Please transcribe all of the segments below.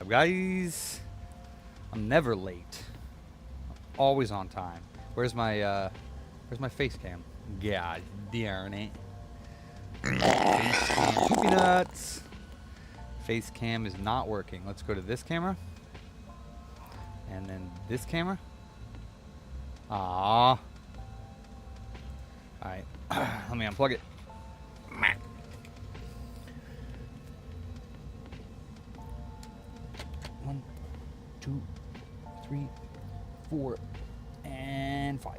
Guys, I'm never late. Always on time. Where's my face cam? God darn it. Face cam. Poopy nuts. Face cam is not working. Let's go to this camera. And then this camera. Ah. Alright. Let me unplug it. 1, 2, 3, 4, and 5.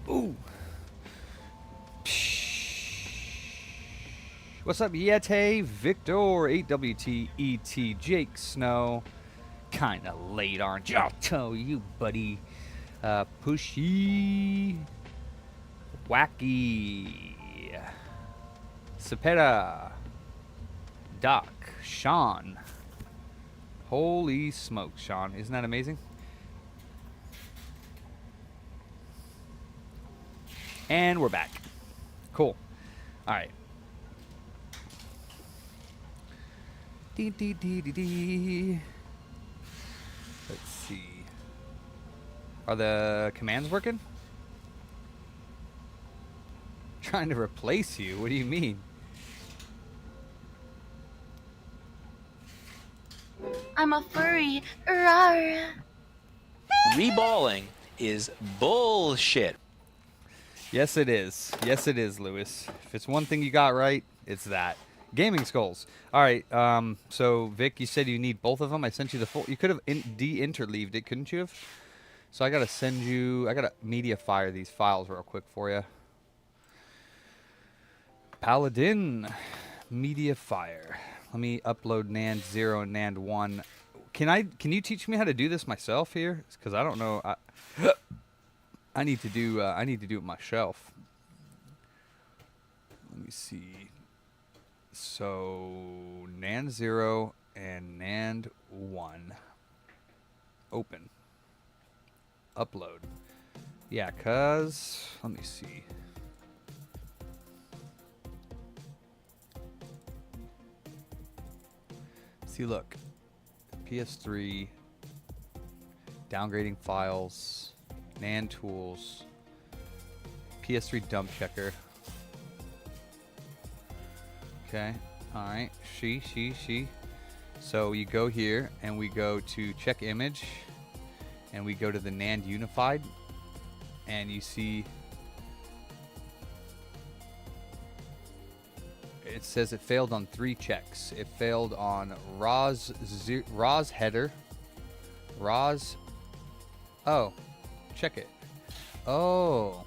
Ooh. What's up, Yeti? Victor, 8WT, ET, Jake Snow. Kinda late, aren't you? I'll tell you, buddy. Pushy. Wacky. Cepeda. Doc. Sean. Holy smoke, Sean. Isn't that amazing? And we're back. Cool. Alright. Let's see. Are the commands working? Trying to replace you? What do you mean? I'm a furry. Rawr. Reballing is bullshit. Yes, it is. Yes, it is, Lewis. If it's one thing you got right, it's that. Gaming skulls. All right. So, Vic, you said you need both of them. I sent you the full. You could have de-interleaved it, couldn't you have? So I got to send you. I got to media fire these files real quick for you. Paladin. Media fire. Let me upload NAND 0 and NAND 1. Can you teach me how to do this myself here? Because I don't know. I need to do it myself. Let me see. So NAND 0 and NAND 1. Open. Upload. Yeah, cuz let me see. See, look. PS3 downgrading files, NAND tools, PS3 dump checker. Okay, alright, she. So you go here, and we go to check image, and we go to the NAND unified, and you see it says it failed on 3 checks. It failed on RAS header, RAS. Oh, check it. Oh,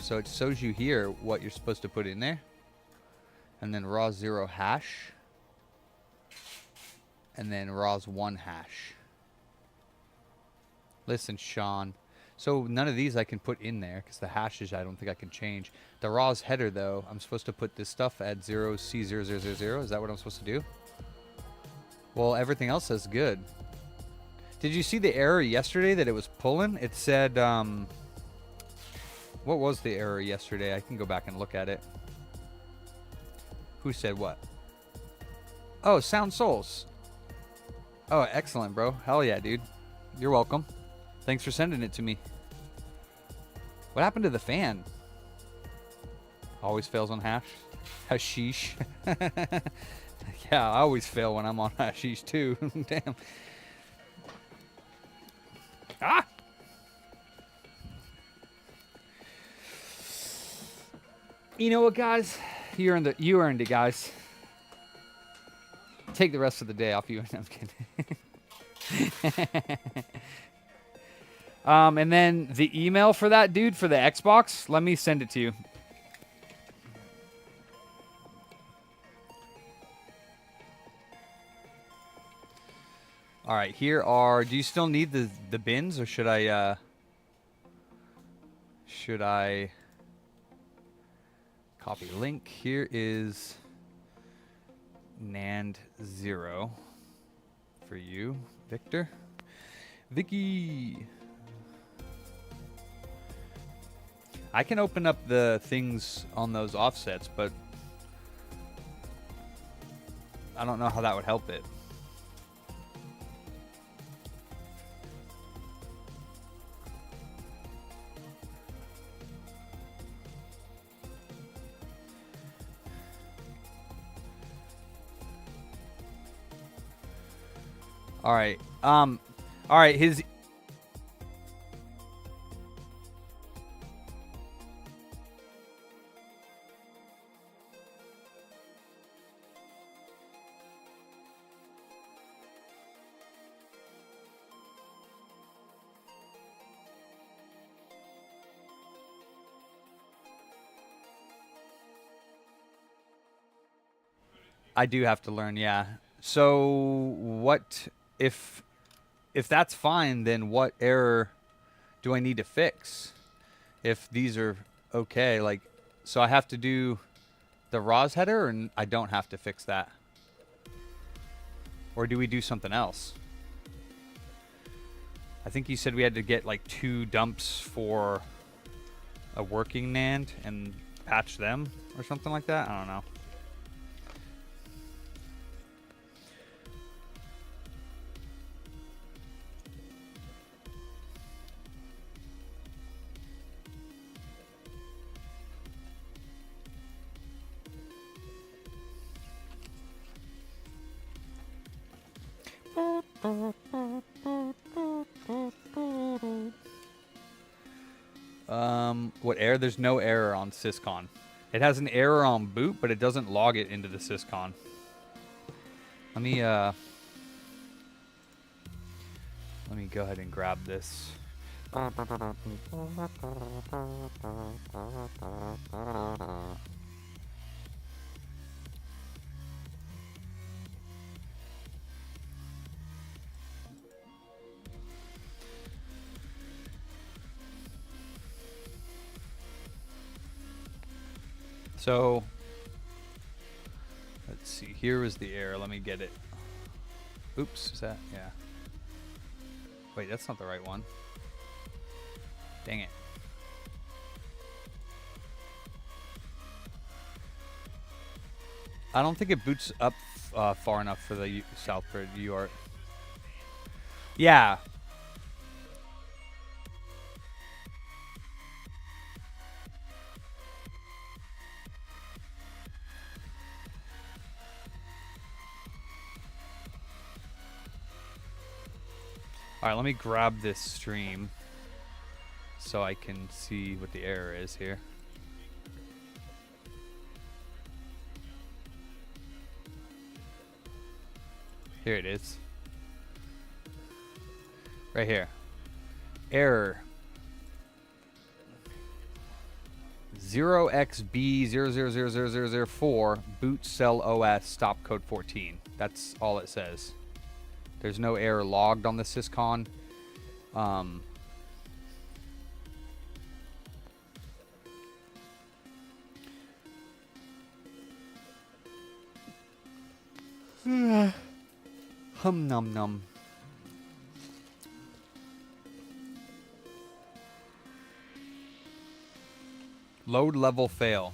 so it shows you here what you're supposed to put in there, and then RAS 0 hash, and then RAS 1 hash. Listen, Sean. So none of these I can put in there because the hashes I don't think I can change. The RAS header though, I'm supposed to put this stuff at 0C0000. Is that what I'm supposed to do? Well, everything else says good. Did you see the error yesterday that it was pulling? It said, what was the error yesterday? I can go back and look at it. Who said what? Oh, Sound Souls. Oh, excellent, bro. Hell yeah, dude. You're welcome. Thanks for sending it to me. What happened to the fan? Always fails on hash. Hashish. Yeah, I always fail when I'm on hashish too. Damn. Ah! You know what, guys? You earned it, guys. Take the rest of the day off you. I'm kidding. And then the email for that dude for the Xbox, let me send it to you. All right, here are. Do you still need the bins, or should I copy link? Here is NAND 0 for you, Victor. Vicky. I can open up the things on those offsets, but I don't know how that would help it. All right. All right. His. I do have to learn, yeah. So what if that's fine, then what error do I need to fix? If these are okay, like, so I have to do the ROS header, and I don't have to fix that? Or do we do something else? I think you said we had to get like 2 dumps for a working NAND and patch them or something like that. I don't know. What error? There's no error on syscon. It has an error on boot, but it doesn't log it into the syscon. Let me go ahead and grab this. So, let's see. Here was the error. Let me get it. Oops, is that? Yeah. Wait, that's not the right one. Dang it. I don't think it boots up far enough for the South Bridge UART. Yeah. All right, let me grab this stream so I can see what the error is here. Here it is. Right here. Error. 0xb000004 boot cell OS stop code 14. That's all it says. There's no error logged on the syscon. Hum num num. Load level fail.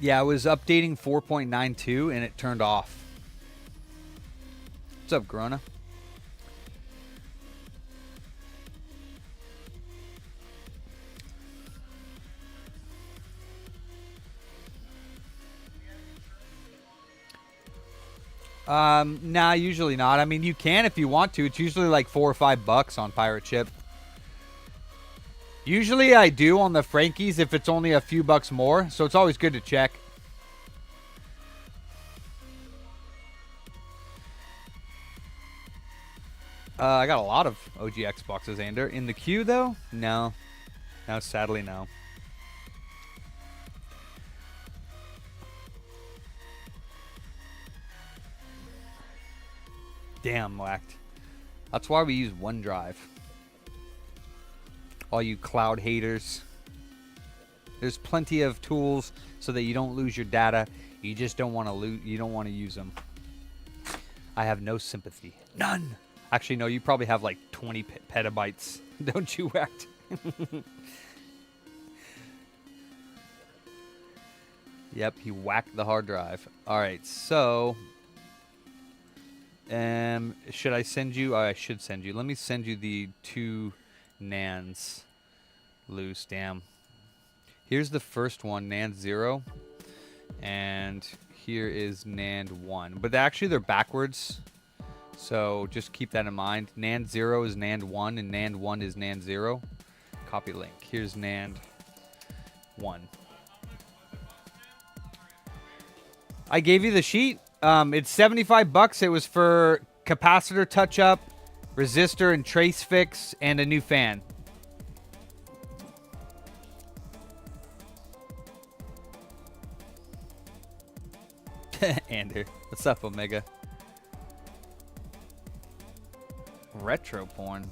Yeah, I was updating 4.92 and it turned off. What's up, Corona? Nah, usually not. I mean, you can if you want to. It's usually like $4 or $5 on Pirate Ship. Usually I do on the Frankies if it's only a few bucks more, so it's always good to check. I got a lot of OG Xboxes, Ander. In the queue, though? No. No, sadly, no. Damn, whacked. That's why we use OneDrive. All you cloud haters. There's plenty of tools so that you don't lose your data. You just don't want to lose. You don't want to use them. I have no sympathy. None. Actually, no, you probably have like 20 petabytes. Don't you, Act? Yep, he whacked the hard drive. All right, so should I send you? I should send you. Let me send you the 2 NANDs. Loose, damn. Here's the first one, NAND 0, and here is NAND 1. But actually, they're backwards, so just keep that in mind. NAND 0 is NAND 1, and NAND 1 is NAND 0. Copy link. Here's NAND 1. I gave you the sheet. It's 75 bucks. It was for capacitor touch-up, resistor and trace fix, and a new fan. Ander. What's up, Omega? Retro porn.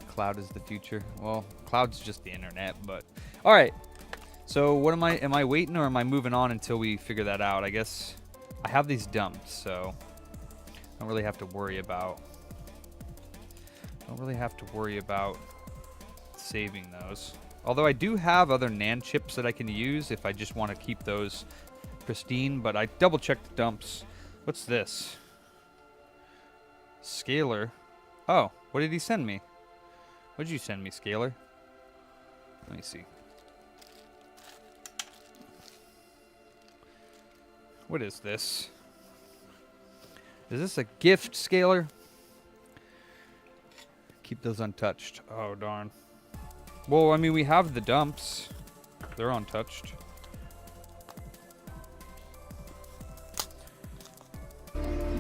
Cloud is the future. Well, cloud's just the internet, but... Alright. So, what am I waiting or am I moving on until we figure that out? I guess I have these dumped, so... I don't really have to worry about... saving those. Although I do have other NAND chips that I can use if I just want to keep those pristine, but I double-checked the dumps. What's this? Scalar. Oh, what did he send me? What did you send me, Scalar? Let me see. What is this? Is this a gift, Scalar? Keep those untouched. Oh, darn. Well, I mean, we have the dumps. They're untouched.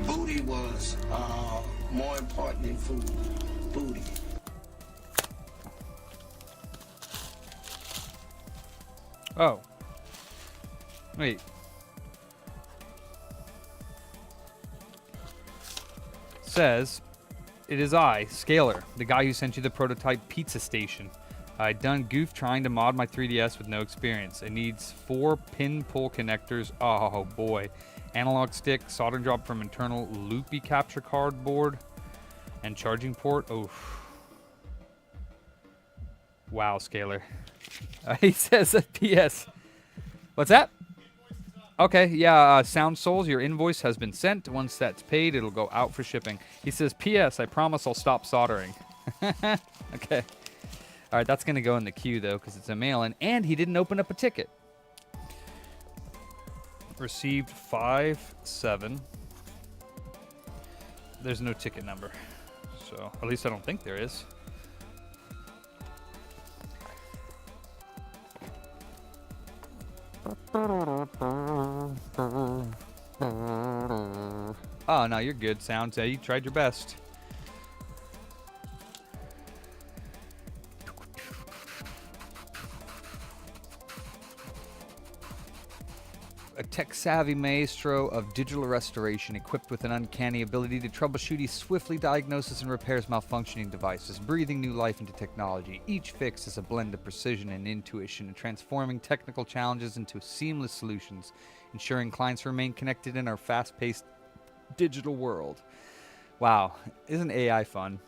Booty was more important than food. Booty. Oh. Wait. Says, it is I, Scalar, the guy who sent you the prototype pizza station. I done goof trying to mod my 3DS with no experience. It needs 4 pin pull connectors. Oh boy. Analog stick, soldering job from internal loopy capture card board, and charging port. Oh. Wow, Scalar. He says PS. What's that? Okay, yeah, Sound Souls, your invoice has been sent. Once that's paid, it'll go out for shipping. He says, P.S. I promise I'll stop soldering. Okay. All right, that's going to go in the queue, though, because it's a mail-in. And he didn't open up a ticket. Received 5-7. There's no ticket number. So, at least I don't think there is. Oh, no, you're good, Sounds. You tried your best. A tech-savvy maestro of digital restoration equipped with an uncanny ability to troubleshoot, he swiftly diagnoses and repairs malfunctioning devices, breathing new life into technology. Each fix is a blend of precision and intuition, transforming technical challenges into seamless solutions, ensuring clients remain connected in our fast-paced digital world. Wow, isn't AI fun?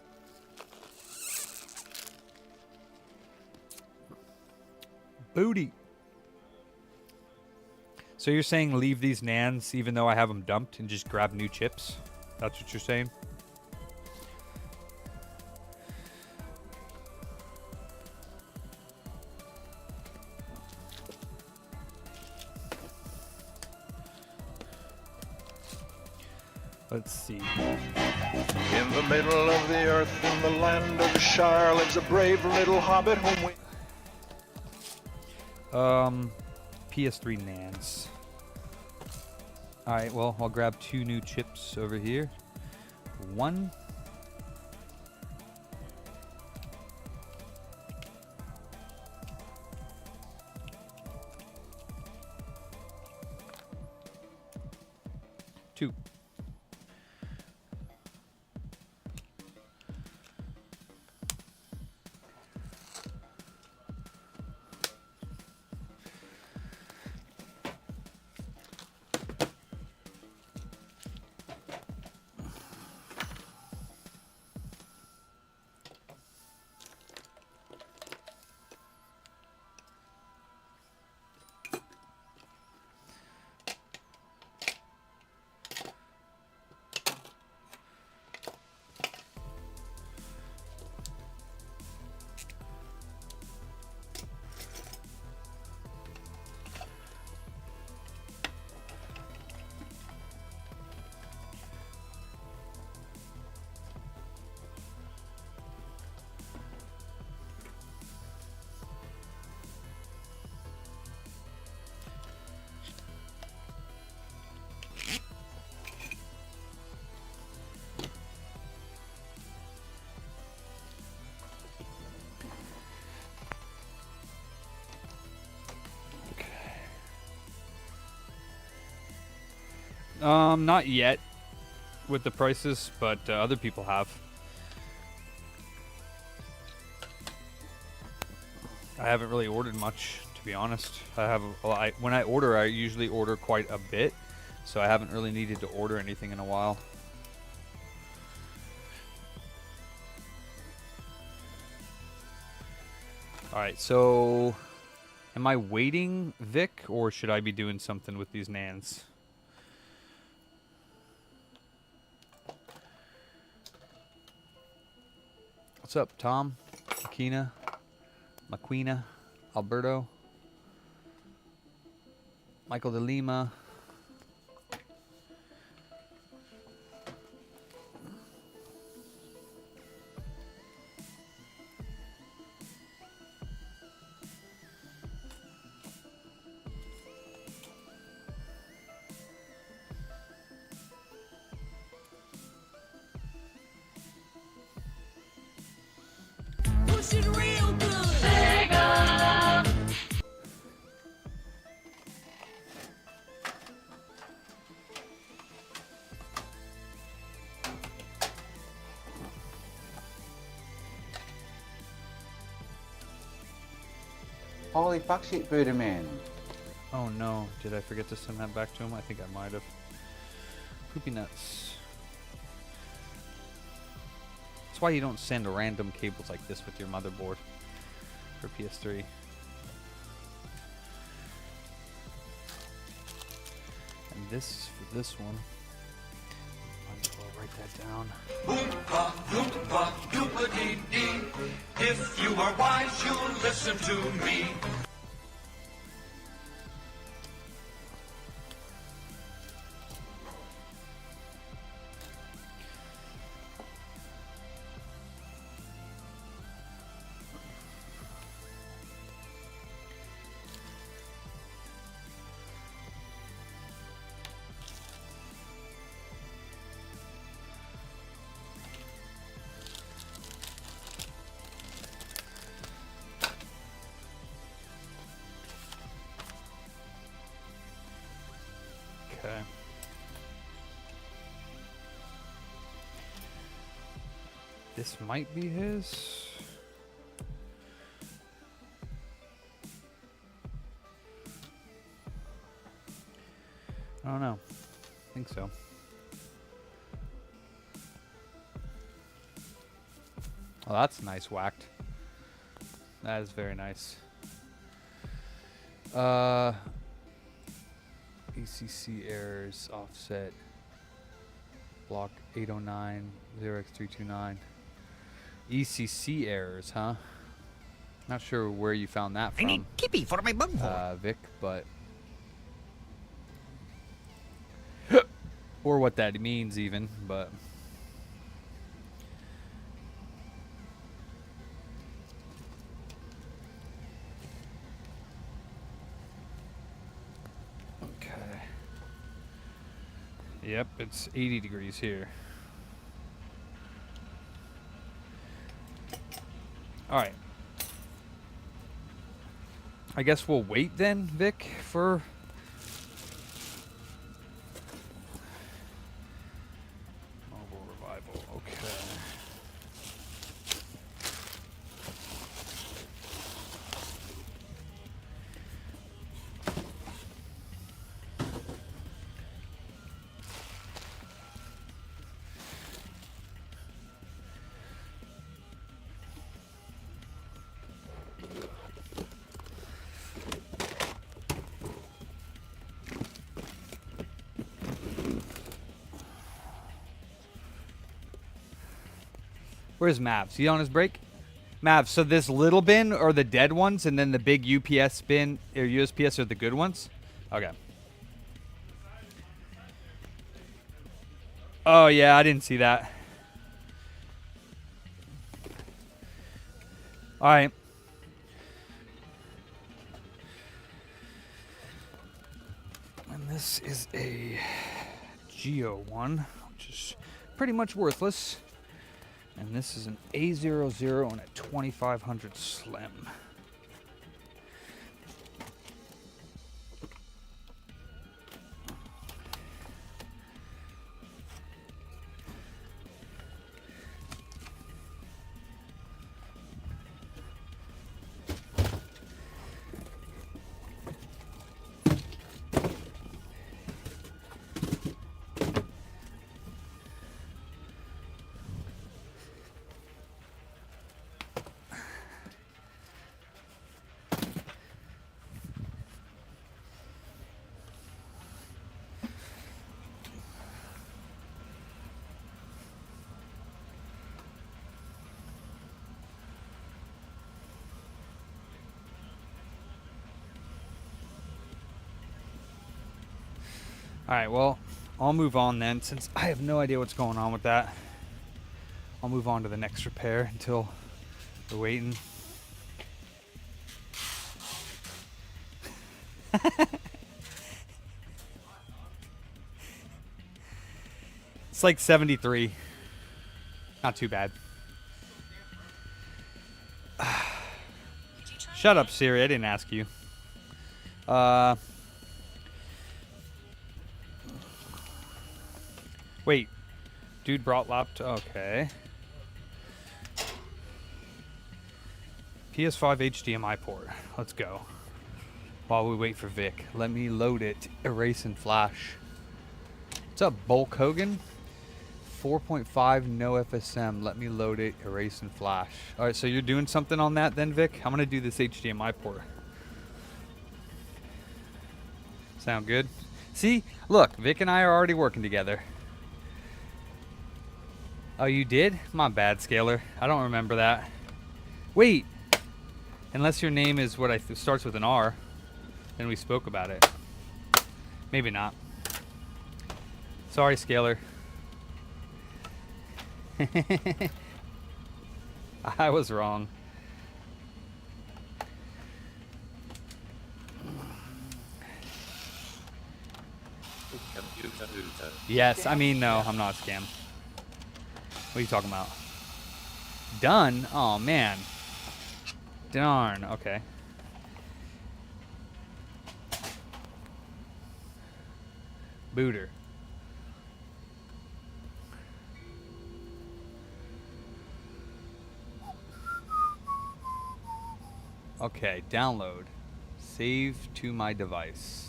Booty. So you're saying leave these NANDs even though I have them dumped and just grab new chips? That's what you're saying? Let's see. In the middle of the earth, in the land of the Shire, lives a brave little hobbit whom we... PS3 NANDs. Alright, well, I'll grab 2 new chips over here. 1. Two. Not yet with the prices, but other people have. I haven't really ordered much, to be honest. When I order, I usually order quite a bit, so I haven't really needed to order anything in a while. Alright, so am I waiting, Vic, or should I be doing something with these NANDs? What's up, Tom? Makina? Maquina? Alberto? Michael de Lima? Holy fuck shit, Buddha man. Oh no, did I forget to send that back to him? I think I might have. Poopy nuts. That's why you don't send random cables like this with your motherboard for PS3. And this is for this one. Might as well write that down. Oompa, loompa, doompa-dee-dee. If you are wise, you'll listen to me. Okay. This might be his. I don't know. I think so. Oh, that's nice whacked. That is very nice. ACC errors, offset, block 809, 0x329. ECC errors, huh? Not sure where you found that from. I need Kippy for my bug Vic, but... or what that means even, but... Yep, it's 80 degrees here. Alright. I guess we'll wait then, Vic, for... Mobile revival, okay. Where's Mavs? He on his break? Mavs, so this little bin are the dead ones, and then the big UPS bin or USPS are the good ones? Okay. Oh, yeah, I didn't see that. All right. And this is a Geo one, which is pretty much worthless. And this is an A00 and a 2500 Slim. Alright, well, I'll move on then, since I have no idea what's going on with that. I'll move on to the next repair until we're waiting. It's like 73. Not too bad. Shut up, Siri. I didn't ask you. Wait. Dude brought laptop. Okay. PS5 HDMI port. Let's go. While we wait for Vic, let me load it. Erase and flash. What's up, Bulk Hogan? 4.5 no FSM. Let me load it. Erase and flash. All right, so you're doing something on that then, Vic? I'm gonna do this HDMI port. Sound good? See, look, Vic and I are already working together. Oh, you did? My bad, Scaler. I don't remember that. Wait. Unless your name is what starts with an R, then we spoke about it. Maybe not. Sorry, Scaler. I was wrong. Yes, I mean, no, I'm not a scam. What are you talking about? Done? Oh, man. Darn. Okay. Booter. Okay, download. Save to my device.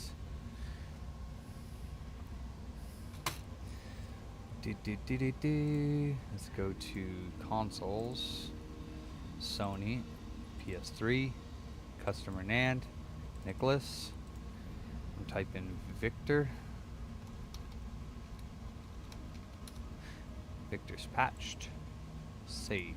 Let's go to consoles, Sony, PS3, customer NAND, Nicholas. I'm typing Victor. Victor's patched. Save.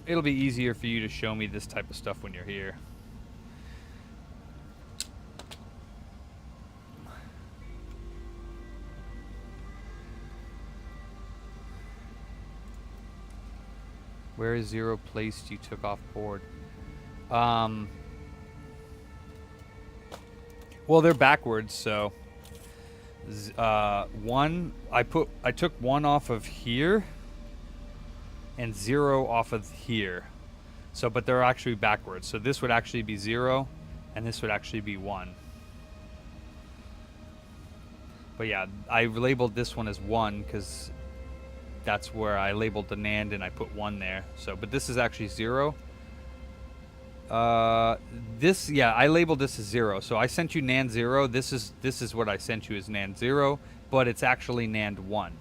It'll be easier for you to show me this type of stuff when you're here. Where is zero placed? You took off board. Well, they're backwards, so one I took one off of here and 0 off of here. So, but they're actually backwards. So this would actually be 0 and this would actually be 1. But yeah, I labeled this one as 1 because that's where I labeled the NAND and I put 1 there. So, but this is actually 0. This, yeah, I labeled this as 0. So I sent you NAND 0. This is what I sent you as NAND 0, but it's actually NAND 1.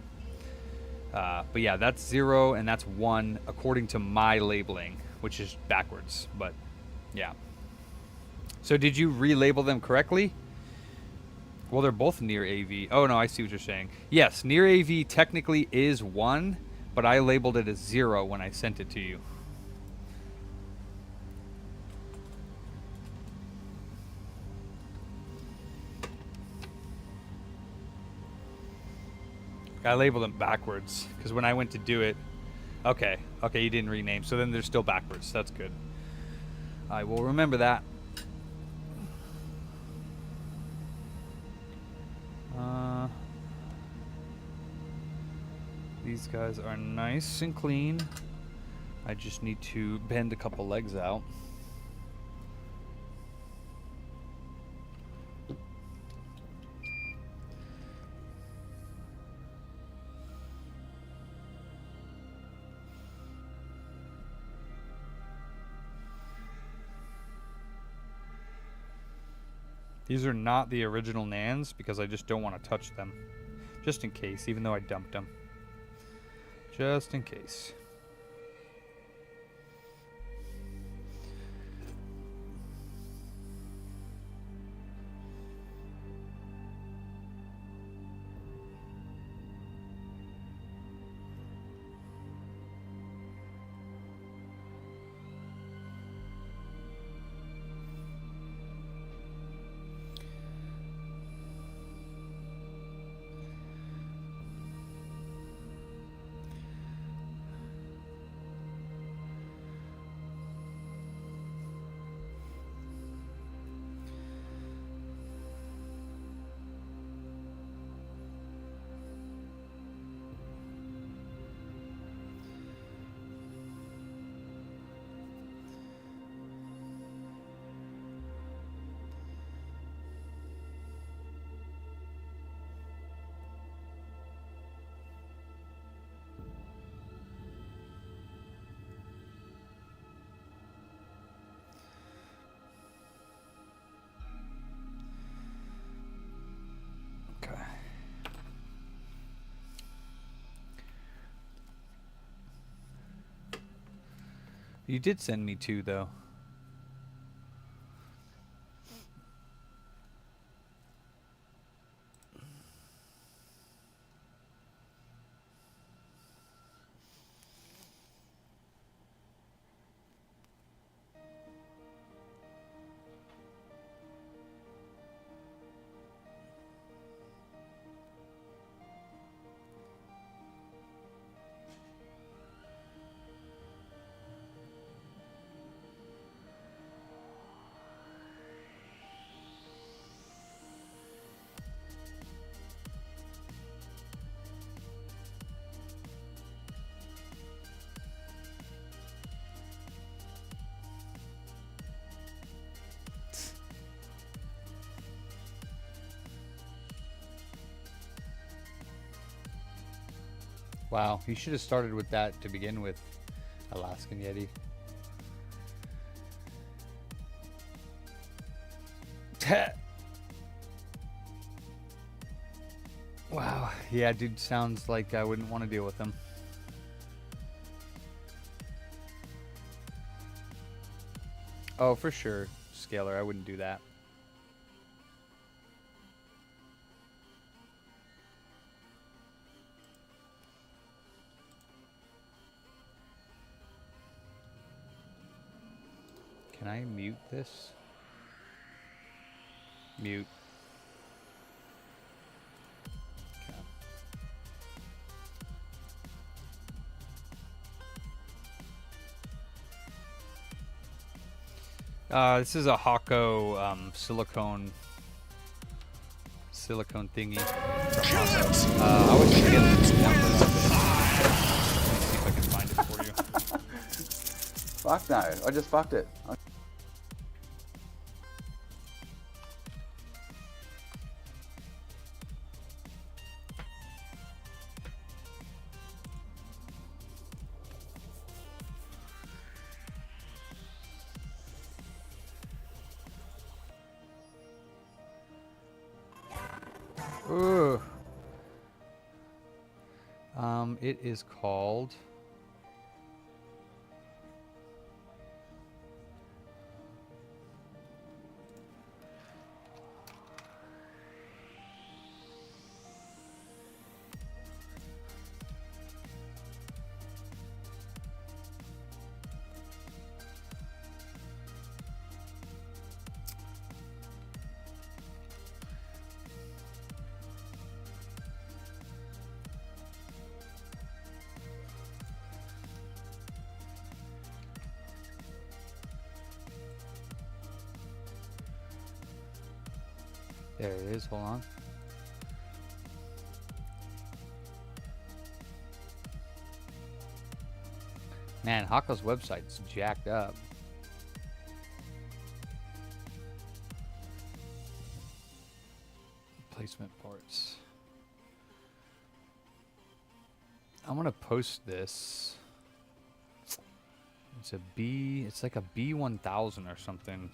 But yeah, that's 0 and that's 1 according to my labeling, which is backwards. But yeah. So did you relabel them correctly? Well, they're both near AV. Oh no, I see what you're saying. Yes, near AV technically is 1, but I labeled it as 0 when I sent it to you. I labeled them backwards because when I went to do it, okay, you didn't rename, so then they're still backwards. That's good. I will remember that. These guys are nice and clean. I just need to bend a couple legs out. These are not the original NANDs because I just don't want to touch them. Just in case, even though I dumped them. Just in case. You did send me 2 though. Wow, you should have started with that to begin with, Alaskan Yeti. Wow, yeah, dude, sounds like I wouldn't want to deal with him. Oh, for sure, Scalar, I wouldn't do that. Can I mute this? Mute. Okay. This is a Hako silicone thingy. I was just getting this number of it. Let me see if I can find it for you. Fuck no, I just fucked it. Ooh. It is called... There it is, hold on. Man, Hako's website's jacked up. Placement parts. I'm gonna post this. It's a B, it's like a B1000 or something.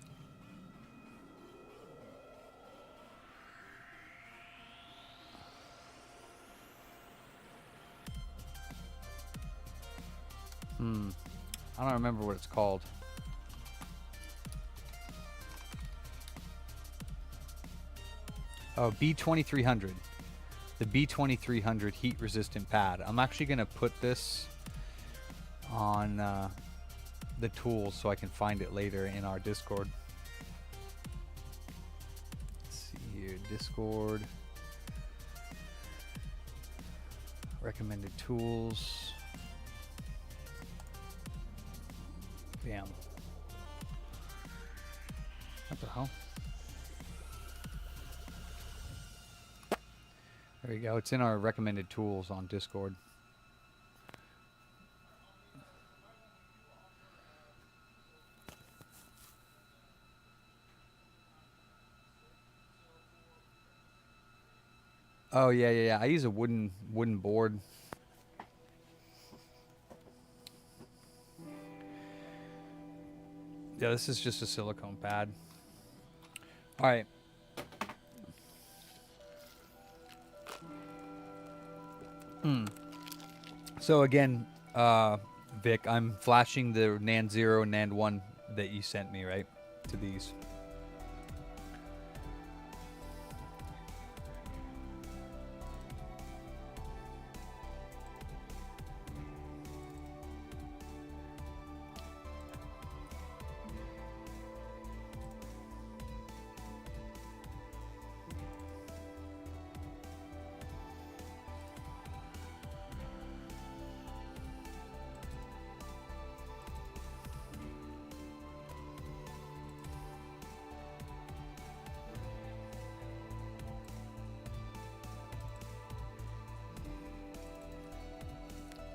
I don't remember what it's called. Oh, B2300. The B2300 heat resistant pad. I'm actually going to put this on the tools so I can find it later in our Discord. Let's see here, Discord. Recommended tools. Bam. What the hell? There we go. It's in our recommended tools on Discord. Oh yeah. I use a wooden board. Yeah, this is just a silicone pad. All right. So again, Vic, I'm flashing the NAND 0 and NAND 1 that you sent me, right? To these.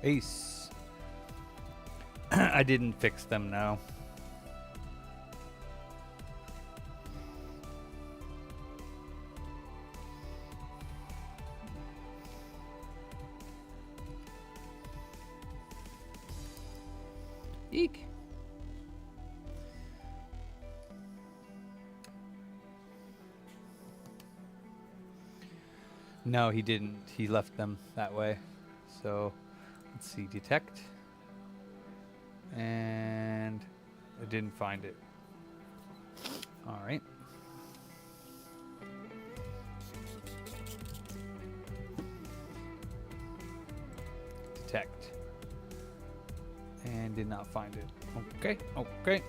Ace. I didn't fix them now. Eek. No, he didn't. He left them that way. So let's see, detect. And I didn't find it. All right. Detect. And did not find it. Okay, okay.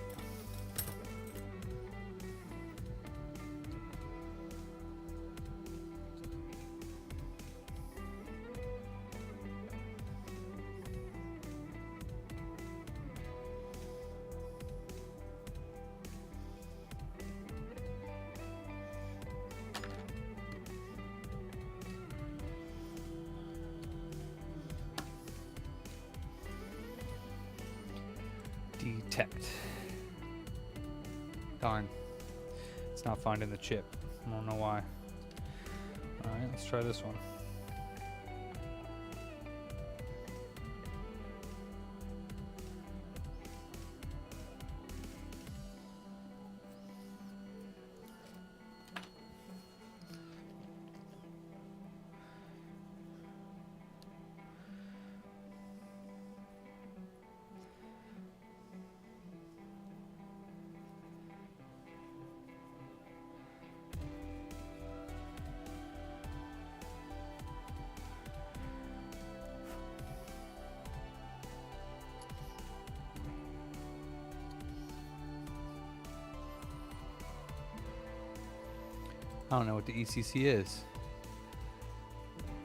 Detect. Darn. It's not finding the chip. I don't know why. Alright, let's try this one. I don't know what the ECC is.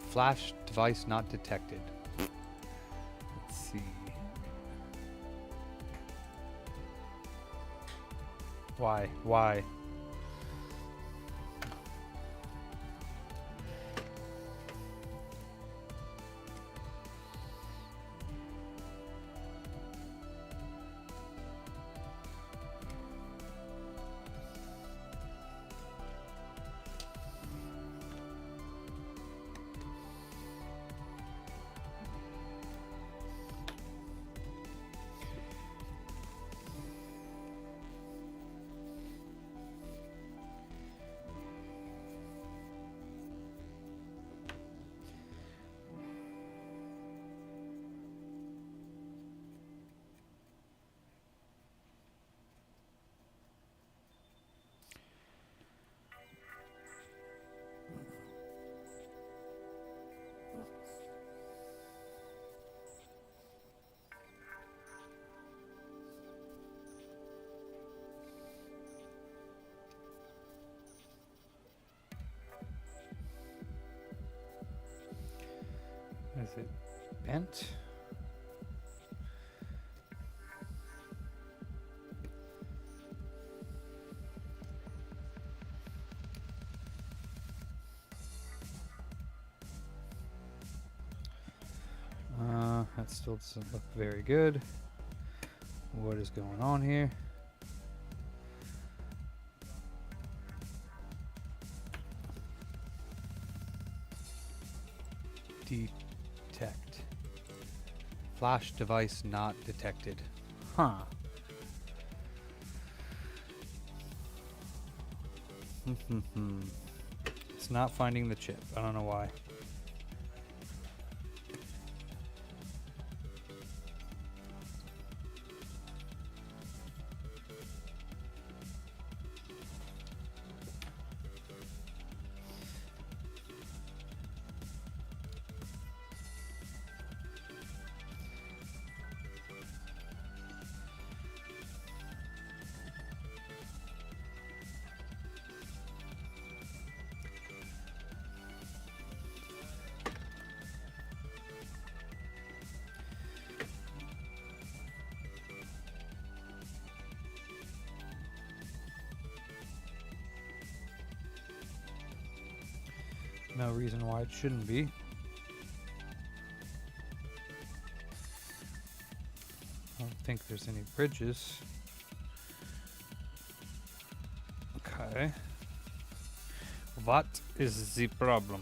Flash device not detected. Let's see. Why? Why? Is it bent? That still doesn't look very good. What is going on here? Detect. Flash device not detected. Huh. It's not finding the chip. I don't know why. No reason why it shouldn't be. I don't think there's any bridges. Okay. What is the problem?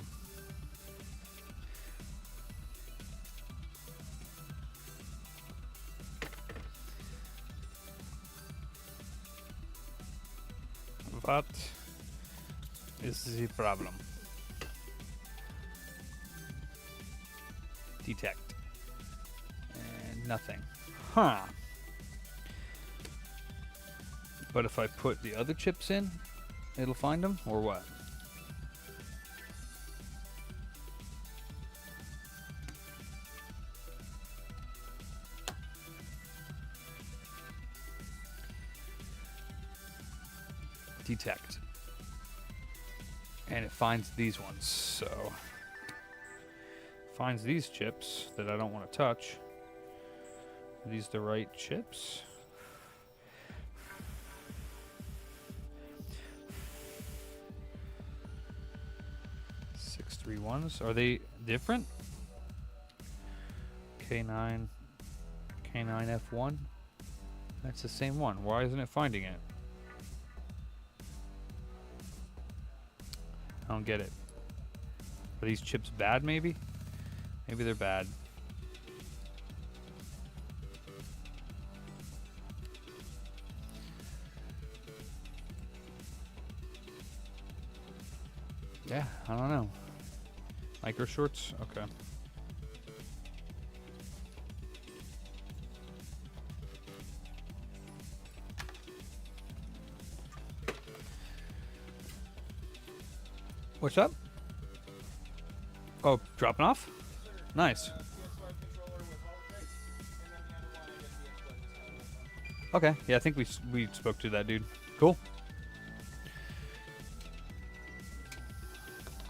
What is the problem? Detect. And nothing. Huh. But if I put the other chips in, it'll find them, or what? Detect. And it finds these ones, so finds these chips that I don't want to touch. Are these the right chips? Ones. Are they different? K9 F1. That's the same one. Why isn't it finding it? I don't get it. Are these chips bad, maybe? Maybe they're bad. Yeah, I don't know. Micro shorts? Okay. What's up? Oh, dropping off? Nice. Okay, yeah, I think we spoke to that dude. Cool.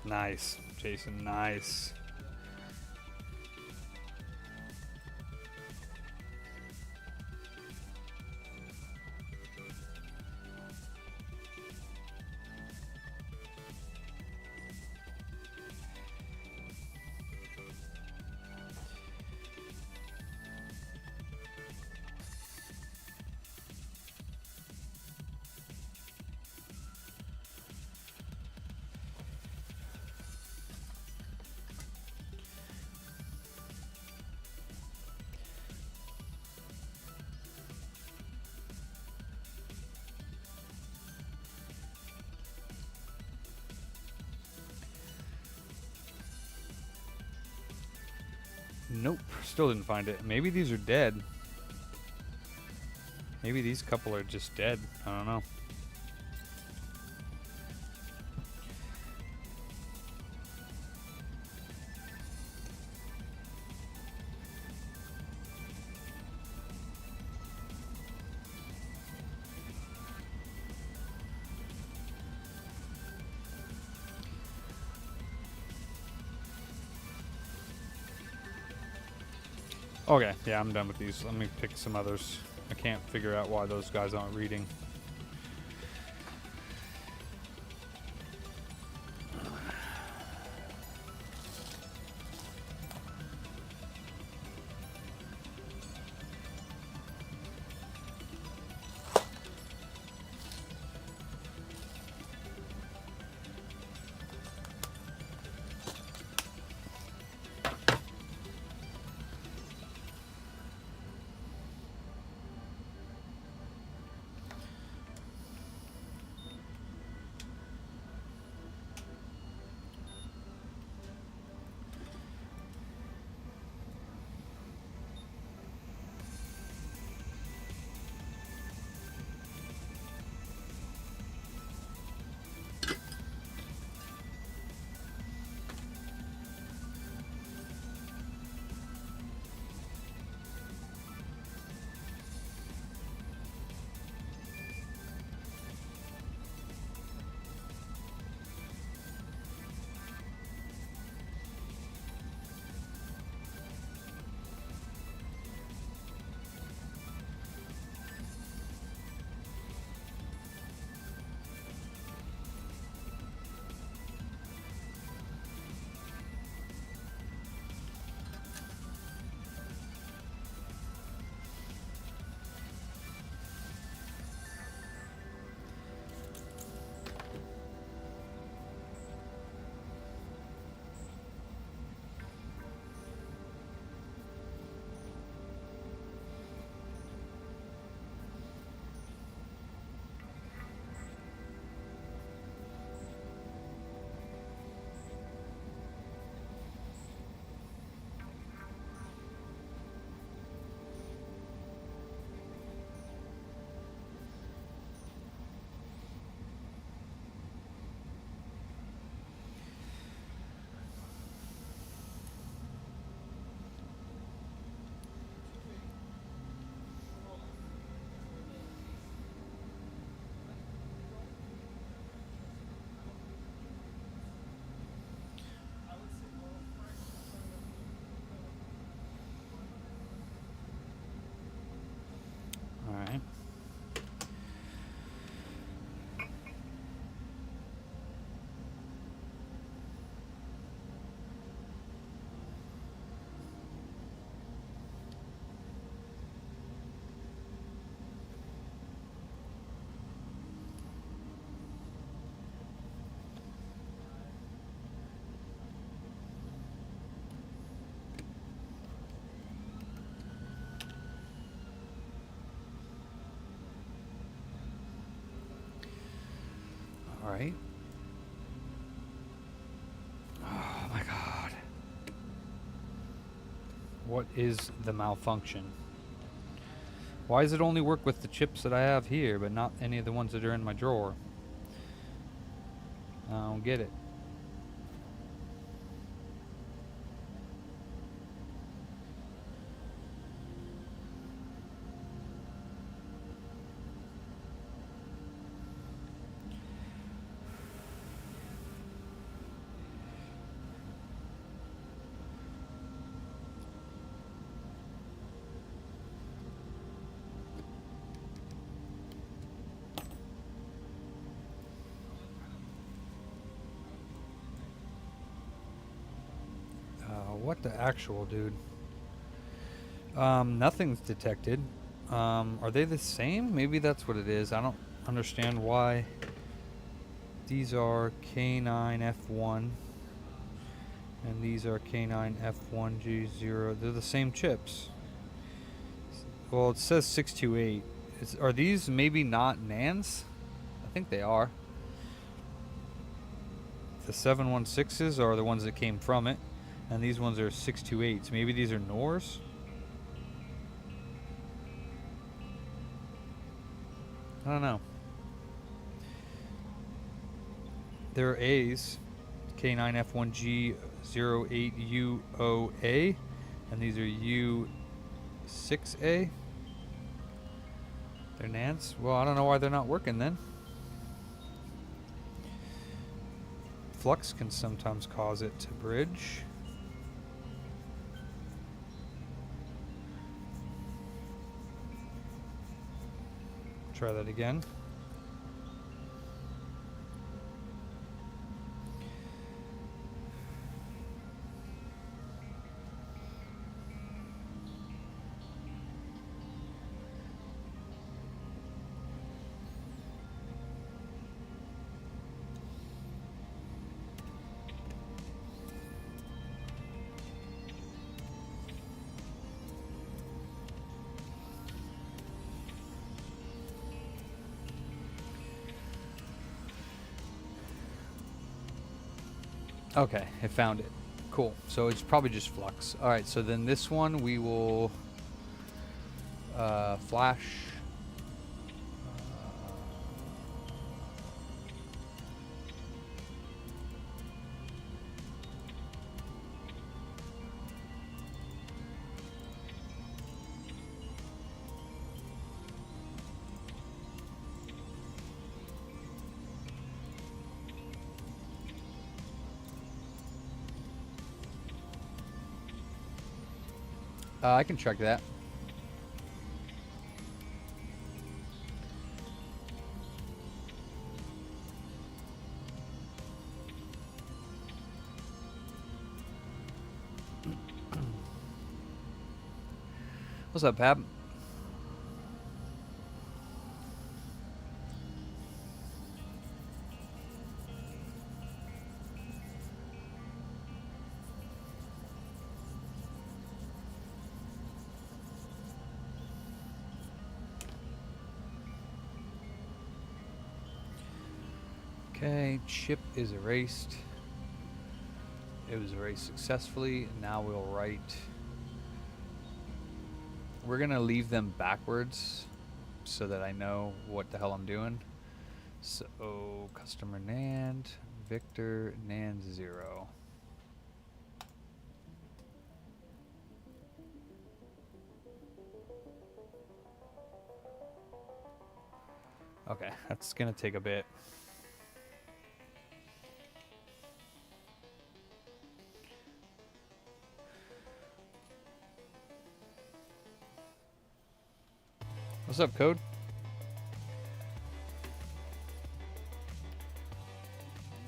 Nice, Jason, nice. Nope, still didn't find it. Maybe these are dead. Maybe these couple are just dead. I don't know. Okay, yeah, I'm done with these. Let me pick some others. I can't figure out why those guys aren't reading. All right. Oh my God. What is the malfunction? Why does it only work with the chips that I have here, but not any of the ones that are in my drawer? I don't get it. What the actual, dude? Nothing's detected. Are they the same? Maybe that's what it is. I don't understand why. These are K9F1 and these are K9F1G0. They're the same chips. Well, it says 628. Are these maybe not NANDs? I think they are. The 716s are the ones that came from it. And these ones are 628s. Maybe these are NORs? I don't know. They're A's. K9F1G08UOA. And these are U6A. They're NANDs? Well, I don't know why they're not working then. Flux can sometimes cause it to bridge. Try that again. Okay, I found it. Cool. So it's probably just flux. All right, so then this one we will flash. I can check that. What's up, Pab? Okay, chip is erased. It was erased successfully. Now we'll write. We're gonna leave them backwards so that I know what the hell I'm doing. So customer NAND, Victor NAND 0. Okay, that's gonna take a bit. What's up, Code?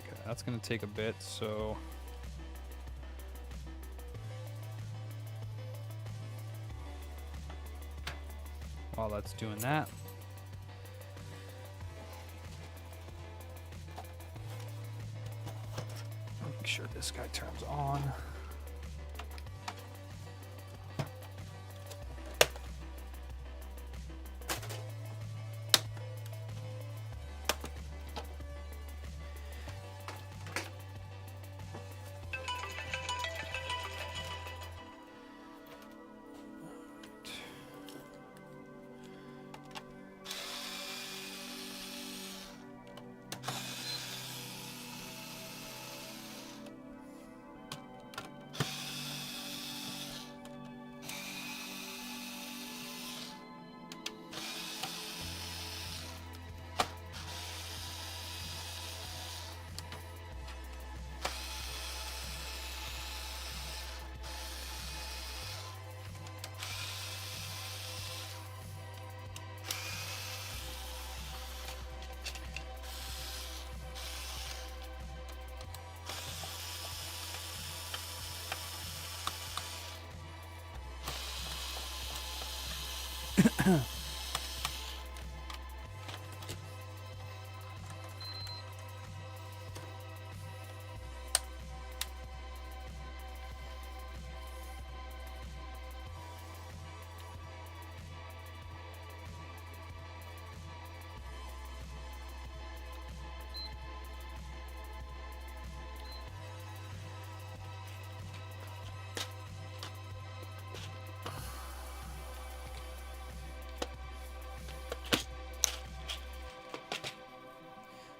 Okay, that's gonna take a bit, so while that's doing that, make sure this guy turns on.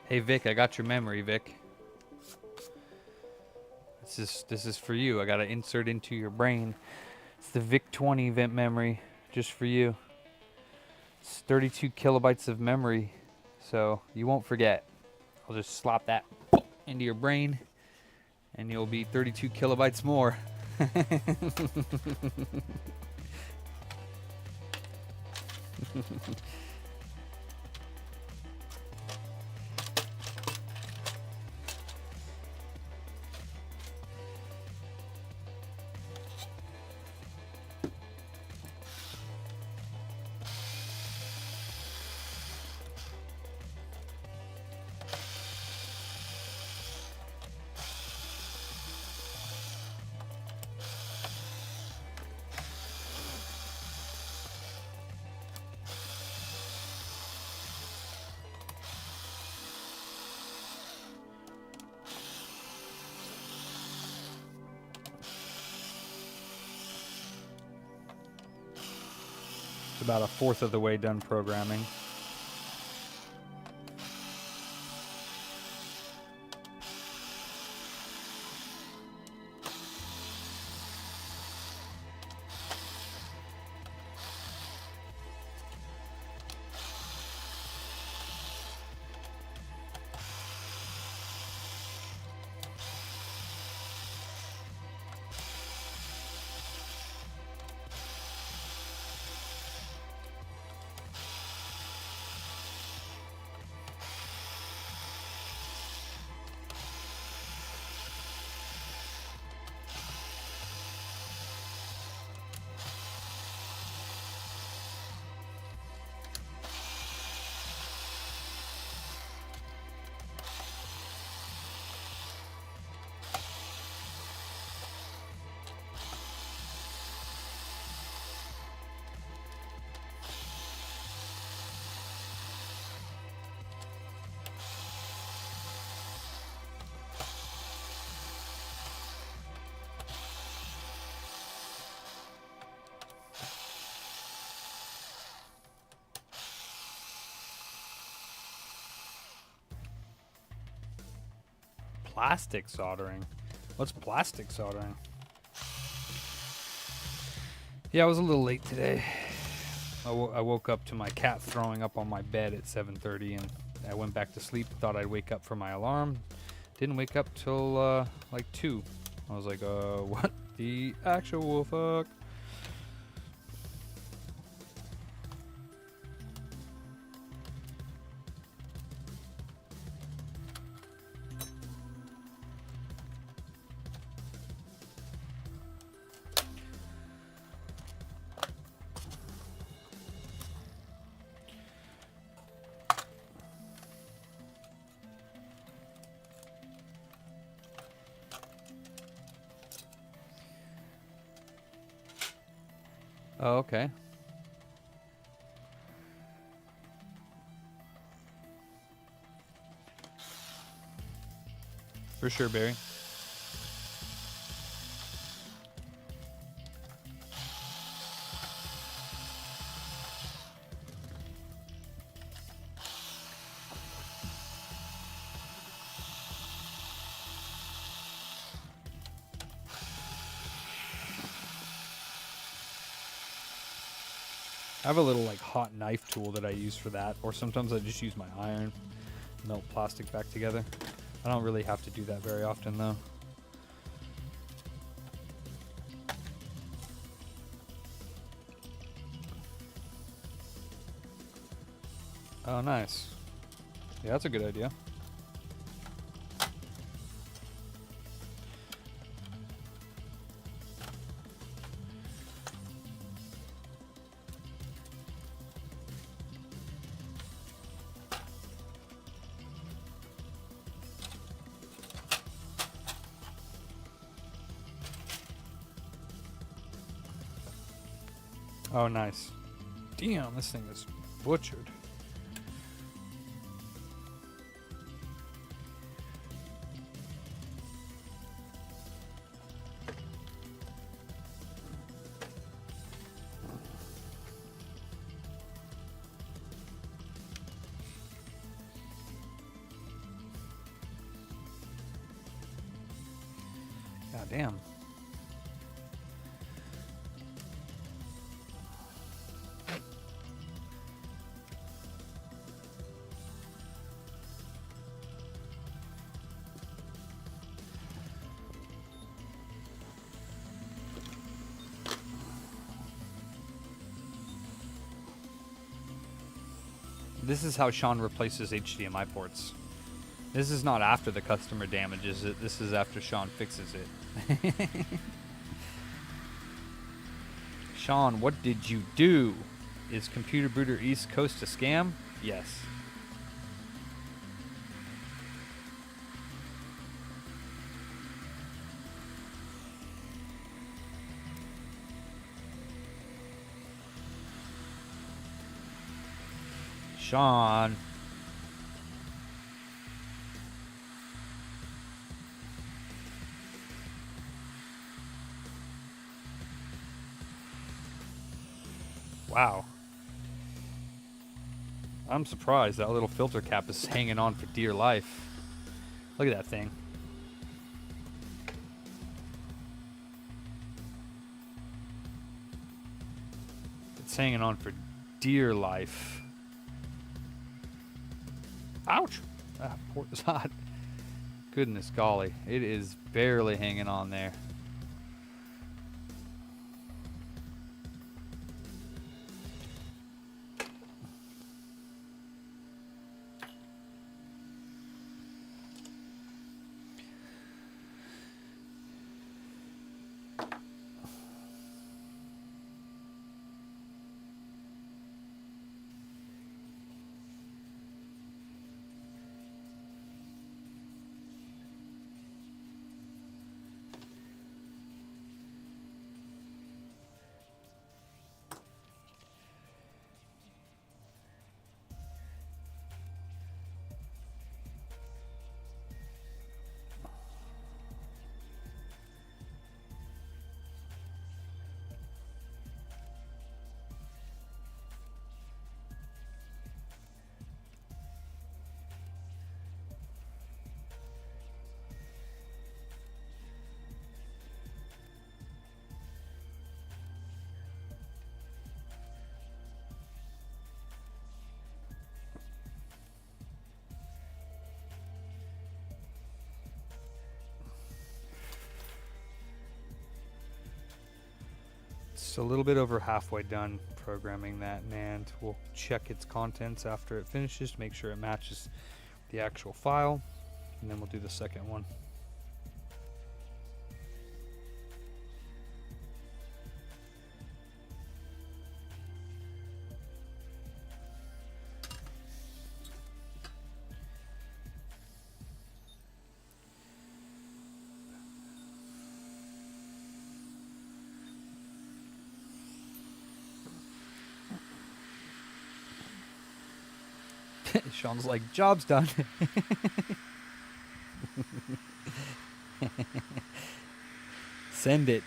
Hey Vic, I got your memory, Vic. This is for you. I gotta insert into your brain. It's the VIC 20 event memory, just for you. It's 32 kilobytes of memory, so you won't forget. I'll just slop that into your brain, and you'll be 32 kilobytes more. About a fourth of the way done programming. Plastic soldering? What's plastic soldering? Yeah, I was a little late today. I woke up to my cat throwing up on my bed at 7:30, and I went back to sleep. Thought I'd wake up for my alarm. Didn't wake up till like 2. I was like, what the actual fuck? Oh, okay. For sure, Barry. I have a little like hot knife tool that I use for that, or sometimes I just use my iron, melt plastic back together. I don't really have to do that very often though. Oh, nice. Yeah, that's a good idea. Oh, nice. Damn, this thing is butchered. God damn. This is how Sean replaces HDMI ports. This is not after the customer damages it. This is after Sean fixes it. Sean, what did you do? Is Computer Booter East Coast a scam? Yes. Sean. Wow. I'm surprised that little filter cap is hanging on for dear life. Look at that thing. It's hanging on for dear life. Ouch! Ah, port is hot. Goodness golly. It is barely hanging on there. It's a little bit over halfway done programming that NAND. We'll check its contents after it finishes to make sure it matches the actual file, and then we'll do the second one. Sean's like, job's done. Send it.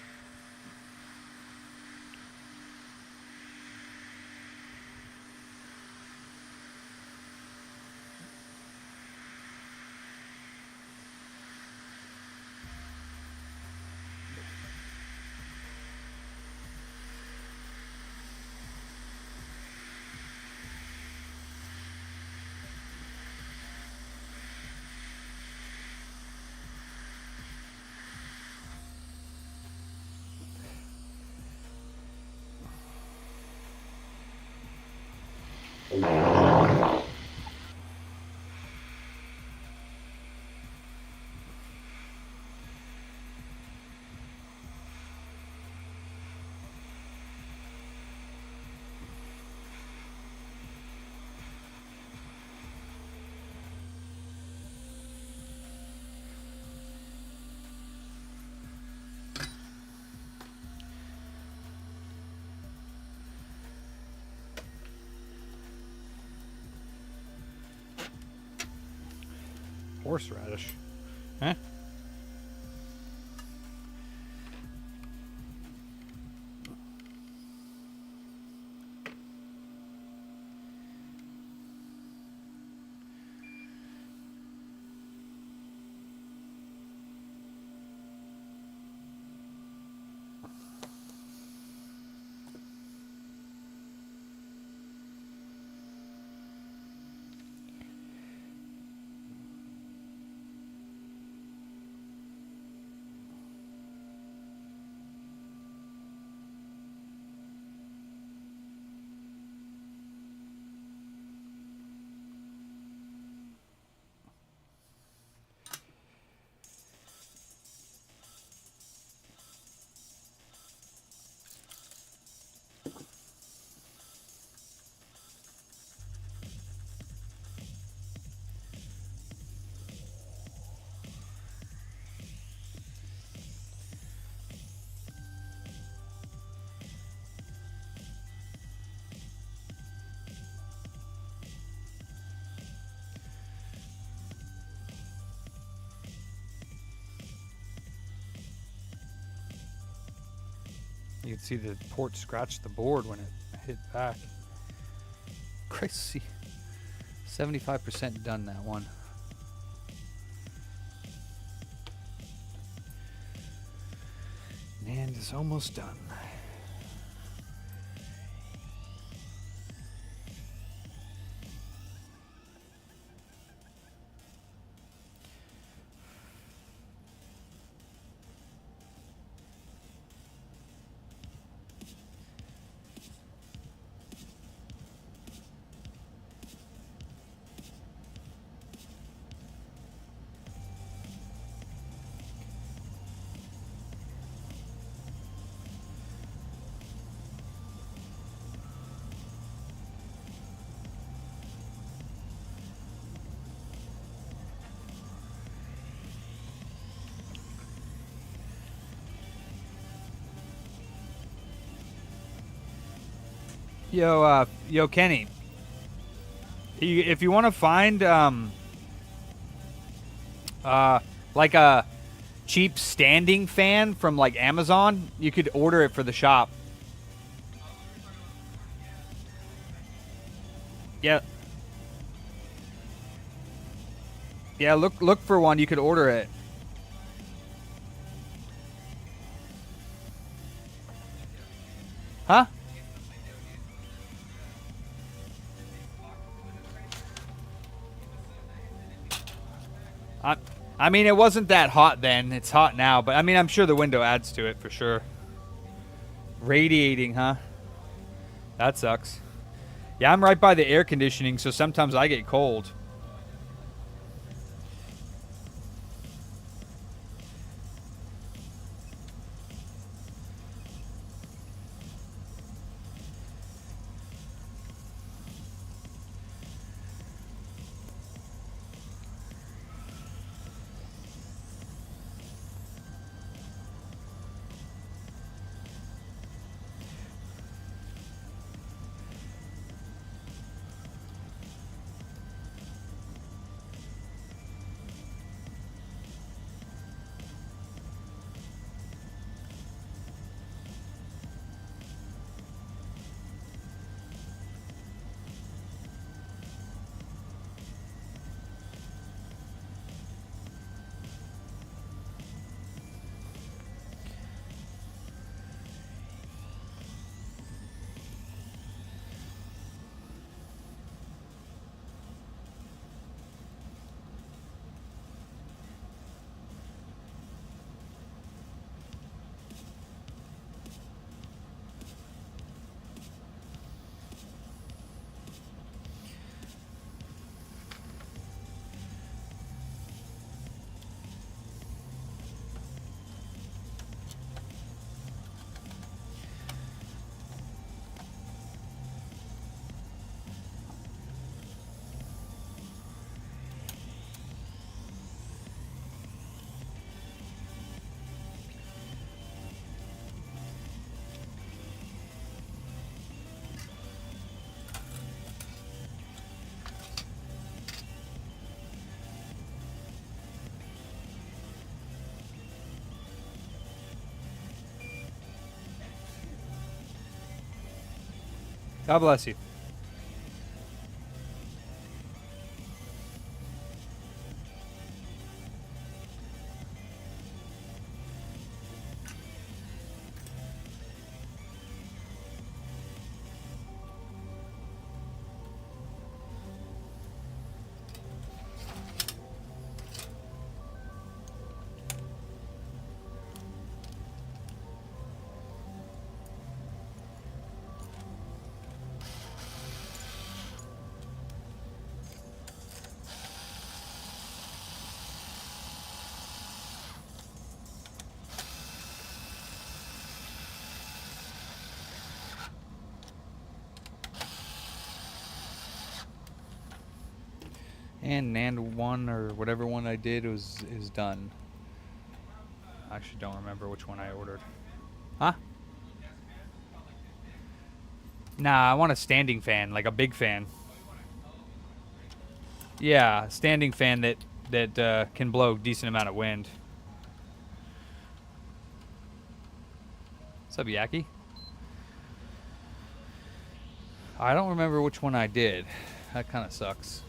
Horseradish. Huh? You can see the port scratch the board when it hit back. Crazy. 75% done that one. NAND is almost done. Yo, Kenny. If you want to find like a cheap standing fan from like Amazon, you could order it for the shop. Yeah. Yeah, look for one. You could order it. Huh? I mean, it wasn't that hot then. It's hot now, but I mean, I'm sure the window adds to it for sure. Radiating, huh? That sucks. Yeah, I'm right by the air conditioning, so sometimes I get cold. God bless you. And NAND 1 or whatever one I did is done. I actually don't remember which one I ordered. Huh? Nah, I want a standing fan, like a big fan. Yeah, standing fan that can blow a decent amount of wind. What's up, Yaki? I don't remember which one I did. That kind of sucks.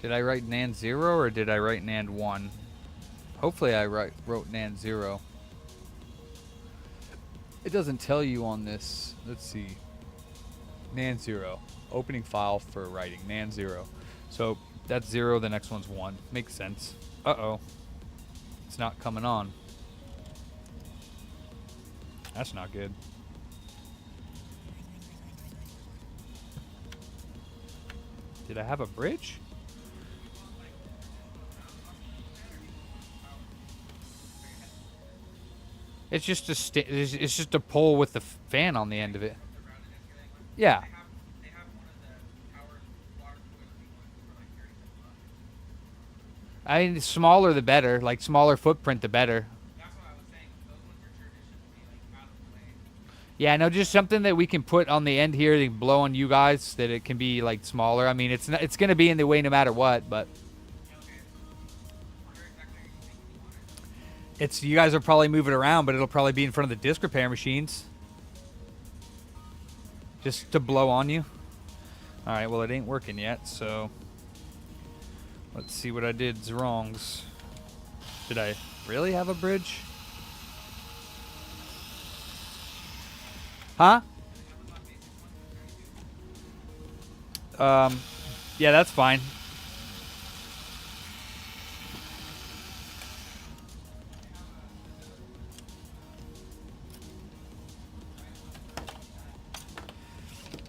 Did I write NAND 0 or did I write NAND 1? Hopefully I wrote NAND 0. It doesn't tell you on this. Let's see. NAND 0. Opening file for writing. NAND 0. So that's 0, the next one's 1. Makes sense. Uh-oh. It's not coming on. That's not good. Did I have a bridge? It's just it's just a pole with the fan on the end of it. Yeah. I mean, the smaller the better. Like smaller footprint, the better. Yeah, no, just something that we can put on the end here to blow on you guys. That it can be like smaller. I mean, it's gonna be in the way no matter what, but. You guys will probably move it around, but it'll probably be in front of the disc repair machines. Just to blow on you. Alright, well it ain't working yet, so let's see what I did wrongs. Did I really have a bridge? Huh? Yeah, that's fine.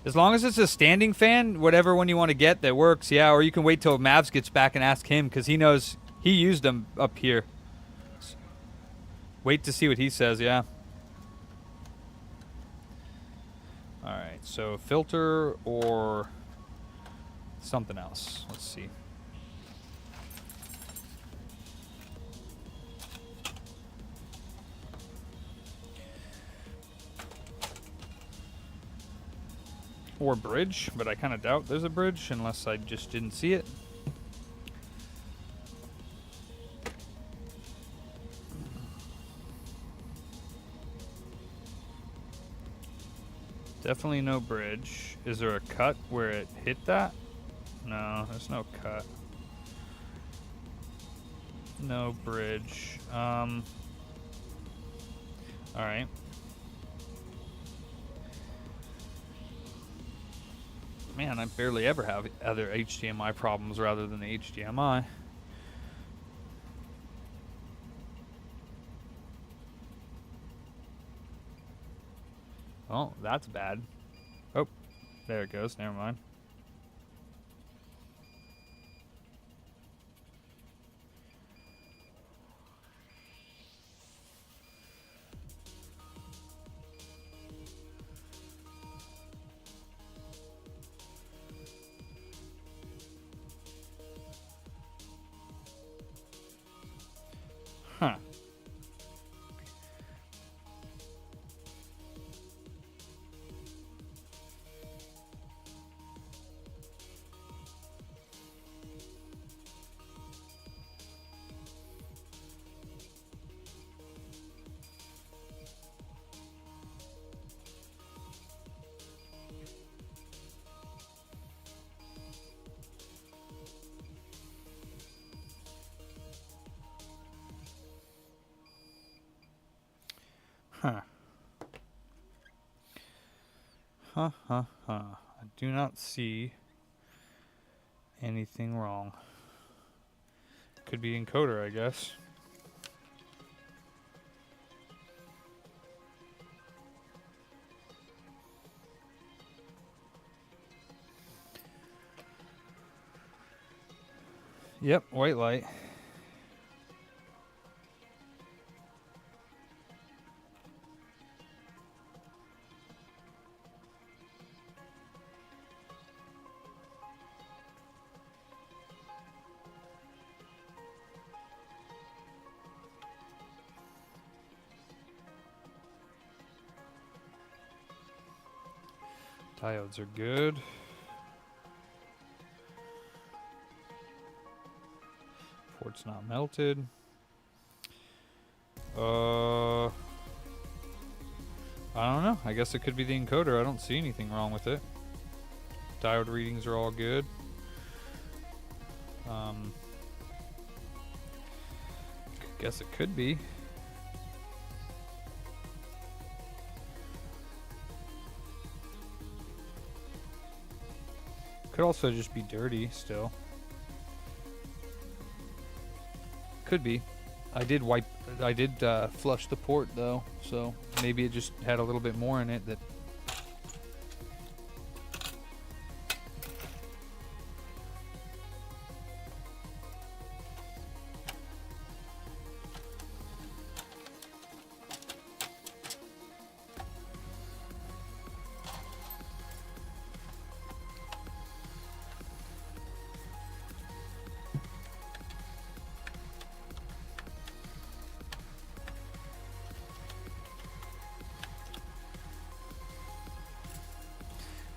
As long as it's a standing fan, whatever one you want to get that works, yeah. Or you can wait till Mavs gets back and ask him, because he knows he used them up here. Wait to see what he says, yeah. Alright, so filter or something else. Let's see. Or bridge, but I kind of doubt there's a bridge unless I just didn't see it. Definitely no bridge. Is there a cut where it hit that? No, there's no cut. No bridge. Alright. Man, I barely ever have other HDMI problems rather than the HDMI. Oh, that's bad. Oh, there it goes. Never mind. Huh. I do not see anything wrong. Could be encoder, I guess. Yep, white light. Diodes are good. Port's not melted. I don't know. I guess it could be the encoder. I don't see anything wrong with it. Diode readings are all good. Guess it could be. Could also just be dirty still. Could be. I did flush the port though, so maybe it just had a little bit more in it that.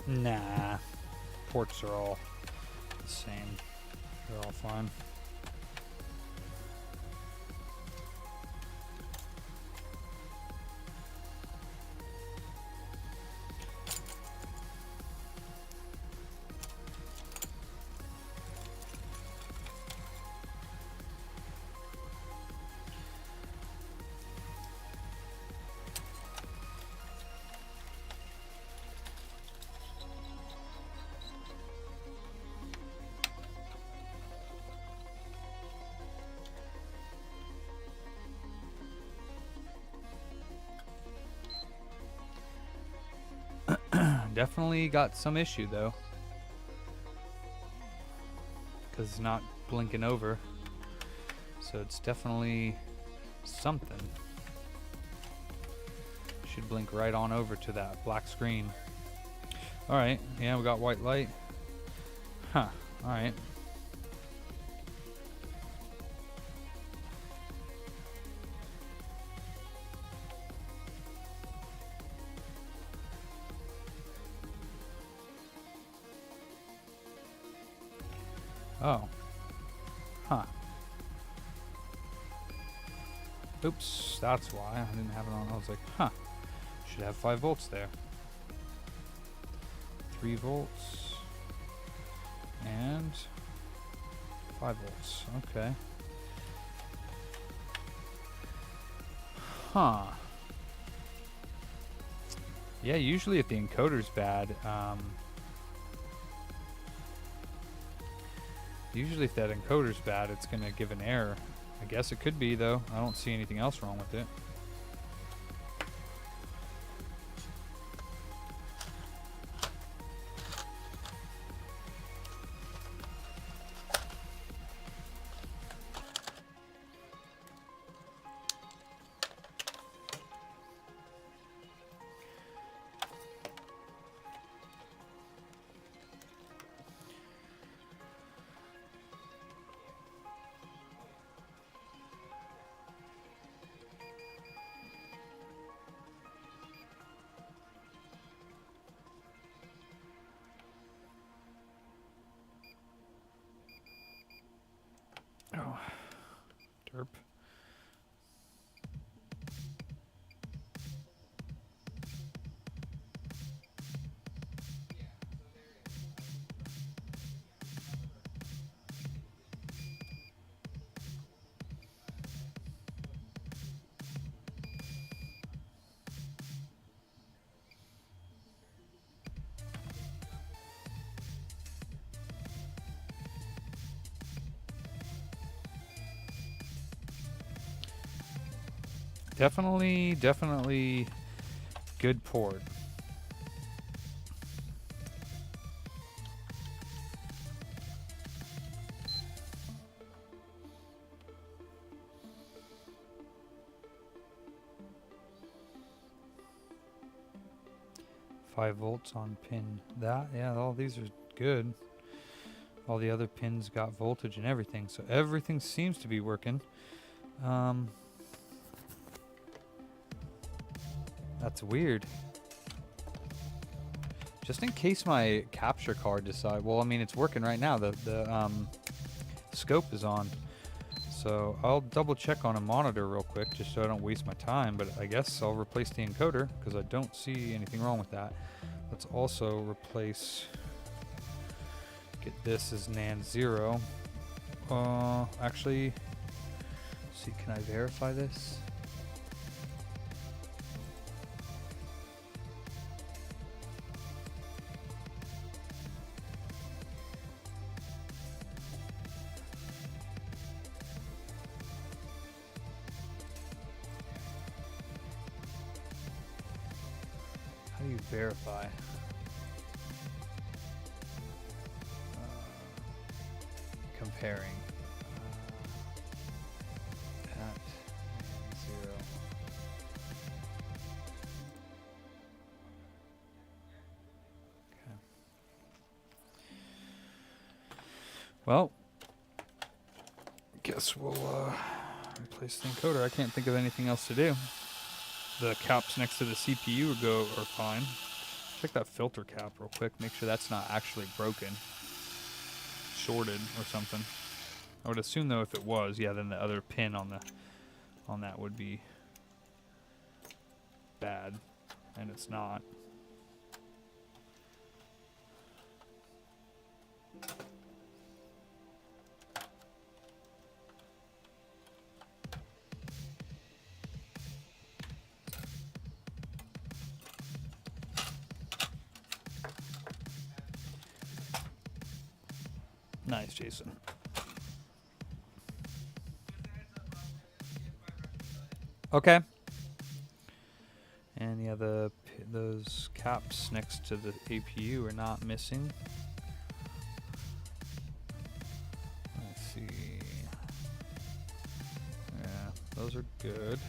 Nah, ports are all the same. They're all fine. Definitely got some issue though, because it's not blinking over, so it's definitely something. Should blink right on over to that black screen. Alright, yeah, we got white light. Huh, alright. Oh. Huh. Oops, that's why. I didn't have it on. I was like, huh. Should have 5 volts there. 3 volts. And 5 volts. Okay. Huh. Yeah, usually if the encoder's bad, usually if that encoder's bad, it's going to give an error. I guess it could be, though. I don't see anything else wrong with it. Oh, derp. Definitely good port. Five volts on pin that. Yeah, all these are good. All the other pins got voltage and everything, so everything seems to be working. That's weird. Just in case my capture card decide. Well, I mean, it's working right now. The scope is on. So I'll double check on a monitor real quick just so I don't waste my time. But I guess I'll replace the encoder because I don't see anything wrong with that. Let's also replace. Get this as NAND 0. Actually, see, can I verify this? How do you verify? Comparing at and 0. Okay. Well, guess we'll replace the encoder. I can't think of anything else to do. The caps next to the CPU are fine. Check that filter cap real quick. Make sure that's not actually broken. Shorted or something. I would assume though if it was, yeah, then the other pin on that would be bad, and it's not. Nice, Jason. Okay. And yeah, those caps next to the APU are not missing. Let's see. Yeah, those are good.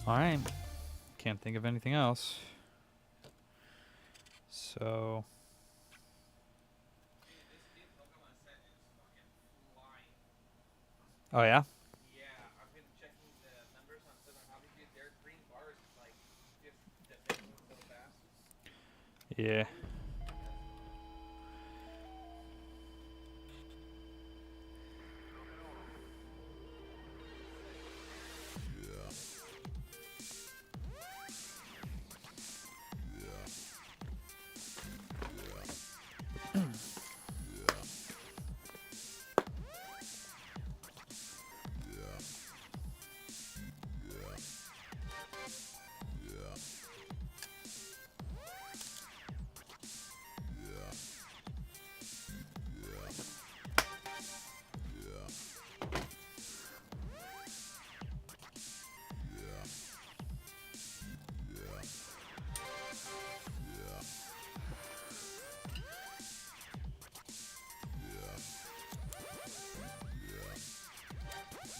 Alright, can't think of anything else. So... Oh yeah? Yeah, I've been checking the numbers on Southern Hobby. Dude, their green bars like just defending so fast. Yeah.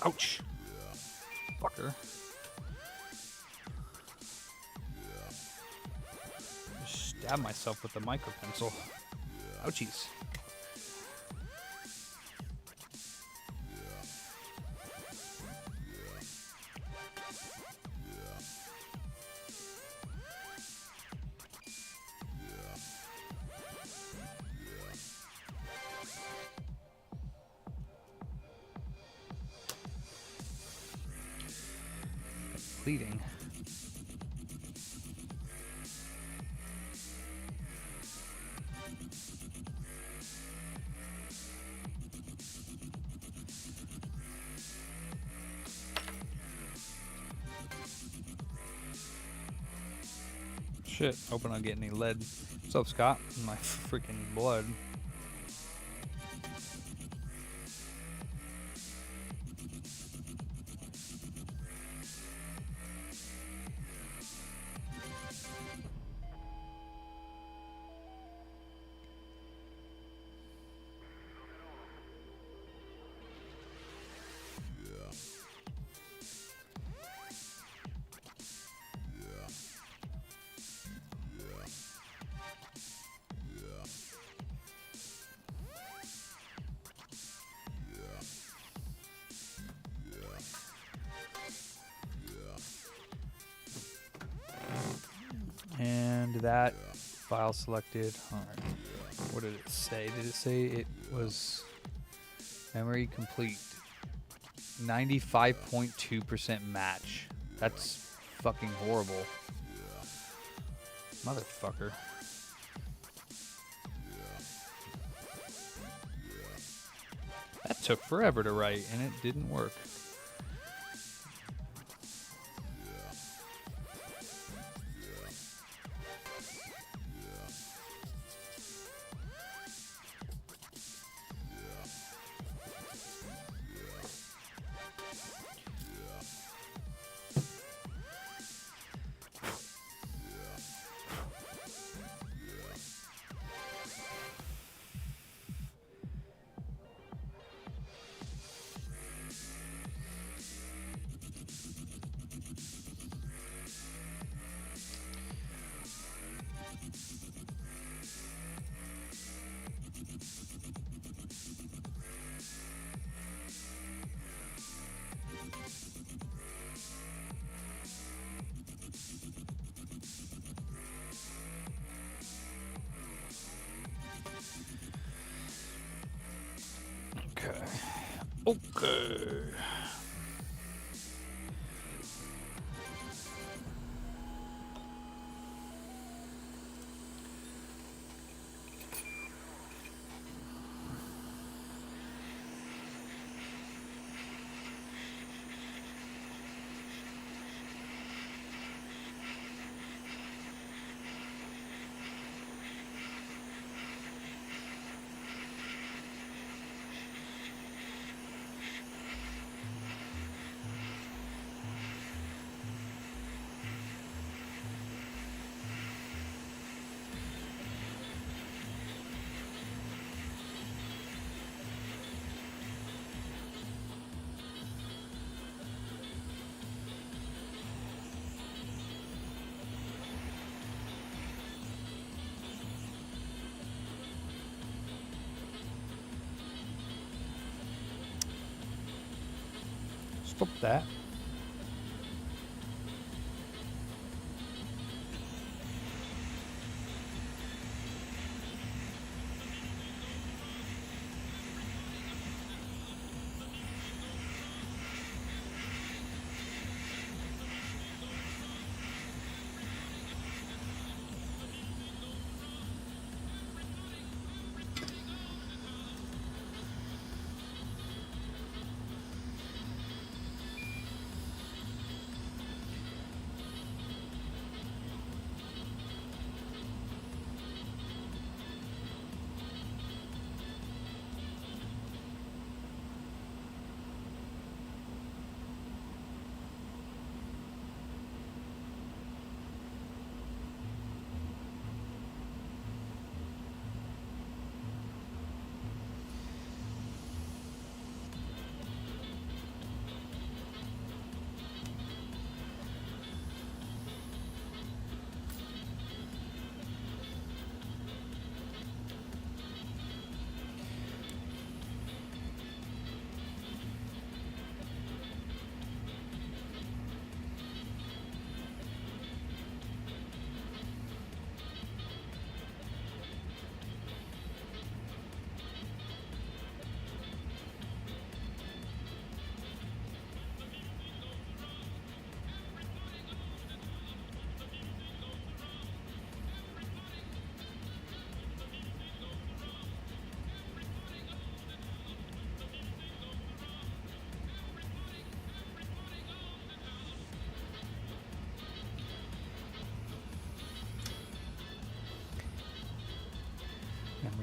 Ouch. Fucker. Just stab myself with the micro pencil. Ouchies. Bleeding. shit. Hoping I don't get any lead. What's up, Scott? My freaking blood. And that file selected. All right. What did it say? Did it say it was memory complete? 95.2% match. That's fucking horrible. Motherfucker. That took forever to write and it didn't work. Okay. Stop that.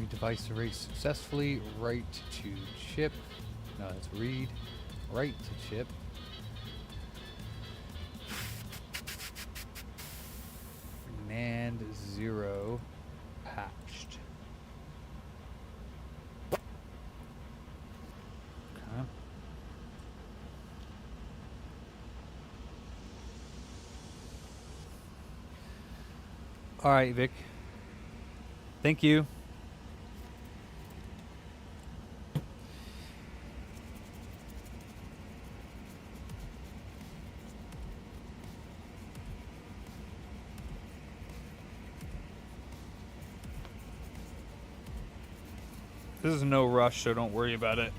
Read device erase successfully. Write to chip. No, that's read. Write to chip. NAND 0 patched. Okay. All right, Vic. Thank you. This is no rush, so don't worry about it.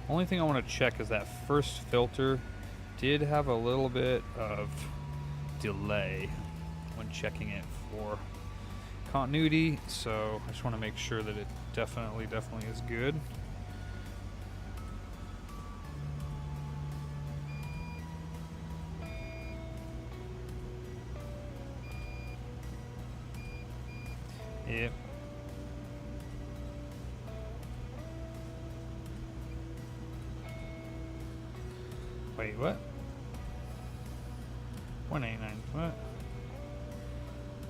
Only thing I want to check is that first filter did have a little bit of delay when checking it for continuity, so I just want to make sure that it definitely is good. Yep. Wait, what? 189, what?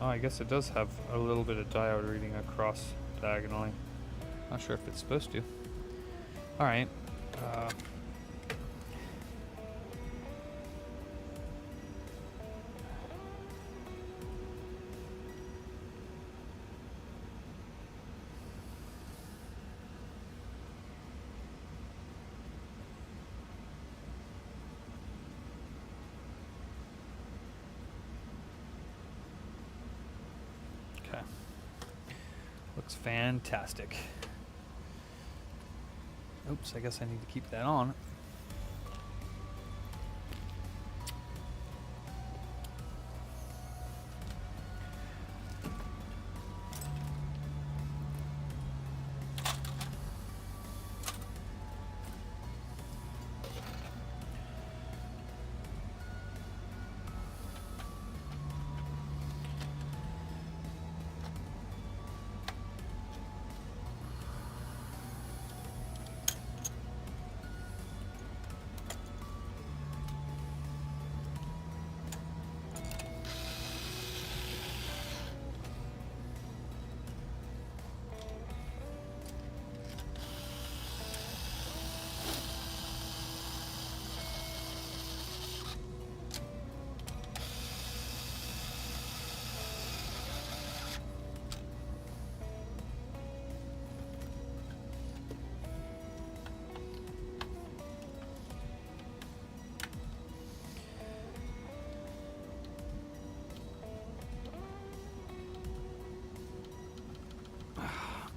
Oh, I guess it does have a little bit of diode reading across diagonally. Not sure if it's supposed to. Alright. Okay. Looks fantastic. Oops, I guess I need to keep that on.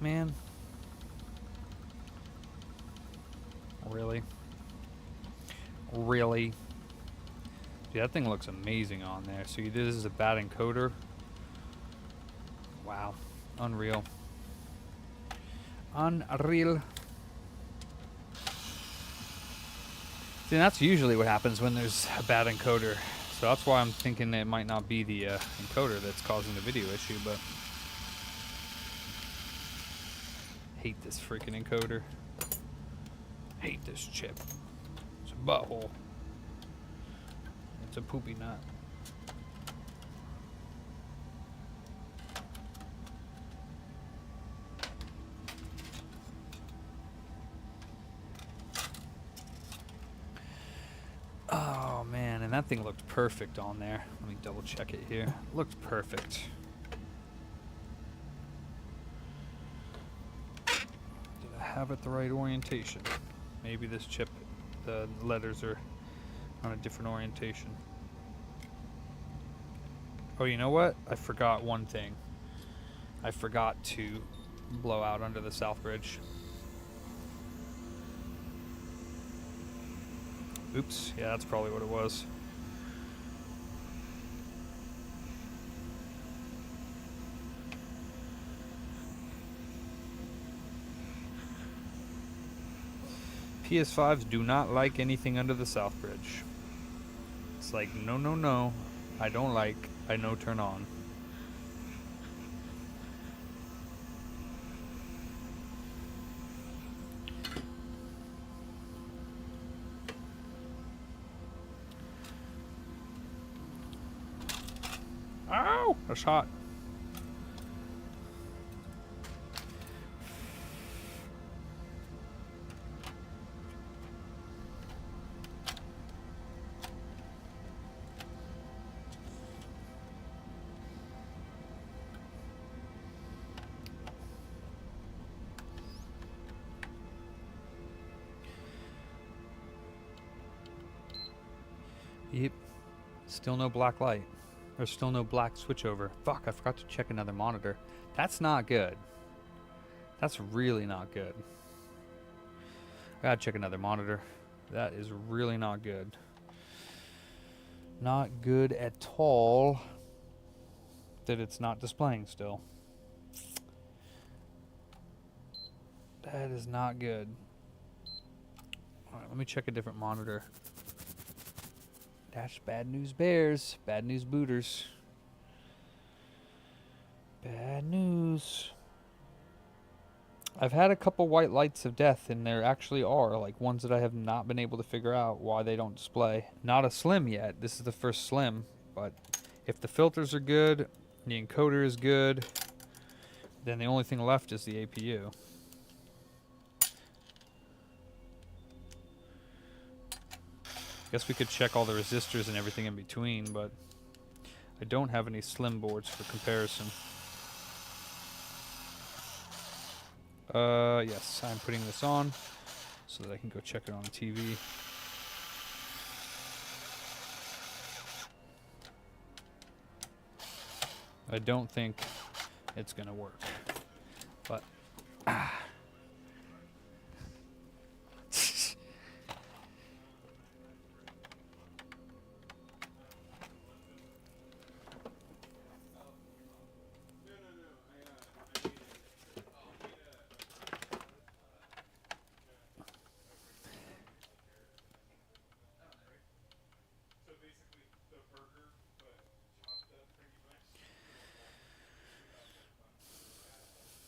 Man. Really? Really? Dude, that thing looks amazing on there. So this is a bad encoder. Wow. Unreal. Unreal. See, that's usually what happens when there's a bad encoder. So that's why I'm thinking it might not be the encoder that's causing the video issue, but hate this freaking encoder. Hate this chip. It's a butthole. It's a poopy nut. Oh man, and that thing looked perfect on there. Let me double check it here. Looked perfect. Have it the right orientation. Maybe this chip, the letters are on a different orientation. Oh, you know what? I forgot one thing. I forgot to blow out under the South Bridge. Oops, yeah, that's probably what it was. PS5s do not like anything under the South Bridge. It's like, no, no, no. I don't like. I no turn on. Ow! That's hot. Yep. Still no black light. There's still no black switchover. Fuck, I forgot to check another monitor. That's not good. That's really not good. I gotta check another monitor. That is really not good. Not good at all that it's not displaying still. That is not good. Alright, let me check a different monitor. That's bad news bears. Bad news booters. Bad news. I've had a couple white lights of death, and there actually are, like, ones that I have not been able to figure out why they don't display. Not a slim yet. This is the first slim, but if the filters are good, the encoder is good, then the only thing left is the APU. Guess we could check all the resistors and everything in between, but I don't have any slim boards for comparison. Yes, I'm putting this on so that I can go check it on the TV. I don't think it's gonna work, but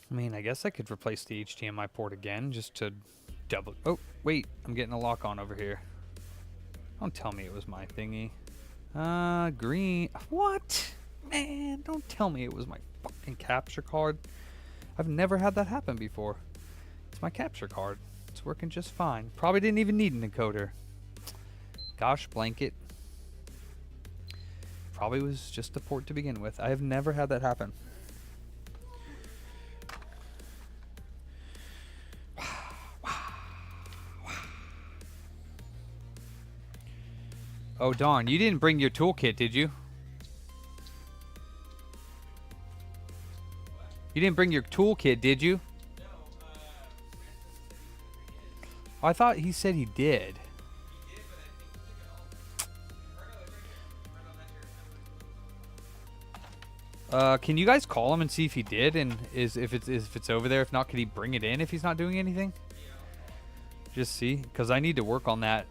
I mean, I guess I could replace the HDMI port again just to double... Oh, wait. I'm getting a lock on over here. Don't tell me it was my thingy. Green... What? Man, don't tell me it was my fucking capture card. I've never had that happen before. It's my capture card. It's working just fine. Probably didn't even need an encoder. Gosh, blanket. Probably was just the port to begin with. I have never had that happen. Oh, darn. You didn't bring your toolkit, did you? You didn't bring your toolkit, did you? Oh, I thought he said he did. Can you guys call him and see if he did, and if it's over there? If not, could he bring it in if he's not doing anything? Just see, because I need to work on that.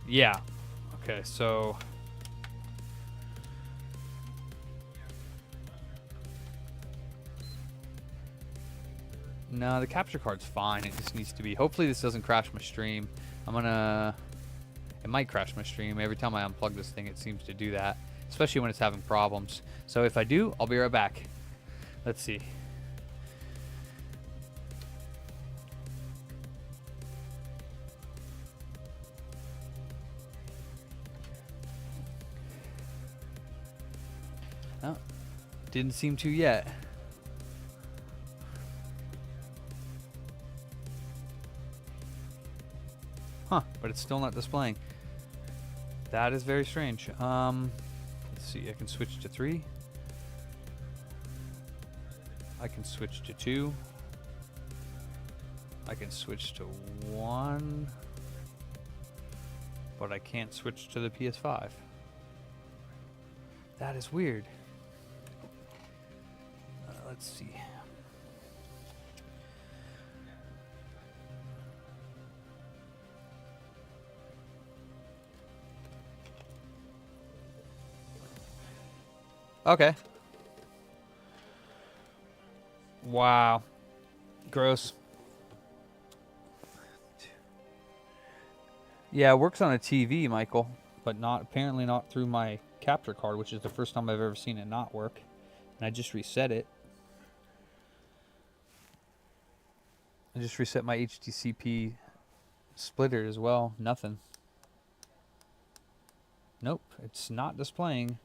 Yeah. Okay, so... No, the capture card's fine. It just needs to be... Hopefully this doesn't crash my stream. I'm gonna... It might crash my stream. Every time I unplug this thing, it seems to do that. Especially when it's having problems. So if I do, I'll be right back. Let's see. Oh, didn't seem to yet. Huh, but it's still not displaying. That is very strange. Let's see, I can switch to 3. I can switch to 2. I can switch to 1. But I can't switch to the PS5. That is weird. Let's see. Okay. Wow. Gross. Yeah, it works on a TV, Michael, but apparently not through my capture card, which is the first time I've ever seen it not work. And I just reset it. I just reset my HDCP splitter as well. Nothing. Nope, it's not displaying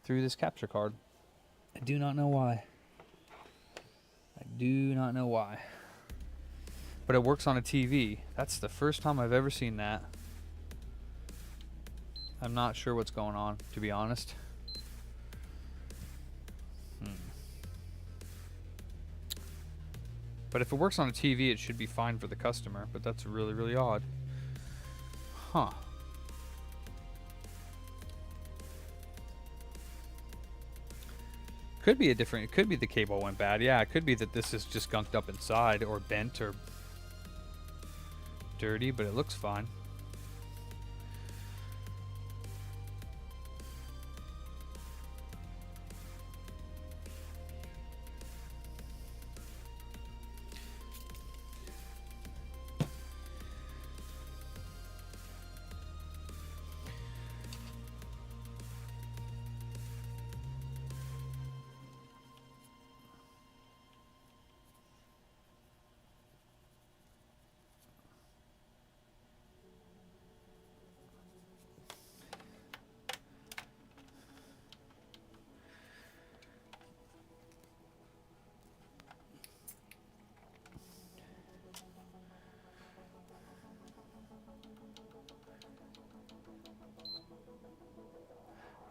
through this capture card. I do not know why. I do not know why. But it works on a TV. That's the first time I've ever seen that. I'm not sure what's going on, to be honest. But if it works on a TV, it should be fine for the customer. But that's really, really odd. Huh. Could be a different, it could be the cable went bad. Yeah, it could be that this is just gunked up inside or bent or dirty, but it looks fine.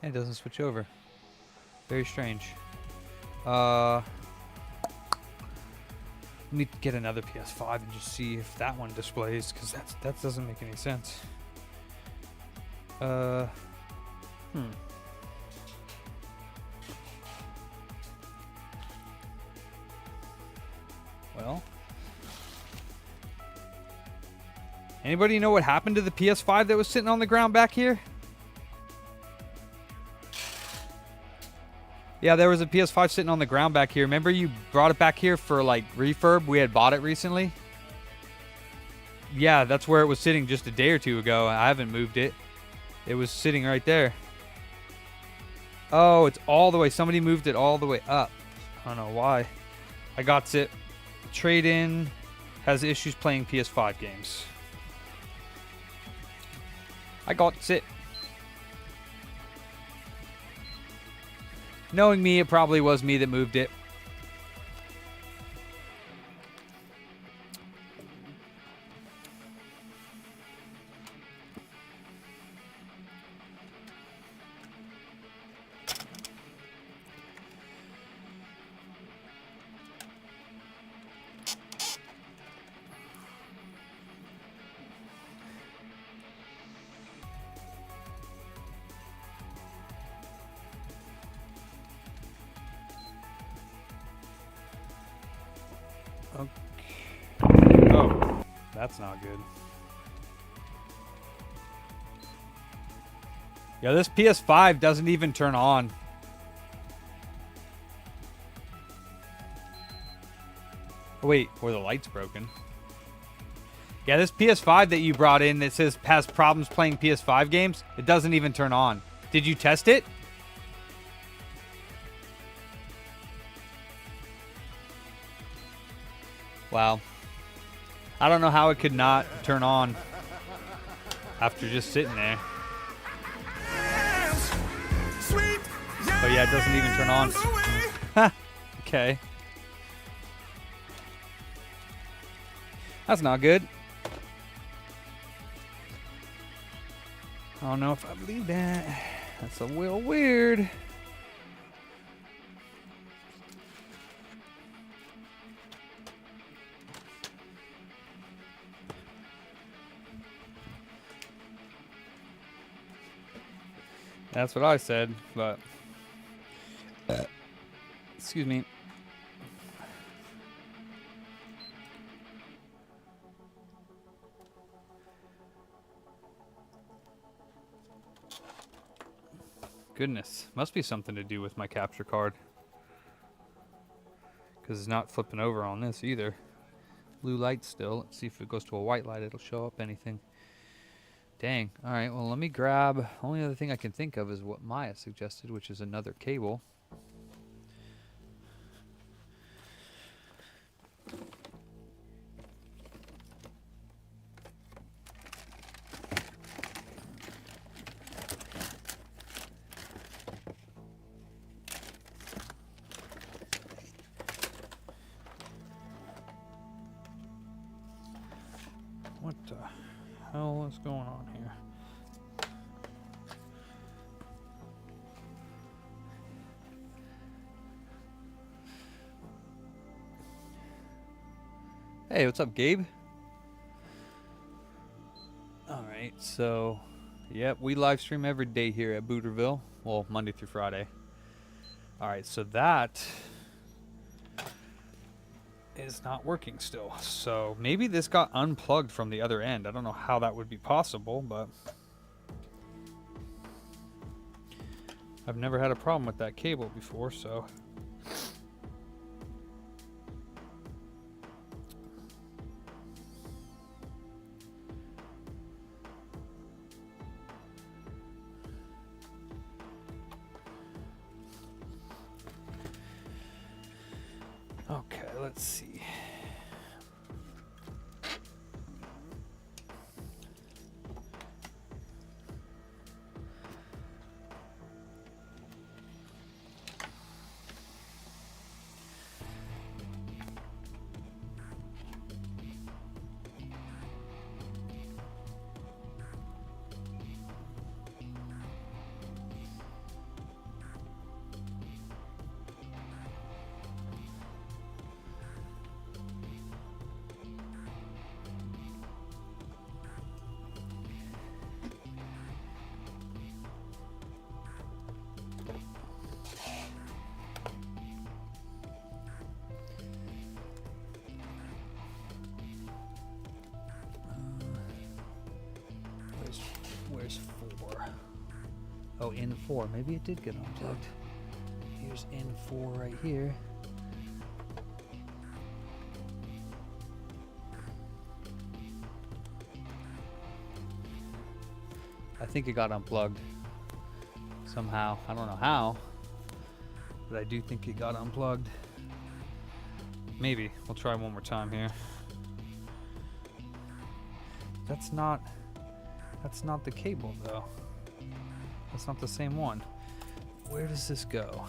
It doesn't switch over. Very strange. Let me get another PS5 and just see if that one displays, because that doesn't make any sense. Well, anybody know what happened to the PS5 that was sitting on the ground back here? Yeah, there was a PS5 sitting on the ground back here. Remember you brought it back here for like refurb? We had bought it recently. Yeah, that's where it was sitting just a day or two ago. I haven't moved it. It was sitting right there. Oh, it's all the way. Somebody moved it all the way up. I don't know why. I got it. Trade-in has issues playing PS5 games. I got it. Knowing me, it probably was me that moved it. Oh, that's not good. Yeah, this PS5 doesn't even turn on. Oh, wait, or the light's broken. Yeah, this PS5 that you brought in that says has problems playing PS5 games, it doesn't even turn on. Did you test it? Wow. I don't know how it could not turn on after just sitting there. Oh yeah, it doesn't even turn on. Okay. That's not good. I don't know if I believe that. That's a little weird. That's what I said, but excuse me. Goodness, must be something to do with my capture card. Because it's not flipping over on this either. Blue light still. Let's see if it goes to a white light, it'll show up anything. Dang. Alright, well let me grab... Only other thing I can think of is what Maya suggested, which is another cable. What the hell is going on here? Hey, what's up, Gabe? Alright, so, yep, we live stream every day here at Booterville. Well, Monday through Friday. Alright, so that is not working still. So maybe this got unplugged from the other end. I don't know how that would be possible, but I've never had a problem with that cable before, so okay, let's see. Where's 4? Oh, in 4. Maybe it did get unplugged. Here's in 4 right here. I think it got unplugged somehow. I don't know how, but I do think it got unplugged. Maybe. We'll try one more time here. That's not the cable though. That's not the same one. Where does this go?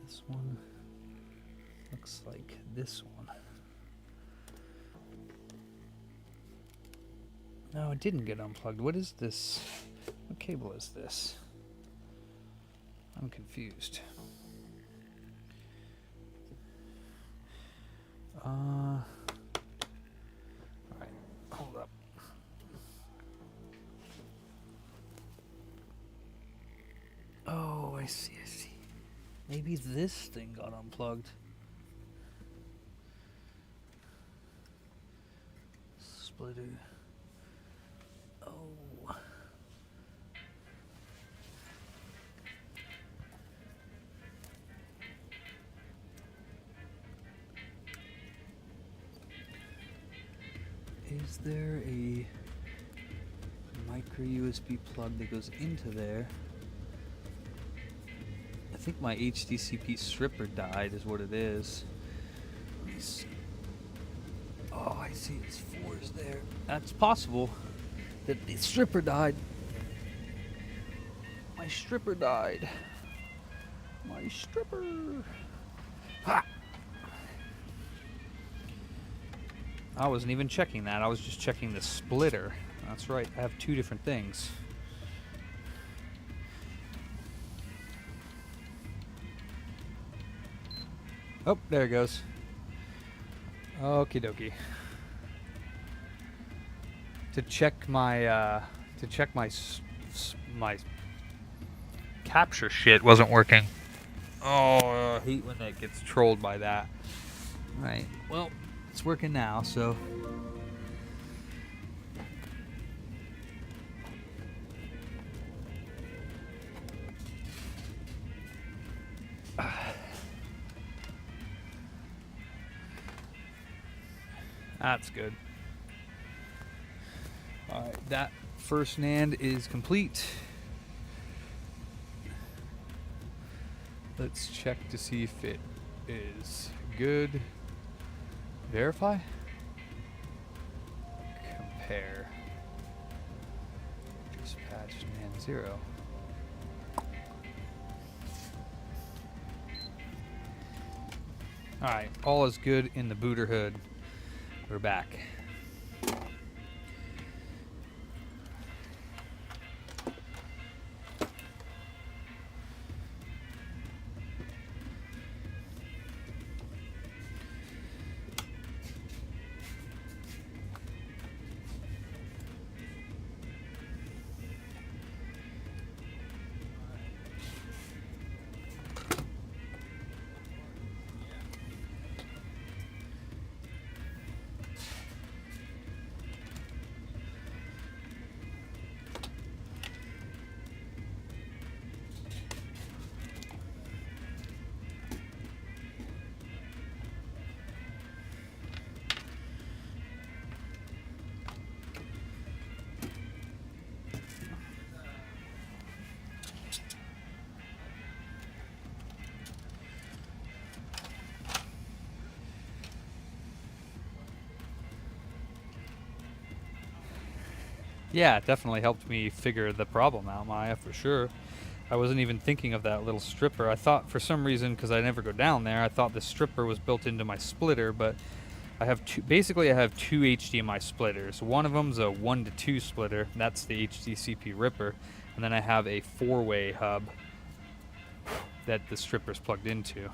This one looks like this one. No, it didn't get unplugged. What is this? What cable is this? I'm confused. Alright, hold up. Oh, I see. Maybe this thing got unplugged. Splitter. Oh. Is there a micro USB plug that goes into there? I think my HDCP stripper died is what it is. Let me see. Oh, I see its 4 is there. That's possible that the stripper died. My stripper died. My stripper. Ha! I wasn't even checking that. I was just checking the splitter. That's right. I have 2 different things. Oh, there it goes. Okie dokie. To check my my capture shit wasn't working. Oh, I hate when that gets trolled by that. All right. Well, it's working now, so That's good. Alright, that first NAND is complete. Let's check to see if it is good. Verify? Compare. Dispatch NAND 0. Alright, all is good in the booter hood. We're back. Yeah, it definitely helped me figure the problem out, Maya, for sure. I wasn't even thinking of that little stripper. I thought for some reason, because I never go down there, I thought the stripper was built into my splitter, but I have two, basically I have two HDMI splitters. One of them's a 1 to 2 splitter, that's the HDCP ripper, and then I have a 4-way hub that the stripper's plugged into.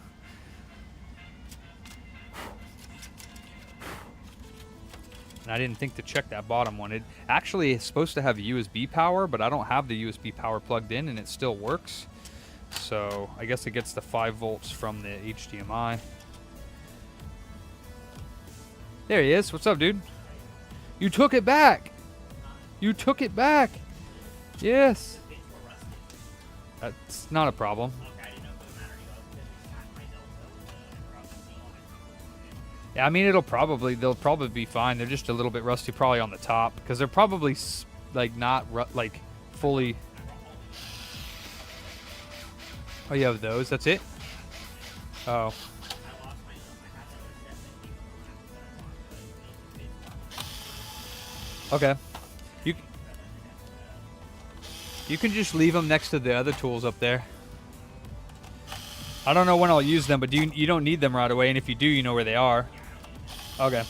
And I didn't think to check that bottom one. It actually is supposed to have USB power, but I don't have the USB power plugged in and it still works. So I guess it gets the 5 volts from the HDMI. There he is. What's up, dude? You took it back. You took it back. Yes. That's not a problem. Yeah, I mean, they'll probably be fine. They're just a little bit rusty probably on the top because they're probably like not like fully. Oh, you have those? That's it? Oh. Okay. You can just leave them next to the other tools up there. I don't know when I'll use them, but you don't need them right away, and if you do, you know where they are. Okay.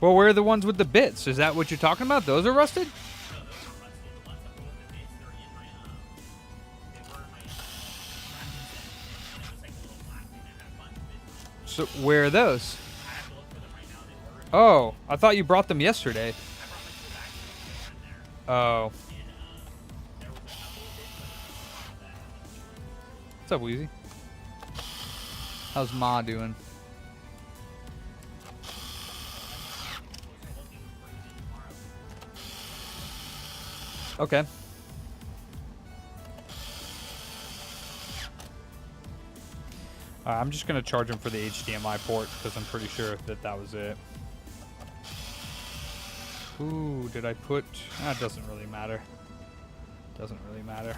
Well, where are the ones with the bits? Is that what you're talking about? Those are rusted? So where are those? Oh, I thought you brought them yesterday. Oh. What's up, Wheezy? How's Ma doing? Okay. I'm just going to charge him for the HDMI port because I'm pretty sure that was it. Ooh, did I put... It doesn't really matter. Doesn't really matter.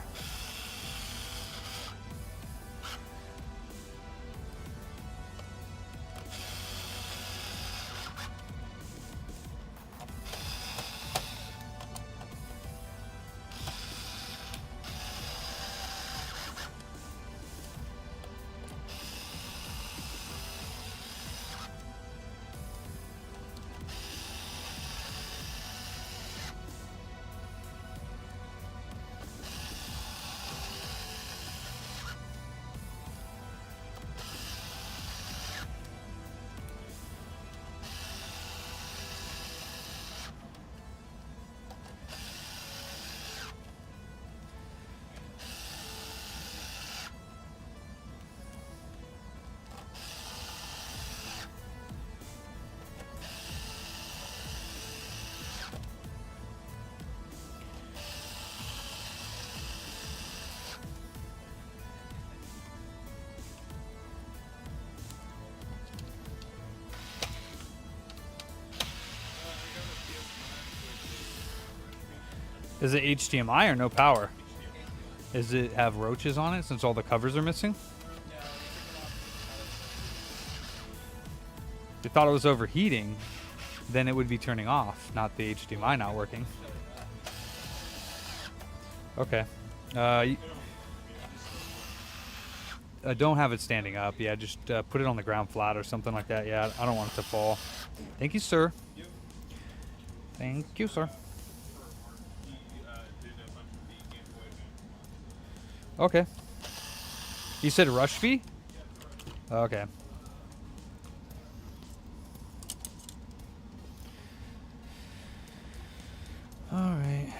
Is it HDMI or no power? Does it have roaches on it since all the covers are missing? They thought it was overheating, then it would be turning off, not the HDMI not working. Okay. Don't have it standing up. Yeah, just put it on the ground flat or something like that. Yeah, I don't want it to fall. Thank you, sir. Thank you, sir. Okay. You said rush fee? Okay. All right.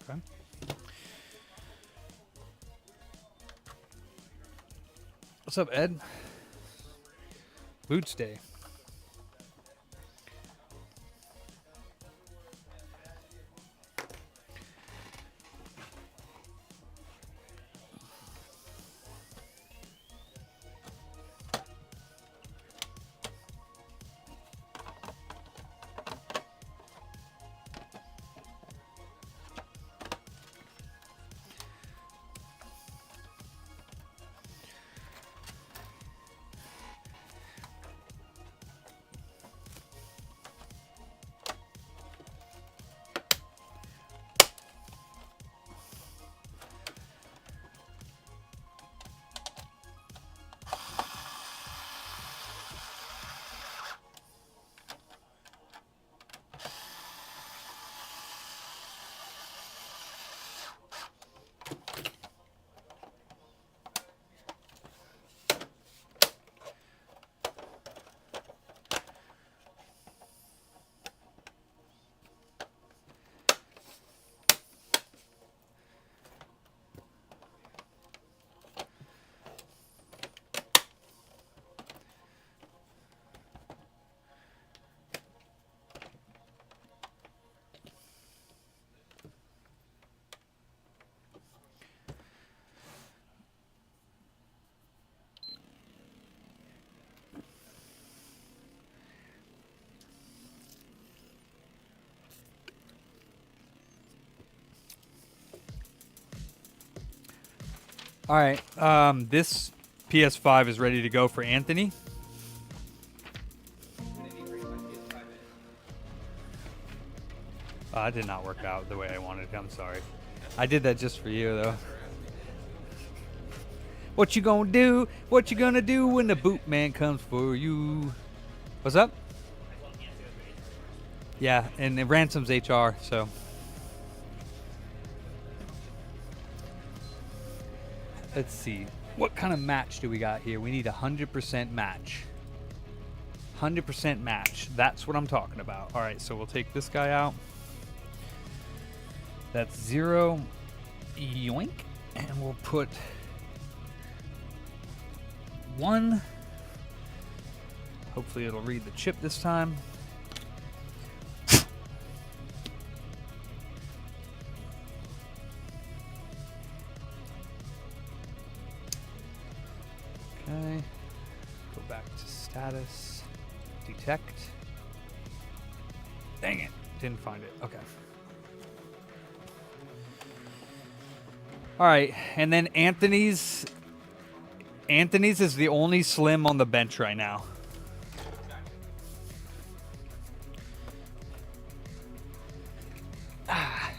Okay. What's up, Ed? Boots Day. All right, this PS5 is ready to go for Anthony. That did not work out the way I wanted. I'm sorry. I did that just for you, though. What you gonna do? What you gonna do when the boot man comes for you? What's up? Yeah, and it ransoms HR, so. Let's see. What kind of match do we got here? We need 100% match. 100% match. That's what I'm talking about. All right, so we'll take this guy out. That's 0. Yoink. And we'll put 1. Hopefully it'll read the chip this time. Okay. Go back to status. Detect. Dang it. Didn't find it. Okay. All right. And then Anthony's. Anthony's is the only slim on the bench right now. I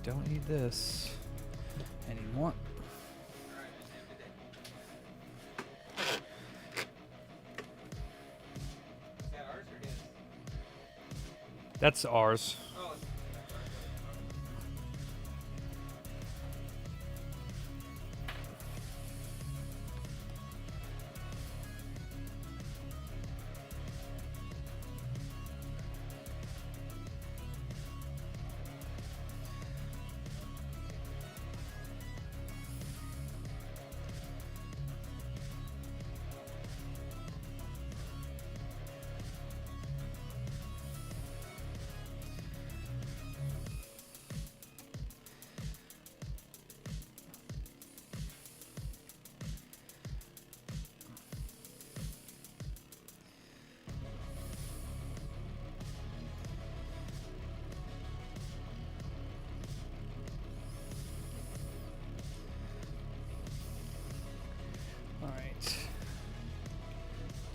don't need this anymore. That's ours.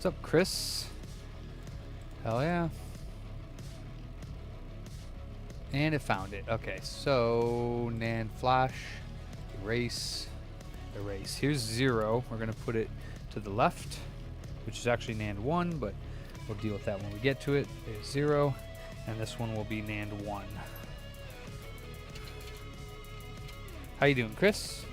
What's up, Chris? Hell yeah. And it found it. Okay, so NAND flash, erase, erase. Here's 0. We're gonna put it to the left, which is actually NAND 1, but we'll deal with that when we get to it. There's 0, and this one will be NAND 1. How you doing, Chris?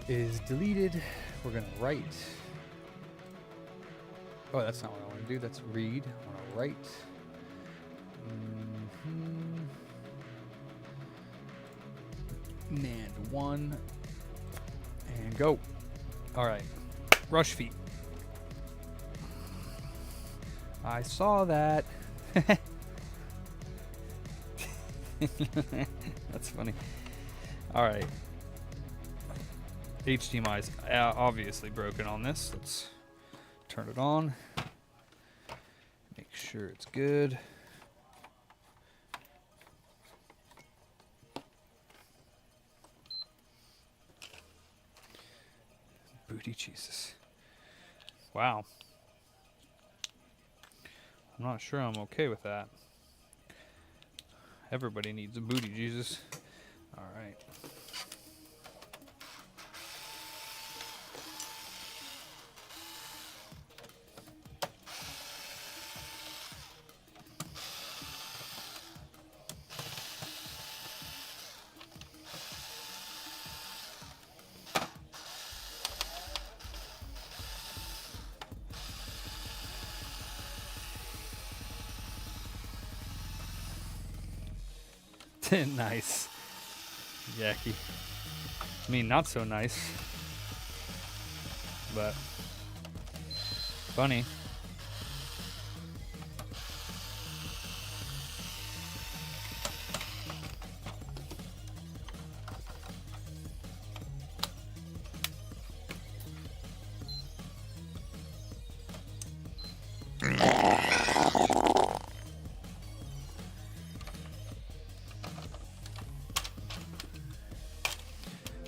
Is deleted. We're gonna write. Oh, that's not what I want to do. That's read. I want to write. NAND 1 and go. All right, rush feet. I saw that. That's funny. All right. HDMI is obviously broken on this. Let's turn it on. Make sure it's good. Booty Jesus. Wow. I'm not sure I'm okay with that. Everybody needs a booty Jesus. All right. Nice. Jackie. I mean, not so nice. But funny.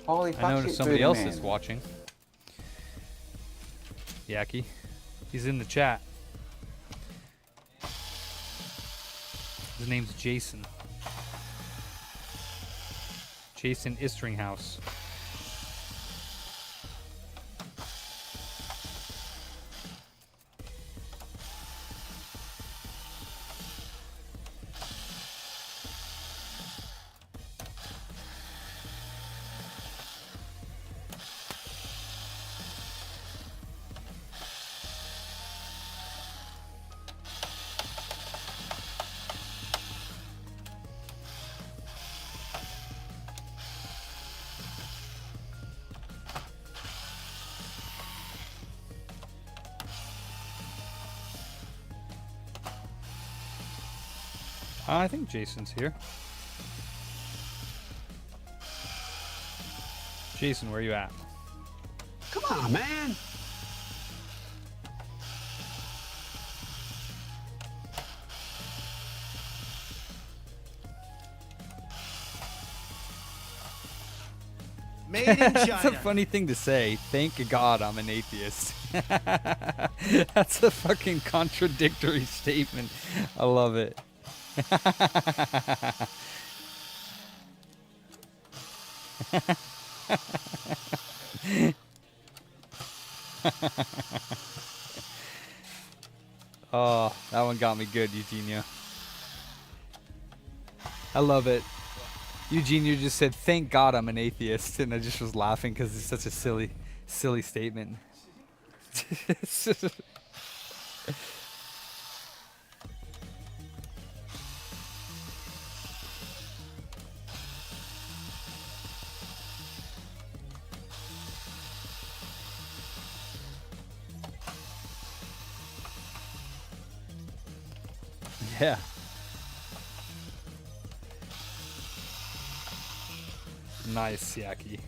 Holy fuck, I noticed shit, somebody Booty else Man. is watching. Somebody else is watching. Yaki. He's in the chat. His name's Jason. Jason Istringhouse. I think Jason's here. Jason, where you at? Come on, man. Made in That's a China. funny thing to say. Thank God I'm an atheist. That's a fucking contradictory statement. I love it. Oh, that one got me good, Eugenia. I love it. Eugenia just said, "Thank God I'm an atheist," and I just was laughing because it's such a silly statement. Yeah. Nice, Yaki.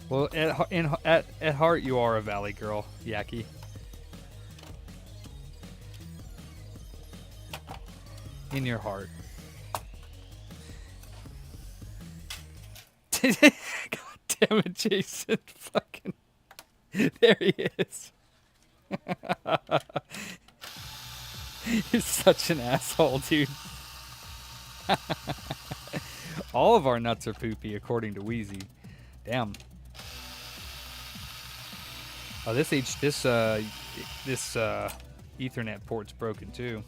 Well, at heart, you are a Valley girl, Yaki. In your heart. God damn it, Jason. Fucking. There he is. You're such an asshole, dude. All of our nuts are poopy, according to Wheezy. Damn. Oh, this Ethernet port's broken too.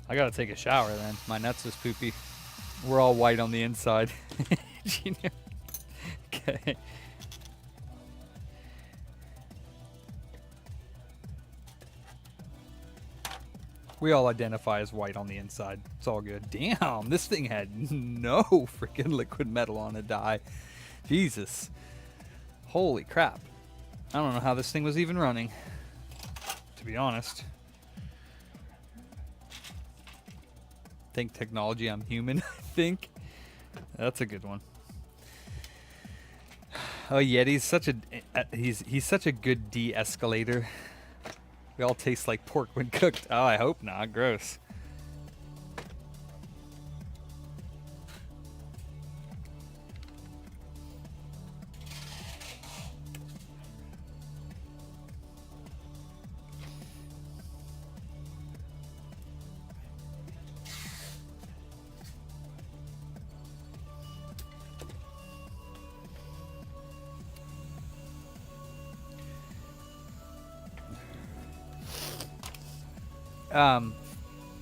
I gotta take a shower then. My nuts is poopy. We're all white on the inside. Okay. We all identify as white on the inside. It's all good. Damn, this thing had no freaking liquid metal on a die. Jesus. Holy crap. I don't know how this thing was even running, to be honest. Think technology, I'm human, I think. That's a good one. Oh, Yeti's such a he's such a good de-escalator. We all taste like pork when cooked. Oh, I hope not. Gross.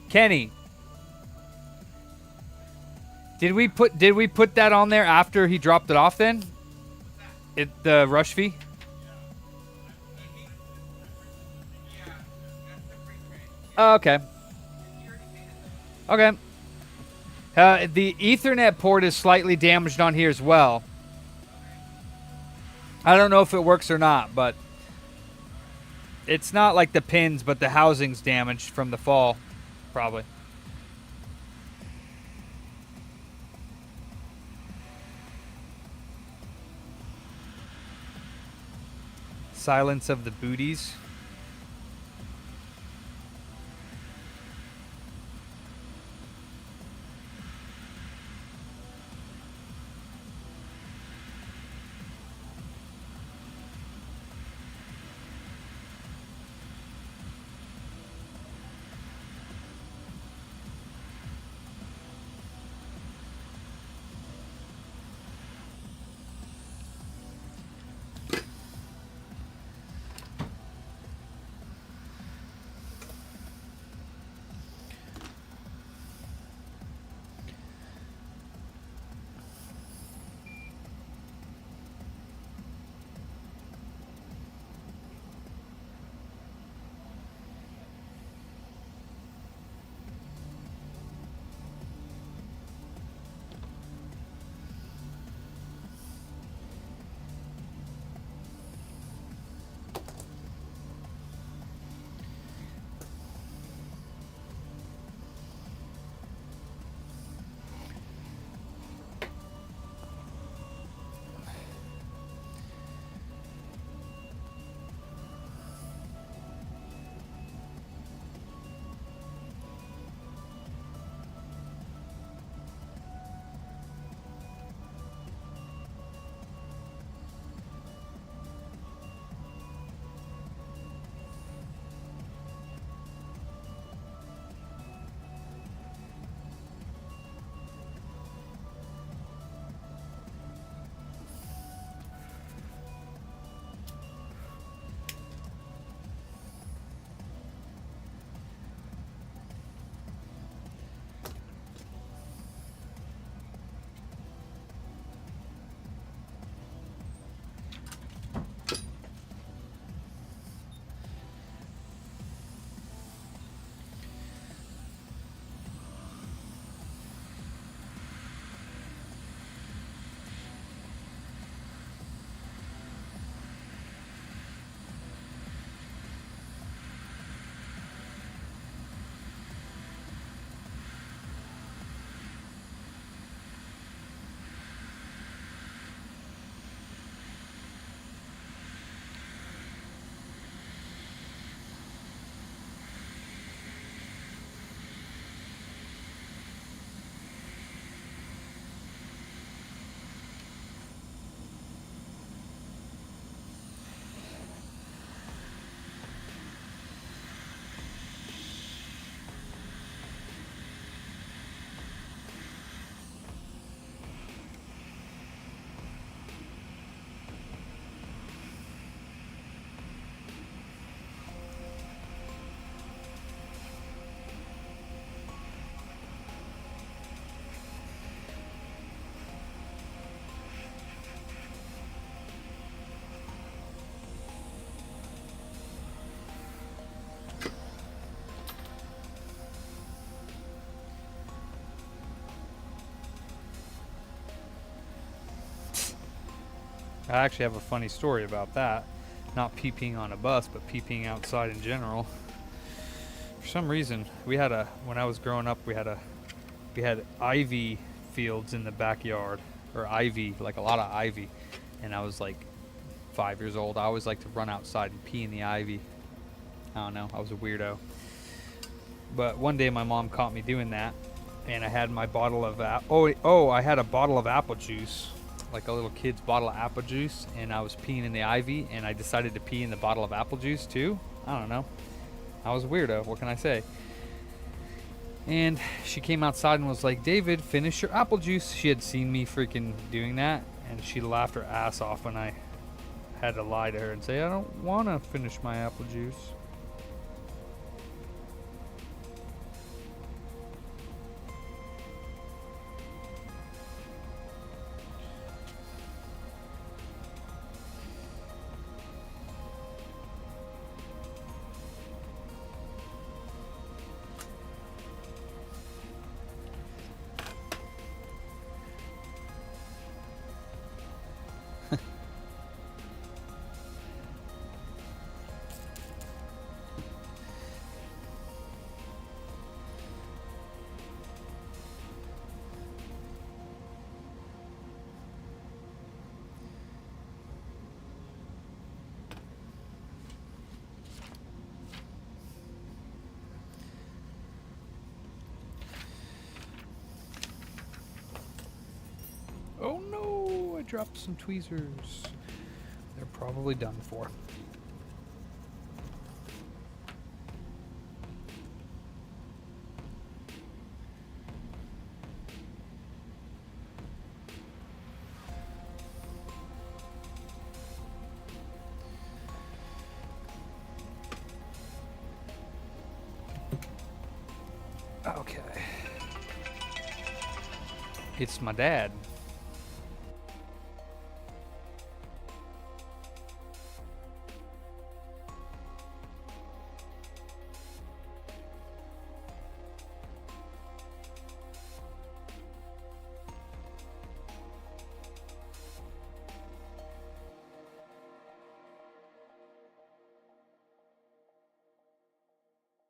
Kenny, did we put that on there after he dropped it off then? The rush fee? Oh, okay. Okay. The Ethernet port is slightly damaged on here as well. I don't know if it works or not, but it's not like the pins, but the housing's damaged from the fall, probably. Silence of the Booties. I actually have a funny story about that. Not peeping on a bus, but peeping outside in general. For some reason, when I was growing up, we had ivy fields in the backyard, or ivy, like a lot of ivy. And I was like 5 years old. I always liked to run outside and pee in the ivy. I don't know, I was a weirdo. But one day my mom caught me doing that, and I had my bottle of I had a bottle of apple juice, like a little kid's bottle of apple juice, and I was peeing in the ivy, and I decided to pee in the bottle of apple juice too. I don't know. I was a weirdo, what can I say? And she came outside and was like, David, finish your apple juice. She had seen me freaking doing that, and she laughed her ass off when I had to lie to her and say, I don't want to finish my apple juice. Oh no, I dropped some tweezers. They're probably done for. Okay. It's my dad.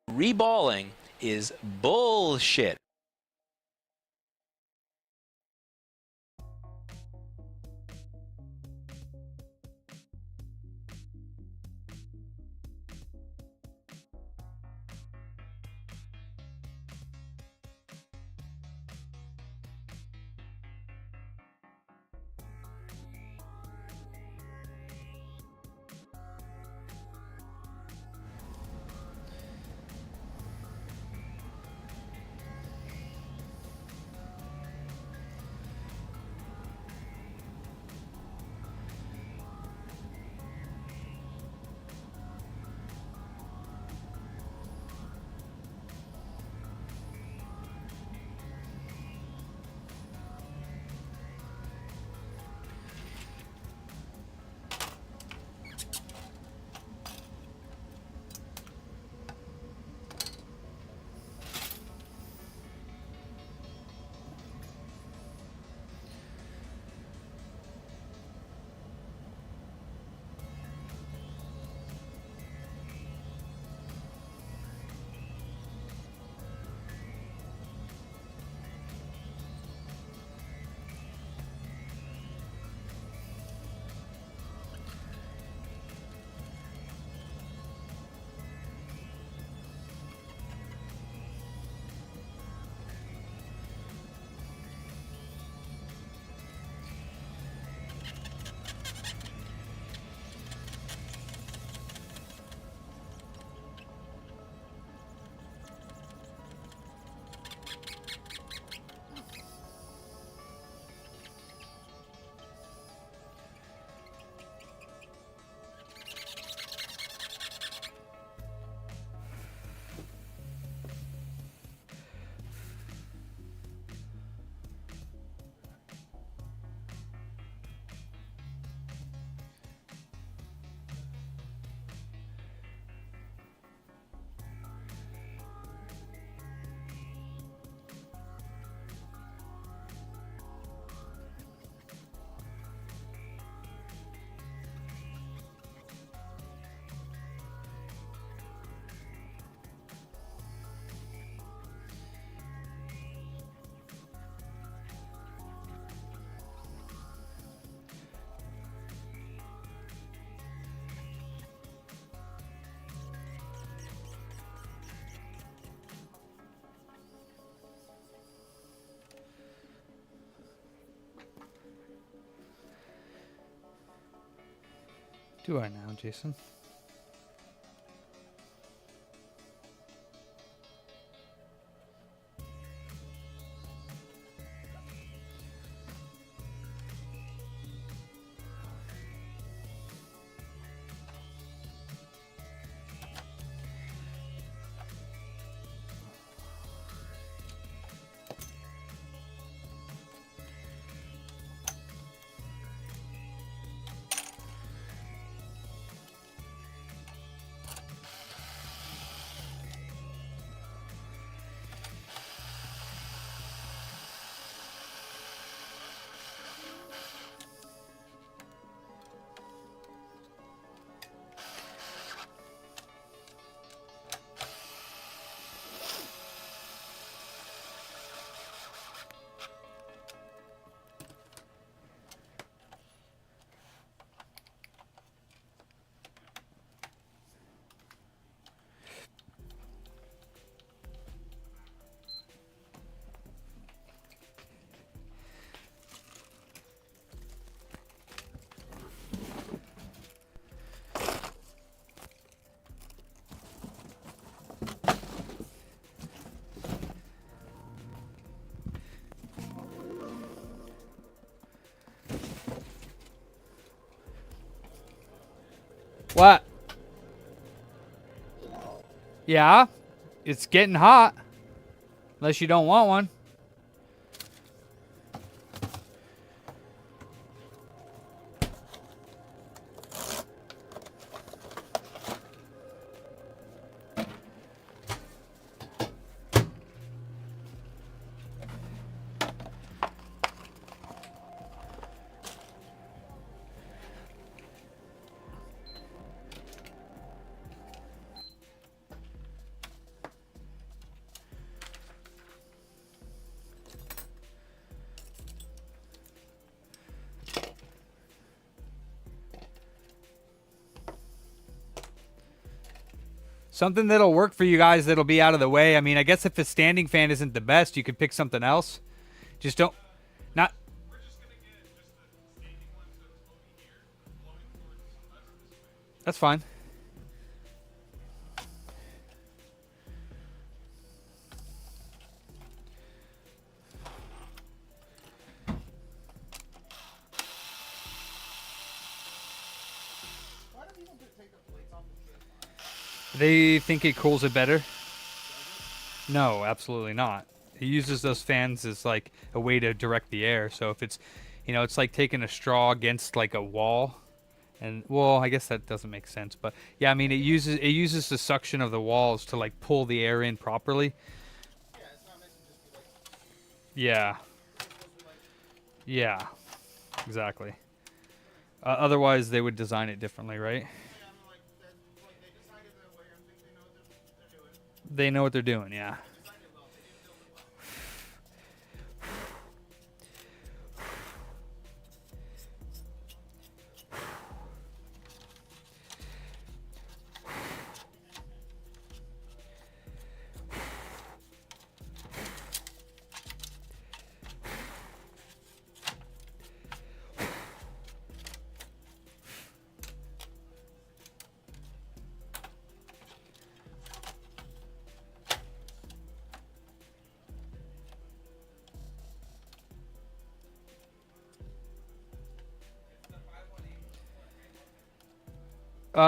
Reballing is bullshit. Do I now, Jason? What? Yeah, it's getting hot. Unless you don't want one. Something that'll work for you guys that'll be out of the way. I mean, I guess if a standing fan isn't the best, you could pick something else. Just don't... Not... We're just gonna get just the standing ones that's blowing here, blowing towards us this way. That's fine. Why do people take the plates off the shit? They think it cools it better. No, absolutely not. It uses those fans as like a way to direct the air. So if it's, you know, it's like taking a straw against like a wall. And well, I guess that doesn't make sense, but yeah, I mean, it uses the suction of the walls to like pull the air in properly. Yeah, it's not meant to just be like. Yeah. Yeah. Exactly. Otherwise, they would design it differently, right? Yeah, I'm like they designed it that way. I think they know what they're doing. They know what they're doing, yeah. They designed it well. They didn't build it well.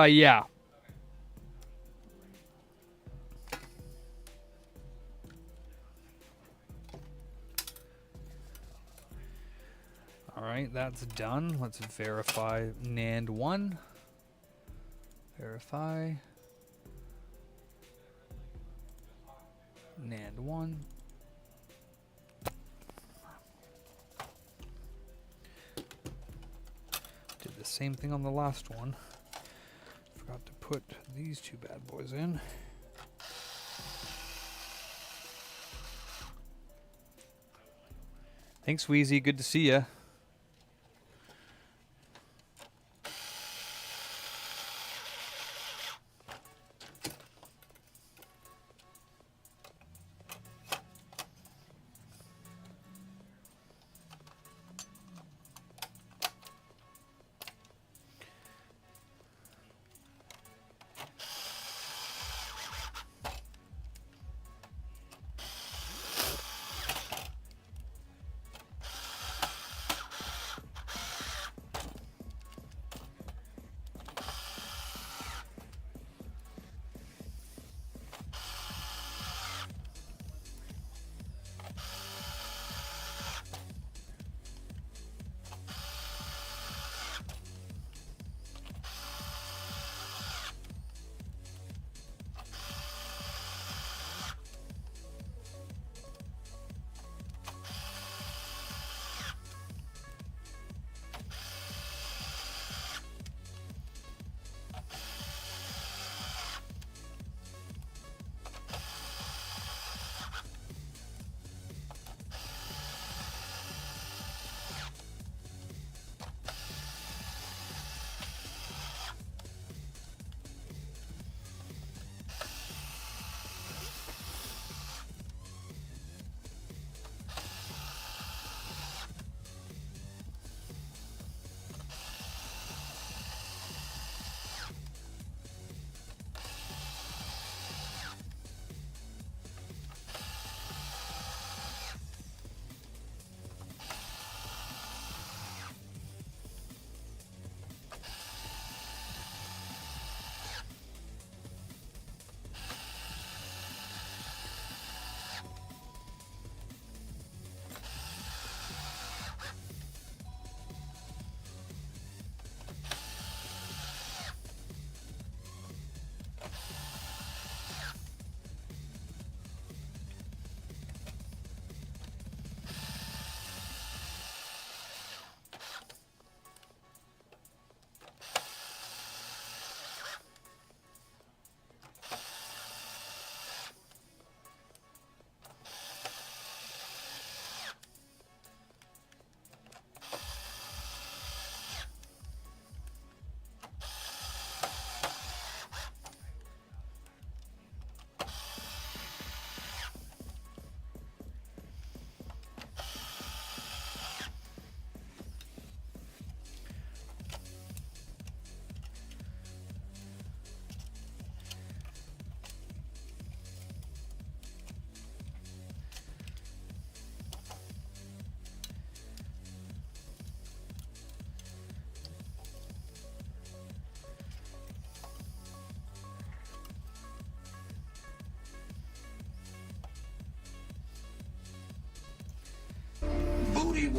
Yeah. All right, that's done. Let's verify NAND 1. Verify. NAND 1. Did the same thing on the last one. Forgot to put these two bad boys in. Thanks, Wheezy. Good to see ya.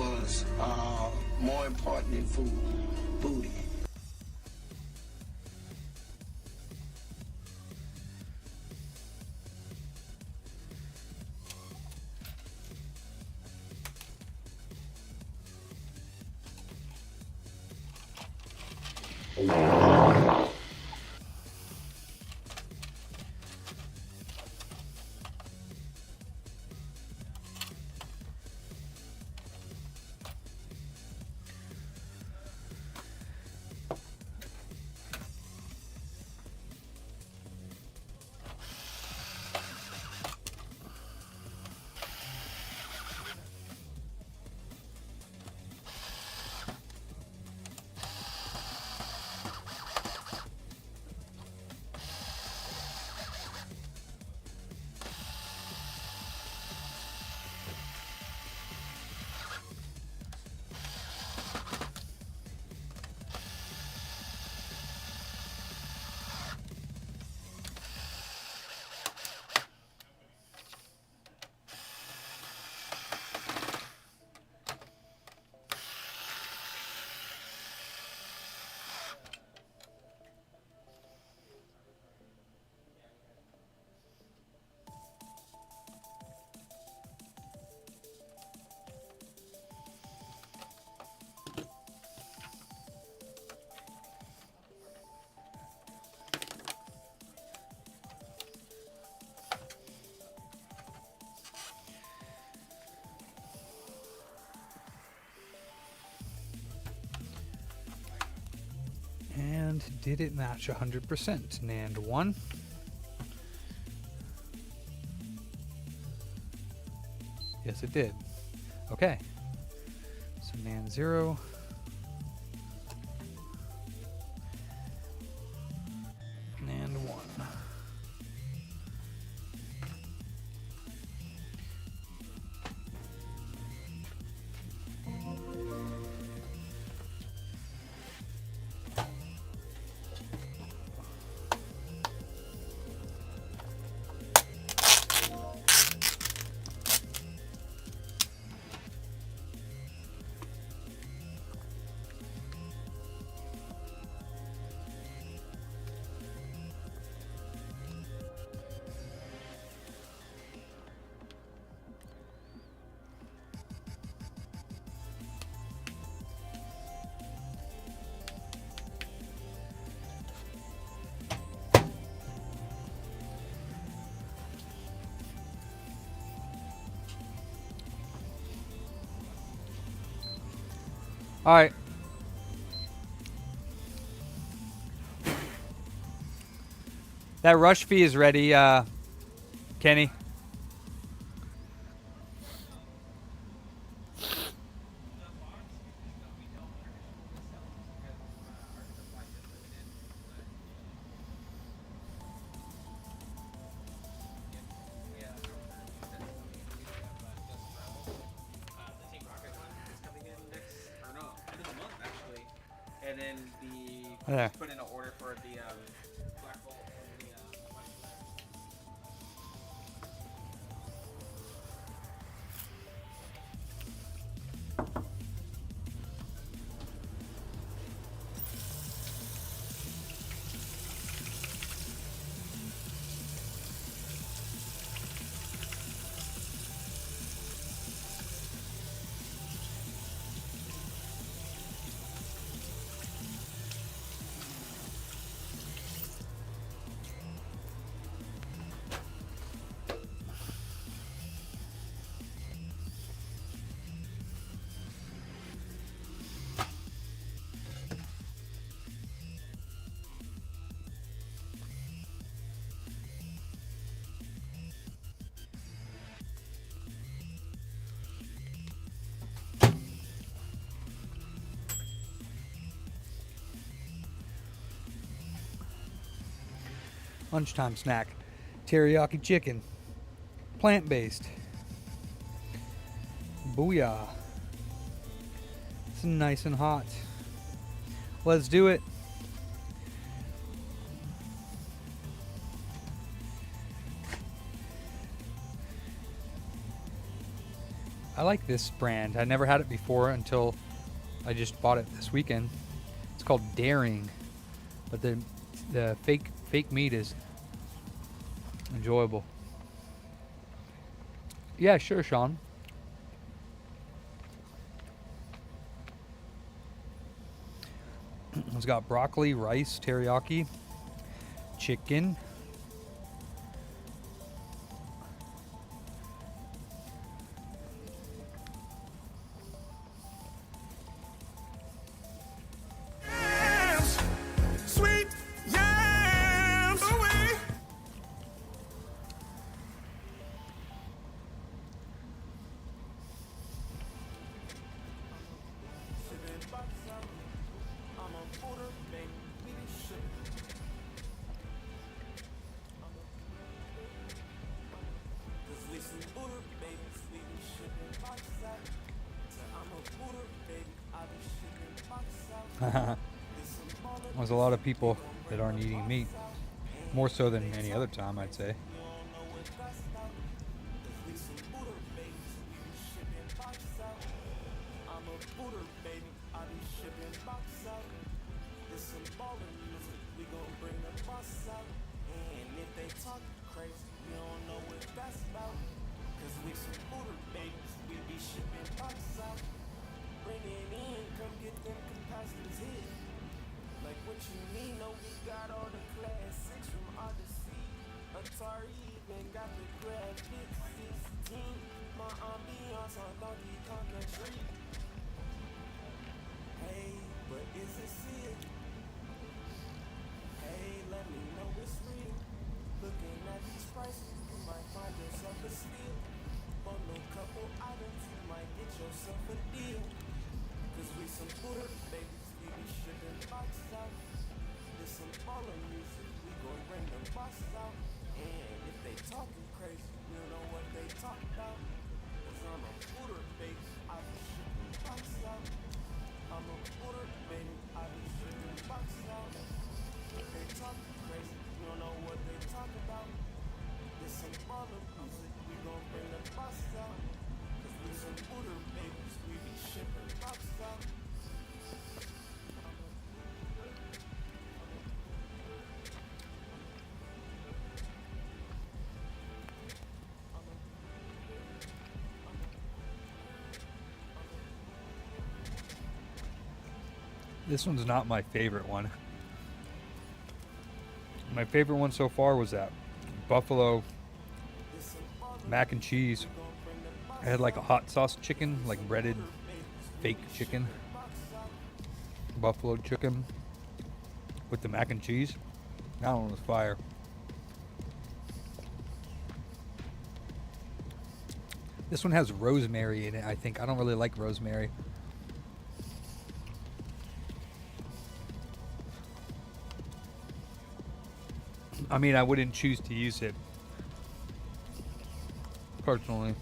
was more important than food. Booty. And did it match 100%? NAND 1. Yes, it did. Okay. So NAND 0. NAND 1. All right. That rush fee is ready, Kenny. And then the There. put in an order for the Black Bolt and the Lunchtime snack. Teriyaki chicken. Plant-based. Booyah. It's nice and hot. Let's do it. I like this brand. I never had it before until I just bought it this weekend. It's called Daring, but the fake meat is enjoyable. Yeah, sure, Sean. It's got broccoli, rice, teriyaki, chicken. Sweet yams away. There's a lot of people that aren't eating meat, more so than any other time, I'd say. This one's not my favorite one. My favorite one so far was that buffalo mac and cheese. I had like a hot sauce chicken, like breaded fake chicken, buffalo chicken with the mac and cheese. That one was fire. This one has rosemary in it, I think. I don't really like rosemary. I mean, I wouldn't choose to use it personally.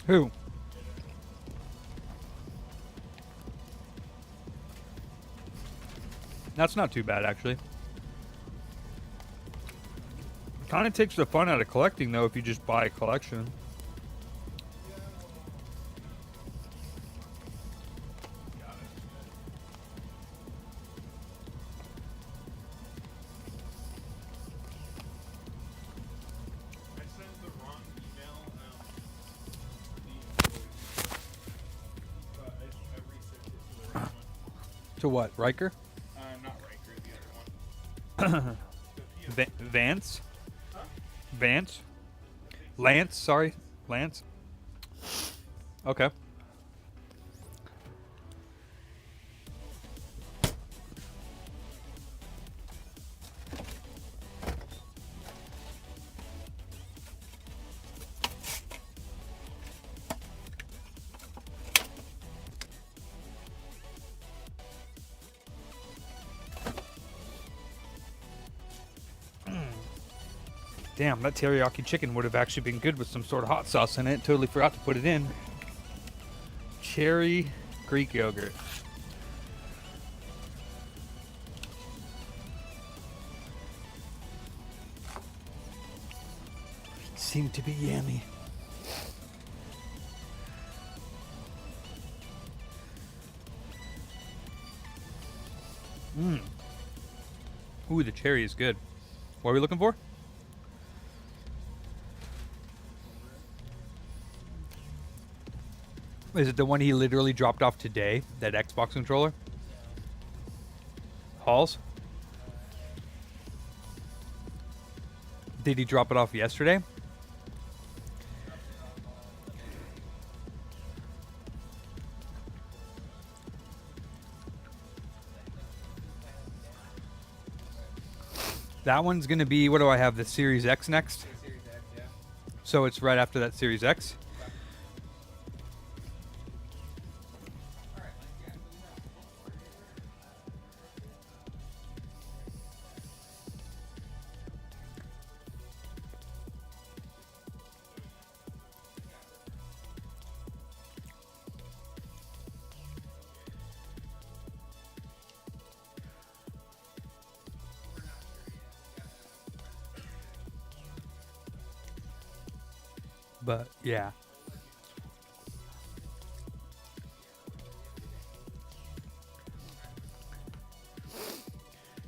Who? That's not too bad, actually. Kind of takes the fun out of collecting, though, if you just buy a collection. To what? Riker? Not Riker, the other one. Vance? Huh? Vance? Lance, sorry. Lance? Okay. Damn, that teriyaki chicken would have actually been good with some sort of hot sauce in it. Totally forgot to put it in. Cherry Greek yogurt. Seem to be yummy. Mmm. Ooh, the cherry is good. What are we looking for? Is it the one he literally dropped off today? That Xbox controller? Halls? Did he drop it off yesterday? That one's going to be, what do I have, the Series X next? Series X, yeah. So it's right after that Series X? But yeah.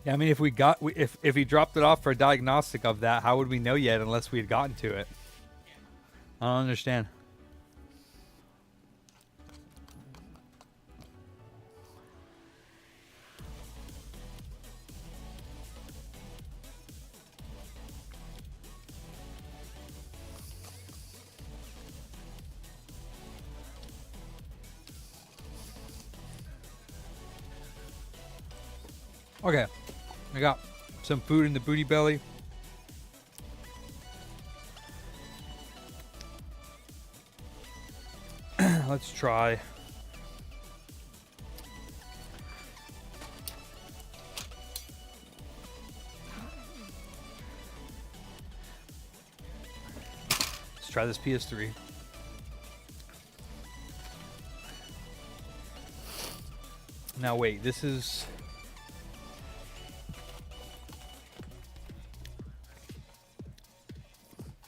Yeah, I mean, if we got if he dropped it off for a diagnostic of that, how would we know yet unless we had gotten to it? I don't understand. Okay, I got some food in the booty belly. Let's try. Let's try this PS3. Now wait, this is...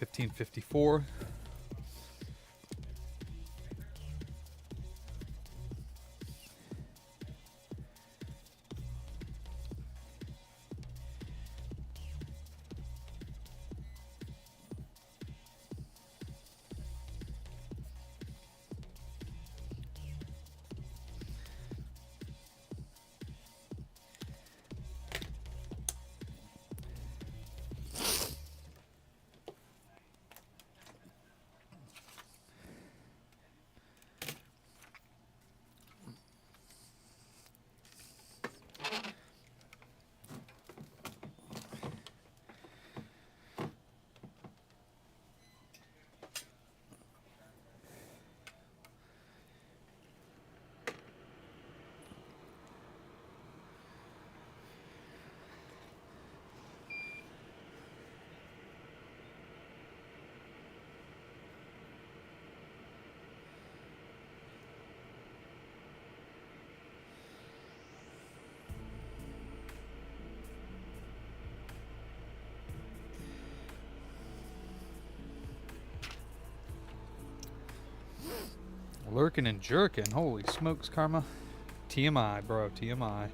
$15.54. Lurking and jerking. Holy smokes, Karma. TMI, bro. TMI.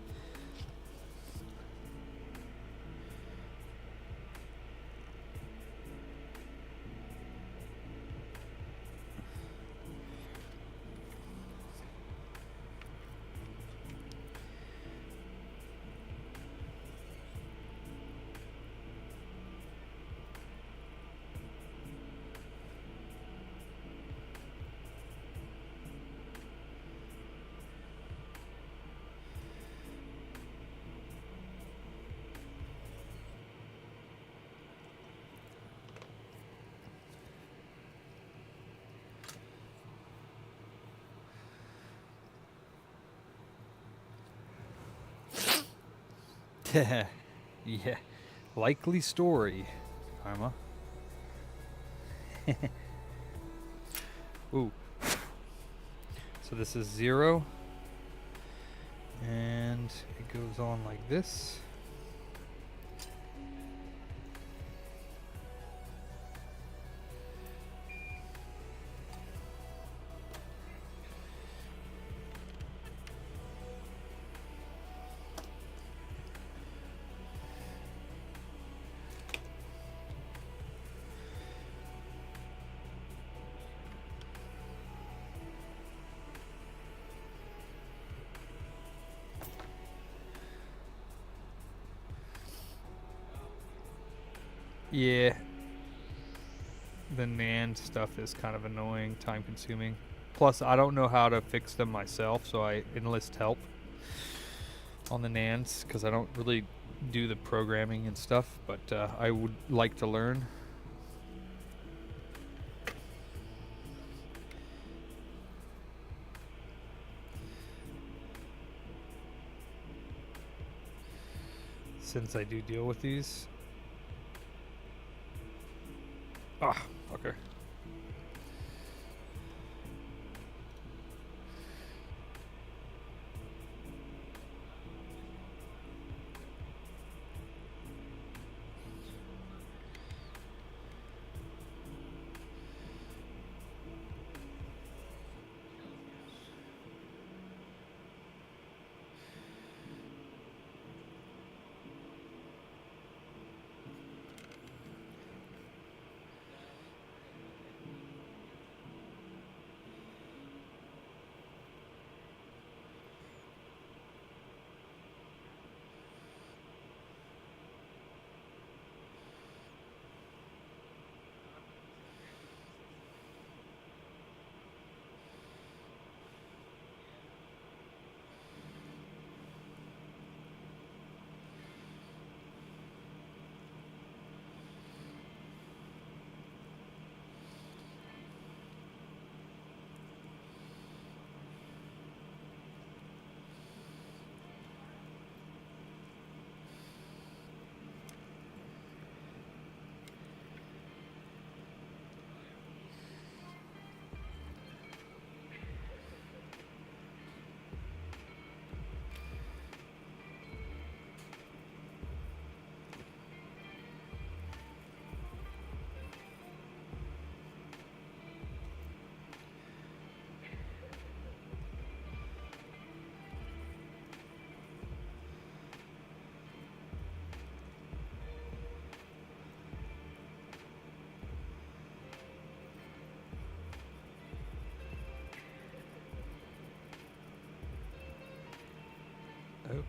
Yeah, likely story, Karma. Ooh. So this is 0, And it goes on like this. Yeah, the NAND stuff is kind of annoying, time consuming. Plus, I don't know how to fix them myself, so I enlist help on the NANDs because I don't really do the programming and stuff, but I would like to learn. Since I do deal with these. Ah, fucker. Oh.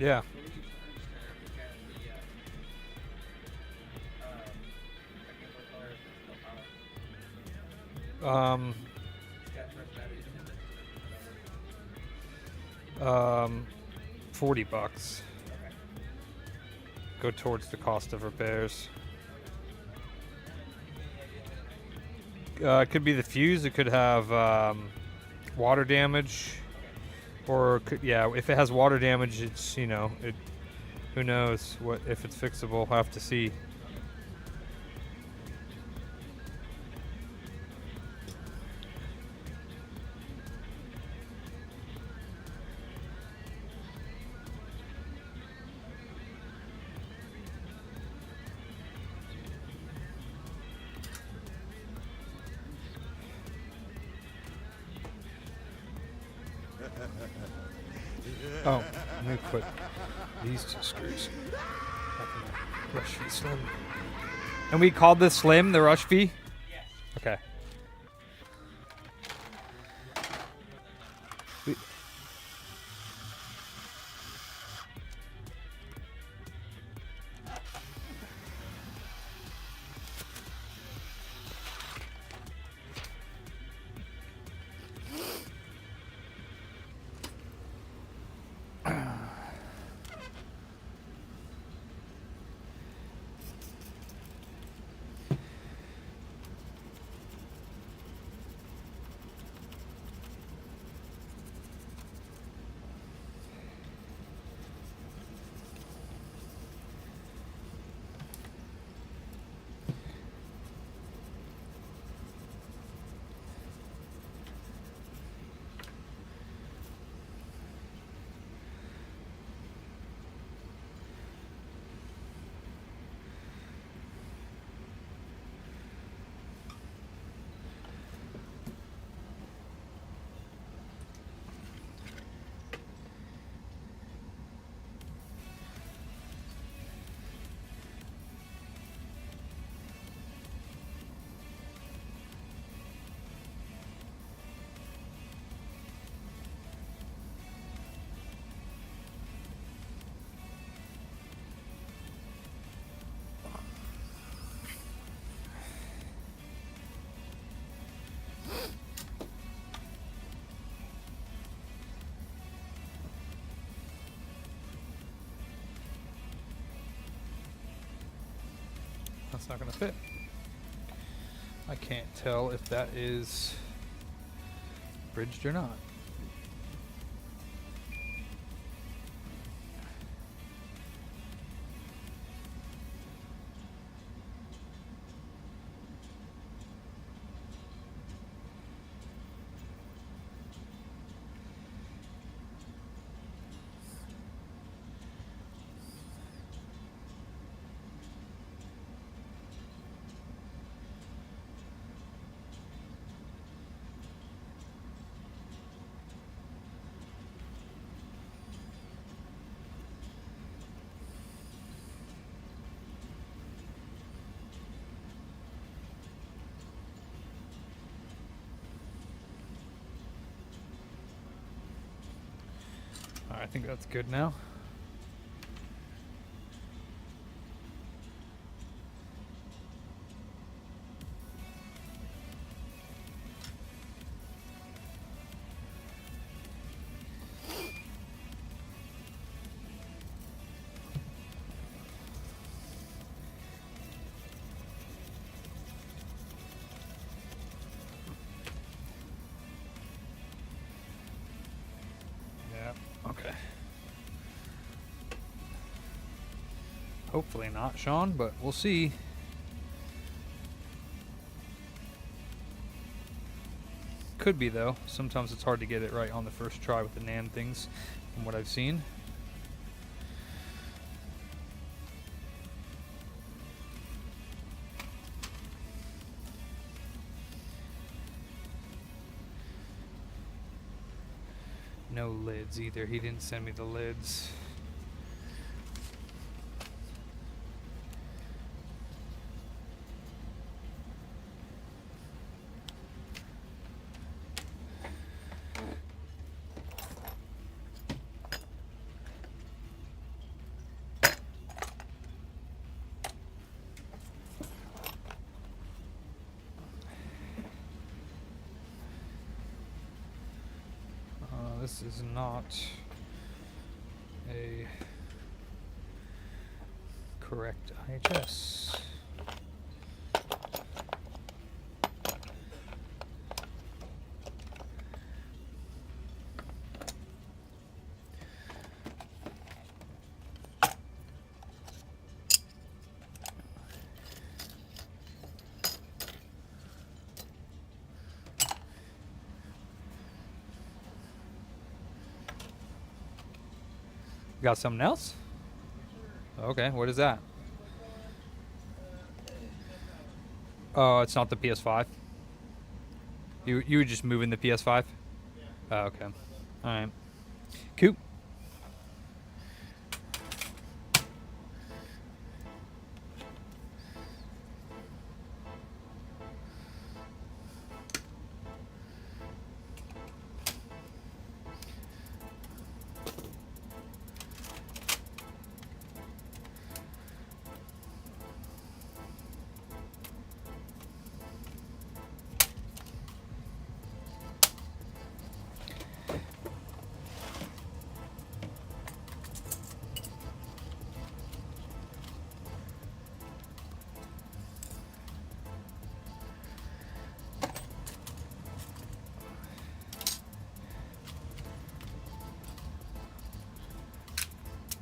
Yeah. Um, 40 bucks. Go towards the cost of repairs. It could be the fuse. It could have water damage, or yeah, if it has water damage, it's it. Who knows what if it's fixable? I'll have to see. Oh, let me put these two screws back in the rush fee slim. And we called this slim the rush fee? Yes. Okay. That's not gonna fit. I can't tell if that is bridged or not. I think that's good now. Okay. Hopefully not, Sean, but we'll see. Could be, though. Sometimes it's hard to get it right on the first try with the NAND things, from what I've seen. No lids either. He didn't send me the lids. this is not a correct IHS. Got something else? Okay, what is that? Oh, it's not the PS5. You were just moving the PS5? Oh, okay. Alright. Cool.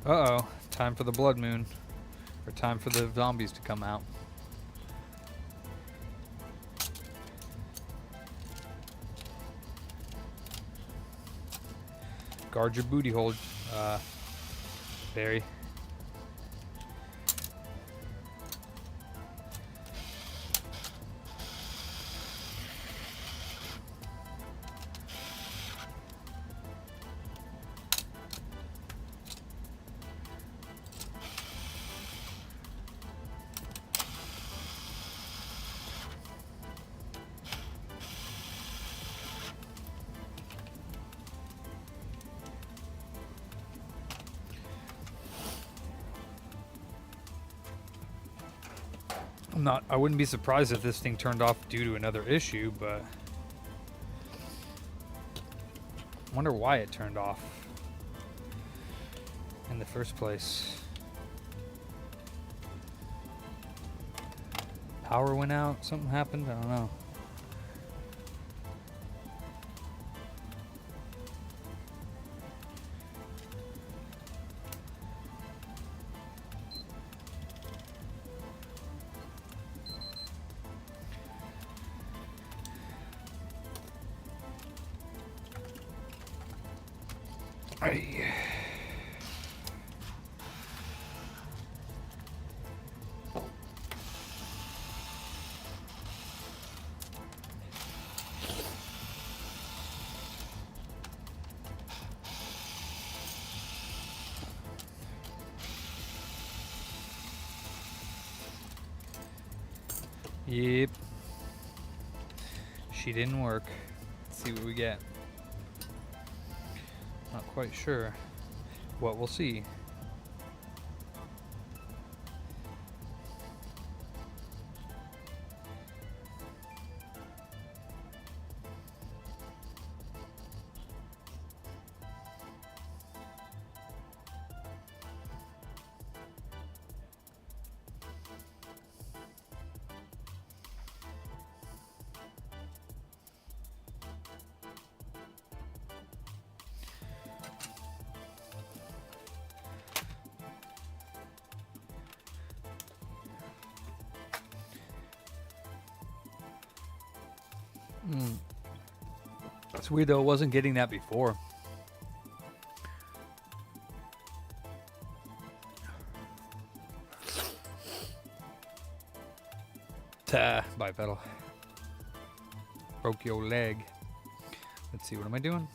Uh-oh. Time for the blood moon. Or time for the zombies to come out. Guard your booty hole, Barry. I wouldn't be surprised if this thing turned off due to another issue, but I wonder why it turned off in the first place. Power went out, something happened, I don't know. Yep. She didn't work. Let's see what we get. Not quite sure what we'll see. It's weird though, it wasn't getting that before. Bipedal. Broke your leg. Let's see, what am I doing?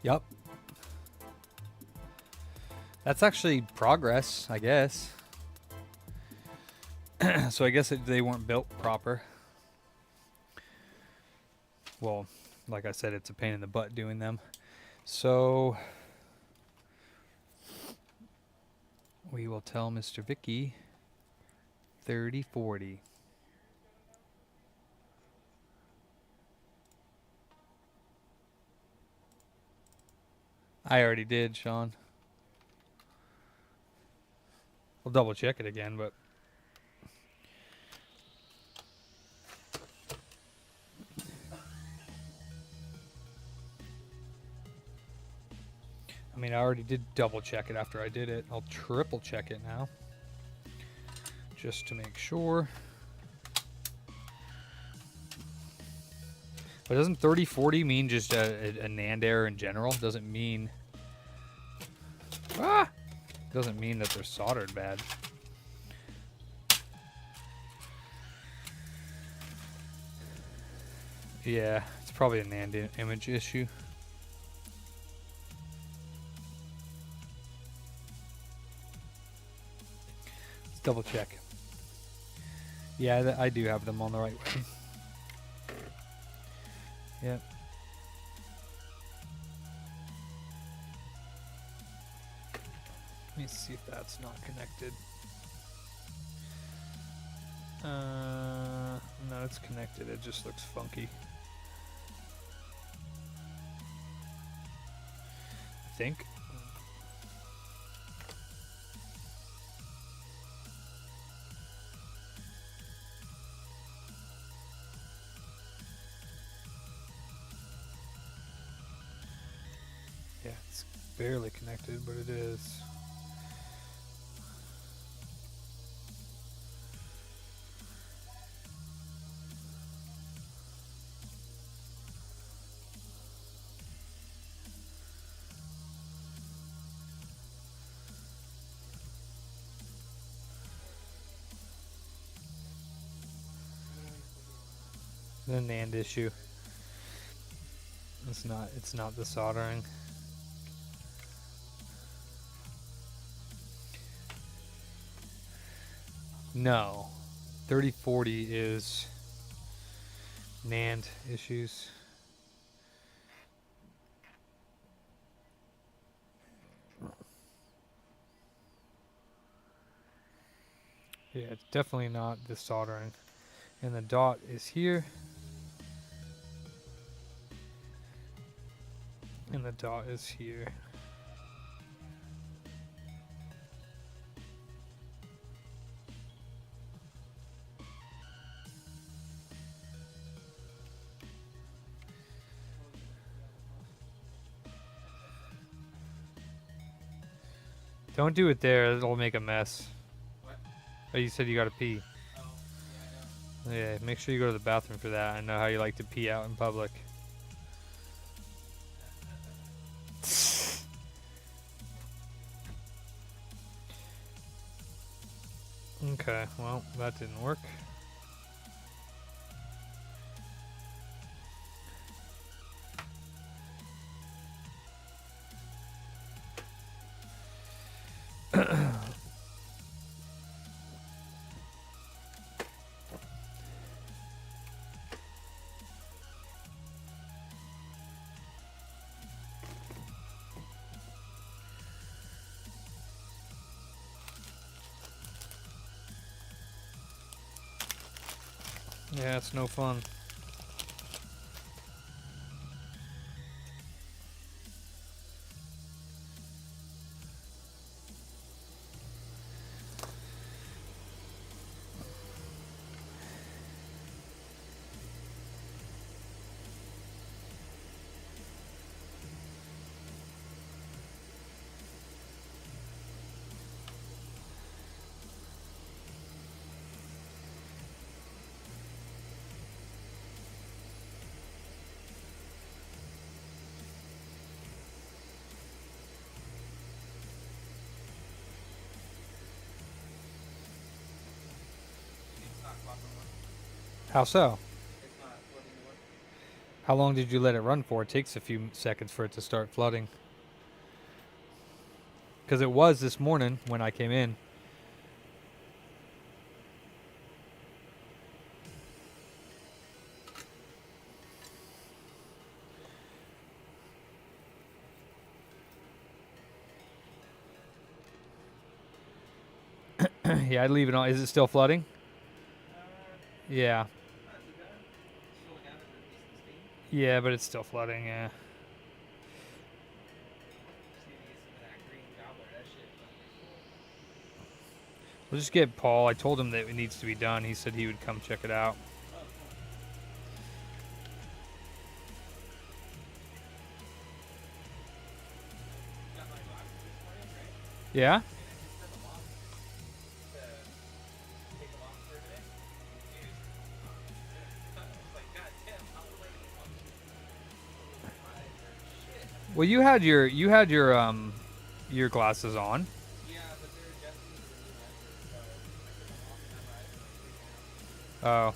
Yep. That's actually progress, I guess. So I guess they weren't built proper. Well, like I said, it's a pain in the butt doing them. So we will tell Mr. Vicky 3040. I already did, Sean. We'll double check it again, but I mean, I already did double check it after I did it. I'll triple check it now, just to make sure. But doesn't 3040 mean just a NAND error in general? Doesn't mean... Doesn't mean that they're soldered bad. Yeah, it's probably a NAND image issue. Let's double check. Yeah, I do have them on the right way. Yep. Let me see if that's not connected. No, it's connected. It just looks funky. I think. Yeah, it's barely connected, but it is. The NAND issue. It's not the soldering. No. 3040 is NAND issues. Yeah, it's definitely not the soldering. And the dot is here. And the dot is here. Don't do it there, it'll make a mess. What? Oh, you said you gotta pee. Oh, yeah, I know. Yeah, make sure you go to the bathroom for that. I know how you like to pee out in public. Okay, well, that didn't work. Yeah, it's no fun. It's not clocking work. How so? It's not flooding work. How long did you let it run for? It takes a few seconds for it to start flooding. Because it was this morning when I came in. Yeah, I'd leave it on. Is it still flooding? Yeah. Yeah, but it's still flooding, yeah. We'll just get Paul. I told him that it needs to be done. He said he would come check it out. Yeah? Well, you had your glasses on. Oh.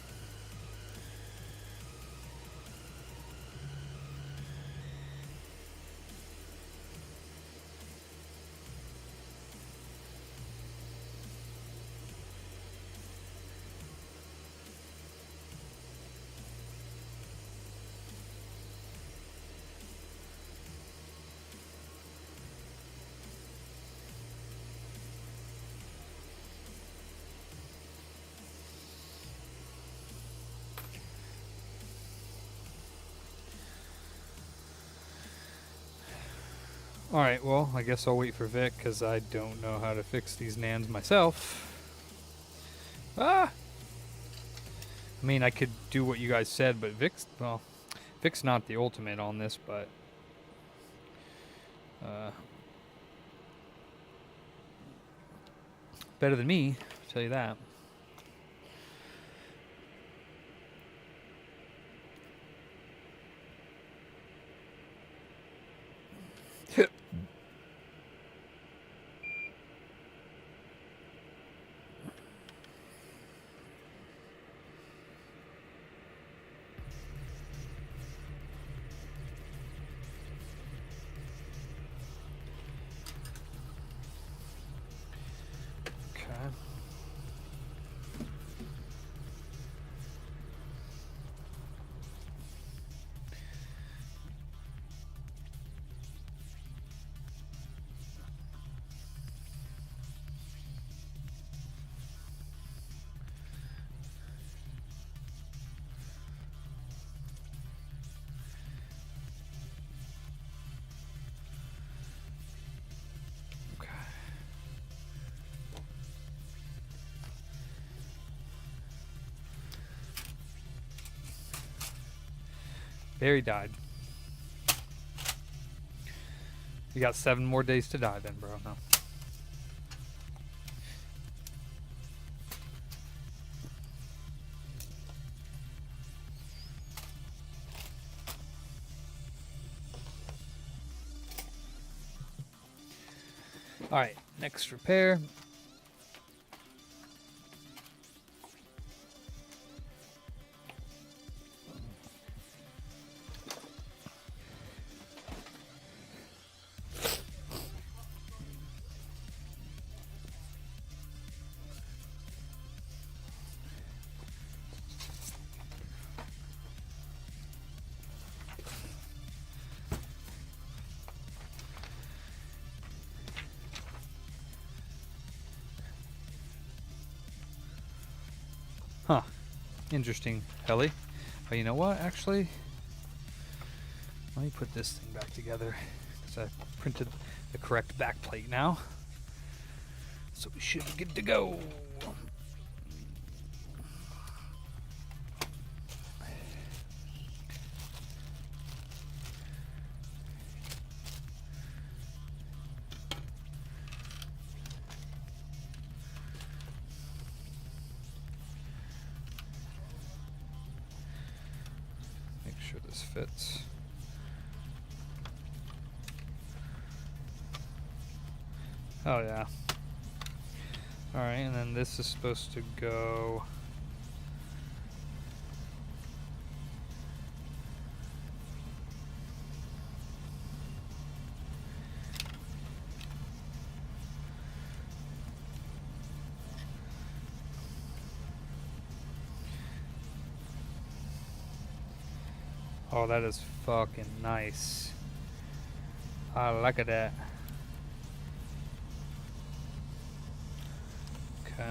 Alright, well, I guess I'll wait for Vic, because I don't know how to fix these NANDs myself. Ah! I mean, I could do what you guys said, but Vic's not the ultimate on this, but... better than me, I'll tell you that. Barry died. You got 7 more days to die then, bro. No. Alright, next repair. Huh. Interesting, Helly. Oh, you know what, actually? Let me put this thing back together, because I printed the correct back plate now. So we should be good to go. This fits. Oh yeah. Alright, and then this is supposed to go Oh, that is fucking nice. I like that. Okay.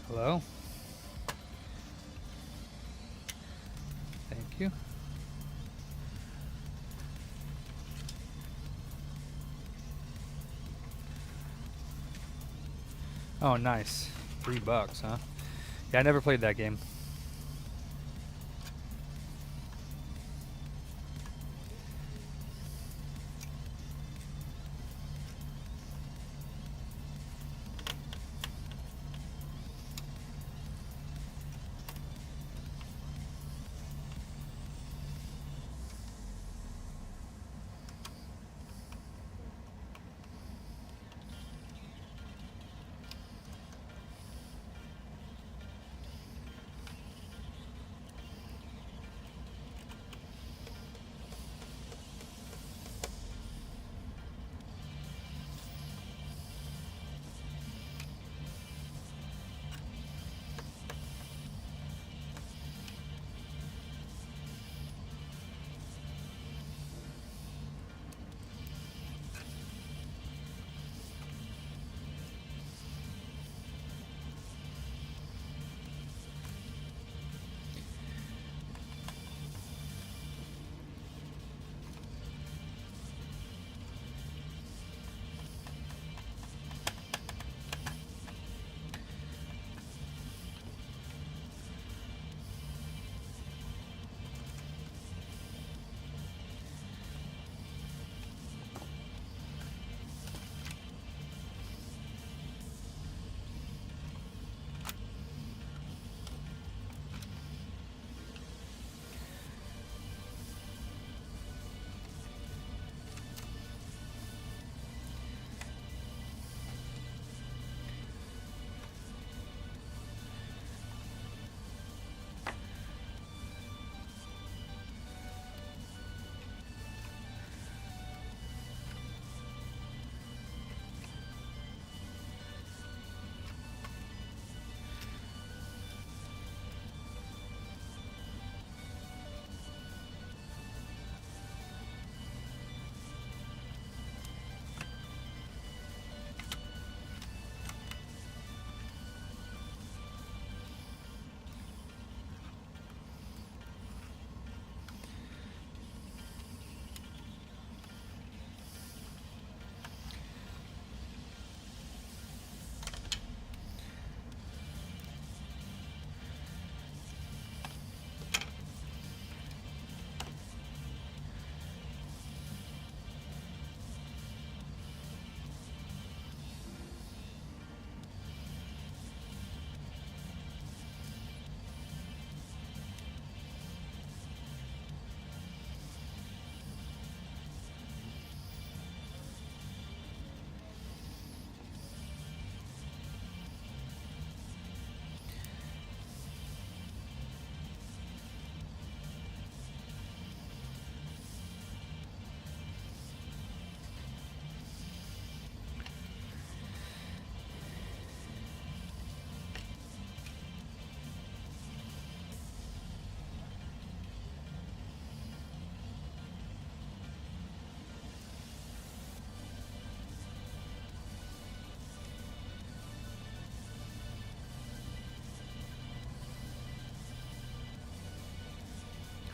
Hello? Thank you. Oh, nice. $3, huh? Yeah, I never played that game.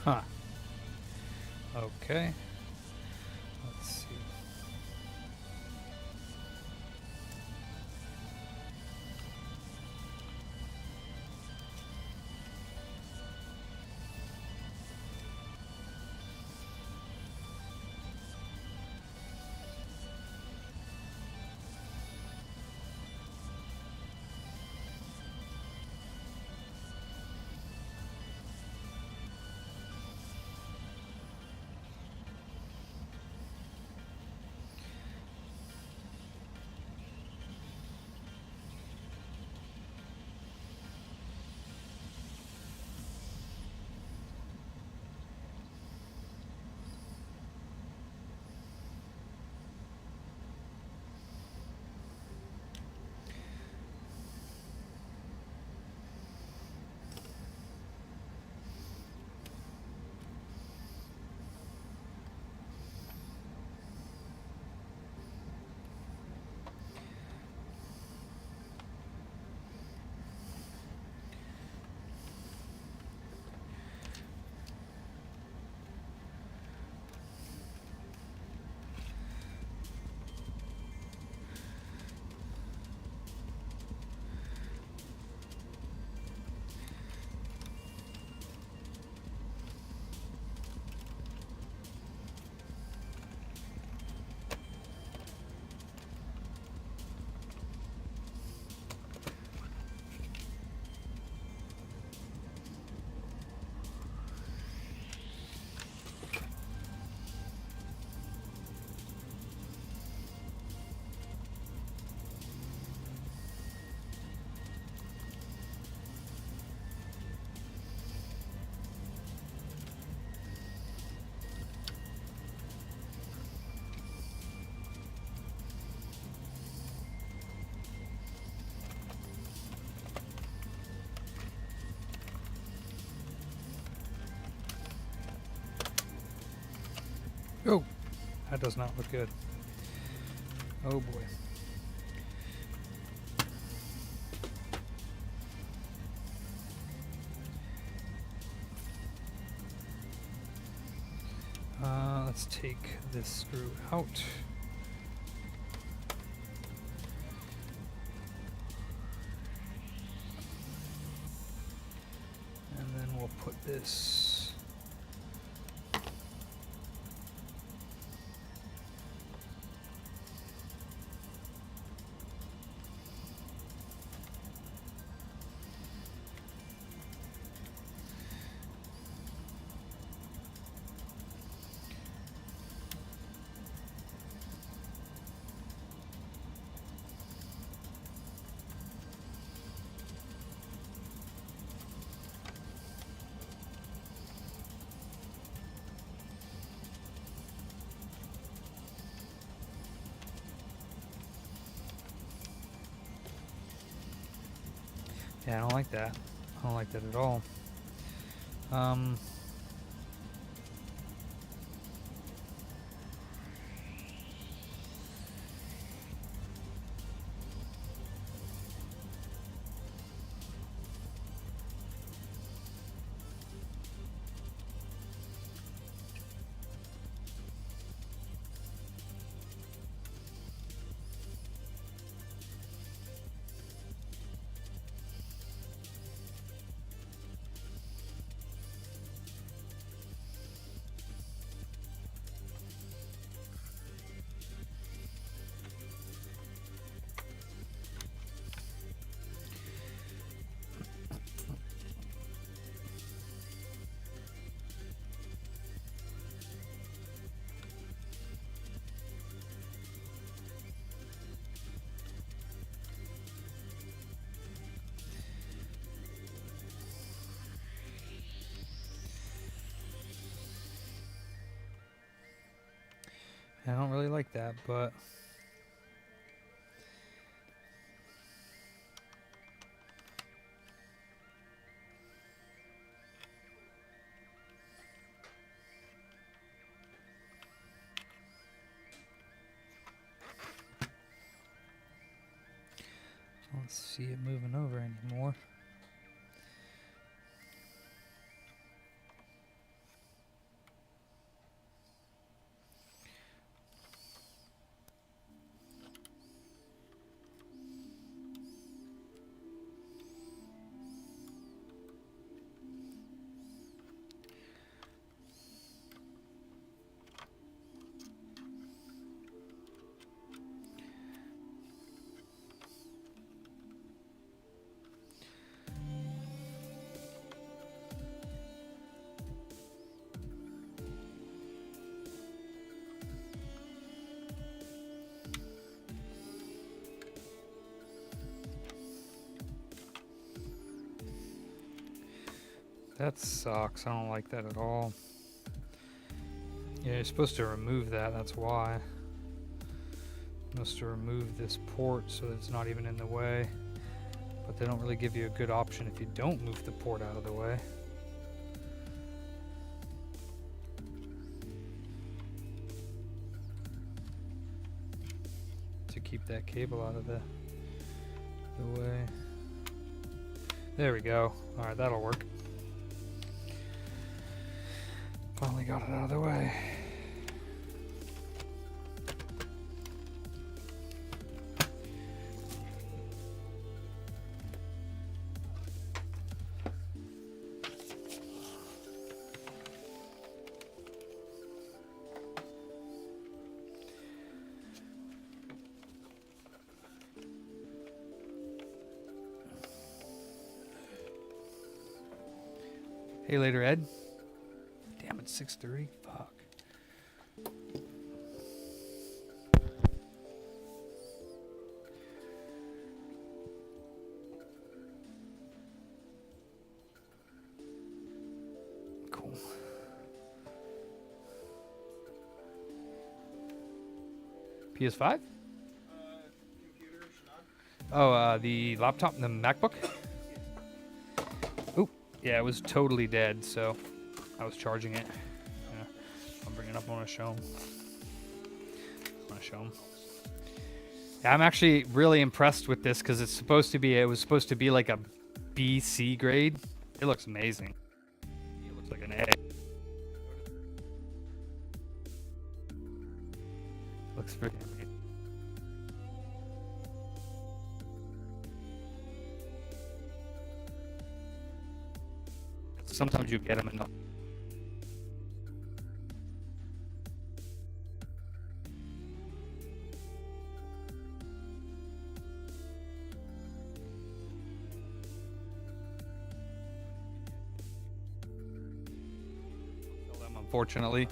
Huh. Okay. Let's see. Oh, that does not look good. Oh boy. Let's take this screw out. And then we'll put this. Yeah, I don't like that. I don't like that at all. I don't really like that, but I don't see it moving over anymore. That sucks. I don't like that at all. Yeah, you're supposed to remove that. That's why. You're supposed to remove this port so that it's not even in the way. But they don't really give you a good option if you don't move the port out of the way. To keep that cable out of the way. There we go. Alright, that'll work. Finally got it out of the way. Hey, later, Ed. Damn, it's 6:30. Fuck. Cool. PS5? Oh, the laptop and the MacBook? Oop. Yeah, it was totally dead, so I was charging it. Yeah, I'll bring it it up. I want to show them. Yeah, I'm actually really impressed with this because it was supposed to be like a B, C grade. It looks amazing. It looks like an A. Looks freaking amazing. Sometimes you get them and not. Unfortunately.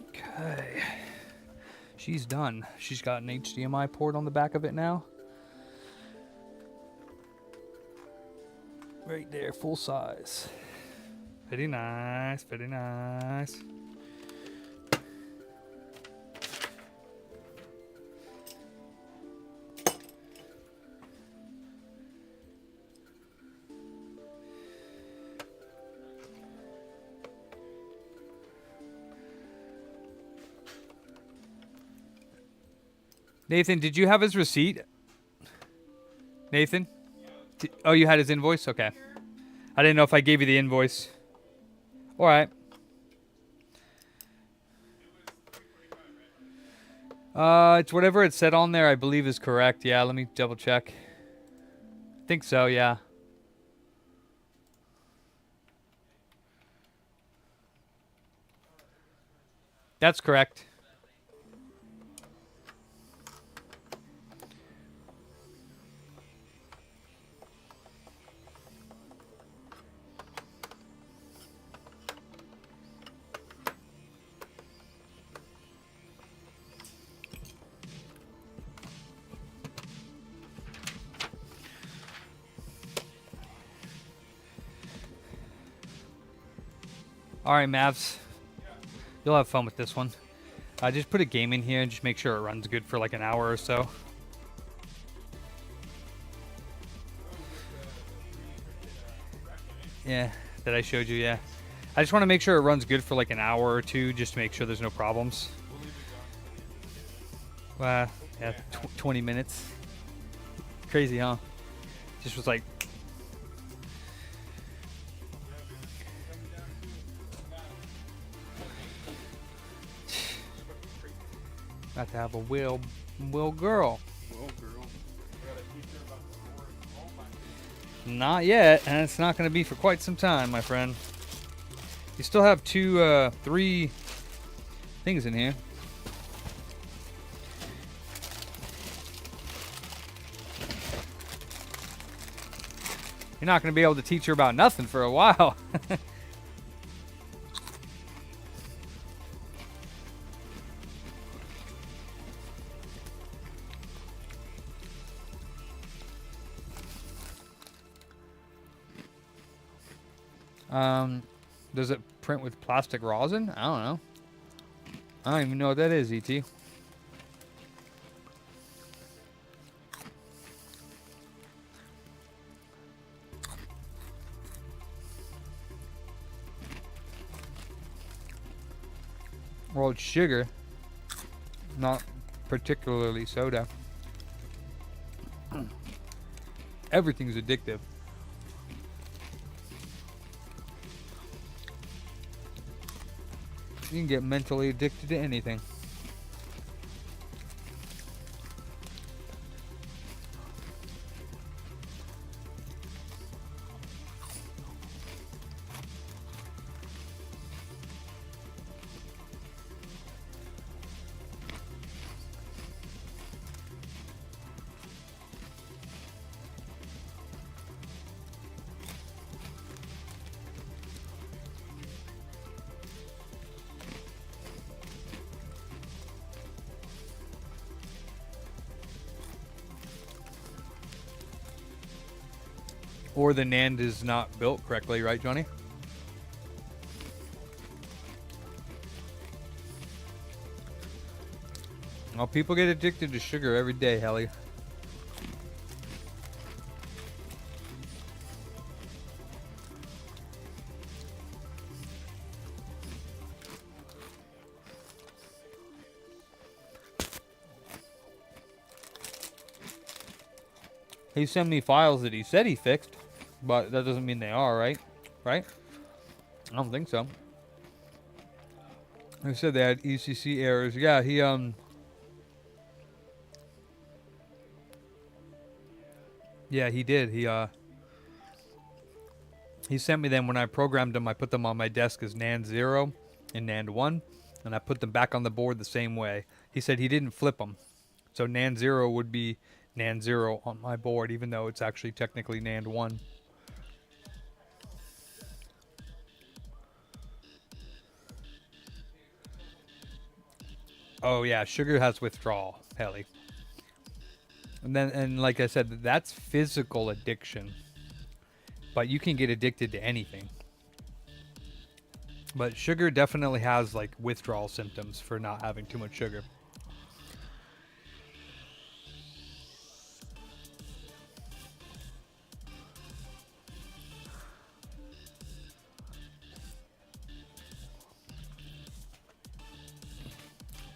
Okay. She's done. She's got an HDMI port on the back of it now. Right there, full size. Very nice, very nice. Nathan, did you have his receipt? Nathan? Oh, you had his invoice? Okay. I didn't know if I gave you the invoice. All right. It's whatever it said on there, I believe is correct. Yeah, let me double check. I think so, yeah. That's correct. Alright, Mavs. You'll have fun with this one. Just put a game in here and just make sure it runs good for like an hour or so. Yeah, that I showed you, yeah. I just want to make sure it runs good for like an hour or two just to make sure there's no problems. Yeah, 20 minutes. Crazy, huh? Just was like... Got to have a will girl. Not yet, and it's not going to be for quite some time, my friend. You still have three things in here. You're not going to be able to teach her about nothing for a while. Does it print with plastic rosin? I don't know. I don't even know what that is, ET. Well, it's sugar, not particularly soda. Everything's addictive. You can get mentally addicted to anything. Or the NAND is not built correctly, right, Johnny? Well, people get addicted to sugar every day, Helly. He sent me files that he said he fixed, but that doesn't mean they are, right? Right? I don't think so. He said they had ECC errors. Yeah, yeah, he did. He sent me them when I programmed them. I put them on my desk as NAND 0 and NAND 1, and I put them back on the board the same way. He said he didn't flip them. So NAND 0 would be NAND 0 on my board, even though it's actually technically NAND 1. Oh yeah, sugar has withdrawal, Helly. And like I said, that's physical addiction. But you can get addicted to anything. But sugar definitely has like withdrawal symptoms for not having too much sugar.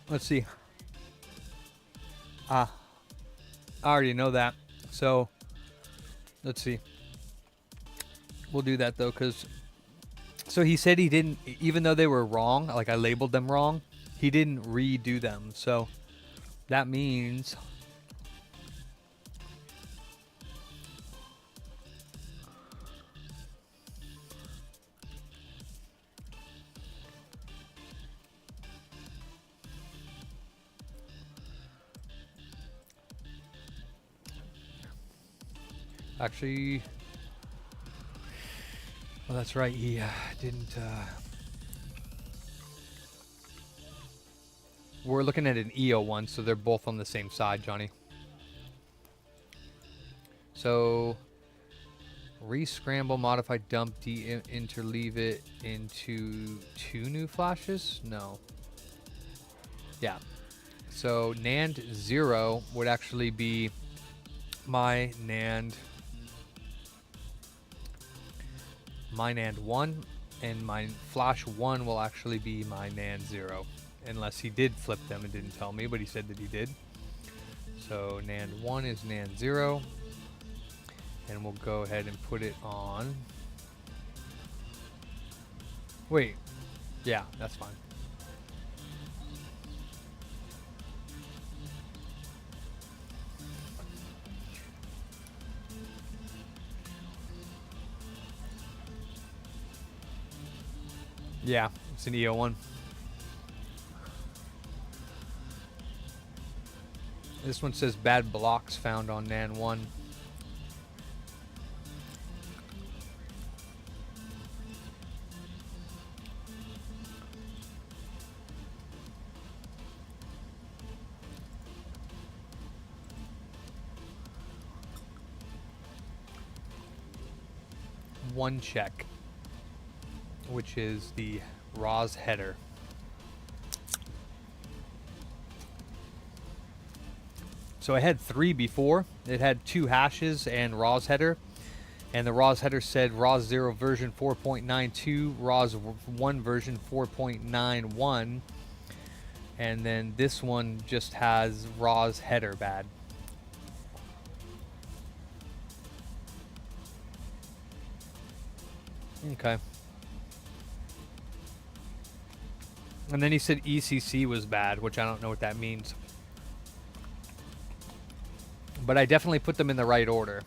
Let's see. I already know that. So, let's see. We'll do that though, because... So he said he didn't, even though they were wrong, like I labeled them wrong, he didn't redo them. So, that means... Actually, well, that's right. He didn't. We're looking at an EO one, so they're both on the same side, Johnny. So, re-scramble, modify, dump, interleave it into 2 new flashes? No. Yeah. So, NAND 0 would actually be my NAND 1, and my flash 1 will actually be my NAND 0, unless he did flip them and didn't tell me, but he said that he did. So NAND 1 is NAND 0, and we'll go ahead and put it on. Wait, yeah, that's fine. Yeah, it's an EO1. This one says bad blocks found on NAND 1. One check, which is the RAW's header. So I had 3 before. It had 2 hashes and RAW's header. And the RAW's header said RAW 0 version 4.92, RAW's 1 version 4.91. And then this one just has RAW's header bad. Okay. And then he said ECC was bad, which I don't know what that means. But I definitely put them in the right order.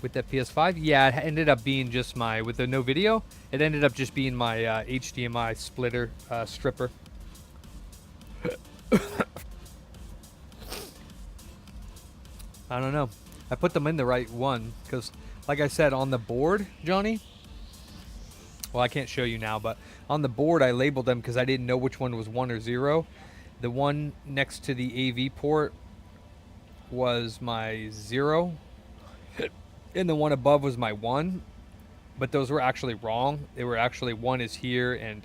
With that PS5, yeah, it ended up being just my, with the no video, it ended up just being my HDMI splitter, stripper. I don't know. I put them in the right one, because like I said, on the board, Johnny, well, I can't show you now, but on the board, I labeled them because I didn't know which one was 1 or 0. The one next to the AV port was my 0, and the one above was my 1, but those were actually wrong. They were actually 1 is here and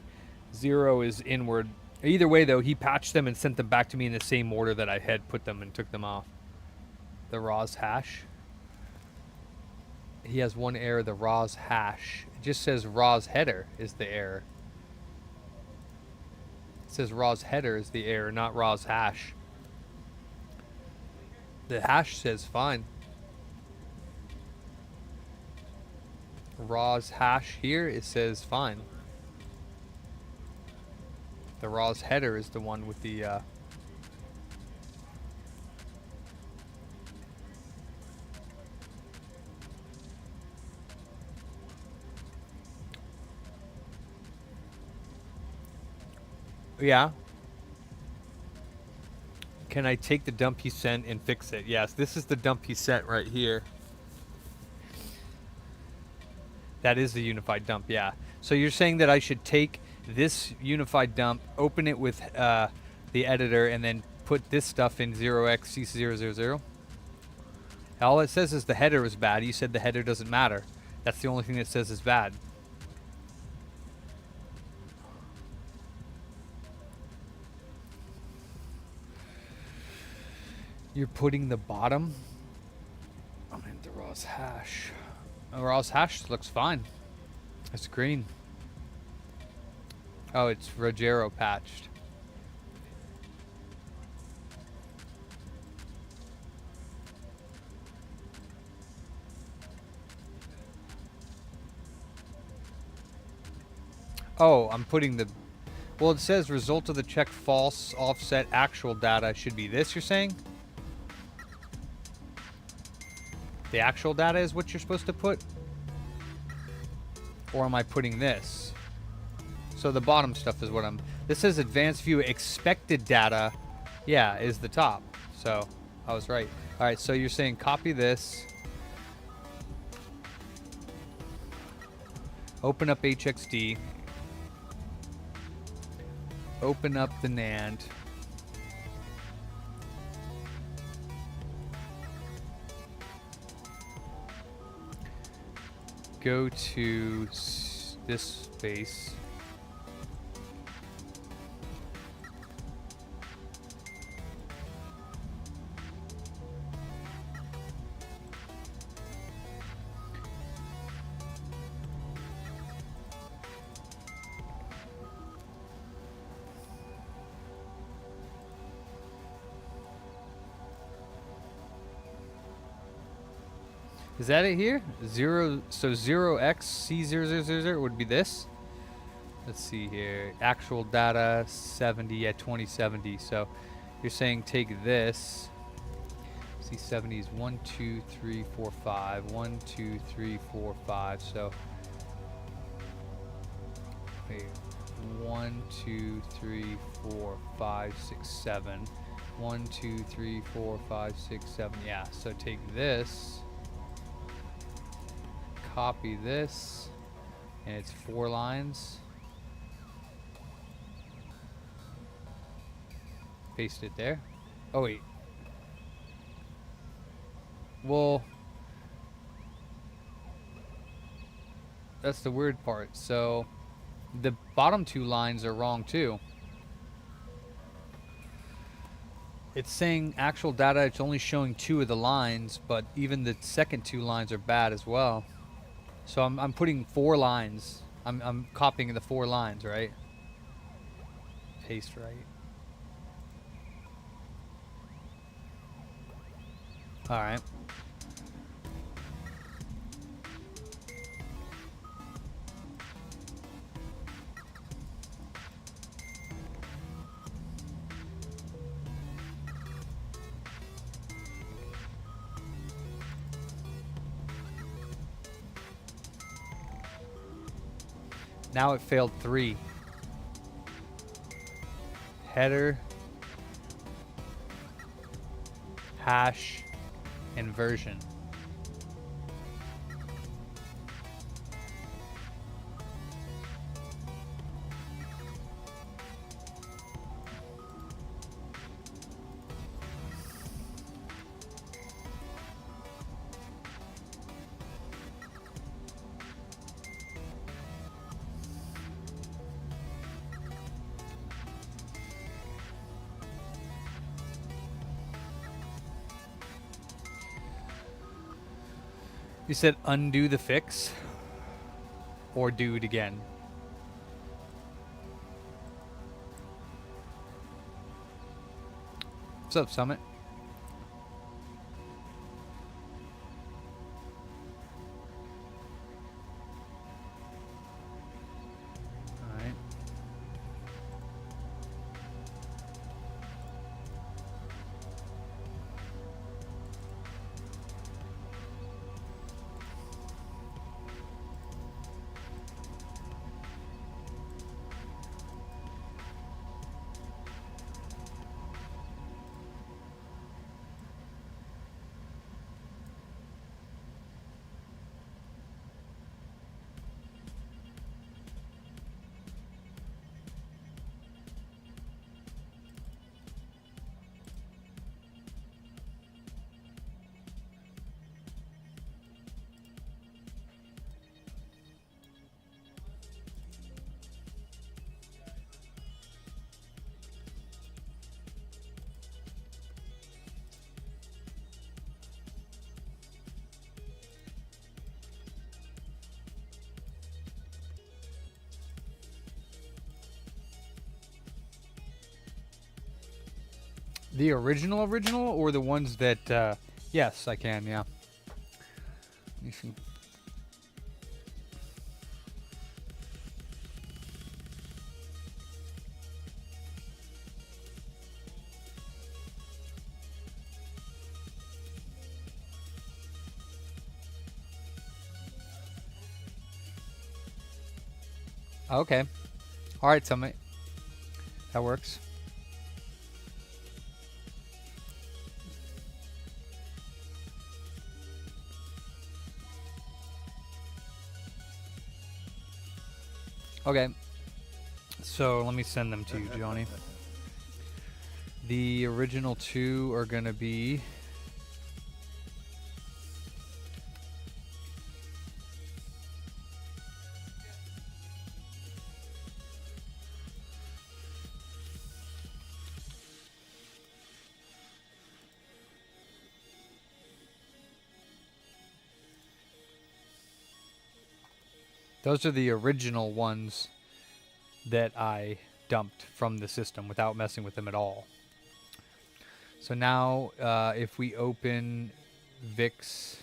0 is inward, Either way, though, he patched them and sent them back to me in the same order that I had put them and took them off. The RAW's hash. He has one error, the RAW's hash. It just says RAW's header is the error. It says RAW's header is the error, not RAW's hash. The hash says fine. RAW's hash here, it says fine. The RAW's header is the one with the yeah. Can I take the dump he sent and fix it? Yes, this is the dump he sent right here. That is the unified dump, yeah. So you're saying that I should take this unified dump, open it with the editor, and then put this stuff in 0xC000? All it says is the header is bad. You said the header doesn't matter. That's the only thing that says is bad. You're putting the bottom? I mean, the RAW's hash. Oh, RAW's hash looks fine. It's green. Oh, it's Rogero patched. Oh, I'm putting the... Well, it says result of the check false offset actual data should be this, you're saying? The actual data is what you're supposed to put? Or am I putting this? So the bottom stuff is what I'm... This says advanced view expected data. Yeah, is the top. So I was right. All right, so you're saying copy this. Open up HXD. Open up the NAND. Go to this space. Is that it here? So 0xC000 would be this. Let's see here. Actual data 70 at 2070. So you're saying take this. C70 is 1, 2, 3, 4, 5. 1, 2, 3, 4, 5. So wait. 1, 2, 3, 4, 5, 6, 7. 1, 2, 3, 4, 5, 6, 7. Yeah. So take this. Copy this, and it's 4 lines. Paste it there. Oh wait. Well, that's the weird part. So the bottom 2 lines are wrong too. It's saying actual data, it's only showing 2 of the lines, but even the second 2 lines are bad as well. So I'm putting 4 lines. I'm copying the 4 lines, right? Paste right. All right. Now it failed 3. Header, hash, and version. You said undo the fix or do it again. What's up, Summit? All right. The original or the ones that, yes, I can, yeah. Let me see. Okay. All right, Summit. That works. Okay, so let me send them to you, Johnny. The original two are gonna be those are the original ones that I dumped from the system without messing with them at all. So now, if we open VIX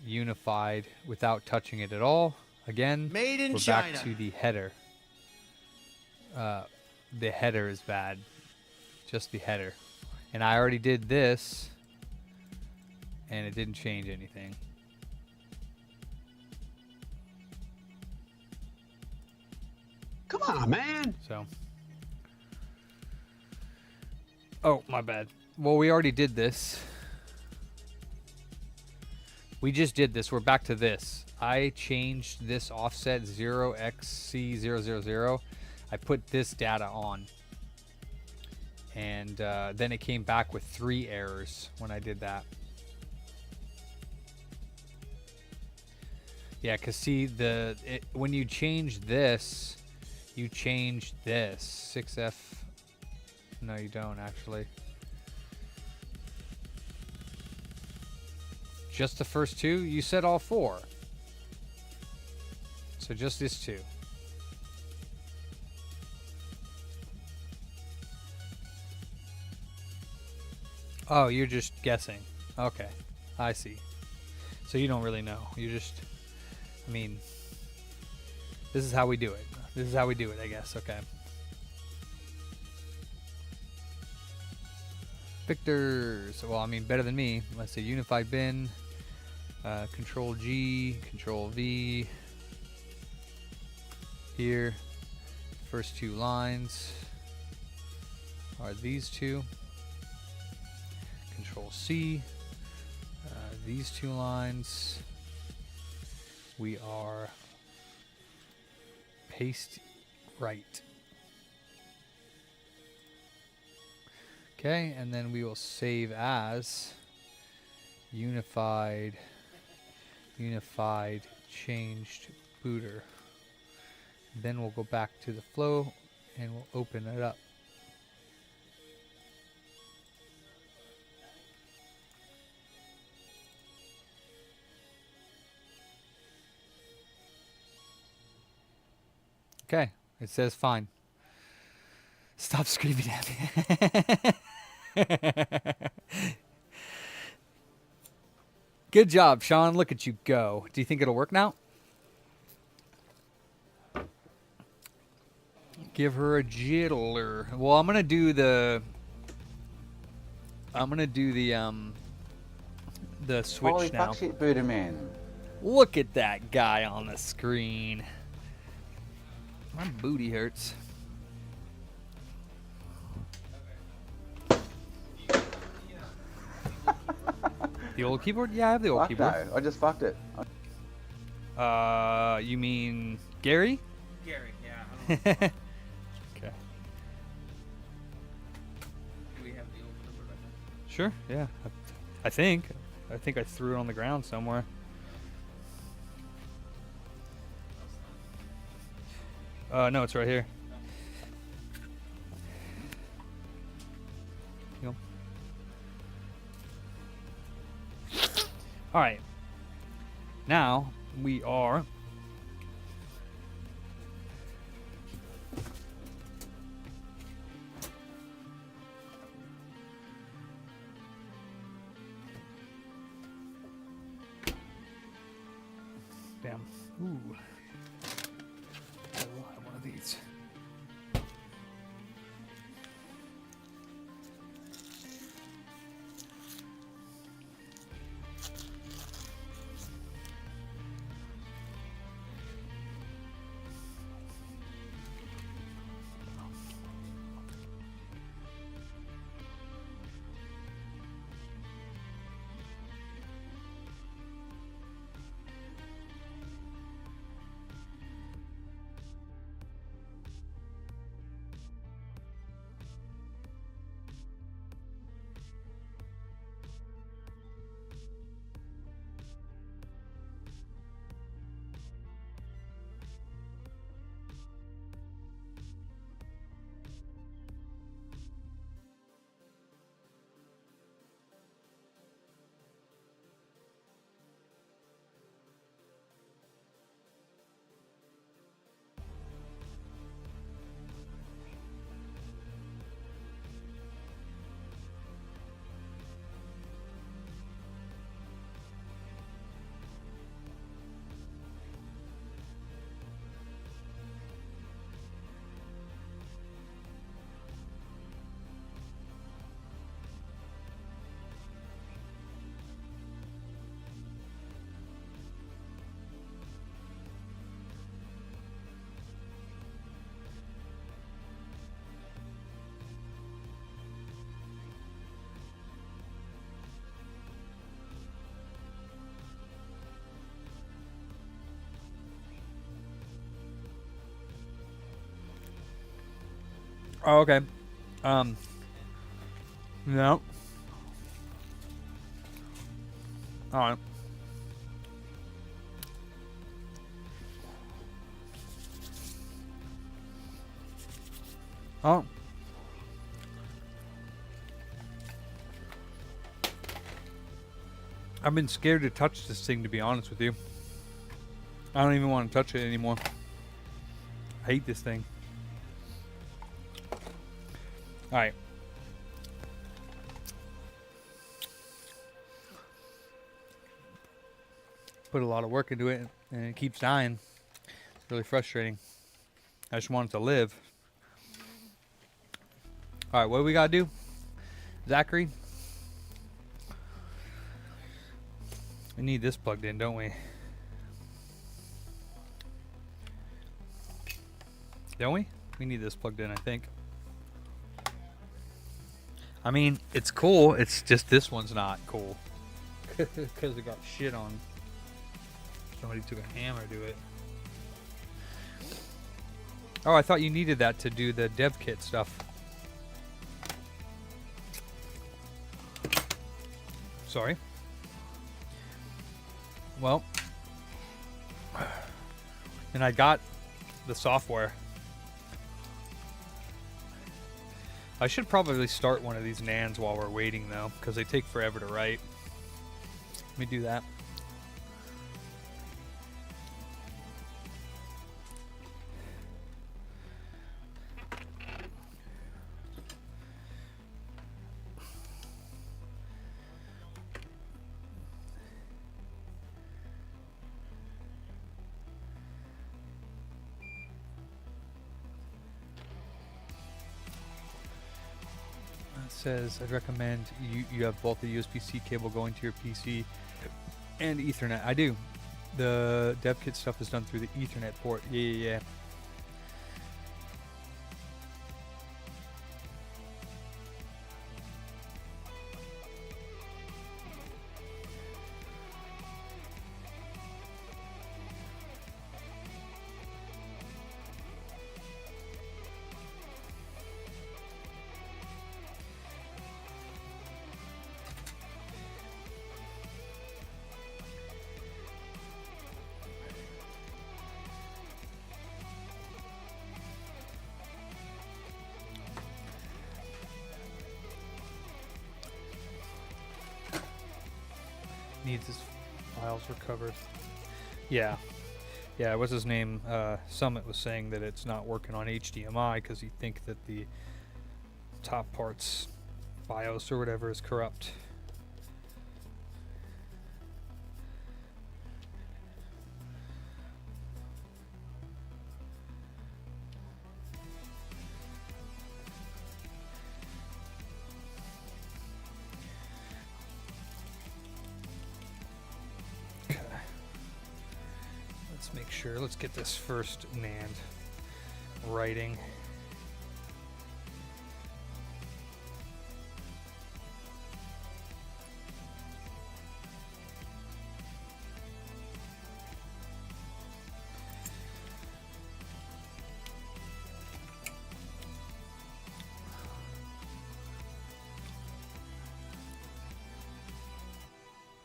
Unified without touching it at all, again, Made in we're China. back to the header. The header is bad. Just the header. And I already did this, and it didn't change anything. Come on, man. So. Oh, my bad. Well, we already did this. We just did this. We're back to this. I changed this offset 0xC000. I put this data on. And then it came back with 3 errors when I did that. Yeah, because see, when you change this, you change this. 6F. No, you don't, actually. Just the first 2? You said all 4. So just this 2. Oh, you're just guessing. Okay, I see. So you don't really know. You just, I mean, this is how we do it. This is how we do it, I guess. Okay. Victors. Well, I mean, better than me. Let's say unified bin. Control G, Control V. Here, first 2 lines are these 2. Control C. These 2 lines. We are paste right. Okay, and then we will save as unified changed booter. Then we'll go back to the flow and we'll open it up. Okay, it says fine. Stop screaming at me. Good job, Sean. Look at you go. Do you think it'll work now? Give her a jittler. Well, I'm gonna do the switch Holy now. fuck shit, Bootin man. Look at that guy on the screen. My booty hurts. The old keyboard? Yeah, I have the old Fuck keyboard. no, I just fucked it. You mean Gary? Gary, yeah. I don't know. Okay. Do we have the old keyboard right now? Sure. Yeah. I think I threw it on the ground somewhere. No, it's right here. Yep. All right. Now we are damn. Ooh. I will have one of these. Oh, okay. No. All right. Oh. I've been scared to touch this thing, to be honest with you. I don't even want to touch it anymore. I hate this thing. All right. Put a lot of work into it, and it keeps dying. It's really frustrating. I just want it to live. All right, what do we gotta do, Zachary? We need this plugged in, don't we? Don't we? We need this plugged in, I think. I mean, it's cool. It's just this one's not cool. Because it got shit on. Somebody took a hammer to it. Oh, I thought you needed that to do the dev kit stuff. Sorry. Well. And I got the software. I should probably start one of these NANDs while we're waiting, though, because they take forever to write. Let me do that. says, I'd recommend you have both the USB-C cable going to your PC and Ethernet. I do. The dev kit stuff is done through the Ethernet port. Yeah. Needs his files recovered. Yeah, what's his name? Summit was saying that it's not working on HDMI because he think that the top parts BIOS or whatever is corrupt. Make sure. Let's get this first NAND writing.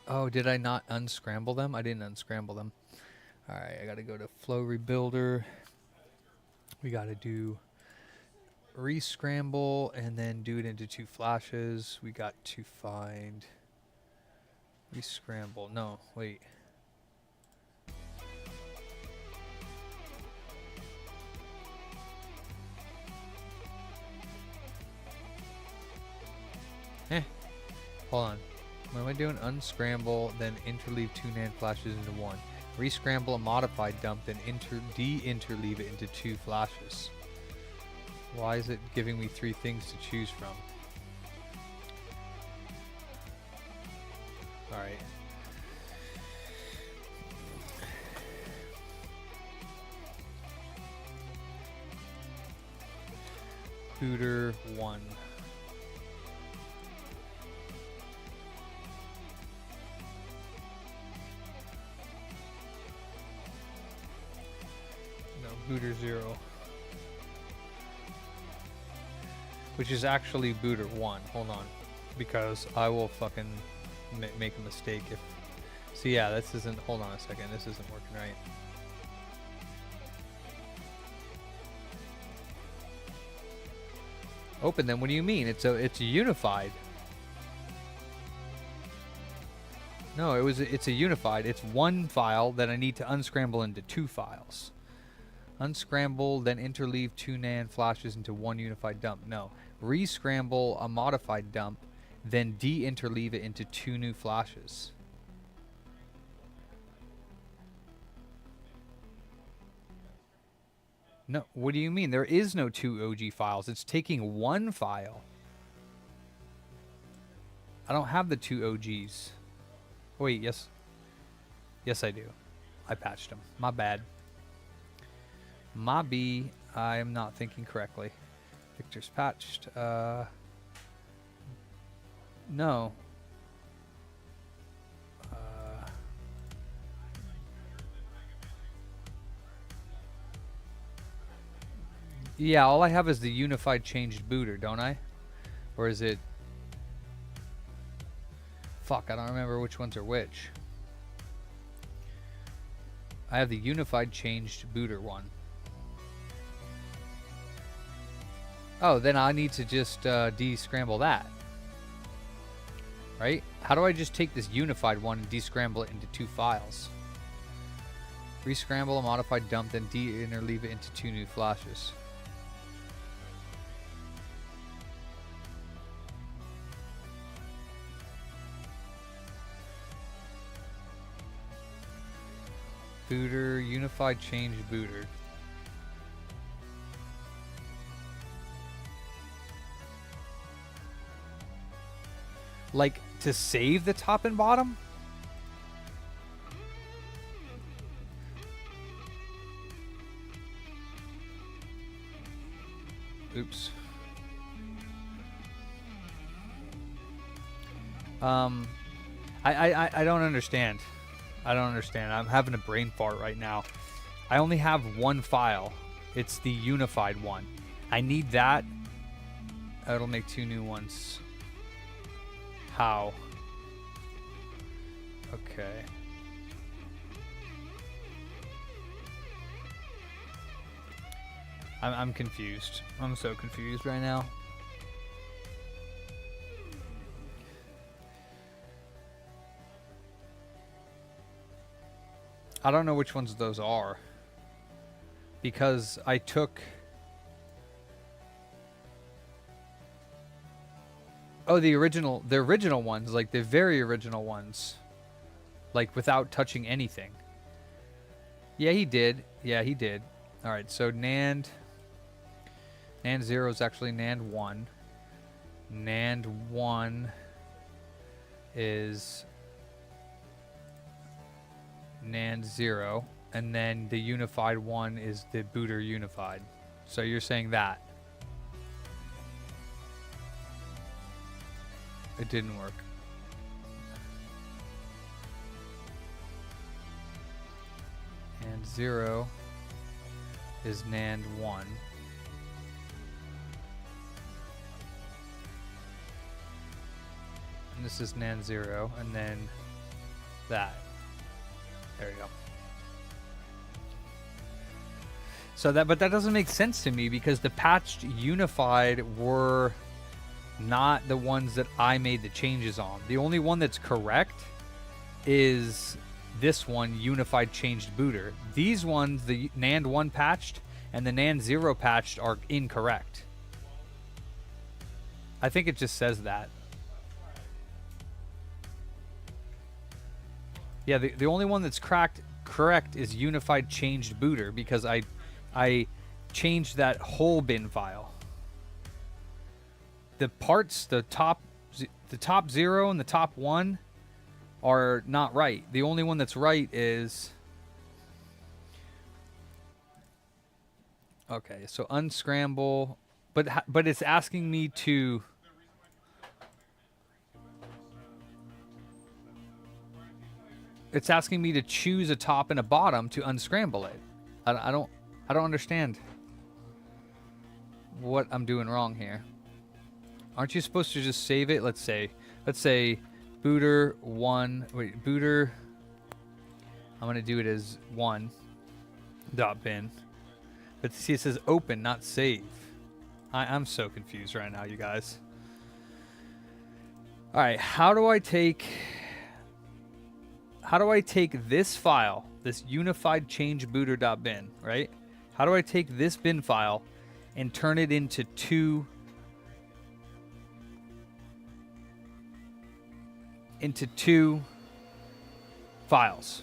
Oh, did I not unscramble them? I didn't unscramble them. Alright, I gotta go to Flow Rebuilder. We gotta do rescramble and then do it into 2 flashes. We got to find rescramble. No, wait. Hold on. What am I doing? Unscramble, then interleave 2 NAND flashes into 1. Rescramble a modified dump, then de-interleave it into 2 flashes. Why is it giving me 3 things to choose from? Alright. Booter 1. Booter 0, which is actually Booter 1. Hold on, because I will fucking make a mistake if. So yeah, this isn't. Hold on a second. This isn't working right. Open them. What do you mean? It's unified. No, it's a unified. It's one file that I need to unscramble into 2 files. Unscramble, then interleave 2 NAND flashes into 1 unified dump. No. Rescramble a modified dump, then de-interleave it into 2 new flashes. No, what do you mean? There is no 2 OG files. It's taking 1 file. I don't have the 2 OGs. Wait, yes. Yes, I do. I patched them. My bad. My B, I am not thinking correctly. Victor's patched. No. Yeah, all I have is the unified changed booter, don't I? Or is it... Fuck, I don't remember which ones are which. I have the unified changed booter one. Oh, then I need to just de-scramble that. Right? How do I just take this unified one and de-scramble it into 2 files? Rescramble a modified dump, then de-interleave it into 2 new flashes. Booter, unified change booter. Like, to save the top and bottom? Oops. I don't understand. I don't understand. I'm having a brain fart right now. I only have one file. It's the unified one. I need that. It'll make 2 new ones. How? Okay. I'm confused. I'm so confused right now. I don't know which ones those are. Because I took... Oh, the original ones, like the very original ones. Like without touching anything. Yeah, he did. Yeah, he did. Alright, so NAND 0 is actually NAND 1. NAND 1 is NAND 0. And then the unified one is the booter unified. So you're saying that. It didn't work. And 0 is NAND 1. And this is NAND 0, and then that. There you go. So that, but that doesn't make sense to me because the patched unified were not the ones that I made the changes on. The only one that's correct is this one, unified changed booter. These ones, the NAND 1 patched and the NAND 0 patched, are incorrect. I think it just says that. Yeah, the only one that's correct is unified changed booter because I changed that whole bin file. The parts, the top 0 and the top 1 are not right. The only one that's right is... Okay, so unscramble, but it's asking me to... It's asking me to choose a top and a bottom to unscramble it. I don't understand what I'm doing wrong here. Aren't you supposed to just save it? Let's say booter 1. Wait, booter. I'm gonna do it as 1 dot bin. But see, it says open, not save. I'm so confused right now, you guys. All right, how do I take this file, this unified change booter.bin, right? How do I take this bin file and turn it into two files?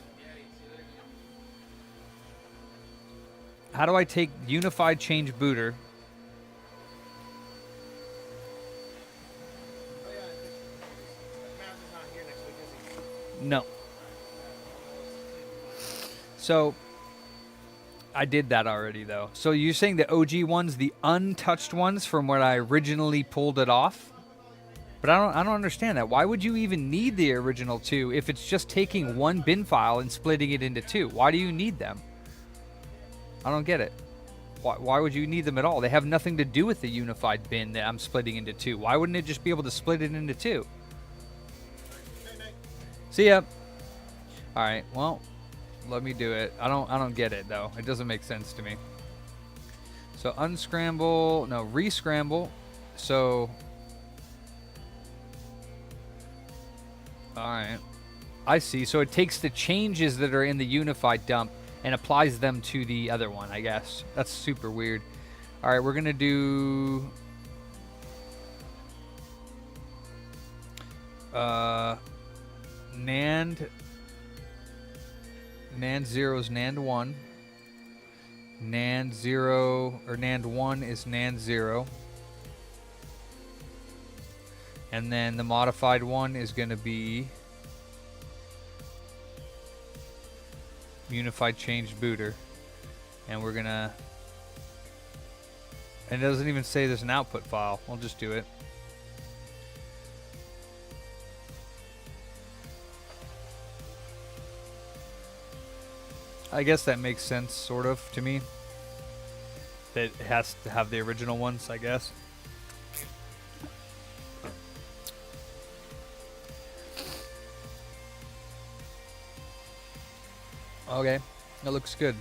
How do I take unified change booter? No. So I did that already though. So you're saying the OG ones, the untouched ones from where I originally pulled it off? But I don't understand that. Why would you even need the original two if it's just taking one bin file and splitting it into two? Why do you need them? I don't get it. Why would you need them at all? They have nothing to do with the unified bin that I'm splitting into two. Why wouldn't it just be able to split it into two? See ya. All right. Well, let me do it. I don't get it though. It doesn't make sense to me. So unscramble, no, rescramble. So all right. I see. So it takes the changes that are in the unified dump and applies them to the other one, I guess. That's super weird. All right, we're going to do NAND 0 is NAND 1. NAND 0 or NAND 1 is NAND 0. And then the modified one is going to be Unified Change Booter. And we're going to... And it doesn't even say there's an output file. We'll just do it. I guess that makes sense, sort of, to me. That it has to have the original ones, I guess. Okay, that looks good.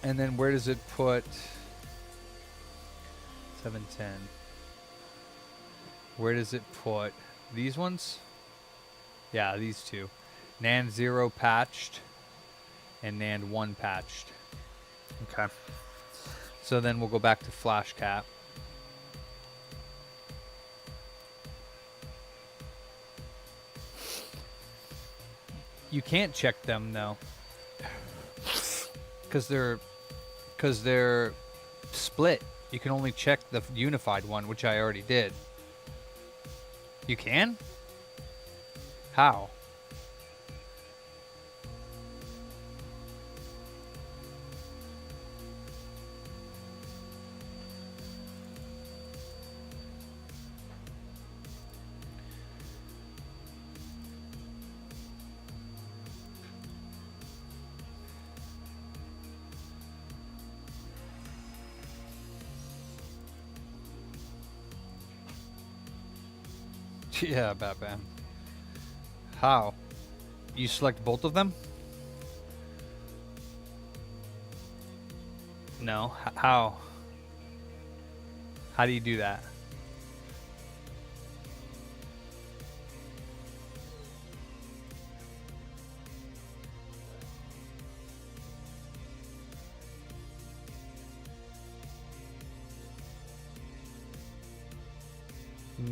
And then where does it put 710? Where does it put these ones? Yeah, these two. NAND 0 patched and NAND 1 patched. Okay. So then we'll go back to FlashCap. You can't check them though, because they're split. You can only check the unified one, which I already did. You can? How? Yeah, Batman. How? You select both of them? No. How? How do you do that?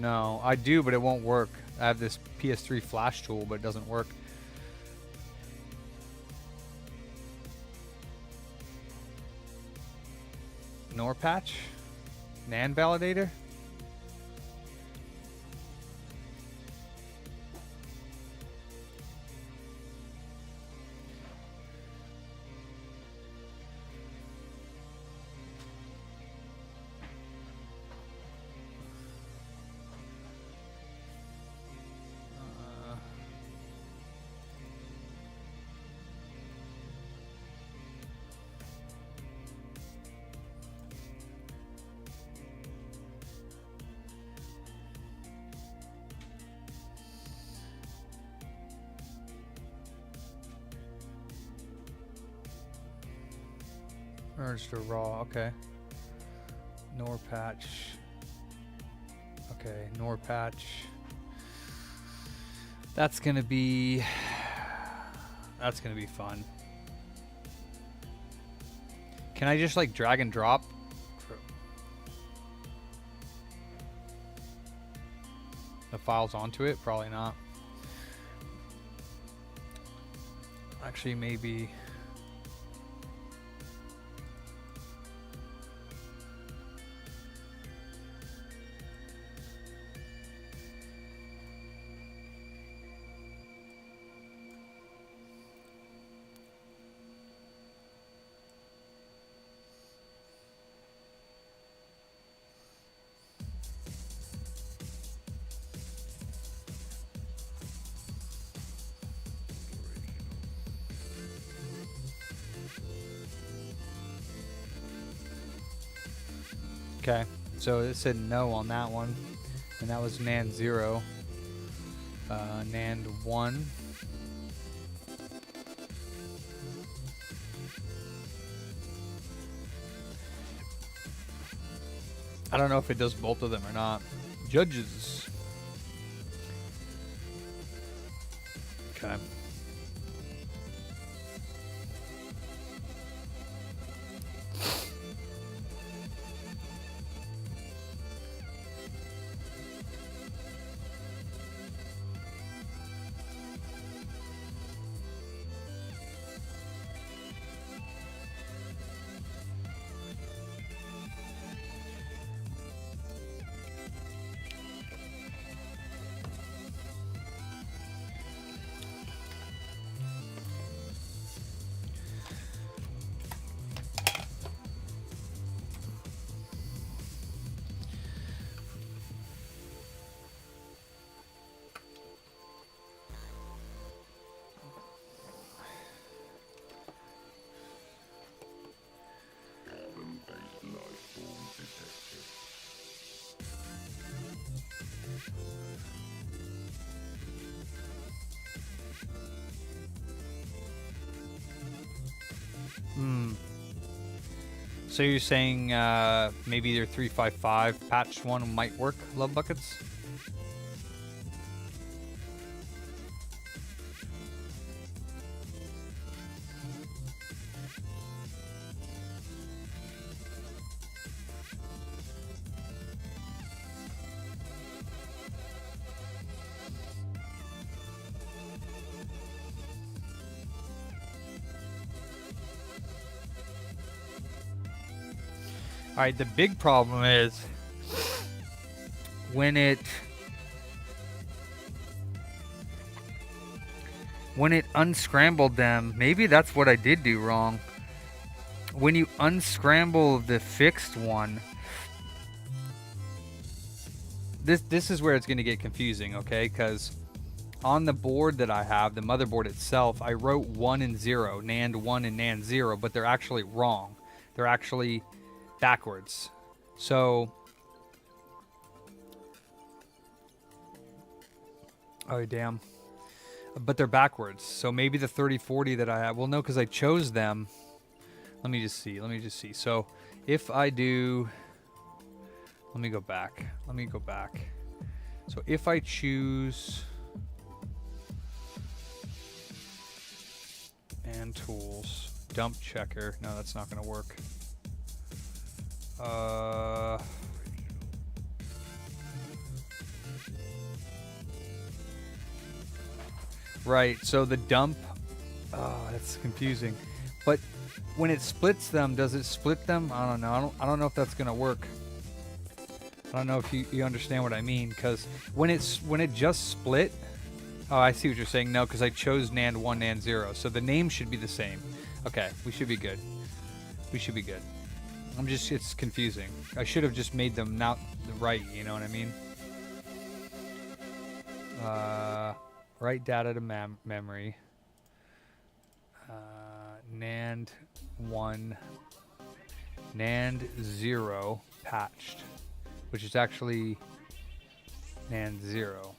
No, I do, but it won't work. I have this PS3 flash tool, but it doesn't work. NOR patch? NAND validator? Merge to raw, okay. NOR patch. Okay, NOR patch. That's gonna be fun. Can I just like drag and drop? The files onto it? Probably not. Actually, maybe. Okay, so it said no on that one, and that was NAND 0. NAND 1. I don't know if it does both of them or not. Judges. Okay. So you're saying maybe their 355 patched one might work, Love Buckets? All right, the big problem is when it unscrambled them, maybe that's what I did do wrong. When you unscramble the fixed one, this is where it's going to get confusing, okay? Because on the board that I have, the motherboard itself, I wrote 1 and 0, NAND 1 and NAND 0, but they're actually wrong. They're actually backwards. So, oh damn, but they're backwards. So maybe the 3040 that I have, well no, because I chose them. Let me just see. So if I do, let me go back. So if I choose and tools, dump checker, no, that's not going to work. Right, so the dump, that's confusing. But when it splits them, does it split them? I don't know. I don't know if that's gonna work. I don't know if you understand what I mean, because when it just split, oh, I see what you're saying. No, because I chose NAND 1, NAND 0, so the name should be the same. Okay, we should be good. It's confusing. I should have just made them not right, you know what I mean? Write data to memory. NAND 1, NAND 0 patched, which is actually NAND 0.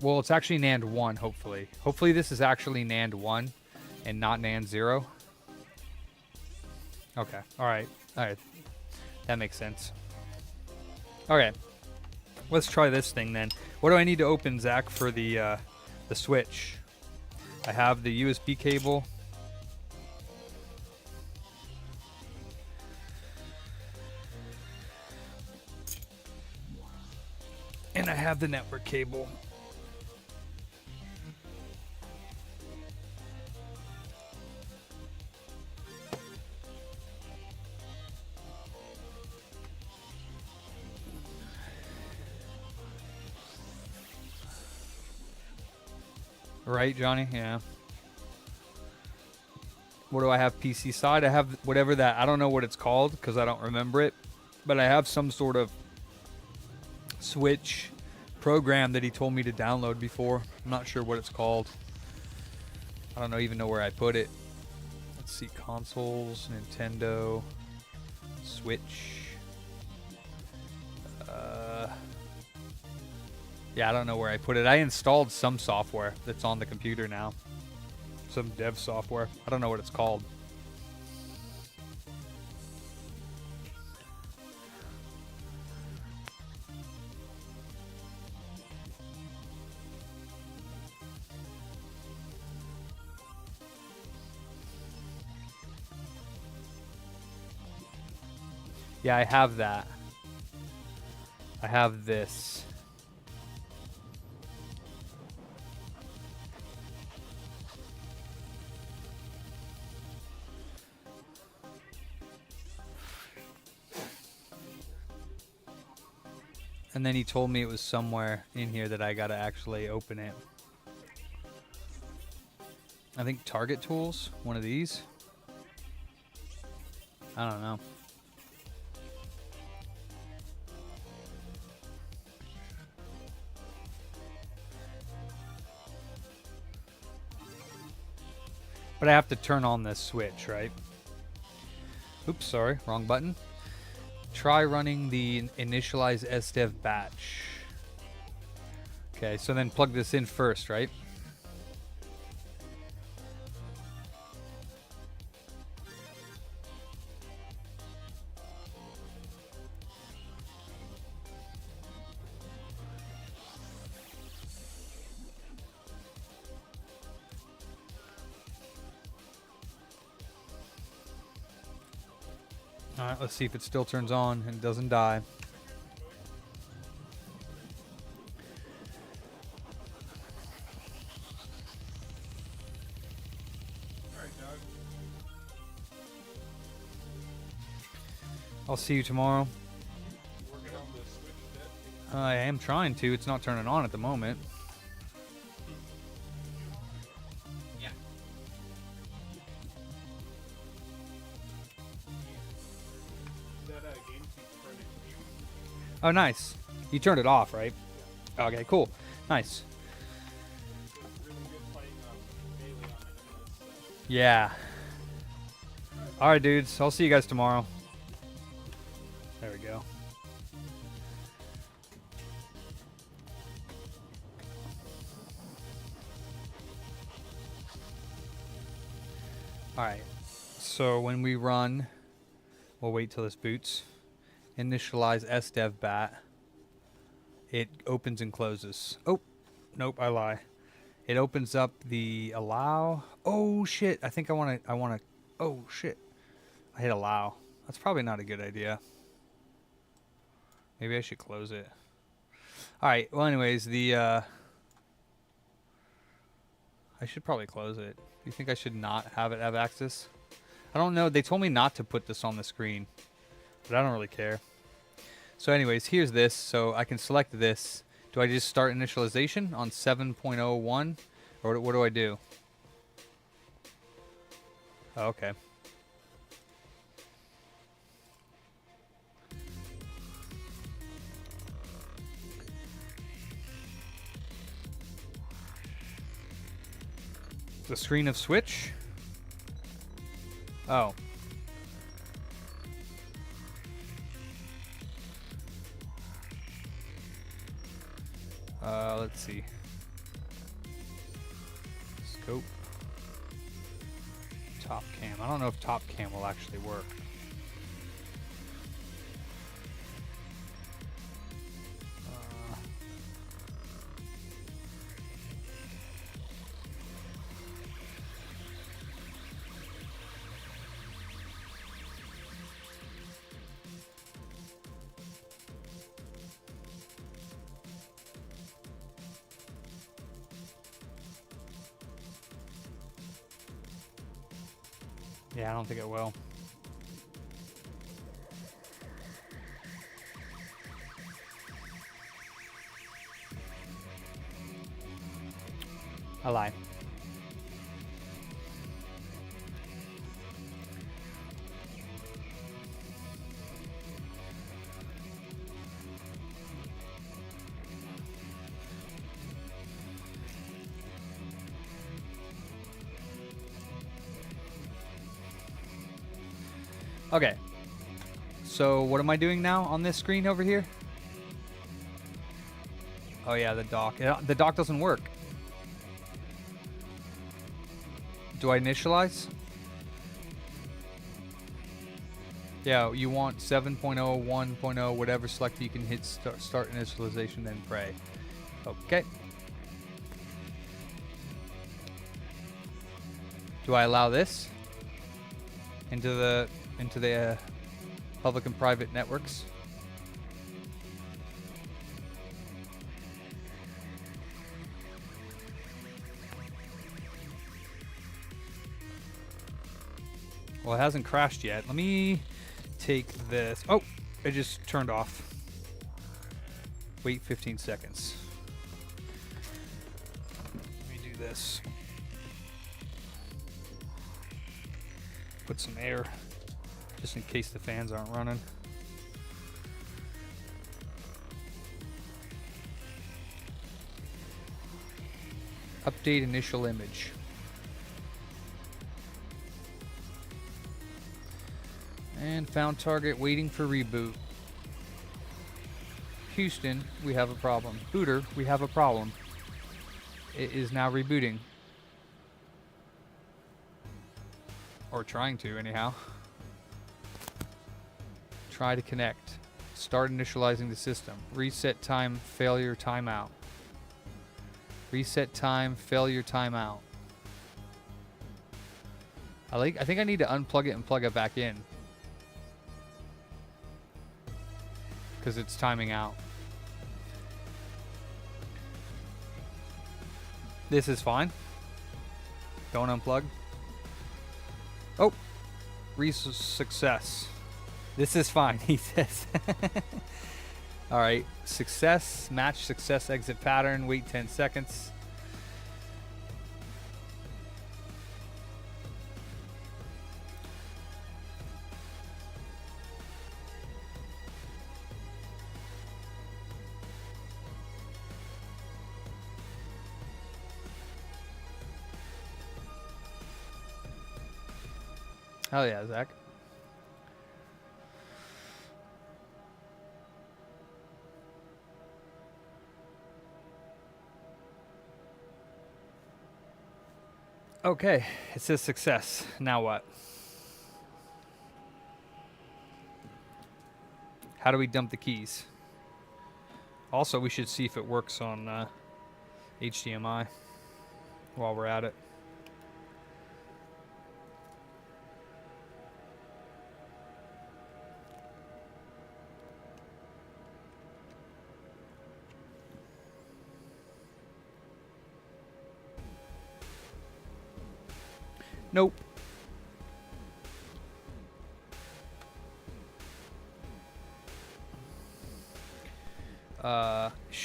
Well, it's actually NAND 1, hopefully. Hopefully this is actually NAND 1 and not NAND 0. Okay, alright. That makes sense. Okay, let's try this thing then. What do I need to open, Zach, for the switch? I have the USB cable. And I have the network cable. Right, Johnny? Yeah. What do I have PC side? I have whatever that, I don't know what it's called because I don't remember it, but I have some sort of Switch program that he told me to download before. I'm not sure what it's called. I don't even know where I put it. Let's see, consoles, Nintendo, Switch. Yeah, I don't know where I put it. I installed some software that's on the computer now. Some dev software. I don't know what it's called. Yeah, I have that. I have this. And then he told me it was somewhere in here that I gotta actually open it. I think Target Tools, one of these. I don't know. But I have to turn on this switch, right? Oops, sorry, wrong button. Try running the initialize SDev batch. Okay, so then plug this in first, right? Alright, let's see if it still turns on and doesn't die. I'll see you tomorrow. I am trying to. It's not turning on at the moment. Oh, nice. You turned it off, right? Okay, cool. Nice. Yeah. Alright, dudes. I'll see you guys tomorrow. There we go. Alright. So when we run, we'll wait till this boots. Initialize SDev bat. It opens and closes. Oh, nope, I lie. It opens up the allow. Oh shit! I think I want to. Oh shit! I hit allow. That's probably not a good idea. Maybe I should close it. All right. Well, anyways, I should probably close it. Do you think I should not have it have access? I don't know. They told me not to put this on the screen, but I don't really care. So anyways, here's this. So I can select this. Do I just start initialization on 7.01? Or what do I do? Oh, okay. The screen of Switch? Oh. Let's see. Scope. Top cam. I don't know if top cam will actually work. Yeah, I don't think it will. I lie. Okay, so what am I doing now on this screen over here? Oh yeah, the dock. The dock doesn't work. Do I initialize? Yeah, you want 7.0, 1.0, whatever select, you can hit start initialization, then pray. Okay. Do I allow this into the public and private networks? Well, it hasn't crashed yet. Let me take this. Oh, it just turned off. Wait 15 seconds. Let me do this. Put some air just in case the fans aren't running. Update initial image. And found target waiting for reboot. Houston, we have a problem. Booter, we have a problem. It is now rebooting. Or trying to, anyhow. Try to connect. Start initializing the system. Reset time, failure, timeout. Reset time, failure, timeout. I think I need to unplug it and plug it back in. because it's timing out. This is fine. Don't unplug. Oh, success. This is fine, he says. All right, success, match success exit pattern, wait 10 seconds. Hell yeah, Zach. Okay, it says success. Now what? How do we dump the keys? Also, we should see if it works on HDMI while we're at it. Nope.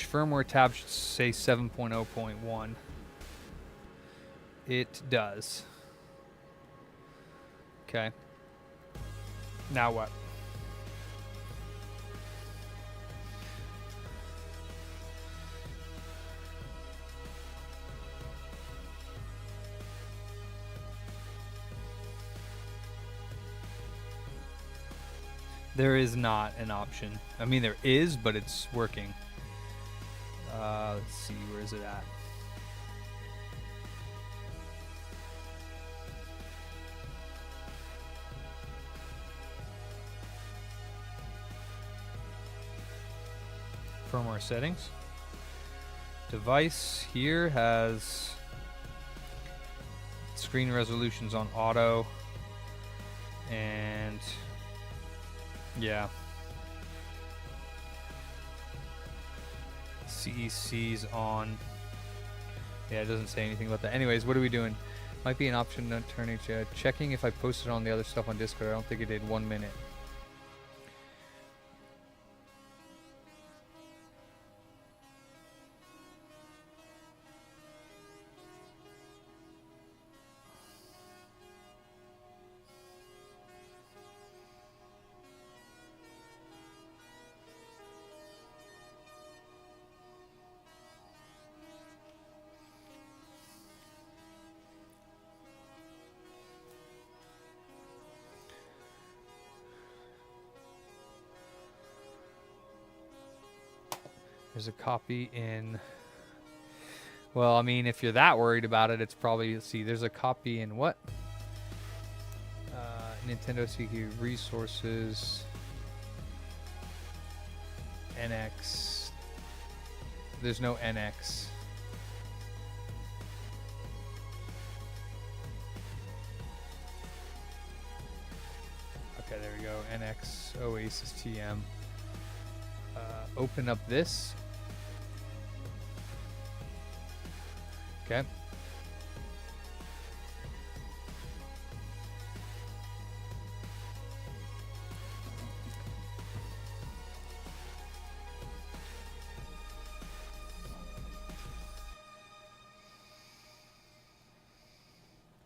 Firmware tab should say 7.0.1. It does. Okay. Now what? There is not an option. I mean, there is, but it's working. Let's see, where is it at? Firmware settings. Device here has screen resolutions on auto, and yeah. CEC's on. Yeah, it doesn't say anything about that. Anyways, what are we doing? Might be an option not turning to checking if I posted on the other stuff on Discord. I don't think it did. 1 minute. There's a copy in... Well, I mean, if you're that worried about it, it's probably... Let's see, there's a copy in what? Nintendo CQ Resources... NX... There's no NX. Okay, there we go. NX Oasis TM. Open up this. Okay.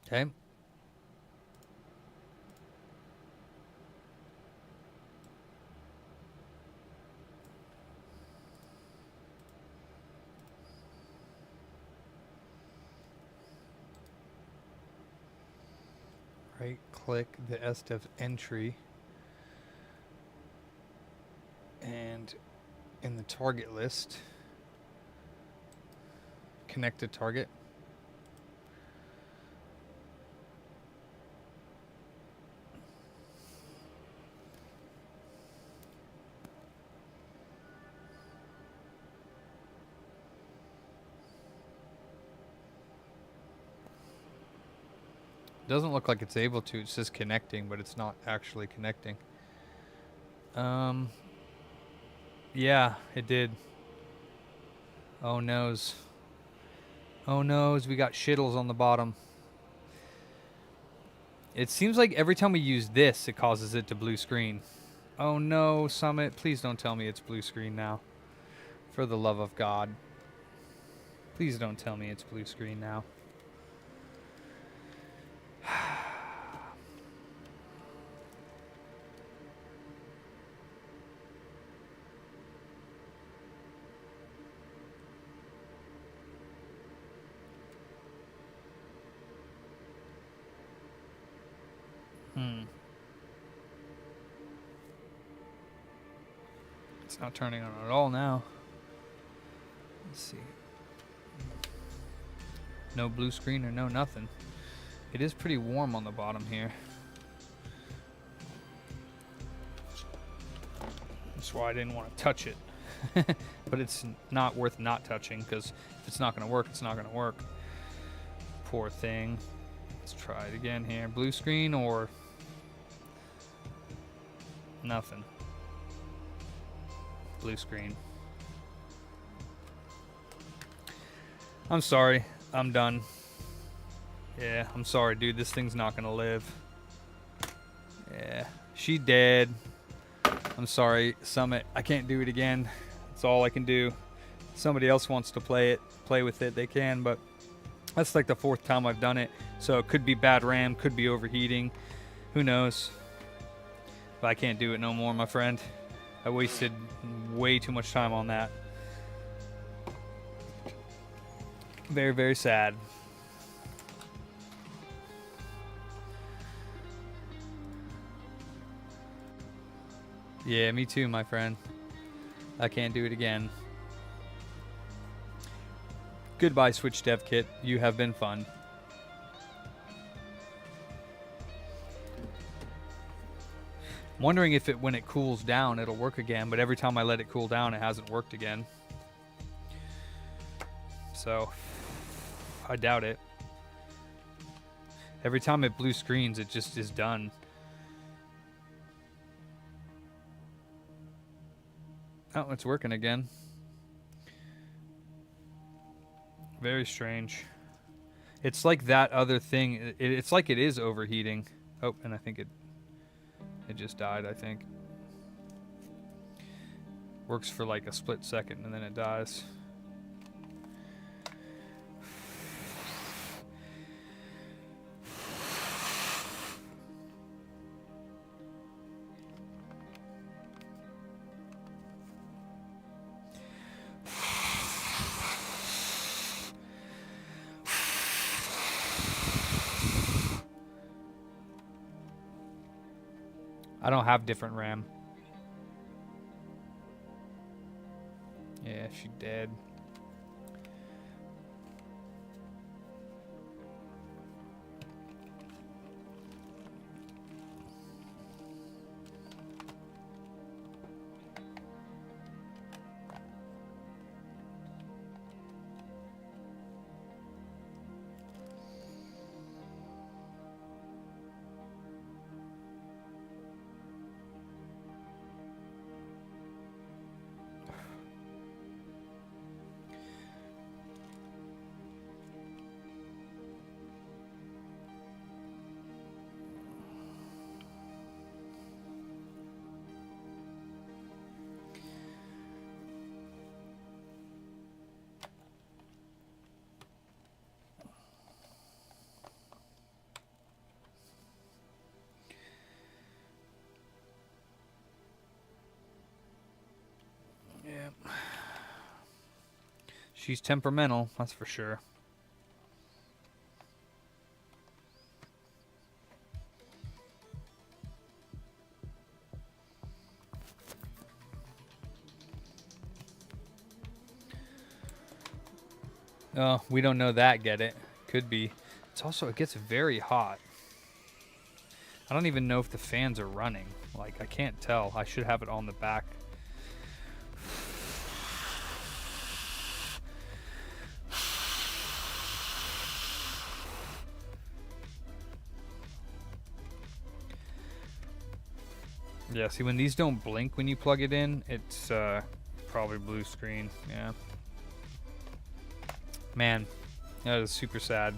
Okay. Right click the SDEV entry, and in the target list, connect to target. Doesn't look like it's able to. It says connecting, but it's not actually connecting. Yeah, it did. Oh noes. Oh noes, we got shittles on the bottom. It seems like every time we use this, it causes it to blue screen. Oh no, Summit, please don't tell me it's blue screen now. For the love of God. Please don't tell me it's blue screen now. It's not turning on at all now. Let's see. No blue screen or no nothing. It is pretty warm on the bottom here. That's why I didn't want to touch it. But it's not worth not touching, because if it's not going to work, it's not going to work. Poor thing. Let's try it again here. Blue screen or nothing. Blue screen. I'm sorry. I'm done. Yeah, I'm sorry, dude. This thing's not gonna live. Yeah, she dead. I'm sorry, Summit. I can't do it again. That's all I can do. Somebody else wants to play with it, they can, but that's like the 4th time I've done it. So it could be bad RAM, could be overheating. Who knows? But I can't do it no more, my friend. I wasted way too much time on that. Very, very sad. Yeah, me too, my friend. I can't do it again. Goodbye, Switch Dev Kit. You have been fun. I'm wondering if when it cools down, it'll work again, but every time I let it cool down, it hasn't worked again. So, I doubt it. Every time it blue screens, it just is done. Oh, it's working again. Very strange. It's like that other thing. It's like it is overheating. Oh, and I think it just died, I think. Works for like a split second and then it dies. I don't have different RAM. Yeah, she dead. She's temperamental, that's for sure. Oh, we don't know that, get it? Could be. It's also, it gets very hot. I don't even know if the fans are running. Like, I can't tell. I should have it on the back. Yeah, see, when these don't blink when you plug it in, it's probably blue screen. Yeah. Man, that is super sad.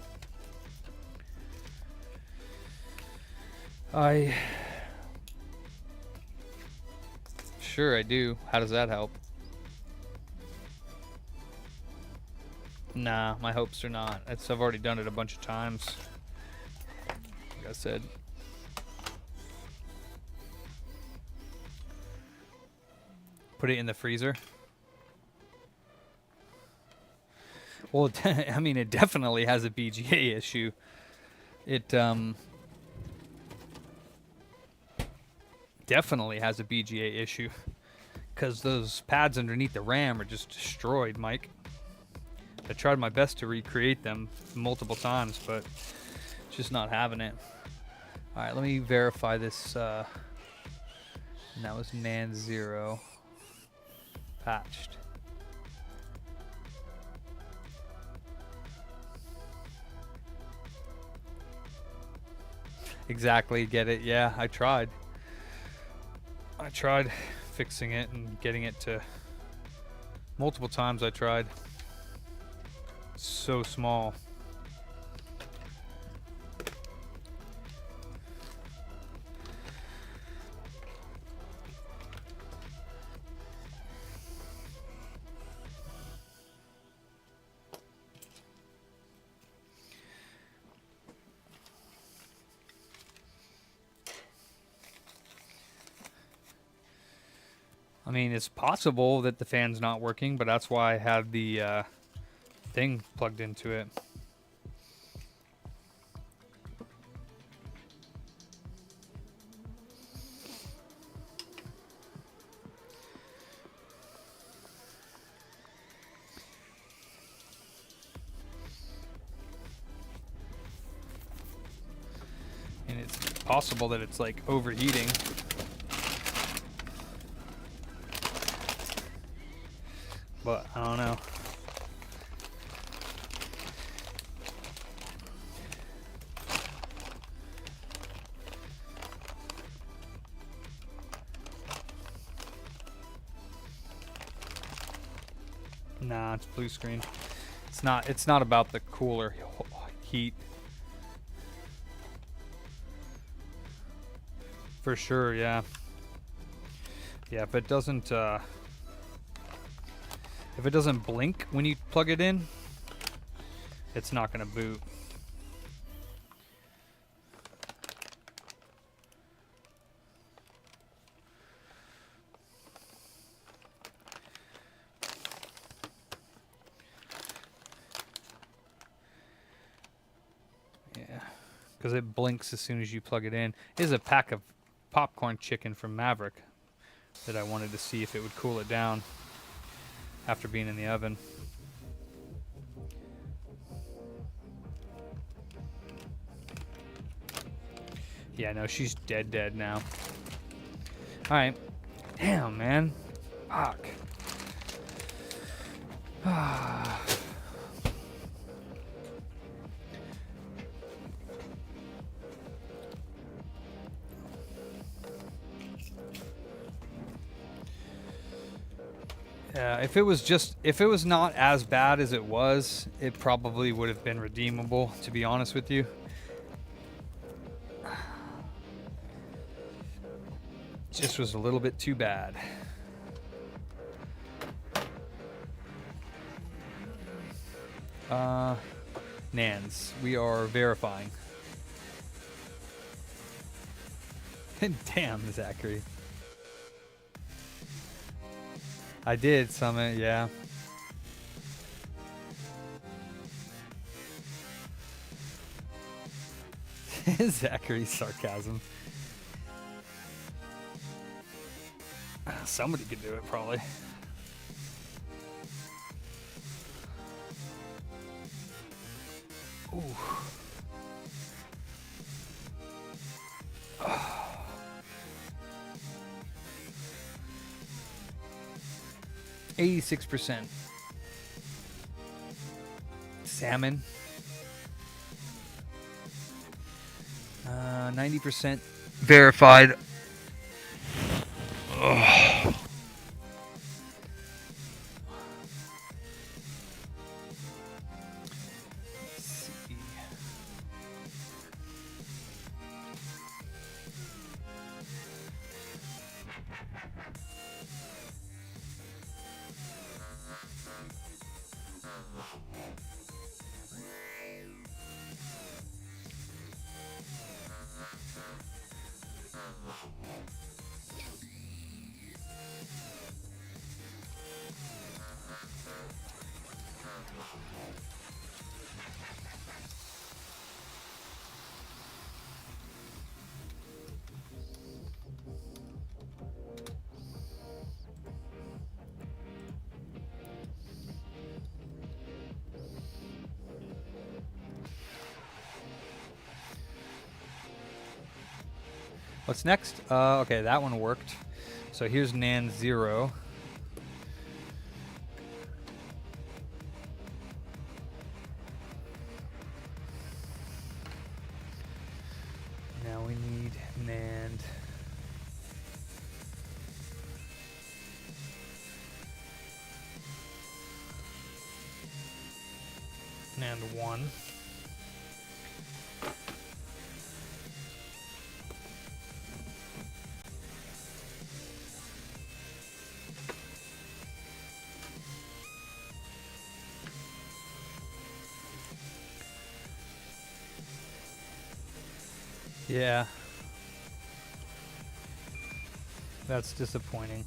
Sure, I do. How does that help? Nah, my hopes are not. I've already done it a bunch of times. Like I said. Put it in the freezer. Well, I mean, it definitely has a BGA issue. It definitely has a BGA issue. Because those pads underneath the RAM are just destroyed, Mike. I tried my best to recreate them multiple times, but just not having it. Alright, let me verify this. And that was NAND 0. Patched. Exactly, get it. Yeah, I tried fixing it and getting it to multiple times. I tried. So small. I mean, it's possible that the fan's not working, but that's why I had the thing plugged into it. And it's possible that it's like overheating. But I don't know. Nah, it's blue screen. It's not about the cooler heat. For sure, yeah. Yeah, if it doesn't blink when you plug it in, it's not gonna boot. Yeah, because it blinks as soon as you plug it in. Here's a pack of popcorn chicken from Maverick that I wanted to see if it would cool it down after being in the oven. Yeah, no, she's dead now. Alright. Damn, man. Fuck. Yeah, if it was not as bad as it was, it probably would have been redeemable, to be honest with you. Just was a little bit too bad. NANDs, we are verifying. Damn, Zachary. I did summon, yeah. Zachary's sarcasm. Somebody could do it, probably. Ooh. Oh. 86%. Salmon. 90% verified. Oh. What's next? Okay, that one worked. So here's NAND 0. Now we need NAND. NAND 1. Yeah. That's disappointing.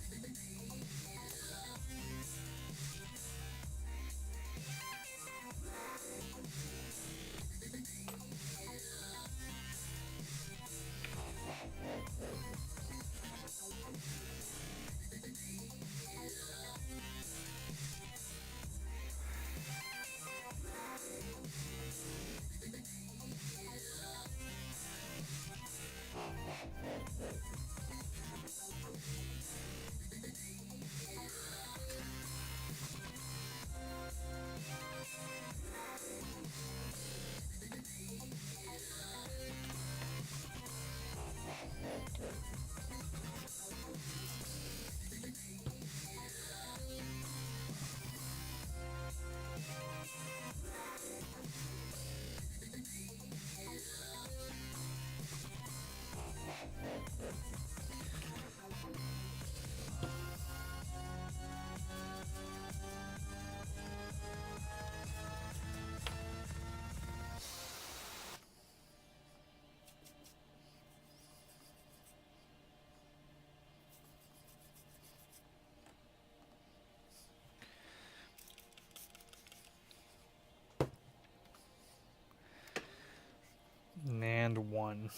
NAND 1.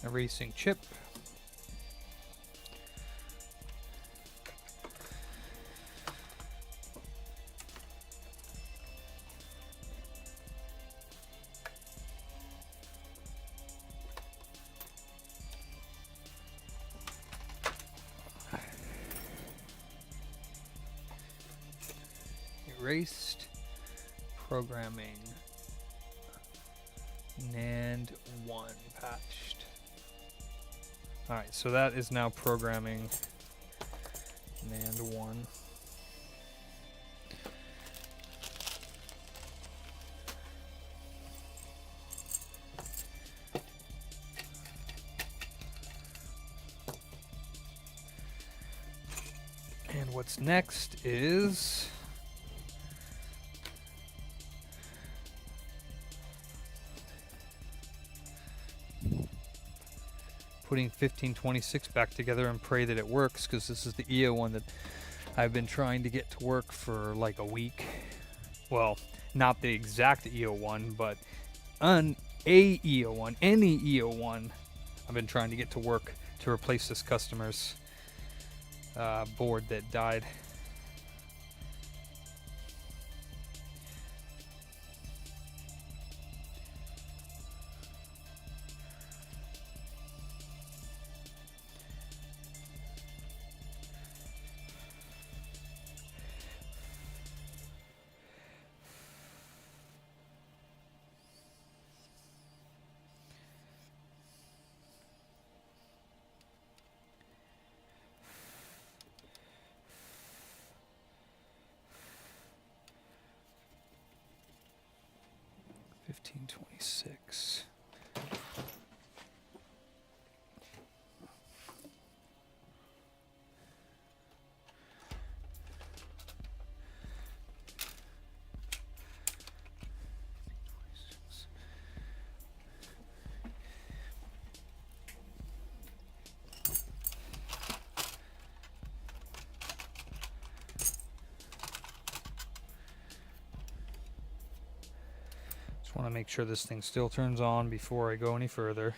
Erasing chip. Erased. Programming. NAND 1 patched. Alright, so that is now programming NAND 1. And what's next is putting 1526 back together and pray that it works, because this is the EO one that I've been trying to get to work for like a week. Well, not the exact EO one, but a EO one, any EO one I've been trying to get to work to replace this customer's board that died. 1526. Want to make sure this thing still turns on before I go any further,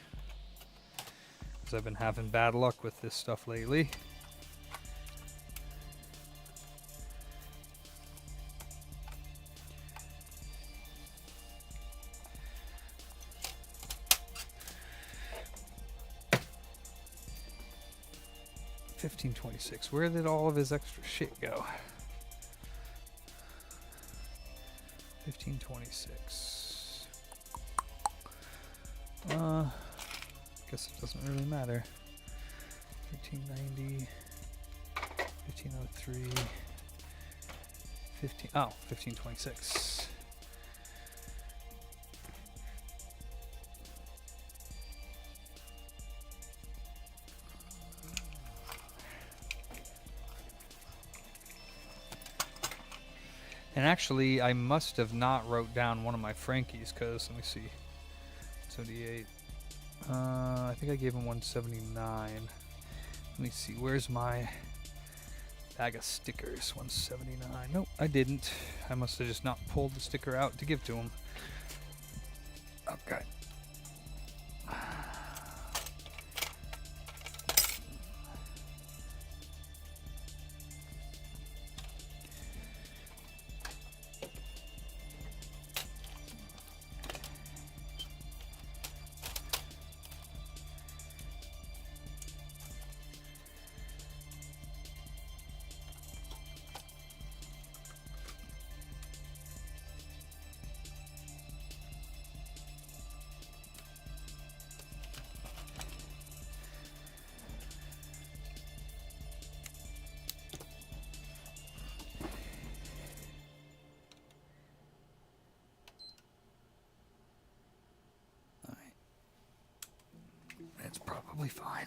because I've been having bad luck with this stuff lately. $15.26. Where did all of his extra shit go? $15.26. Guess it doesn't really matter. 1390, 1503, 1526. And actually, I must have not wrote down one of my Frankies, because, let me see, 78. I think I gave him 179. Let me see, where's my bag of stickers? 179. Nope, I didn't. I must have just not pulled the sticker out to give to him. Okay. It's probably fine.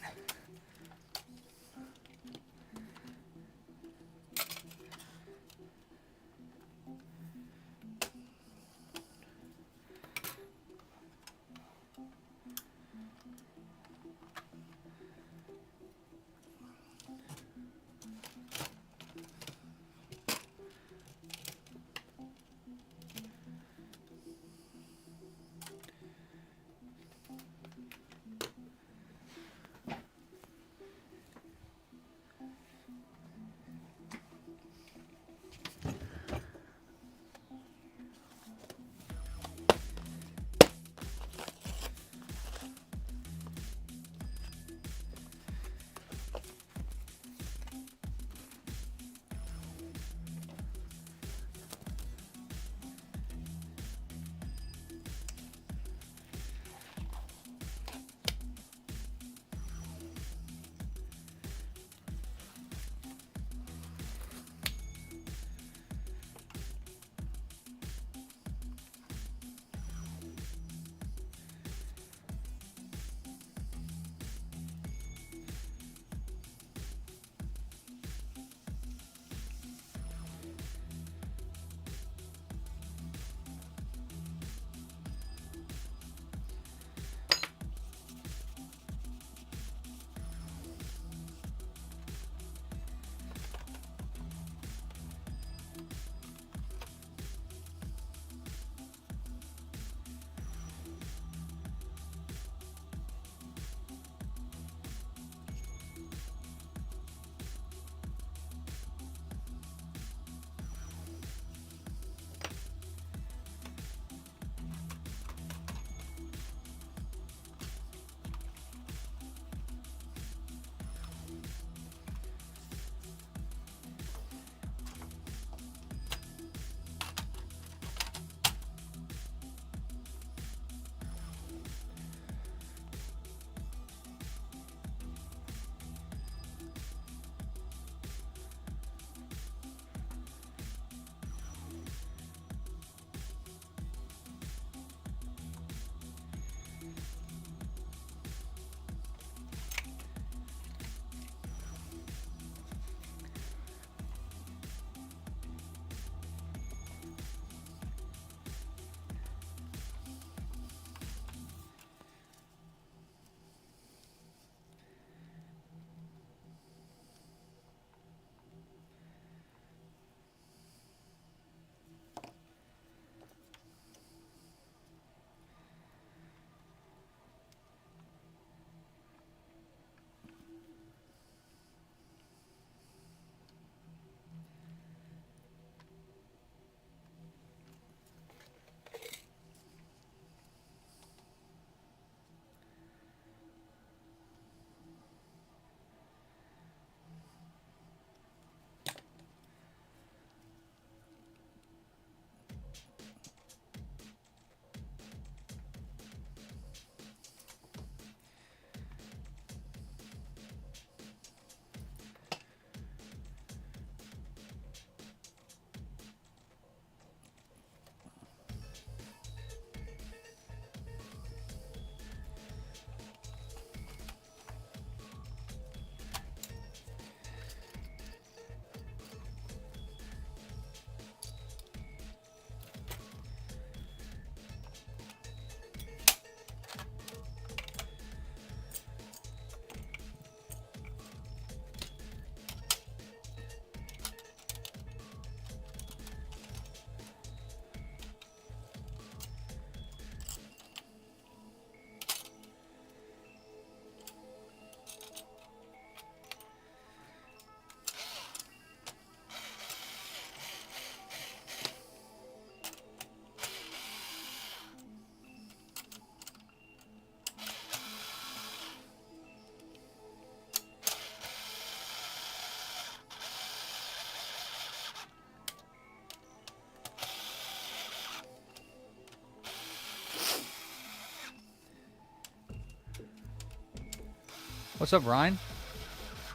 What's up, Ryan?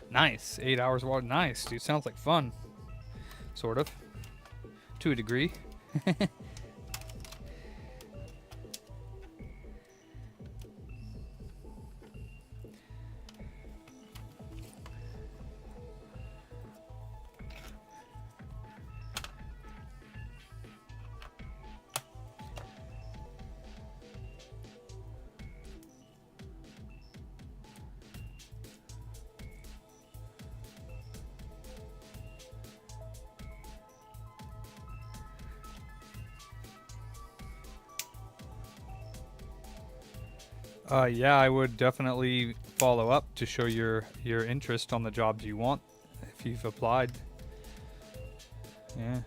Nice. 8 hours walk. Nice, dude. Sounds like fun. Sort of. To a degree. Yeah, I would definitely follow up to show your interest on the jobs you want if you've applied. Yeah.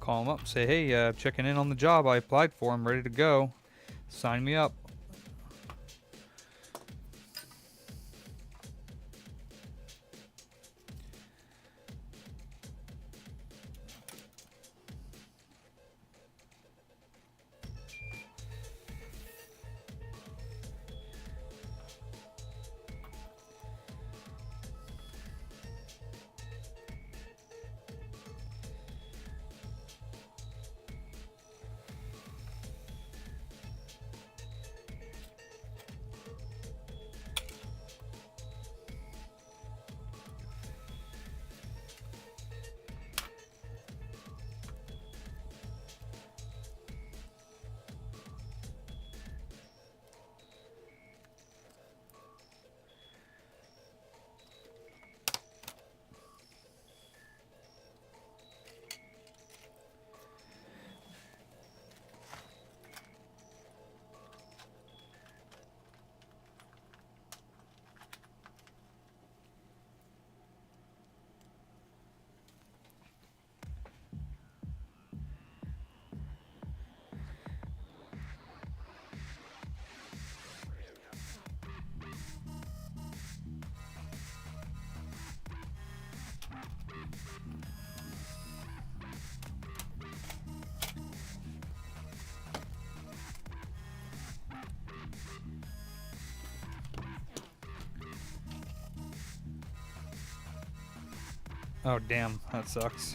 Call them up, say, hey, checking in on the job I applied for. I'm ready to go. Sign me up. Oh, damn. That sucks.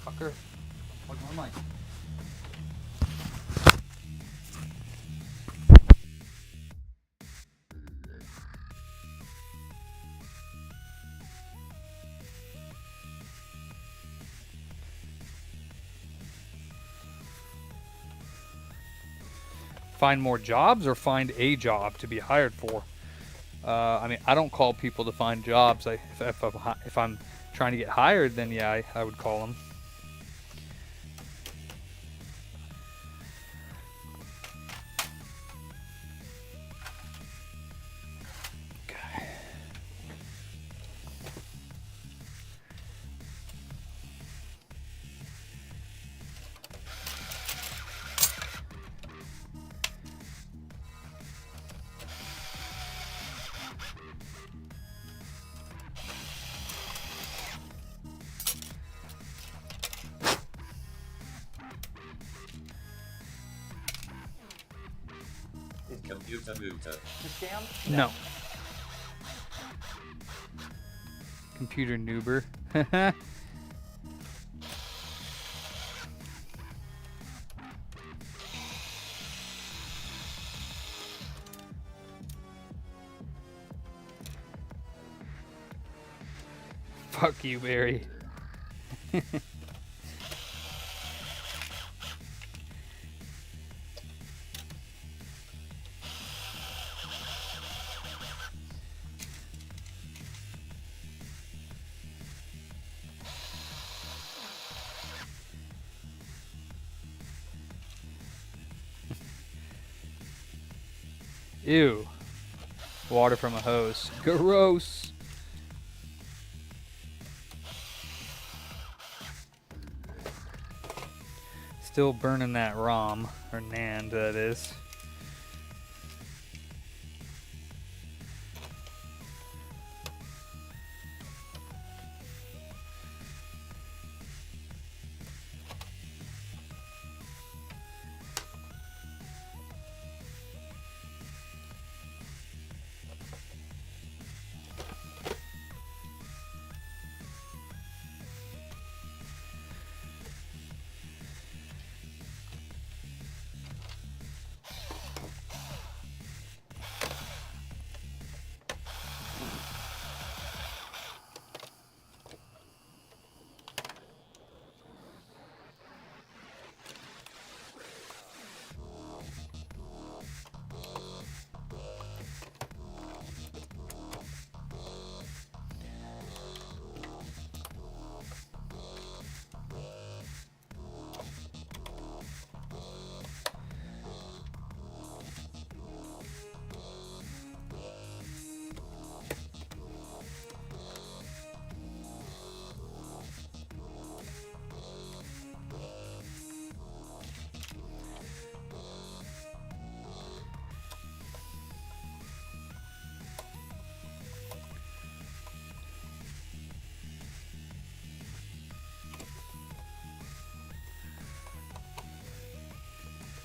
Fucker. Plug my mic. Find more jobs or find a job to be hired for? I mean, I don't call people to find jobs. If I'm trying to get hired, then yeah, I would call them. Computer booter. No. Computer noober. Fuck you, Barry. Ew. Water from a hose. Gross. Still burning that ROM, or NAND that is.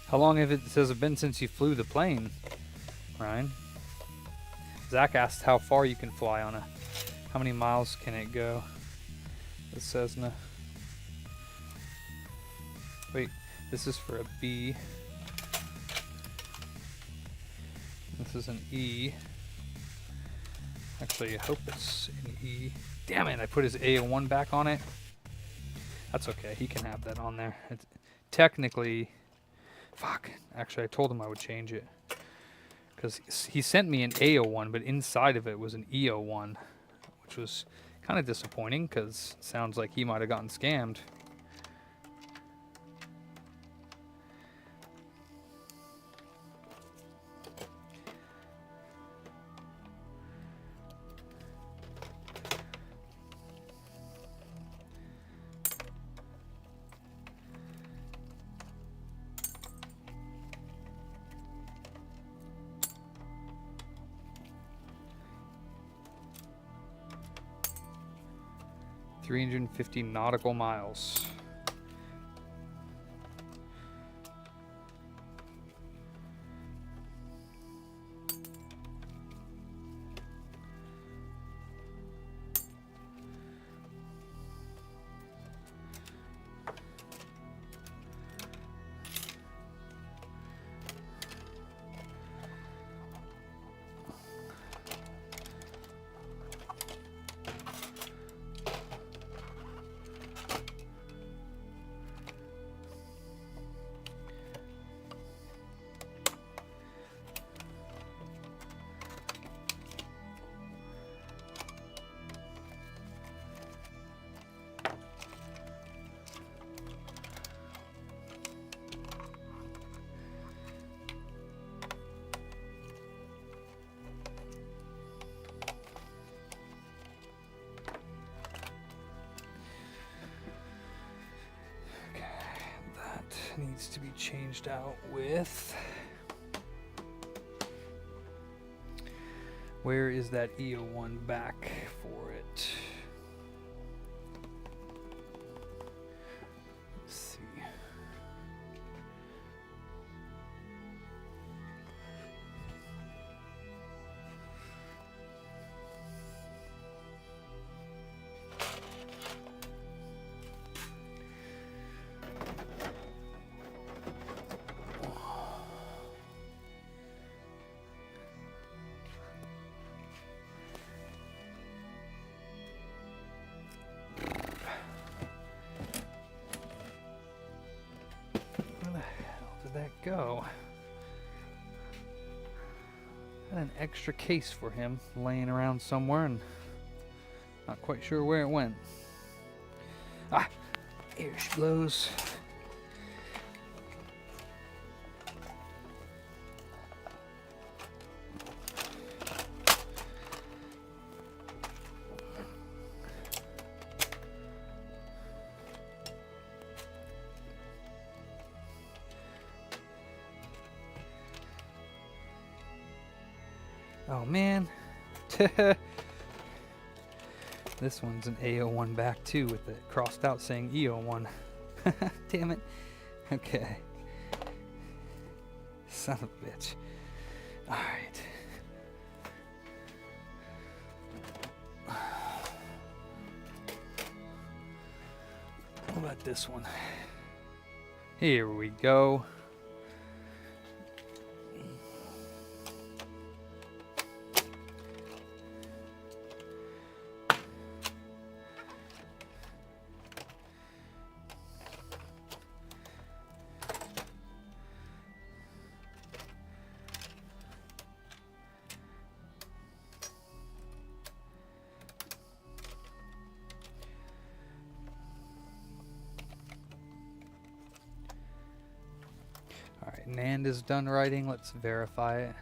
How long has it been since you flew the plane, Ryan? Zach asked how far you can fly on a. How many miles can it go? The Cessna. Wait, this is for a B. This is an E. Actually, I hope it's an E. Damn it, I put his A01 back on it. That's okay, he can have that on there. It's technically... Fuck. Actually, I told him I would change it. Because he sent me an A01, but inside of it was an E01. Which was kind of disappointing, because it sounds like he might have gotten scammed. $350 nautical miles. Needs to be changed out with... Where is that E01 back for it? Let's see. That go? Had an extra case for him laying around somewhere and not quite sure where it went. Ah, here she blows. man. This one's an A01 back too, with it crossed out saying E01. Damn it. Okay. Son of a bitch. Alright. What about this one? Here we go. Alright, NAND is done writing. Let's verify it.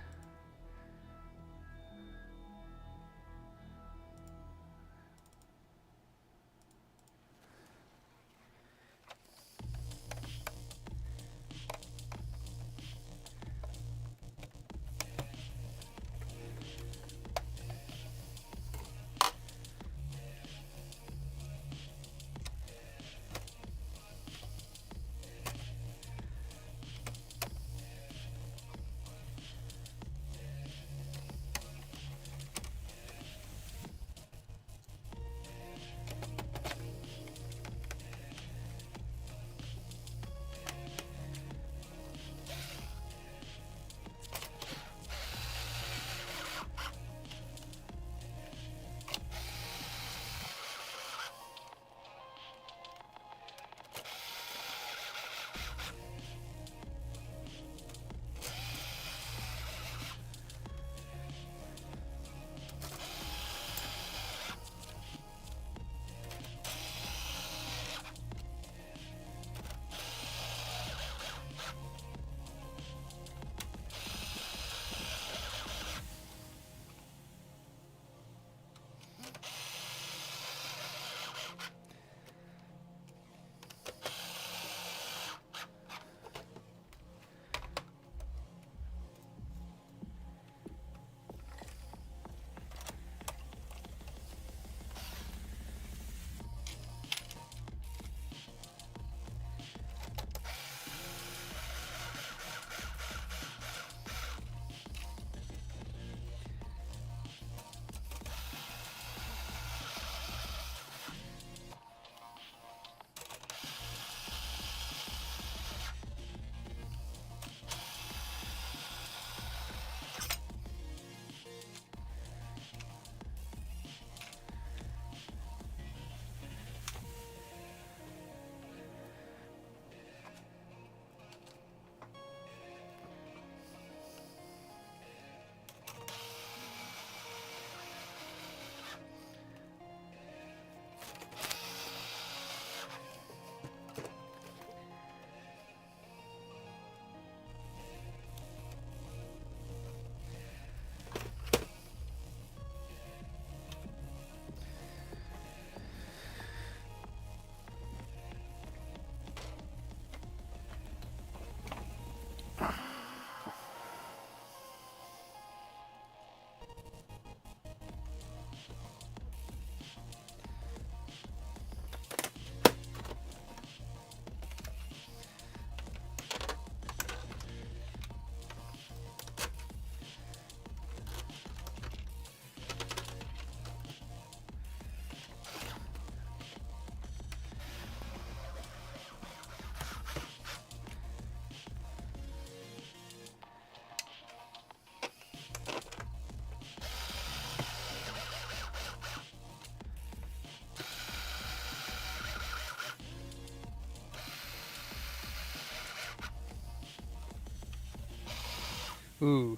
Ooh.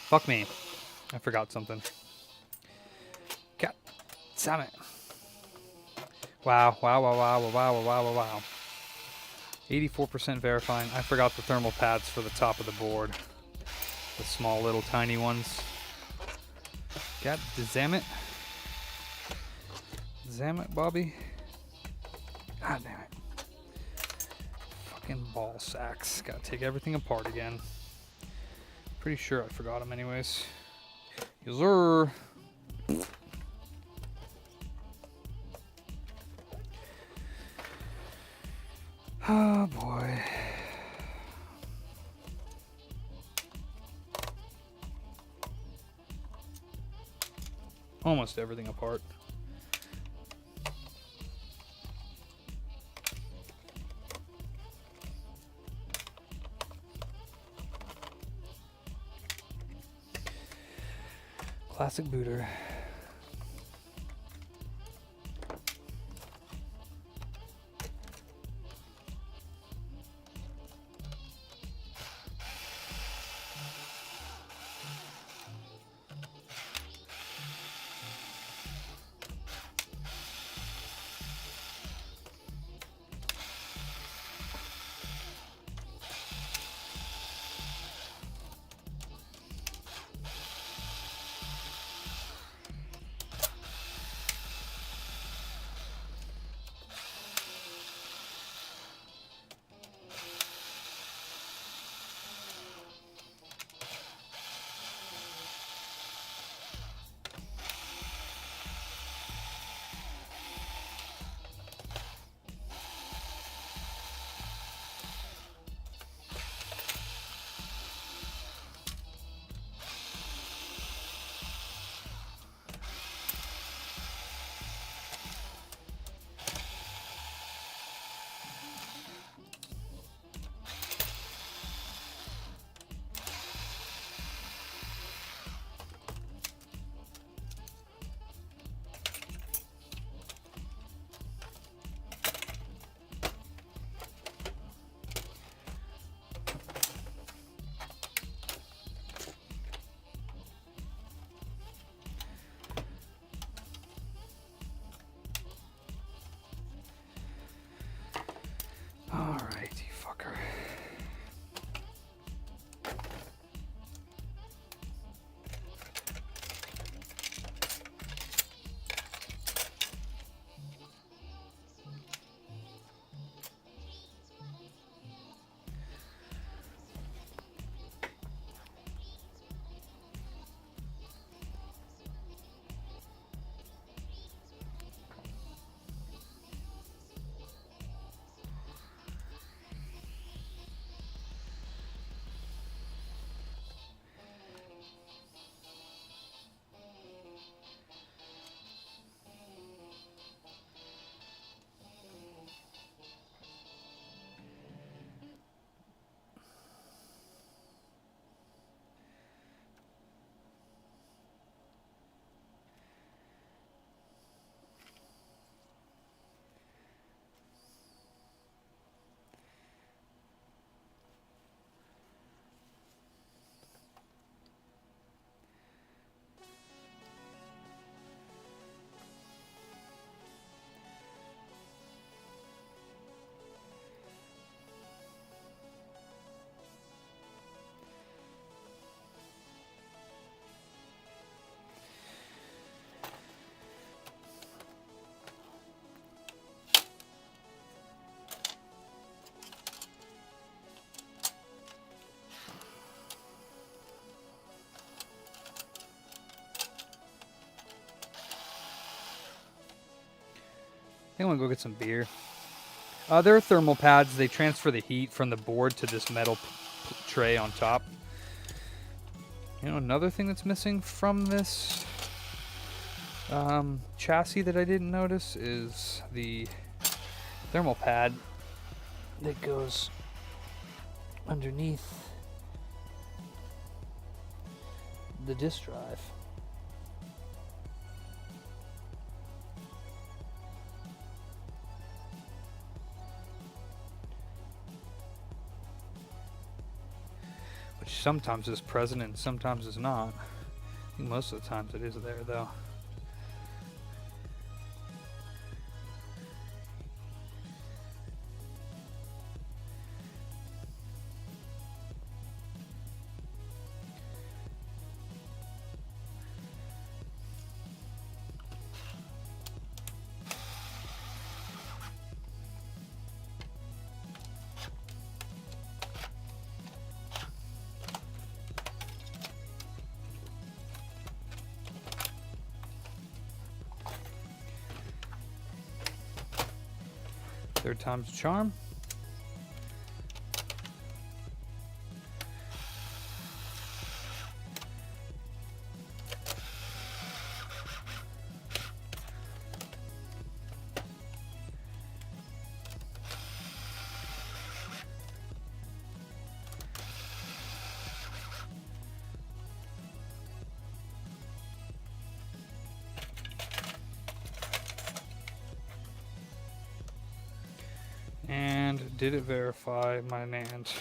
Fuck me. I forgot something. God damn it. Wow, wow, wow, wow, wow, wow, wow, wow, wow. 84% verifying. I forgot the thermal pads for the top of the board. The small little tiny ones. God damn it. Damn it, Bobby. God damn it. Fucking ball sacks. Gotta take everything apart again. Pretty sure I forgot them anyways. Yes, sir. Oh boy. Almost everything apart. Classic booter. Alright, you fucker. I think I'm gonna go get some beer. There are thermal pads. They transfer the heat from the board to this metal tray on top. You know, another thing that's missing from this chassis that I didn't notice is the thermal pad that goes underneath the disk drive. Which sometimes is present and sometimes is not. I think most of the times it is there though. Third time's a charm. And did it verify my NAND?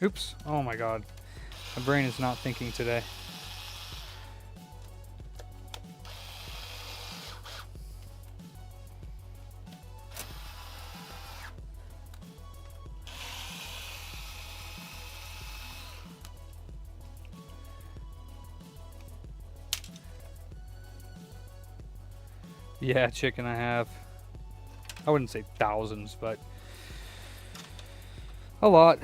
Oops. Oh my god. My brain is not thinking today. Yeah, chicken, I have. I wouldn't say thousands, but a lot.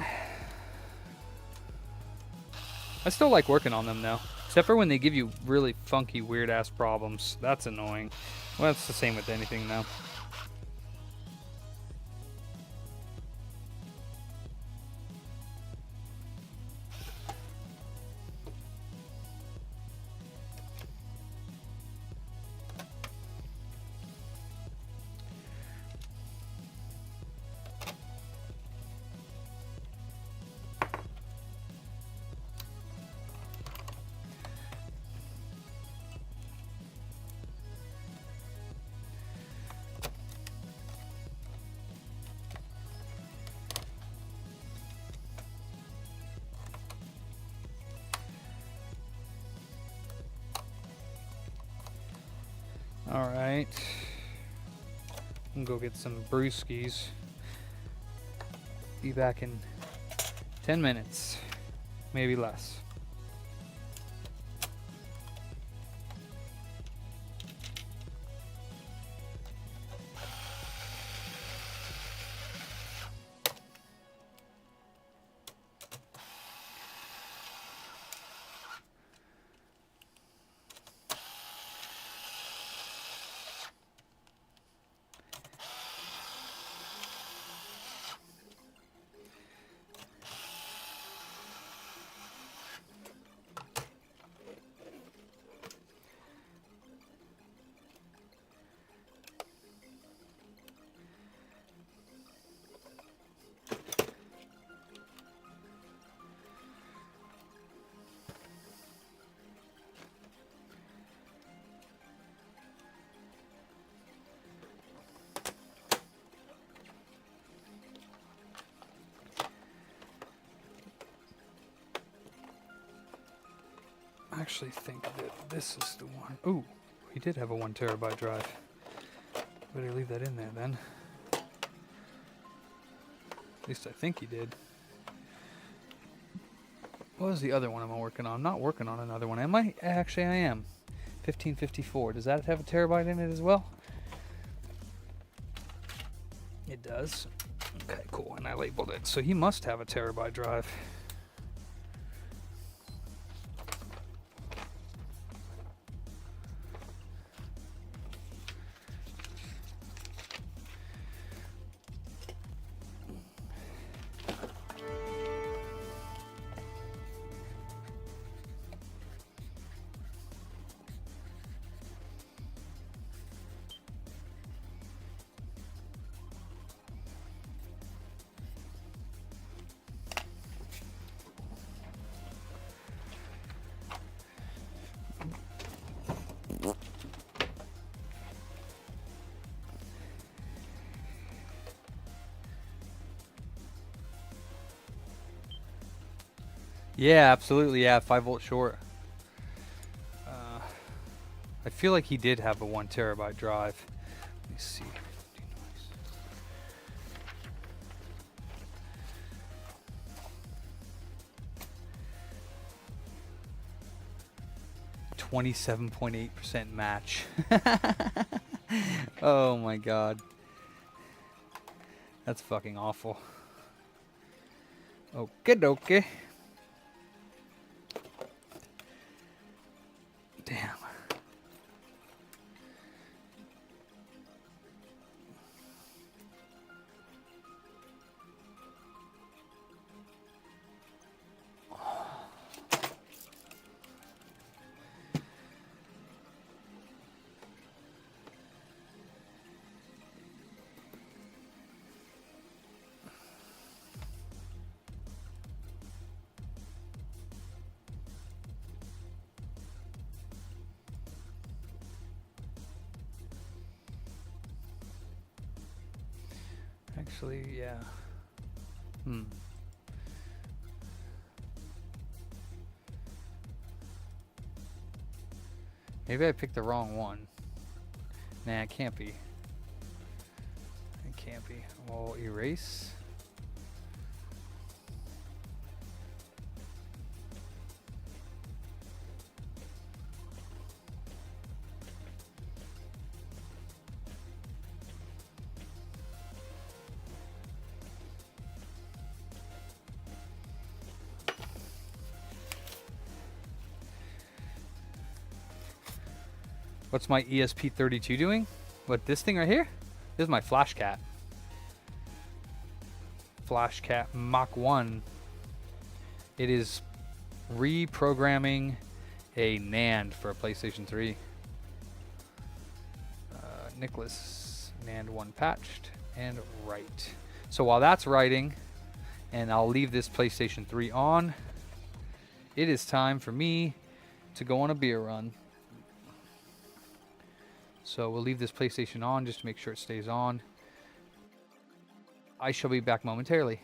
I still like working on them though, except for when they give you really funky, weird ass problems. That's annoying. Well, that's the same with anything though. Alright. I'm gonna go get some brewskis. Be back in 10 minutes. Maybe less. I actually think that this is the one. Ooh, he did have a 1 terabyte drive. Better leave that in there then. At least I think he did. What was the other one I'm working on? I'm not working on another one, am I? Actually, I am. 1554. Does that have a terabyte in it as well? It does. Okay, cool. And I labeled it. So he must have a terabyte drive. Yeah, absolutely. Yeah, 5-volt short. I feel like he did have a 1 terabyte drive. Let me see. 27.8% match. Oh my god. That's fucking awful. Okay, dokie. Damn. Actually, yeah. Maybe I picked the wrong one. Nah, it can't be. It can't be. Well, erase. What's my ESP32 doing? What, this thing right here? This is my FlashCat. FlashCat Mach 1. It is reprogramming a NAND for a PlayStation 3. Nicholas, NAND 1 patched and write. So while that's writing, and I'll leave this PlayStation 3 on, it is time for me to go on a beer run. So we'll leave this PlayStation on just to make sure it stays on. I shall be back momentarily.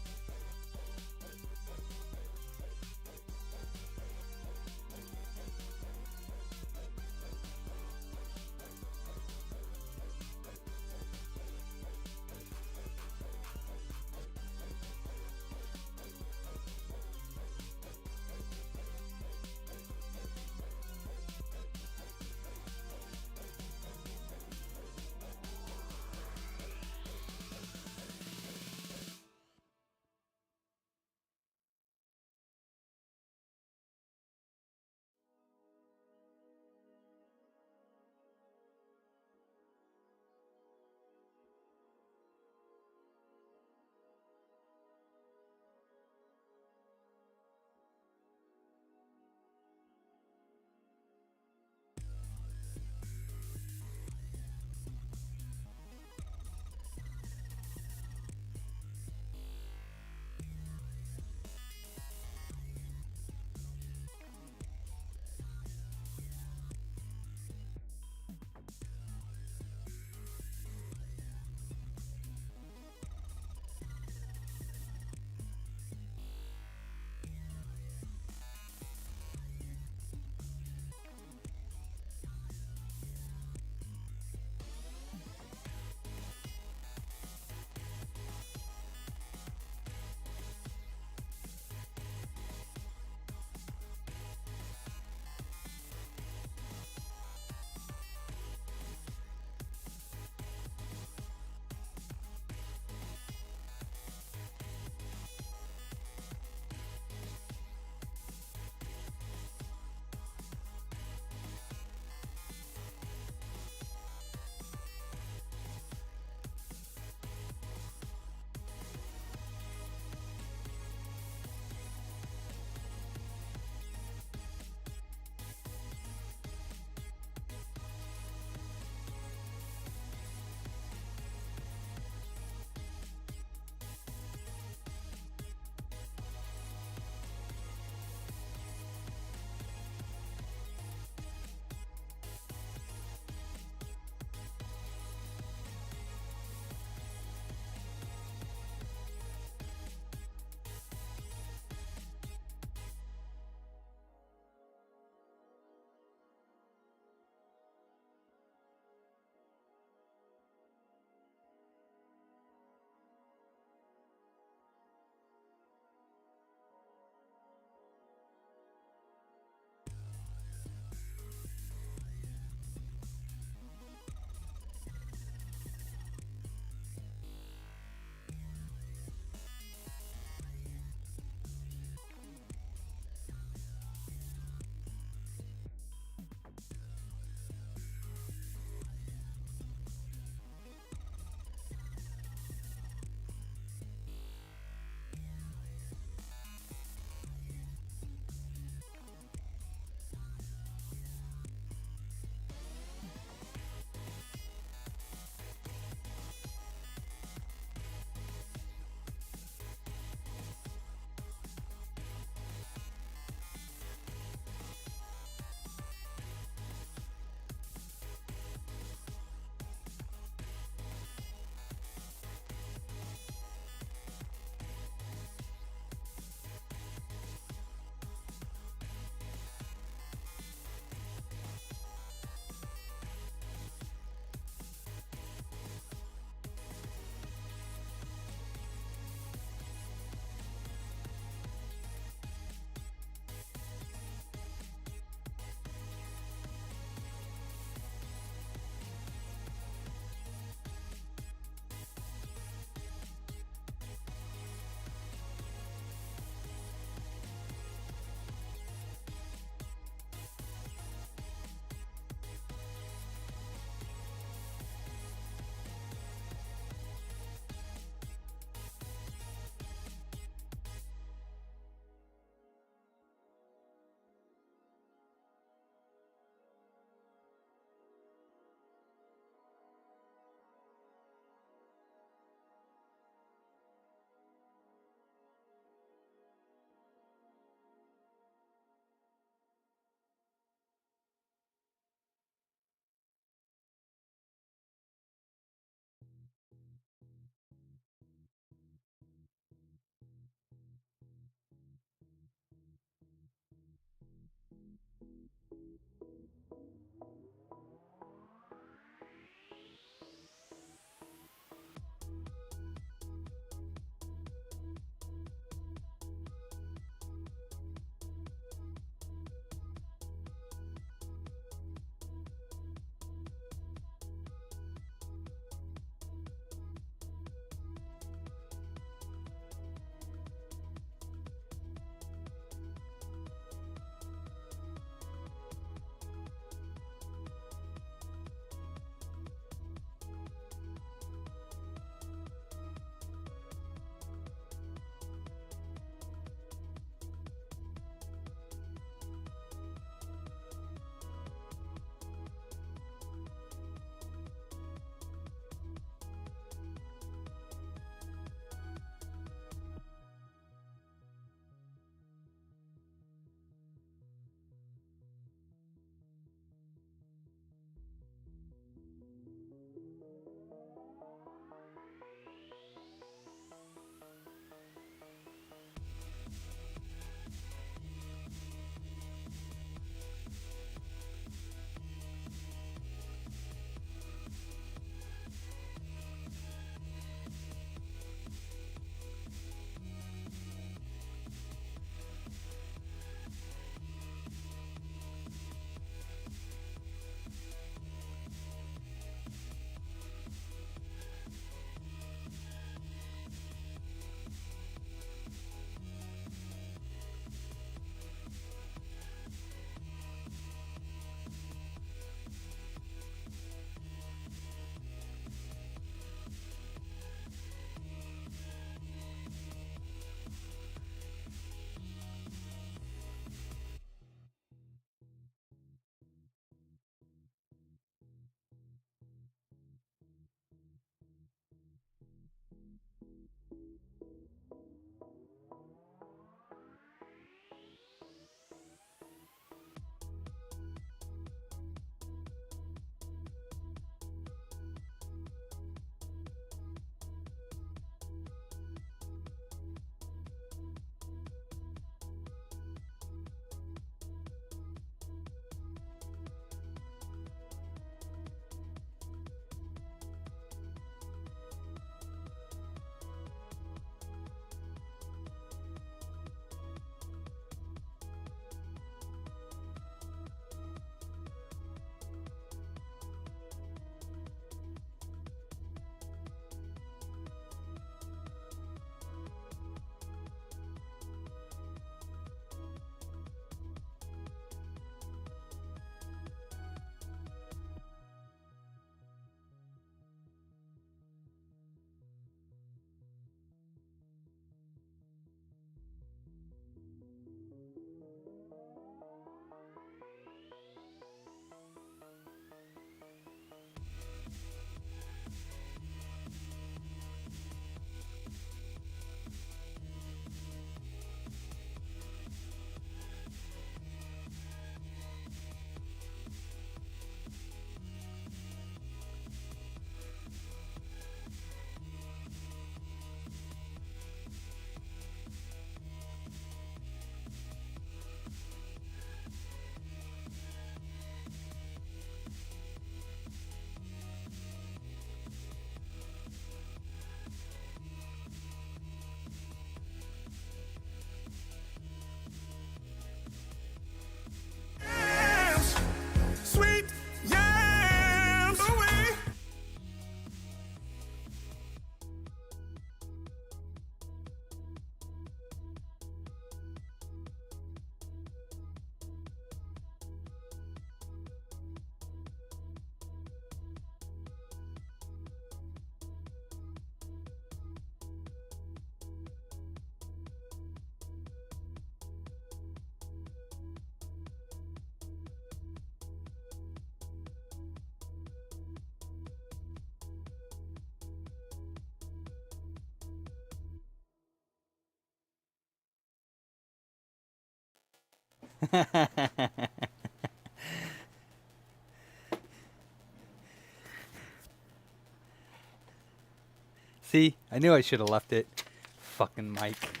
See, I knew I should have left it. Fucking Mike.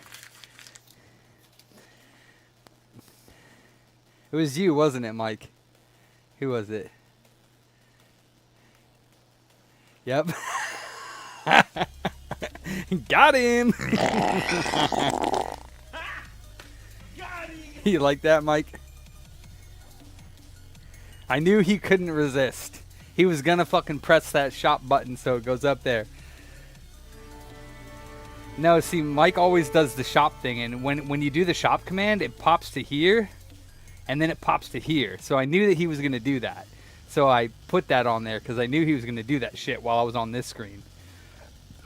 It was you, wasn't it, Mike? Who was it? Yep. Got him. You like that, Mike? I knew he couldn't resist. He was gonna fucking press that shop button so it goes up there. No, see, Mike always does the shop thing, and when you do the shop command, it pops to here, and then it pops to here. So I knew that he was gonna do that. So I put that on there because I knew he was gonna do that shit while I was on this screen.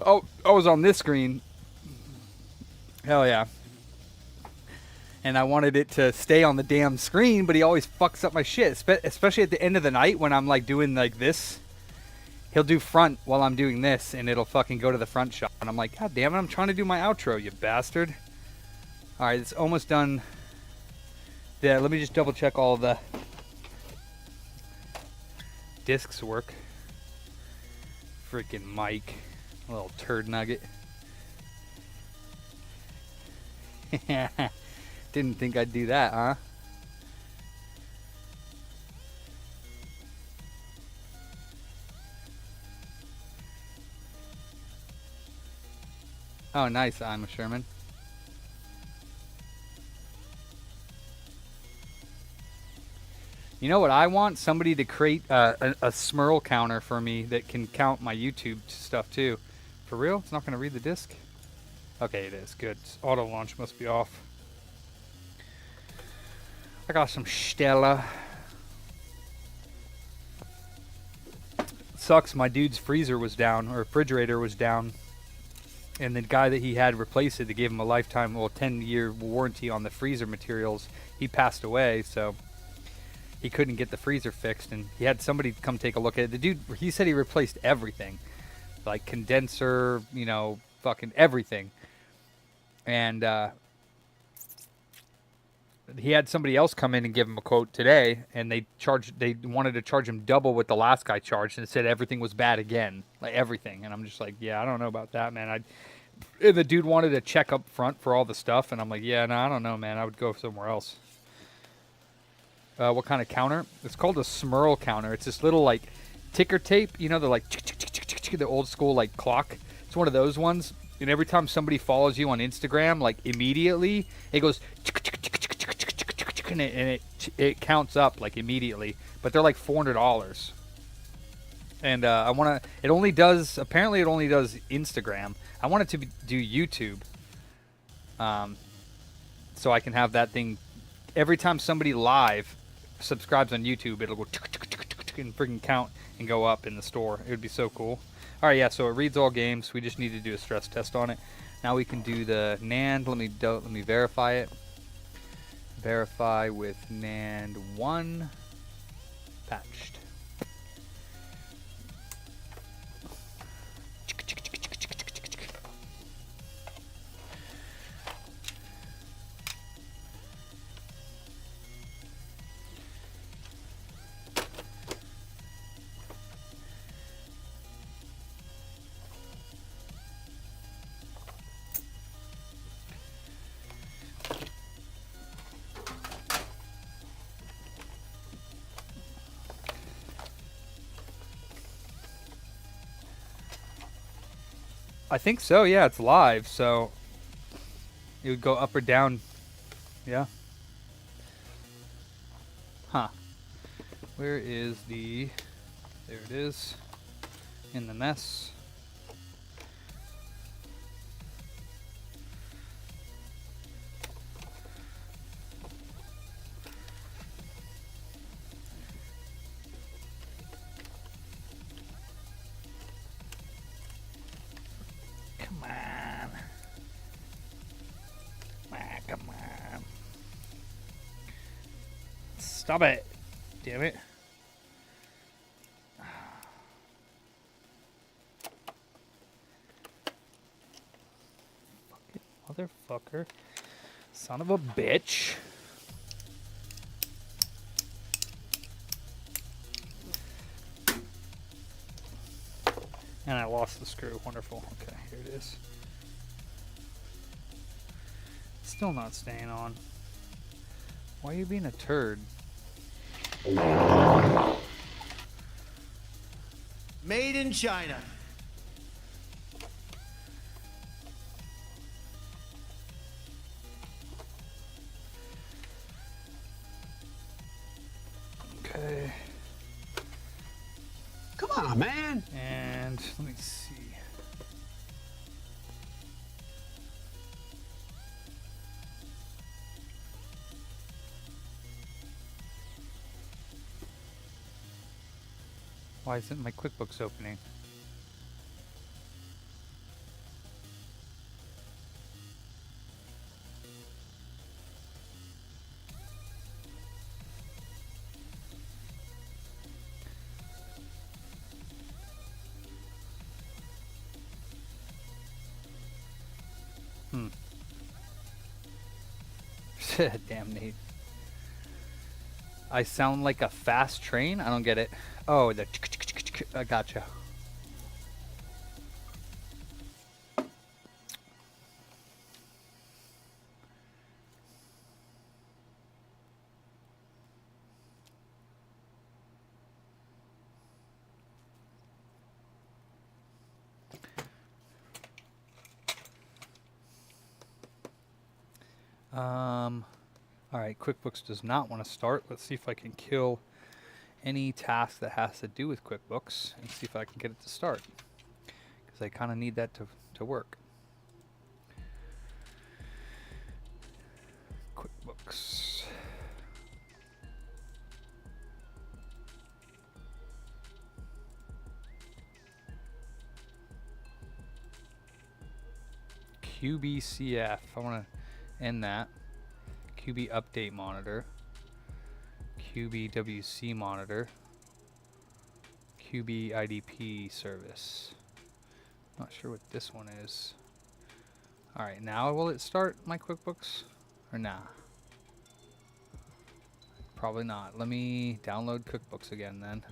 Oh, I was on this screen. Hell yeah. And I wanted it to stay on the damn screen, but he always fucks up my shit, especially at the end of the night when I'm like doing like this. He'll do front while I'm doing this, and it'll fucking go to the front shot. And I'm like, God damn it, I'm trying to do my outro, you bastard. All right, it's almost done. Yeah, let me just double check all the discs work. Freaking Mike, a little turd nugget. Didn't think I'd do that, huh? Oh, nice, I'm a Sherman. You know what I want? Somebody to create a Smurl counter for me that can count my YouTube stuff too. For real? It's not going to read the disc? Okay, it is. Good. Auto launch must be off. I got some Stella. Sucks, my dude's freezer was down, or refrigerator was down. And the guy that he had replace it, to give him a lifetime, well, 10-year warranty on the freezer materials, he passed away, so he couldn't get the freezer fixed. And he had somebody come take a look at it. The dude, he said he replaced everything. Like condenser, you know, fucking everything. And he had somebody else come in and give him a quote today, and they wanted to charge him double what the last guy charged, and it said everything was bad again, like everything. And I'm just like, yeah, I don't know about that, man. And the dude wanted to check up front for all the stuff, and I'm like, yeah, no, I don't know, man. I would go somewhere else. What kind of counter? It's called a Smurl counter. It's this little like ticker tape, you know, the like the old school like clock. It's one of those ones. And every time somebody follows you on Instagram, like immediately it goes and it counts up like immediately. But they're like $400. And I want to. It only does. Apparently, it only does Instagram. I want it to do YouTube. So I can have that thing. Every time somebody live subscribes on YouTube, it'll go and freaking count and go up in the store. It would be so cool. All right, yeah. So it reads all games. We just need to do a stress test on it. Now we can do the NAND. Let me verify it. Verify with NAND 1 patched. I think so, yeah, it's live, so it would go up or down, yeah. Huh. Where is the, there it is, in the mess. Stop it. Damn it. Fucking motherfucker. Son of a bitch. And I lost the screw. Wonderful. Okay, here it is. Still not staying on. Why are you being a turd? Made in China. Okay. Come on, man. And let me see. Why isn't my QuickBooks opening? Damn, Nate. I sound like a fast train? I don't get it. Oh, the I gotcha. All right, QuickBooks does not want to start. Let's see if I can kill any task that has to do with QuickBooks and see if I can get it to start. Because I kind of need that to work. QuickBooks. QBCF. I want to end that. QB update monitor. QBWC monitor. QB IDP service. Not sure what this one is. Alright, now will it start my QuickBooks? Or nah? Probably not. Let me download QuickBooks again then.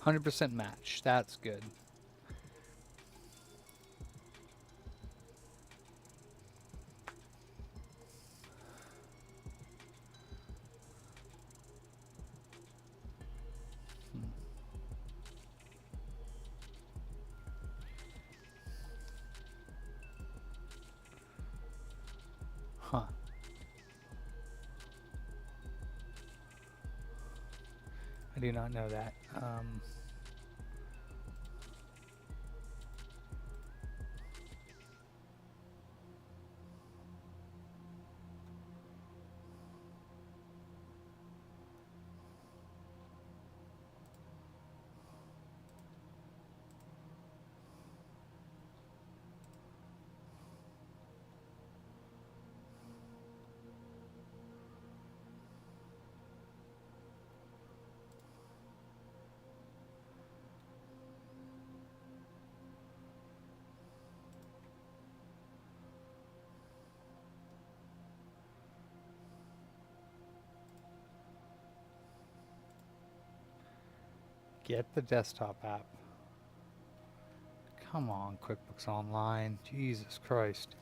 %100% match. That's good. Huh. I do not know that. Get the desktop app. Come on, QuickBooks Online. Jesus Christ.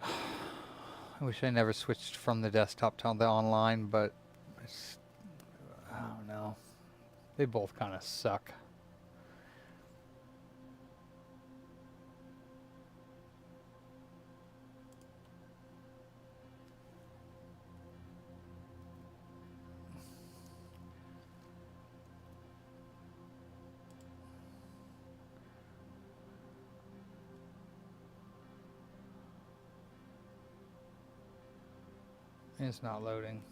I wish I never switched from the desktop to the online, but I don't know. They both kind of suck. It's not loading.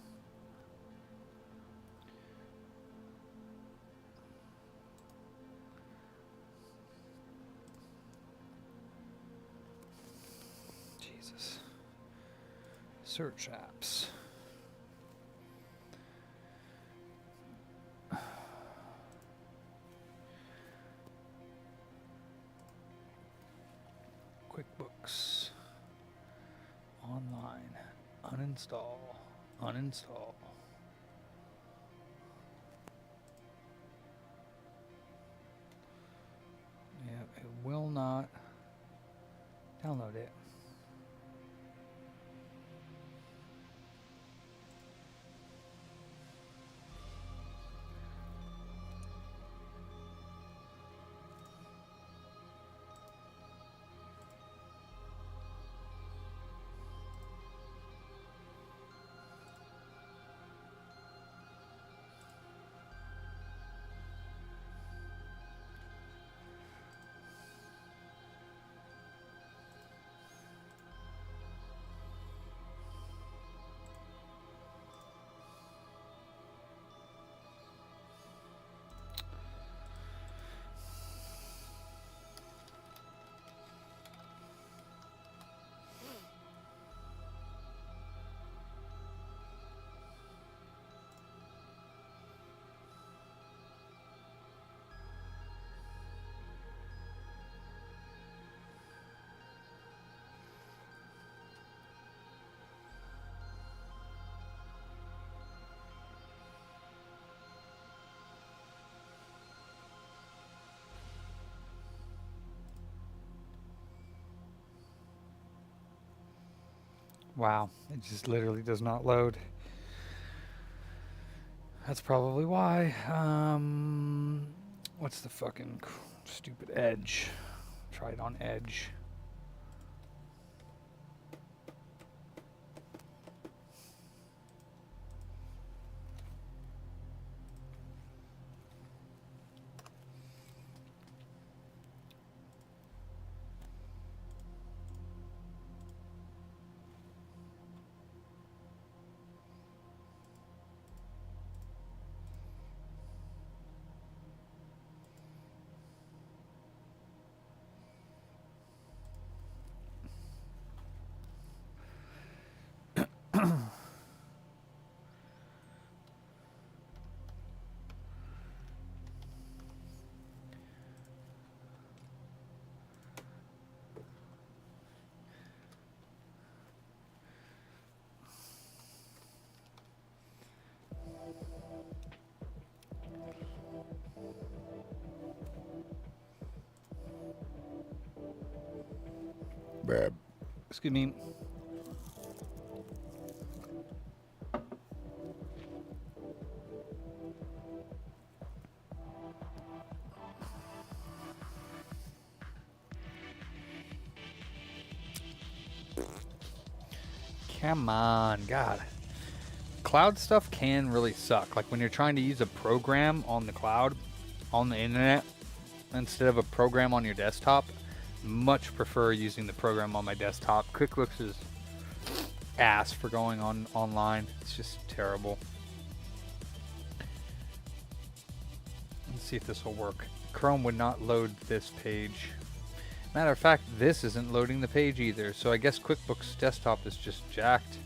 Jesus. Search apps. QuickBooks. Online. Uninstall. Uninstall. Yeah, it will not download it. Wow, it just literally does not load. That's probably why. What's the fucking stupid Edge? Try it on Edge. Excuse me. Come on, God. Cloud stuff can really suck. Like when you're trying to use a program on the cloud, on the internet, instead of a program on your desktop. Much prefer using the program on my desktop. QuickBooks is ass for going online. It's just terrible. Let's see if this will work. Chrome would not load this page. Matter of fact, this isn't loading the page either. So I guess QuickBooks desktop is just jacked.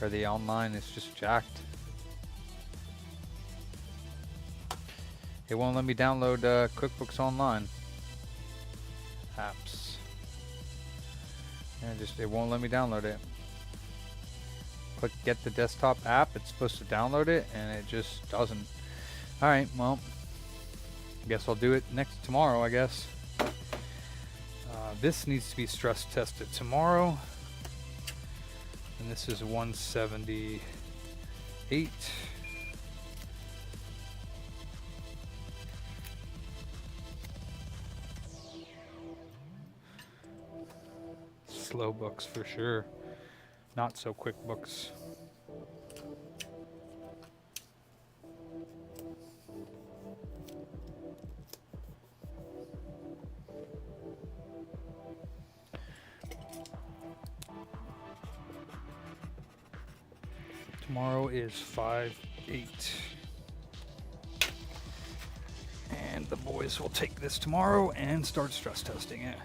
Or the online is just jacked. It won't let me download QuickBooks Online apps. And it won't let me download it. Click get the desktop app. It's supposed to download it and it just doesn't. Alright, well, I guess I'll do it tomorrow, I guess. This needs to be stress tested tomorrow. And this is 178. Slow books for sure. Not so quick books. Tomorrow is 5/8. And the boys will take this tomorrow and start stress testing it.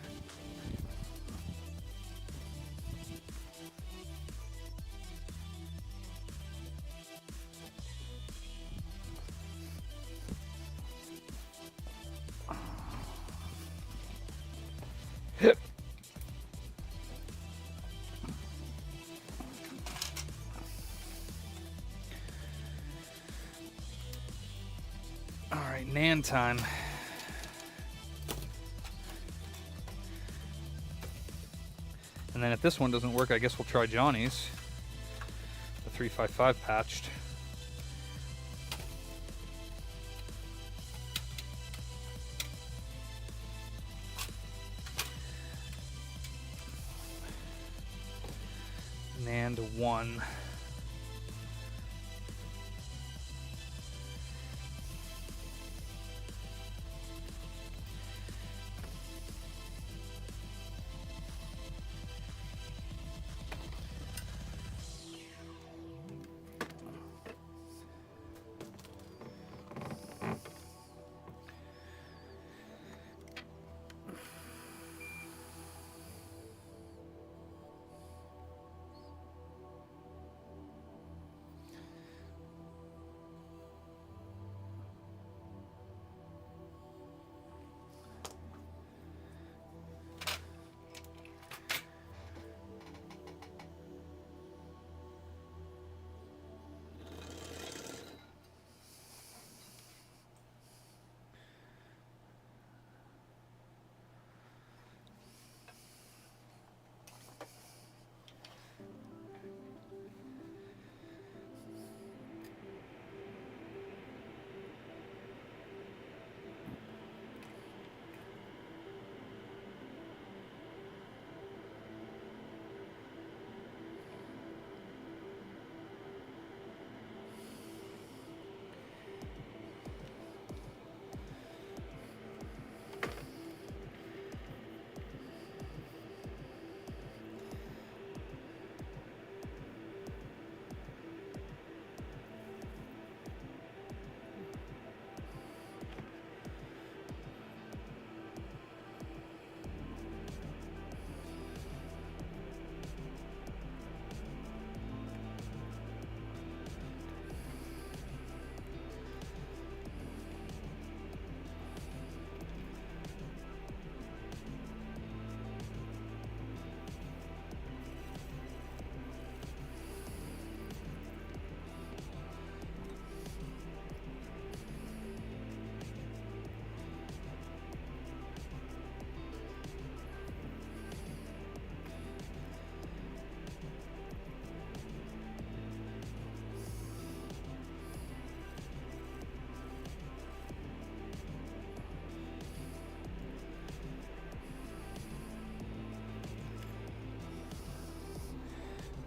right, NAND time. And then if this one doesn't work, I guess we'll try Johnny's. The 355 patched. NAND 1.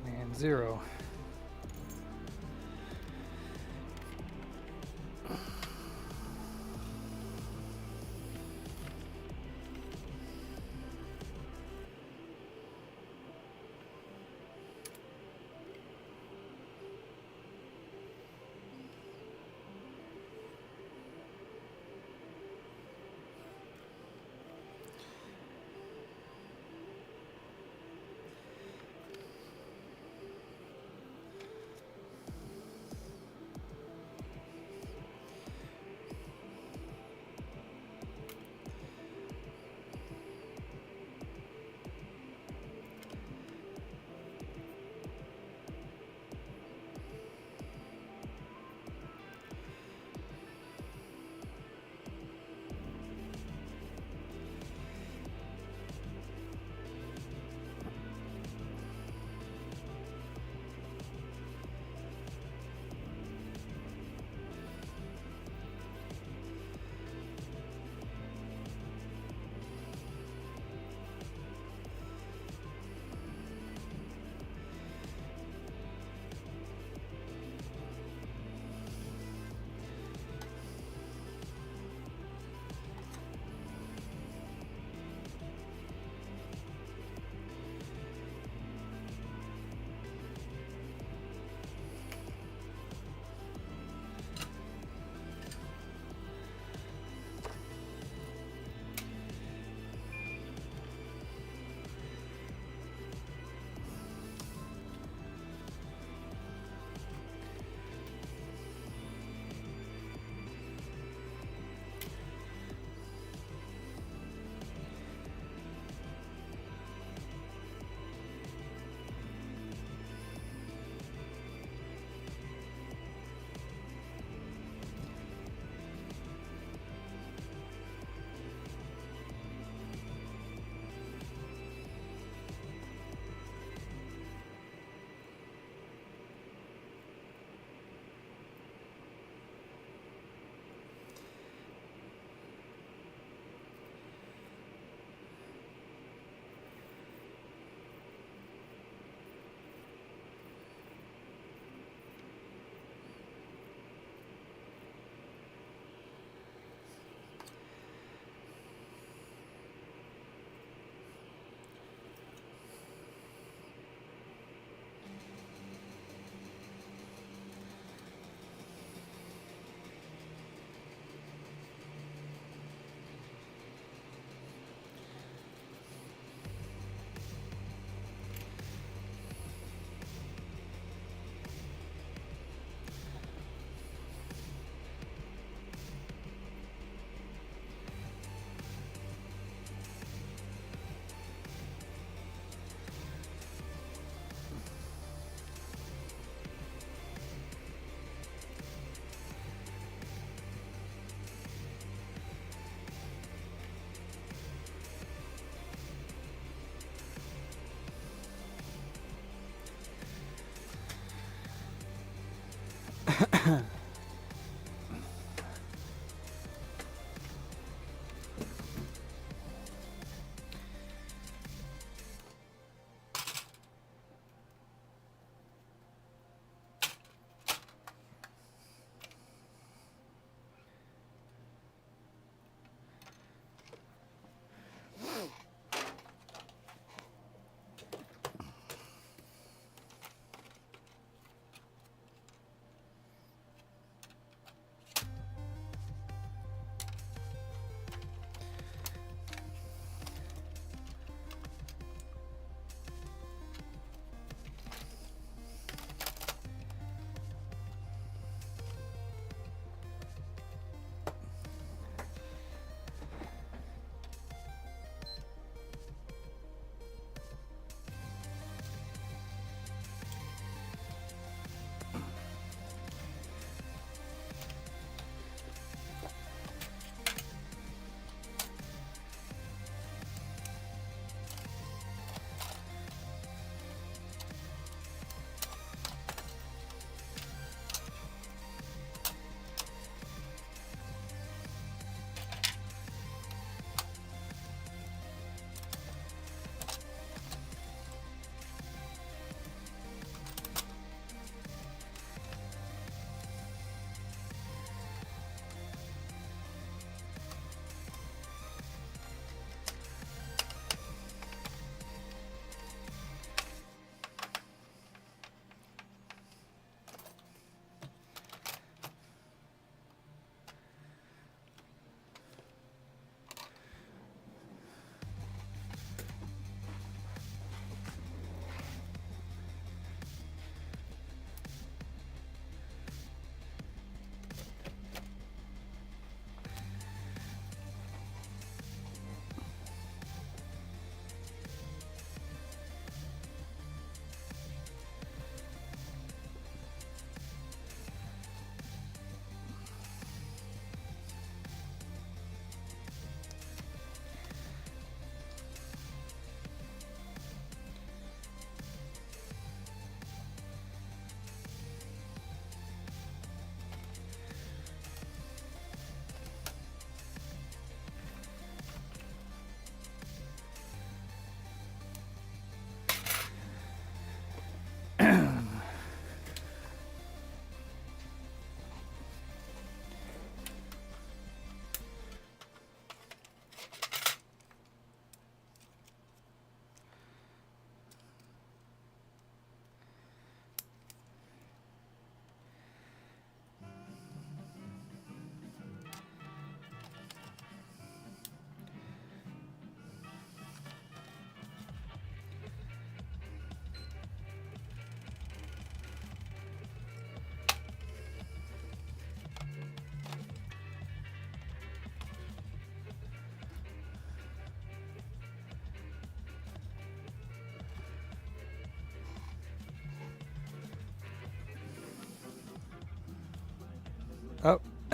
And 0.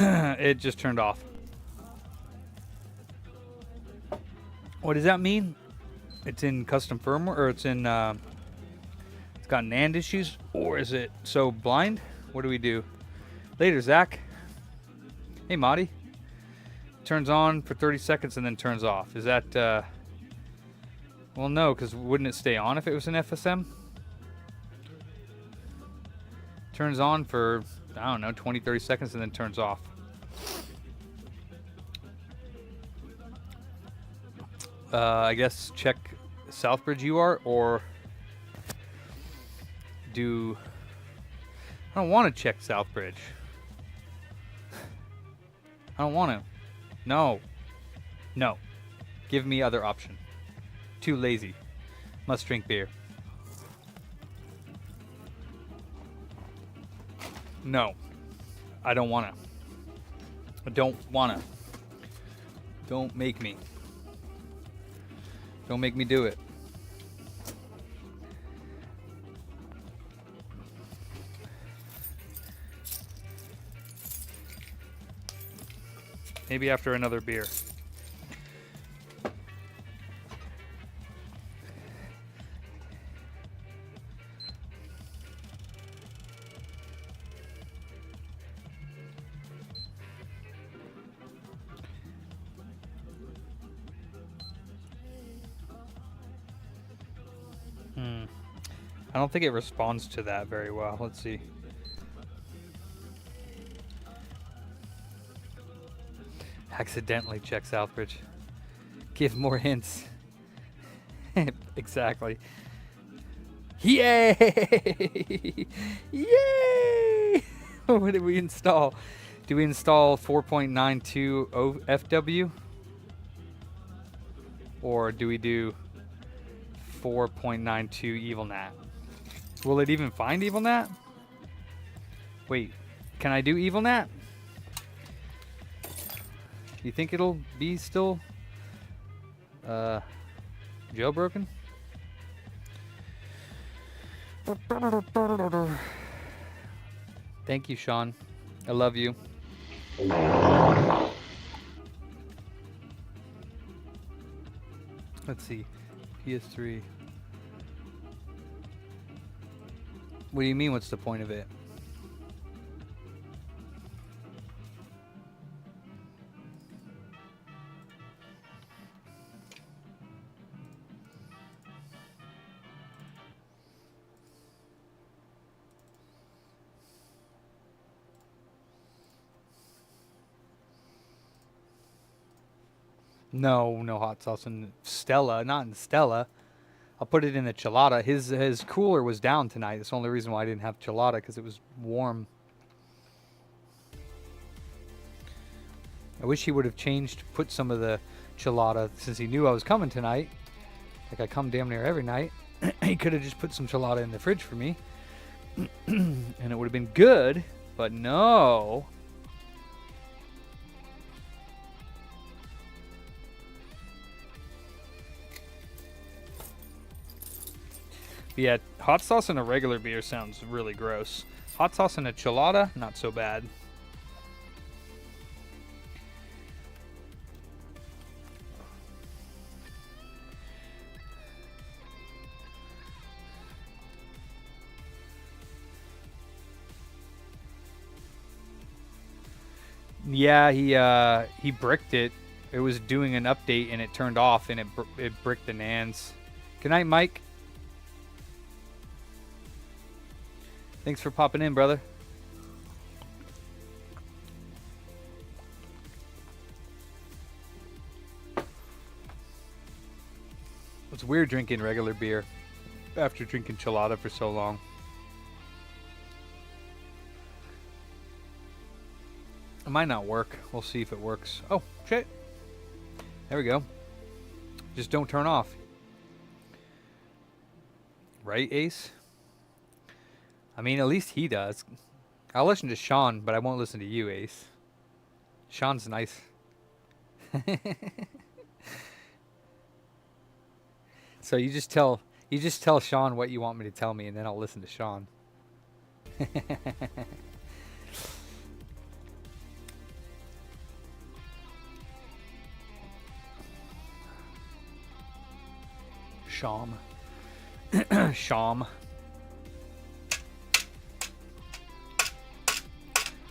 It just turned off. What does that mean? It's in custom firmware, or it's in, it's got NAND issues, or is it so blind? What do we do? Later, Zach. Hey, Marty. Turns on for 30 seconds and then turns off. Is that, well, no, because wouldn't it stay on if it was an FSM? Turns on for, I don't know, 20, 30 seconds and then turns off. I guess check Southbridge UART, or do... I don't want to check Southbridge. I don't want to. No. No. Give me other option. Too lazy. Must drink beer. No. I don't want to. I don't want to. Don't make me. Don't make me do it. Maybe after another beer. I don't think it responds to that very well. Let's see. Accidentally check Southbridge. Give more hints. Exactly. Yay! Yay! What did we install? Do we install 4.92 FW? Or do we do 4.92 EvilNat? Will it even find EvilNat? Wait, can I do EvilNat? You think it'll be still jailbroken? Thank you, Sean. I love you. Let's see. PS3. What do you mean, what's the point of it? No, no hot sauce in Stella. Not in Stella. I'll put it in the chilada. His cooler was down tonight. That's the only reason why I didn't have chilada, because it was warm. I wish he would have put some of the chilada, since he knew I was coming tonight. Like I come damn near every night. He could have just put some chilada in the fridge for me. And it would have been good, but no. Yeah, hot sauce in a regular beer sounds really gross. Hot sauce in a chilada, not so bad. Yeah, he bricked it. It was doing an update and it turned off and it bricked the NANDs. Good night, Mike. Thanks for popping in, brother. It's weird drinking regular beer after drinking chilada for so long. It might not work. We'll see if it works. Oh, shit. There we go. Just don't turn off. Right, Ace? I mean, at least he does. I'll listen to Sean, but I won't listen to you, Ace. Sean's nice. So you just tell Sean what you want me to tell me, and then I'll listen to Sean. Sham. Sham.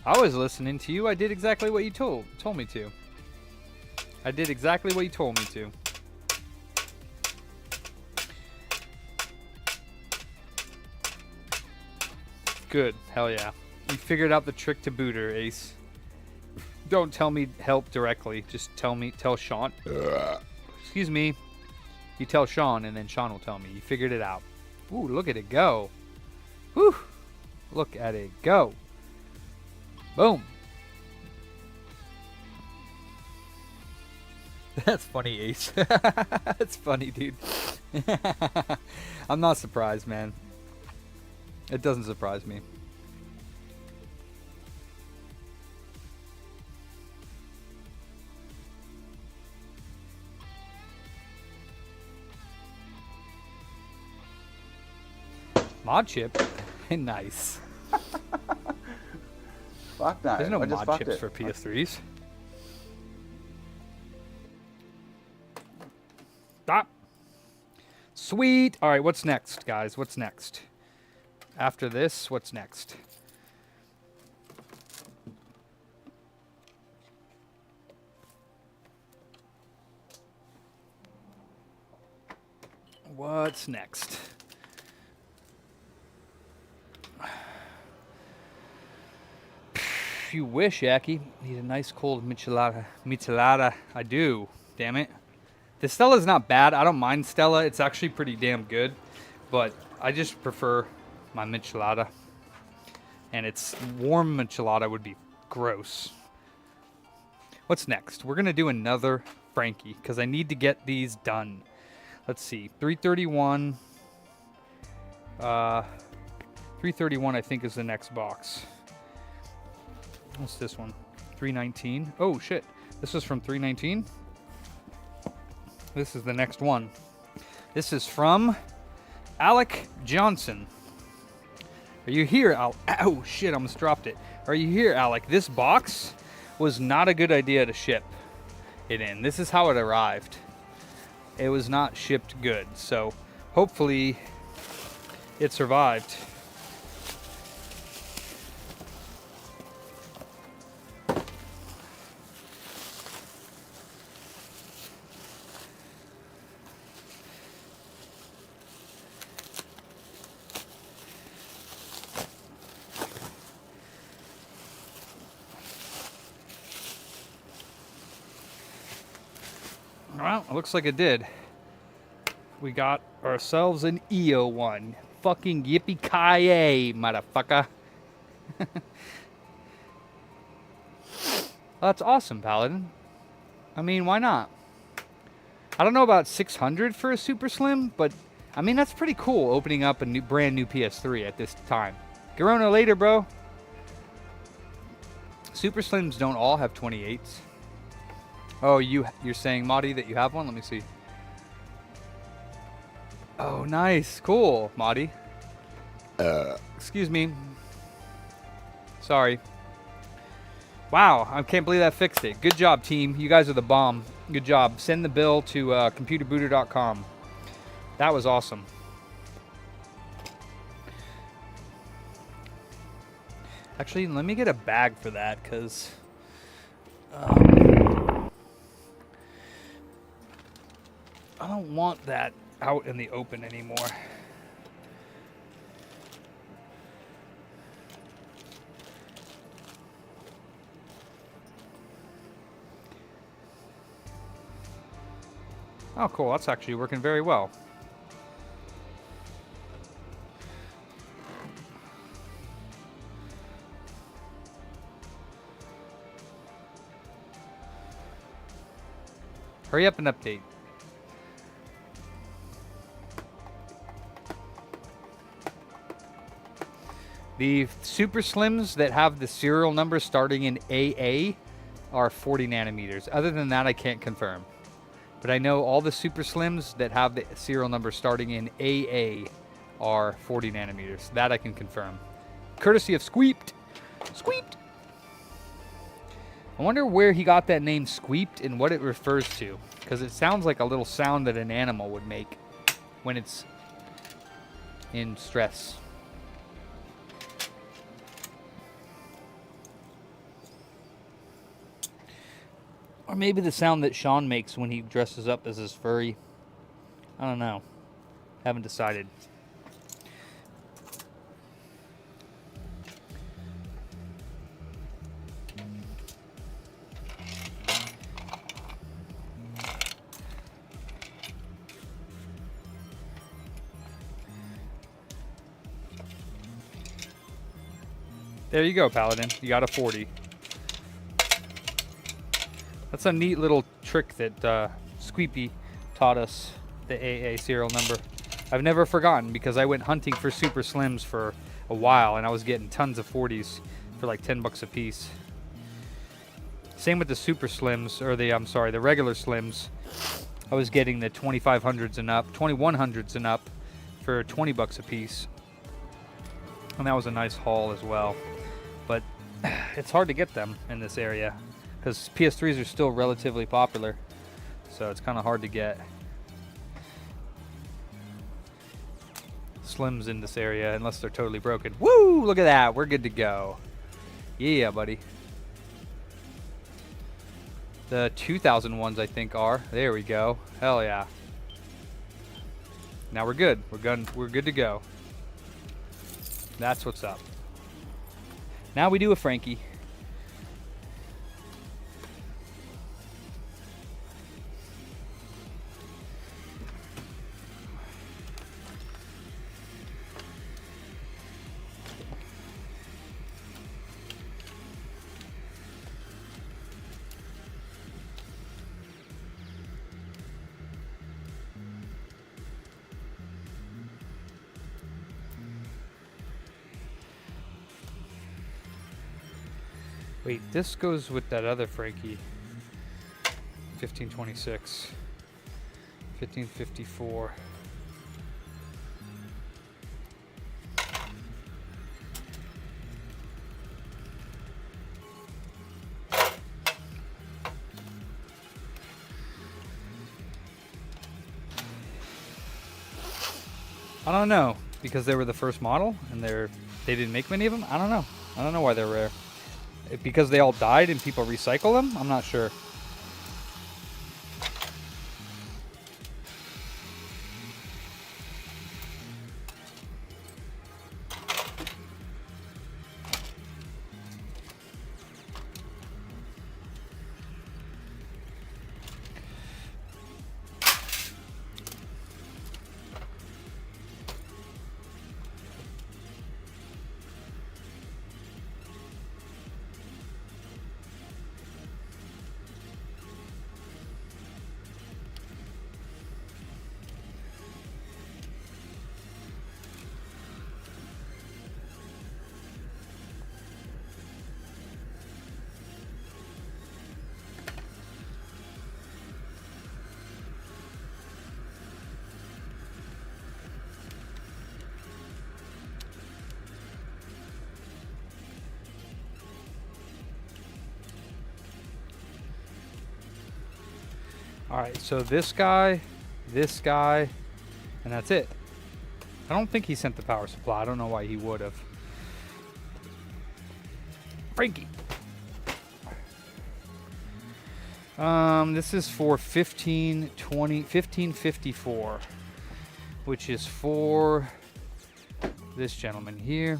I was listening to you. I did exactly what you told me to. I did exactly what you told me to. Good. Hell yeah. You figured out the trick to booter, Ace. Don't tell me help directly. Just tell Sean. Excuse me. You tell Sean, and then Sean will tell me. You figured it out. Ooh, look at it go. Whew. Look at it go. Boom. That's funny, Ace. That's funny, dude. I'm not surprised, man. It doesn't surprise me. Mod chip? Nice. Fuck that. There's no I just mod fucked chips it. for PS3s. Stop. Sweet. All right, what's next, guys? What's next? After this, what's next? What's next? You wish, Aki. Need a nice cold michelada. Michelada. I do. Damn it. The Stella's not bad. I don't mind Stella. It's actually pretty damn good. But I just prefer my michelada. And it's warm michelada would be gross. What's next? We're going to do another Frankie. Because I need to get these done. Let's see. 331. 331 I think is the next box. What's this one? 319. Oh, shit. This is from 319. This is the next one. This is from Alec Johnson. Are you here, Al? Oh, shit. I almost dropped it. Are you here, Alec? This box was not a good idea to ship it in. This is how it arrived. It was not shipped good. So hopefully it survived. Well, it looks like it did. We got ourselves an EO one. Fucking yippee-ki-yay, motherfucker. That's awesome, Paladin. I mean, why not? I don't know about 600 for a Super Slim, but I mean, that's pretty cool opening up a brand new PS3 at this time. Garona later, bro. Super Slims don't all have 28s. Oh, you're saying, Madi, that you have one? Let me see. Oh, nice. Cool, Madi. Excuse me. Sorry. Wow, I can't believe that fixed it. Good job, team. You guys are the bomb. Good job. Send the bill to computerbooter.com. That was awesome. Actually, let me get a bag for that, because... I don't want that out in the open anymore. Oh, cool. That's actually working very well. Hurry up and update. The Super Slims that have the serial number starting in AA are 40 nanometers. Other than that, I can't confirm. But I know all the Super Slims that have the serial number starting in AA are 40 nanometers. That I can confirm. Courtesy of Squeeped. Squeeped! I wonder where he got that name Squeeped and what it refers to. Because it sounds like a little sound that an animal would make. when it's in stress. Or maybe the sound that Sean makes when he dresses up as his furry. I don't know. Haven't decided. There you go, Paladin. You got a 40. That's a neat little trick that Squeepy taught us, the AA serial number. I've never forgotten because I went hunting for Super Slims for a while and I was getting tons of 40s for like 10 bucks a piece. Same with the Super Slims, or the, I'm sorry, the regular Slims. I was getting the 2500s and up, 2100s and up for 20 bucks a piece. And that was a nice haul as well. But it's hard to get them in this area because PS3s are still relatively popular. So it's kind of hard to get Slims in this area unless they're totally broken. Woo! Look at that. We're good to go. Yeah, buddy. The 2000 ones, I think, are. There we go. Hell yeah. Now we're good. We're good to go. That's what's up. Now we do a Frankie. Wait, this goes with that other Frankie. 1526. 1554. I don't know, because they were the first model and they didn't make many of them. I don't know. I don't know why they're rare. Because they all died and people recycle them? I'm not sure. Alright, so this guy, and that's it. I don't think he sent the power supply. I don't know why he would have. Frankie. This is for 1554, which is for this gentleman here.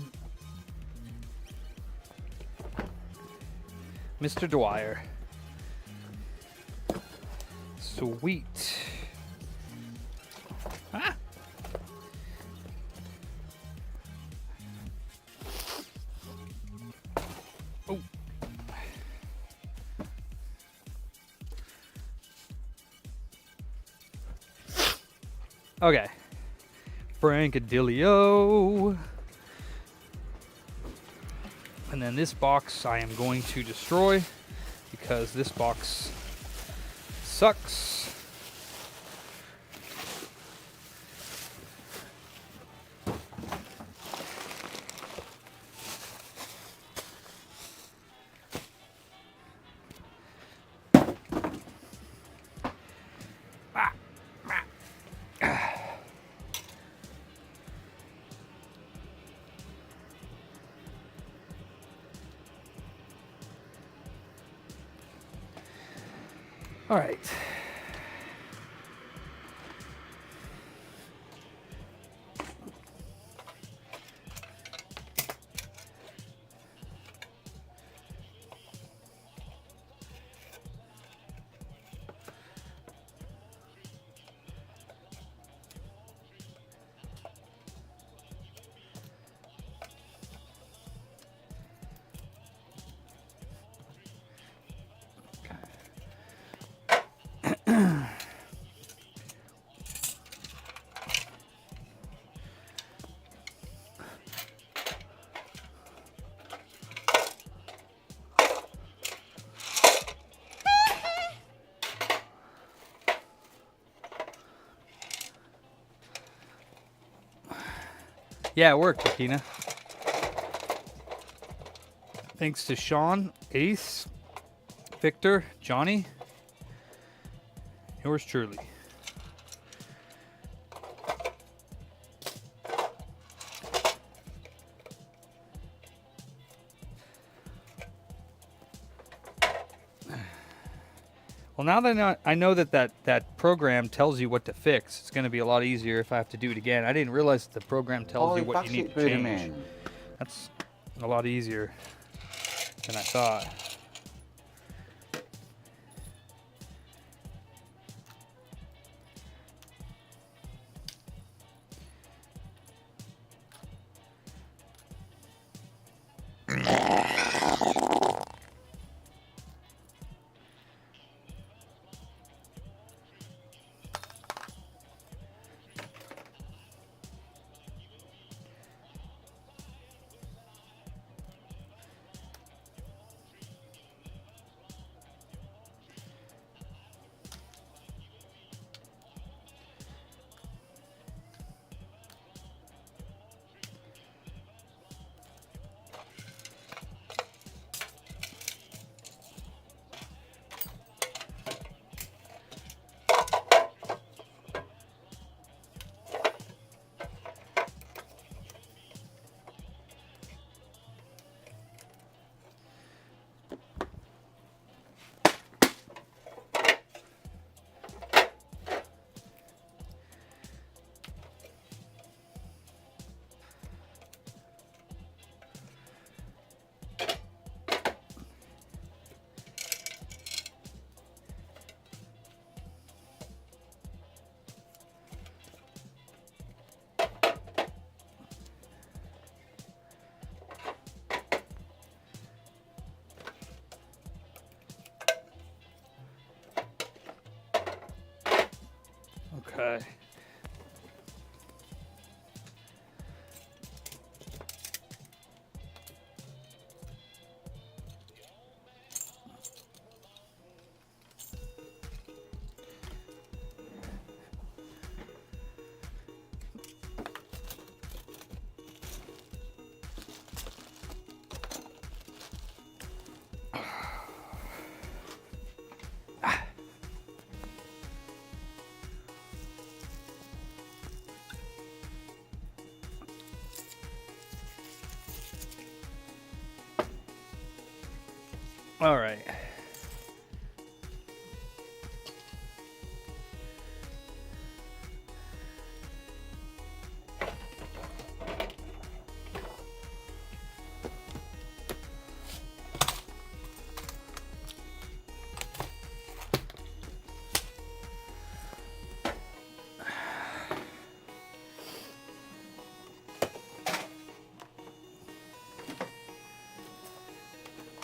Mr. Dwyer. Sweet. Ah. Oh. Okay. Frankadilio. And then this box I am going to destroy because this box sucks. All right. Yeah, it worked, Akina. Thanks to Sean, Ace, Victor, Johnny, yours truly. Well, now that I know that program tells you what to fix, it's going to be a lot easier if I have to do it again. I didn't realize that the program tells you what you need to change. Man. That's a lot easier than I thought. Okay. All right.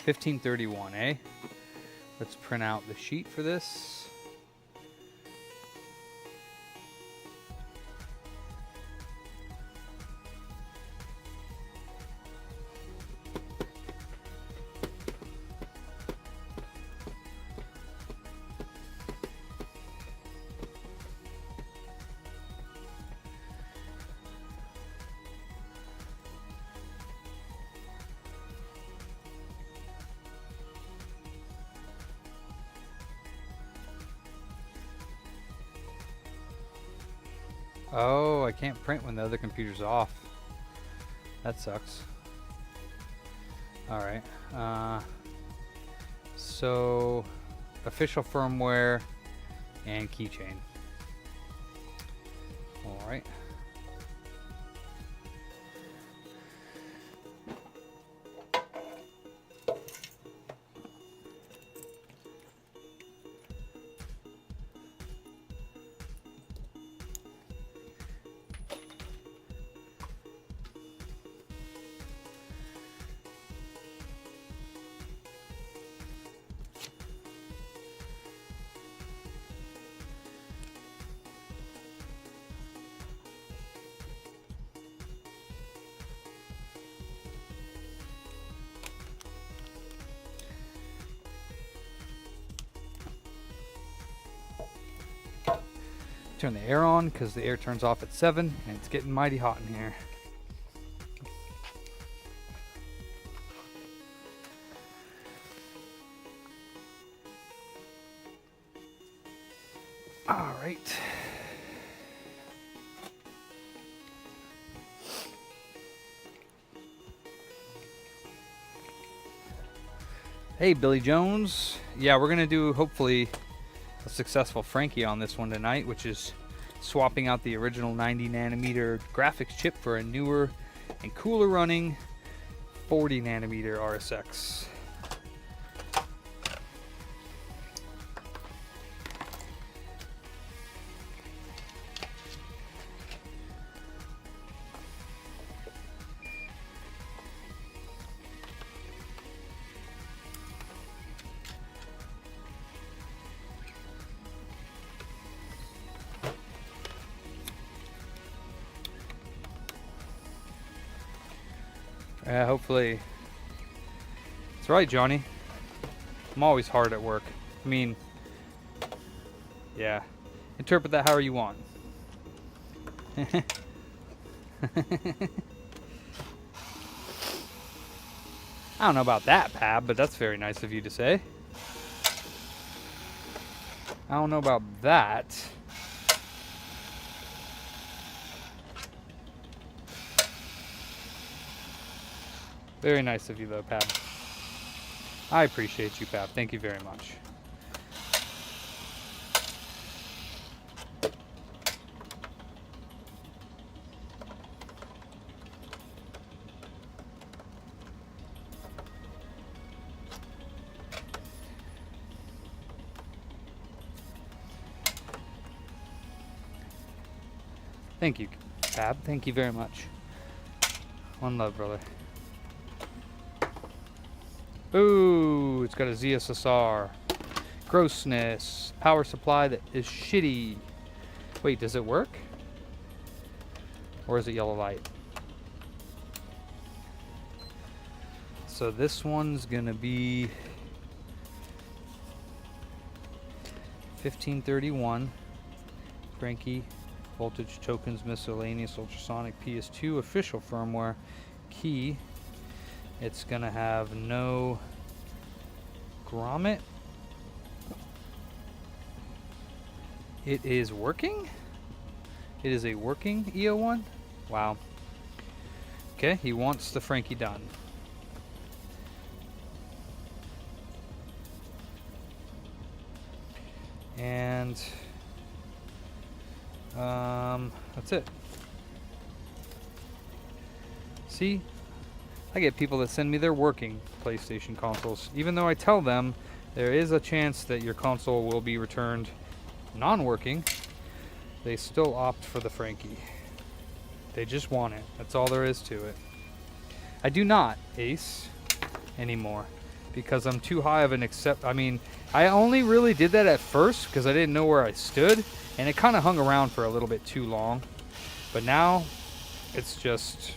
$15.31, eh? Let's print out the sheet for this. Oh, I can't print when the other computer's off. That sucks. Alright. So official firmware, and keychain. All right. Turn the air on because the air turns off at 7 and it's getting mighty hot in here. All right. Hey, Billy Jones. Yeah, we're going to do, hopefully, a successful Frankie on this one tonight, which is swapping out the original 90 nanometer graphics chip for a newer and cooler running 40 nanometer RSX. Hopefully. That's right, Johnny. I'm always hard at work. I mean, yeah. Interpret that however you want. I don't know about that, Pab, but that's very nice of you to say. I don't know about that. Very nice of you, though, Pab. I appreciate you, Pab. Thank you very much. Thank you, Pab. Thank you very much. One love, brother. Ooh, it's got a ZSSR. Grossness. Power supply that is shitty. Wait, does it work? Or is it yellow light? So this one's gonna be 1531. Frankie. Voltage tokens, miscellaneous, ultrasonic, PS2, official firmware, key. It's gonna have no grommet. It is working? It is a working EO1? Wow. Okay, he wants the Frankie done. And that's it. See? I get people that send me their working PlayStation consoles. Even though I tell them there is a chance that your console will be returned non-working, they still opt for the Frankie. They just want it. That's all there is to it. I do not Ace anymore because I'm too high of an I mean, I only really did that at first because I didn't know where I stood, and it kind of hung around for a little bit too long. But now it's just,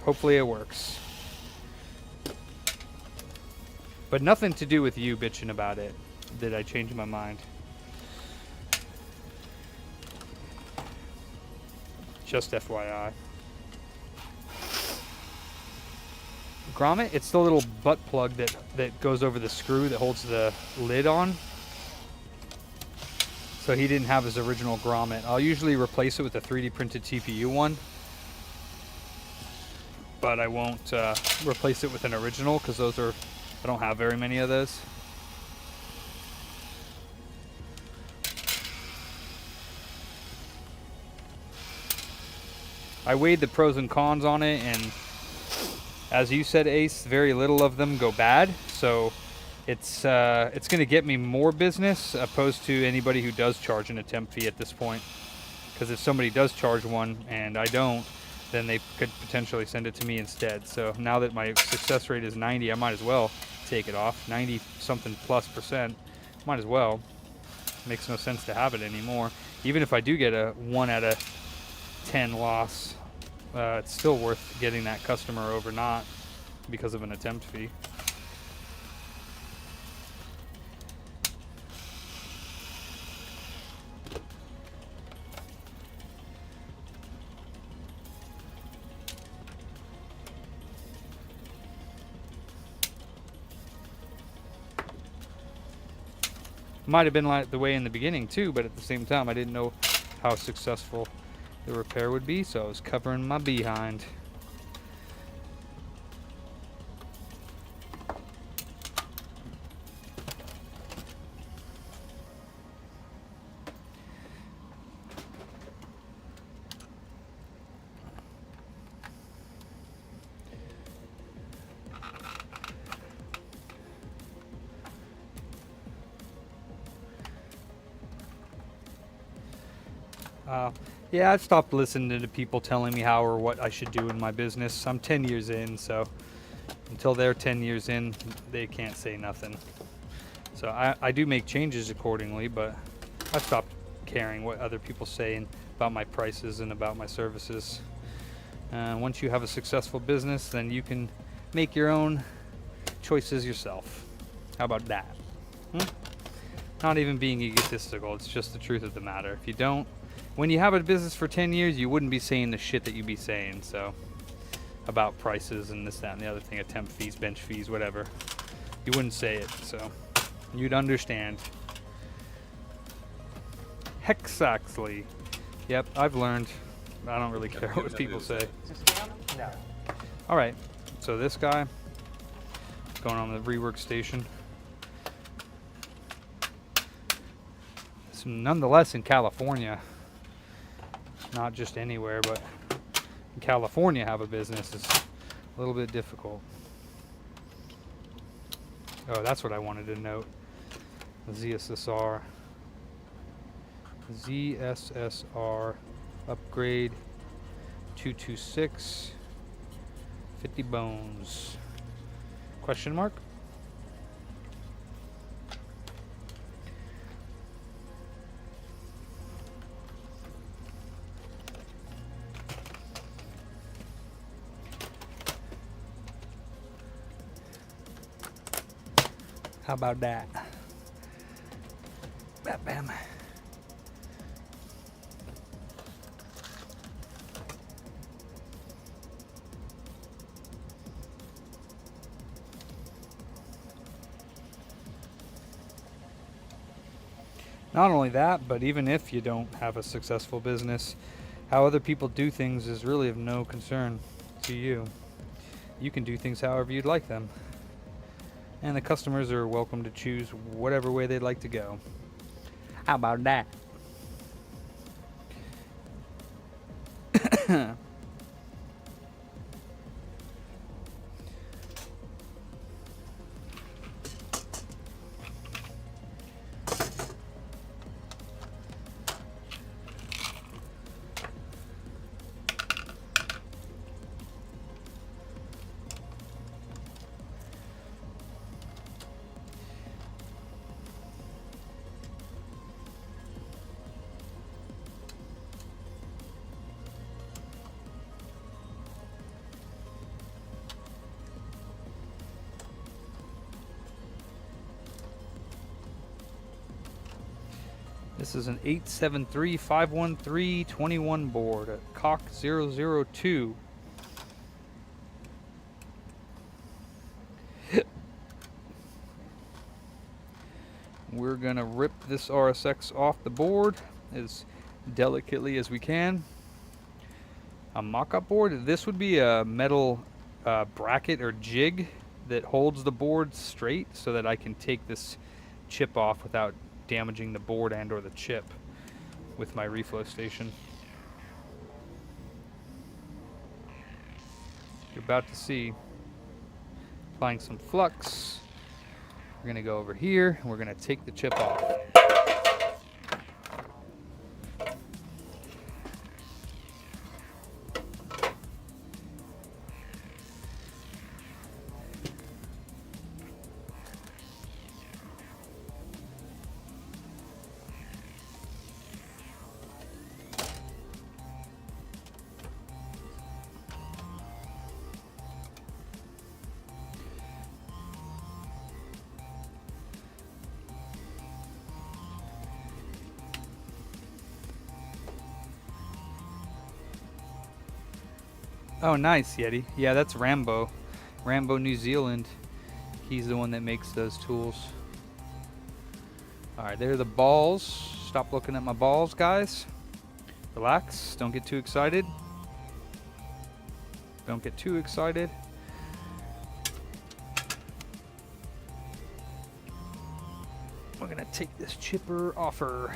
hopefully it works. But nothing to do with you bitching about it. Did I change my mind? Just FYI. Grommet, it's the little butt plug that goes over the screw that holds the lid on. So he didn't have his original grommet. I'll usually replace it with a 3D printed TPU one. But I won't replace it with an original because those are, I don't have very many of those. I weighed the pros and cons on it, and as you said, Ace, very little of them go bad. So it's going to get me more business opposed to anybody who does charge an attempt fee at this point. Because if somebody does charge one and I don't, then they could potentially send it to me instead. So now that my success rate is 90, I might as well take it off. 90 something plus %. Might as well. Makes no sense to have it anymore. Even if I do get a 1 out of 10 loss, it's still worth getting that customer over not because of an attempt fee. Might have been like the way in the beginning too, but at the same time I didn't know how successful the repair would be, so I was covering my behind. Yeah, I've stopped listening to people telling me how or what I should do in my business. I'm 10 years in, so until they're 10 years in, they can't say nothing. So I do make changes accordingly, but I've stopped caring what other people say about my prices and about my services. Once you have a successful business, then you can make your own choices yourself. How about that? Not even being egotistical, it's just the truth of the matter. If you don't, when you have a business for 10 years, you wouldn't be saying the shit that you be saying, so about prices and this, that, and the other thing, attempt fees, bench fees, whatever. You wouldn't say it, so you'd understand. Hexaxley. Yep, I've learned. I don't really care what people say. No. Alright, so this guy, going on the rework station. So nonetheless in California, not just anywhere, but in California have a business is a little bit difficult. Oh, that's what I wanted to note. ZSSR upgrade 226 50 bones question mark. How about that? Bam, bam. Not only that, but even if you don't have a successful business, how other people do things is really of no concern to you. You can do things however you'd like them. And the customers are welcome to choose whatever way they'd like to go. How about that? This is an 873-513-21 board at Cock 002. We're gonna rip this RSX off the board as delicately as we can. A mock-up board. This would be a metal bracket or jig that holds the board straight so that I can take this chip off without damaging the board and or the chip with my reflow station. about to see. Applying some flux. We're gonna go over here and we're gonna take the chip off. Oh, nice, Yeti. Yeah, that's Rambo. Rambo, New Zealand. He's the one that makes those tools. Alright, there are the balls. Stop looking at my balls, guys. Relax. Don't get too excited. Don't get too excited. We're going to take this chipper off her.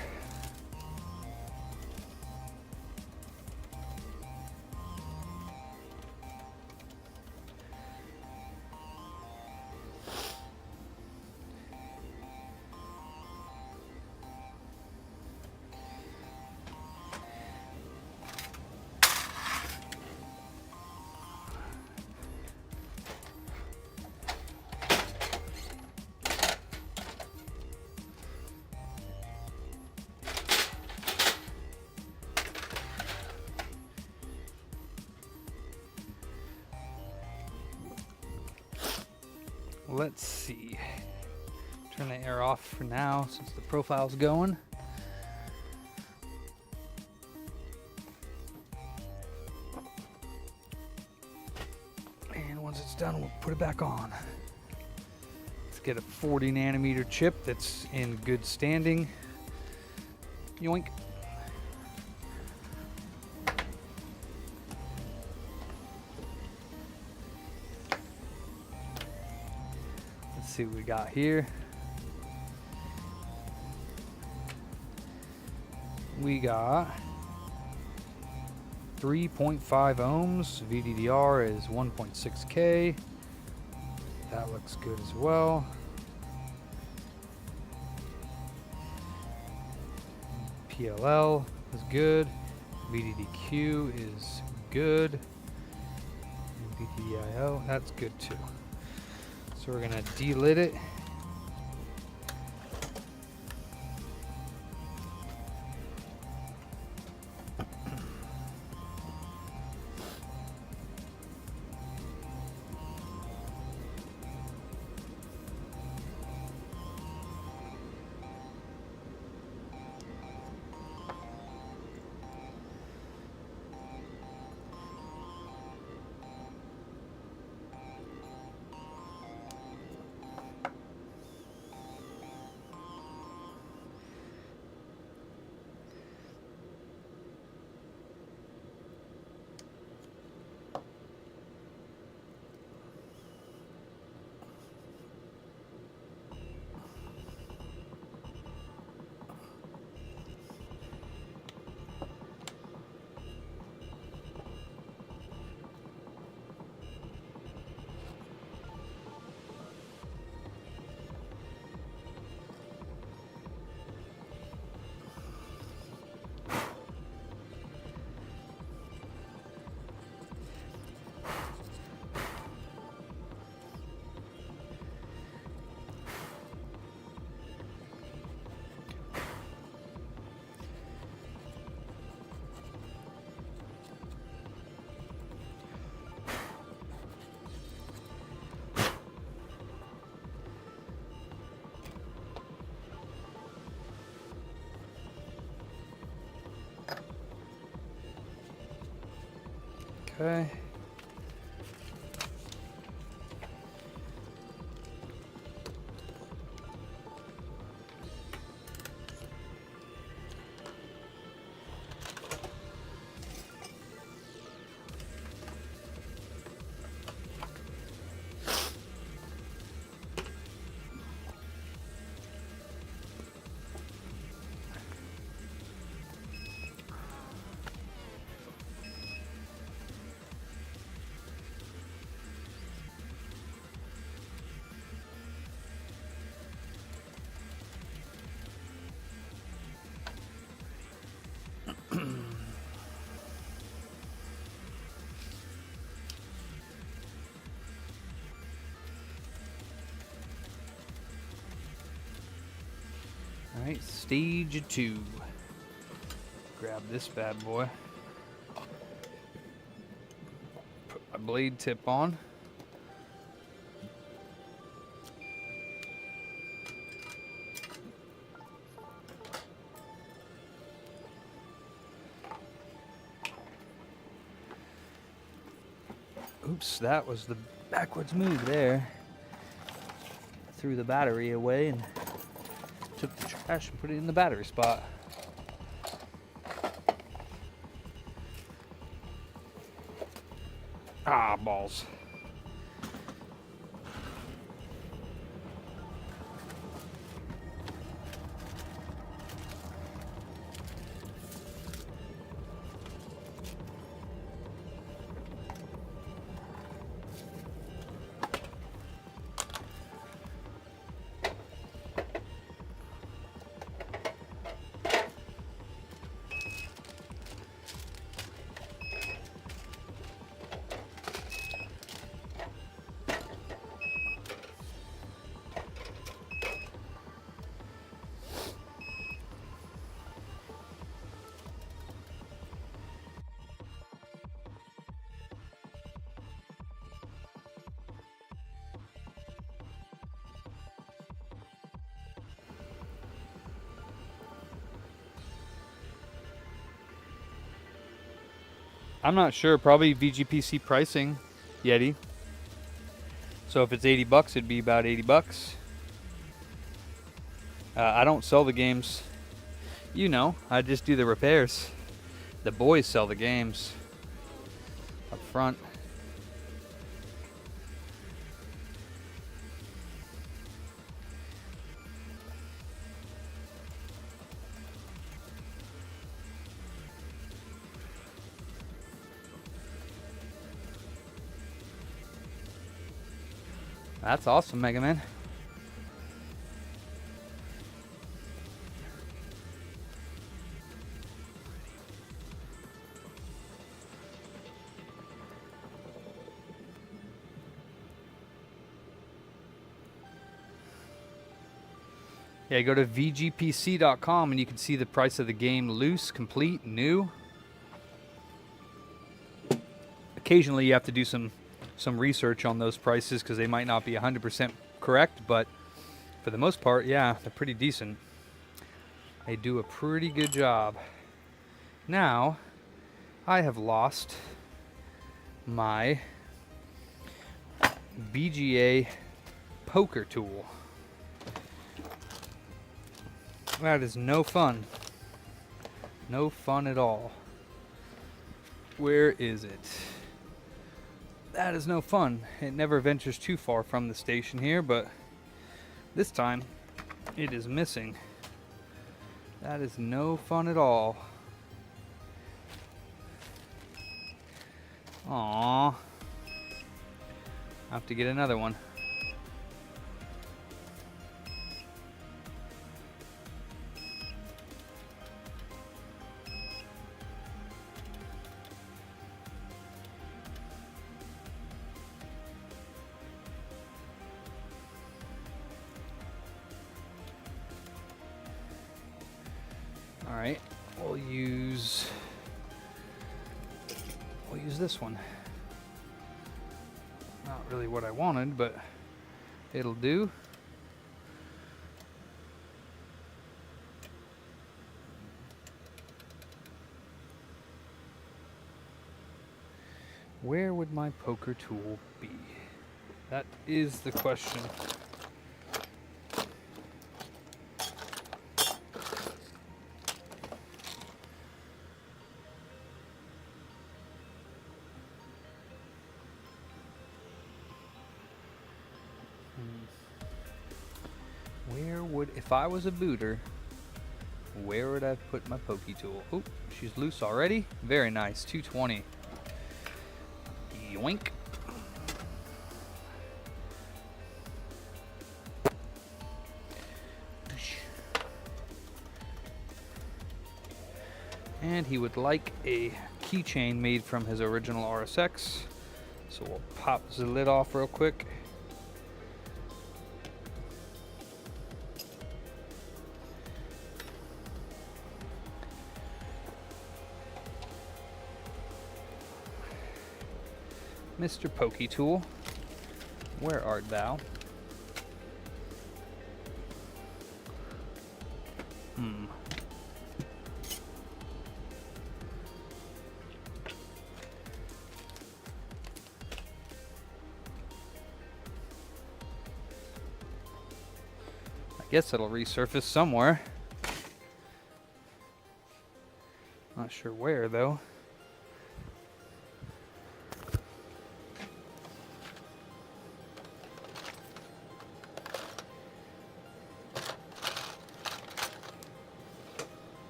Let's see. Turn the air off for now since the profile's going. And once it's done, we'll put it back on. Let's get a 40 nanometer chip that's in good standing. Yoink. See what we got here. We got 3.5 ohms. VDDR is 1.6K. That looks good as well. PLL is good. VDDQ is good. And VDDIO, that's good too. So we're gonna delid it. Okay. Alright, stage 2. Grab this bad boy. Put my blade tip on. Oops, that was the backwards move there. Threw the battery away and took the trash and put it in the battery spot. Ah, balls. I'm not sure, probably VGPC pricing, Yeti. So if it's 80 bucks, it'd be about 80 bucks. I don't sell the games. You know, I just do the repairs. The boys sell the games up front. That's awesome, Mega Man. Yeah, go to VGPC.com and you can see the price of the game loose, complete, new. Occasionally you have to do some research on those prices because they might not be 100% correct, but for the most part, yeah, they're pretty decent. They do a pretty good job. Now, I have lost my BGA poker tool. That is no fun. No fun at all. Where is it? That is no fun. It never ventures too far from the station here, but this time it is missing. That is no fun at all. Aww. I have to get another one. Alright, we'll use this one. Not really what I wanted, but it'll do. Where would my poker tool be? That is the question. If I was a booter, where would I put my pokey tool? Oh, she's loose already. Very nice. 220. Yoink. And he would like a keychain made from his original RSX. So we'll pop the lid off real quick. Mr. Pokey Tool, where art thou? I guess it'll resurface somewhere. Not sure where though.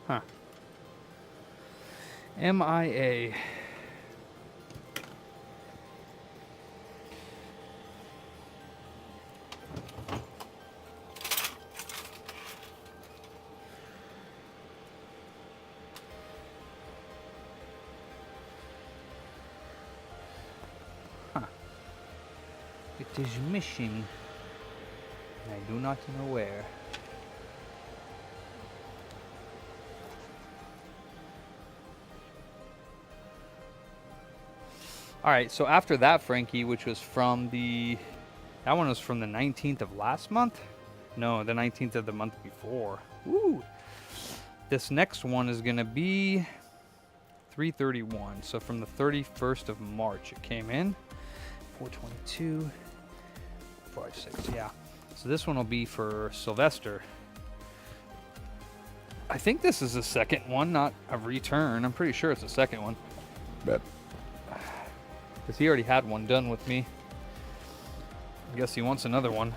Huh. MIA. Huh. It is missing. I do not know where. All right, so after that, Frankie, which was from that one was from the 19th of last month? No, the 19th of the month before. Woo! This next one is gonna be 331. So from the 31st of March, it came in. 422, 56, yeah. So this one will be for Sylvester. I think this is the second one, not a return. I'm pretty sure it's the second one. But because he already had one done with me. I guess he wants another one.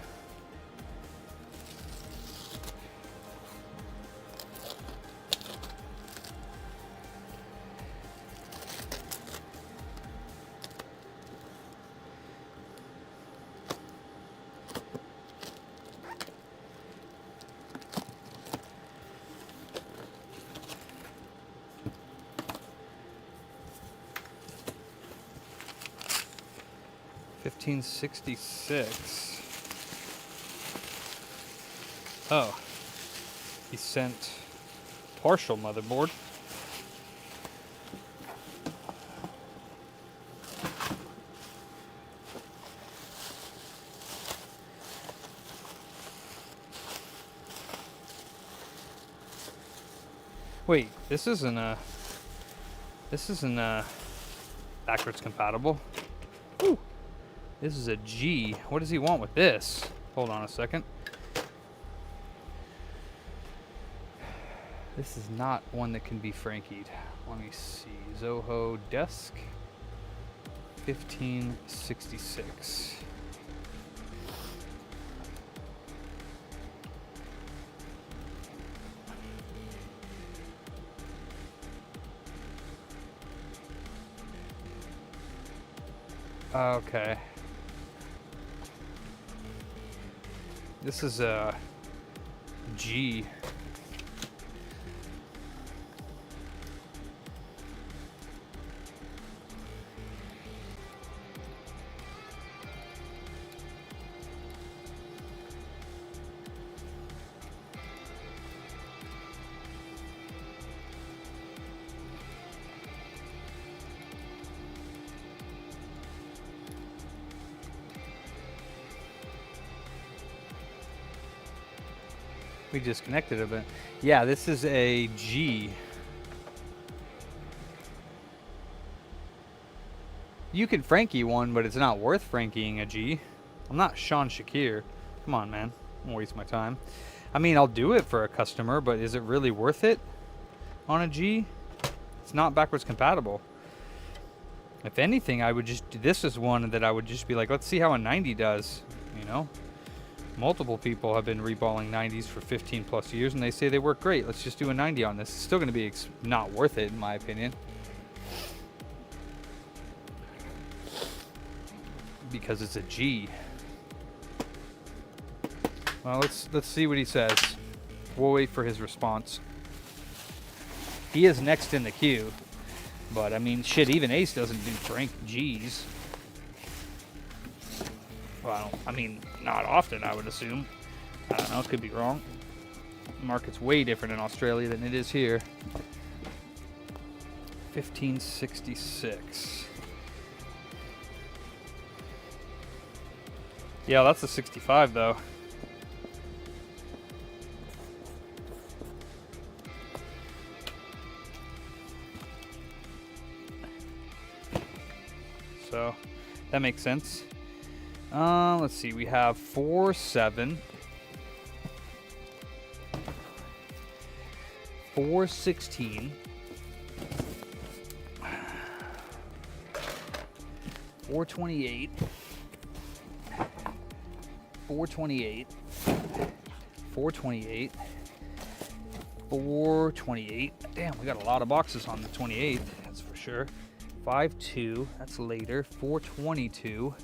$1566. Oh, he sent partial motherboard. Wait, this isn't backwards compatible. Ooh. This is a G. What does he want with this? Hold on a second. This is not one that can be Frankied. Let me see. Zoho Desk. 1566. Okay. This is a G. We disconnected a bit. Yeah, this is a G. You can Frankie one, but it's not worth Frankieing a G. I'm not Sean Shakir. Come on, man. Don't waste my time. I mean, I'll do it for a customer, but is it really worth it on a G? It's not backwards compatible. If anything, I would just... This is one that I would just be like, let's see how a 90 does, you know? Multiple people have been reballing 90s for 15 plus years and they say they work great. Let's just do a 90 on this. It's still going to be not worth it in my opinion. Because it's a G. Well, let's see what he says. We'll wait for his response. He is next in the queue. But I mean, shit, even Ace doesn't do Frank G's. Well, I mean, not often, I would assume. I don't know, could be wrong. The market's way different in Australia than it is here. 1566. Yeah, that's a 65 though. So that makes sense. Let's see, we have 4.7, 4.16, 4.28, 4.28, 4.28, 4.28. Damn, we got a lot of boxes on the 28th, that's for sure. 5.2, that's later. 4.22.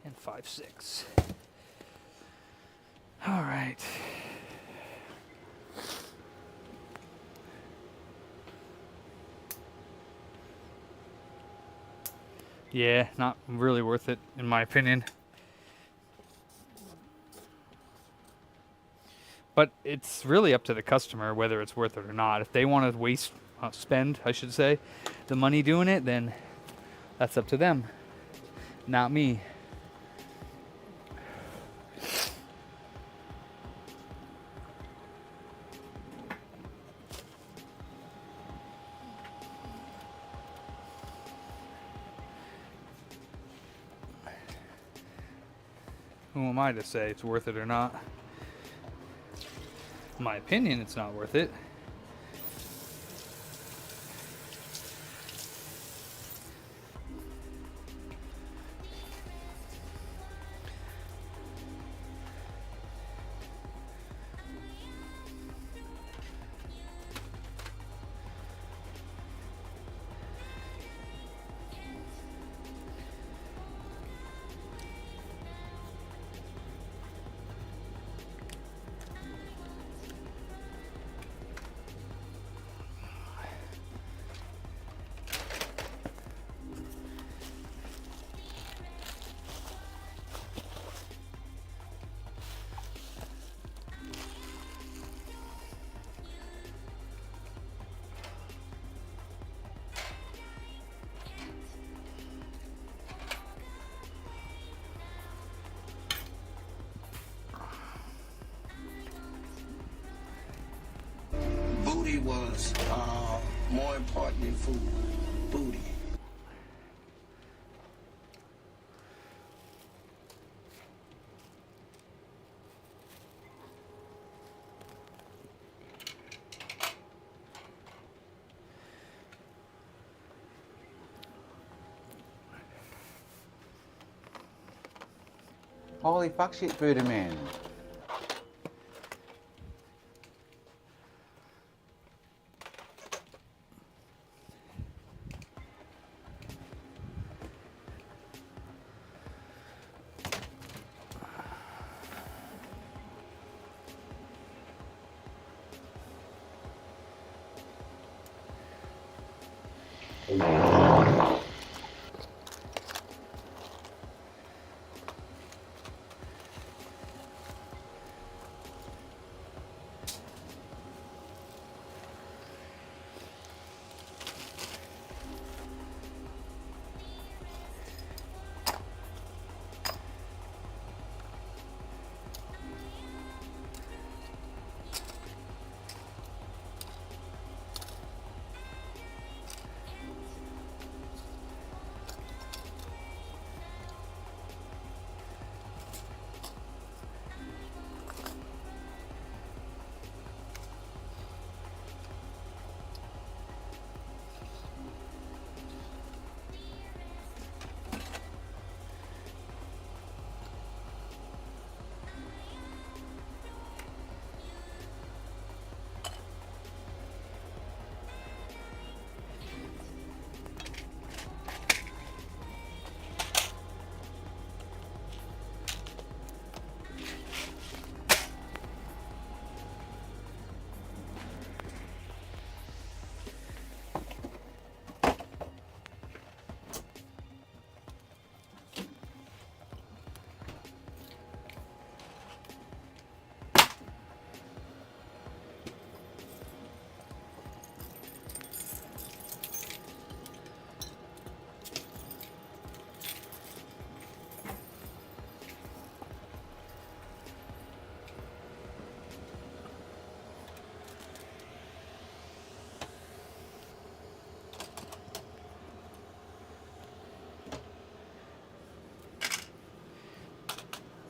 And 5.6. All right. Yeah, not really worth it, in my opinion. But it's really up to the customer whether it's worth it or not. If they want to spend, I should say, the money doing it, then that's up to them, not me. Who am I to say it's worth it or not? In my opinion, it's not worth it. Booty was more important than food. Booty. Holy fuck shit, Bootin man.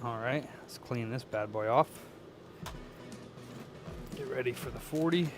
All right, let's clean this bad boy off. Get ready for the 40.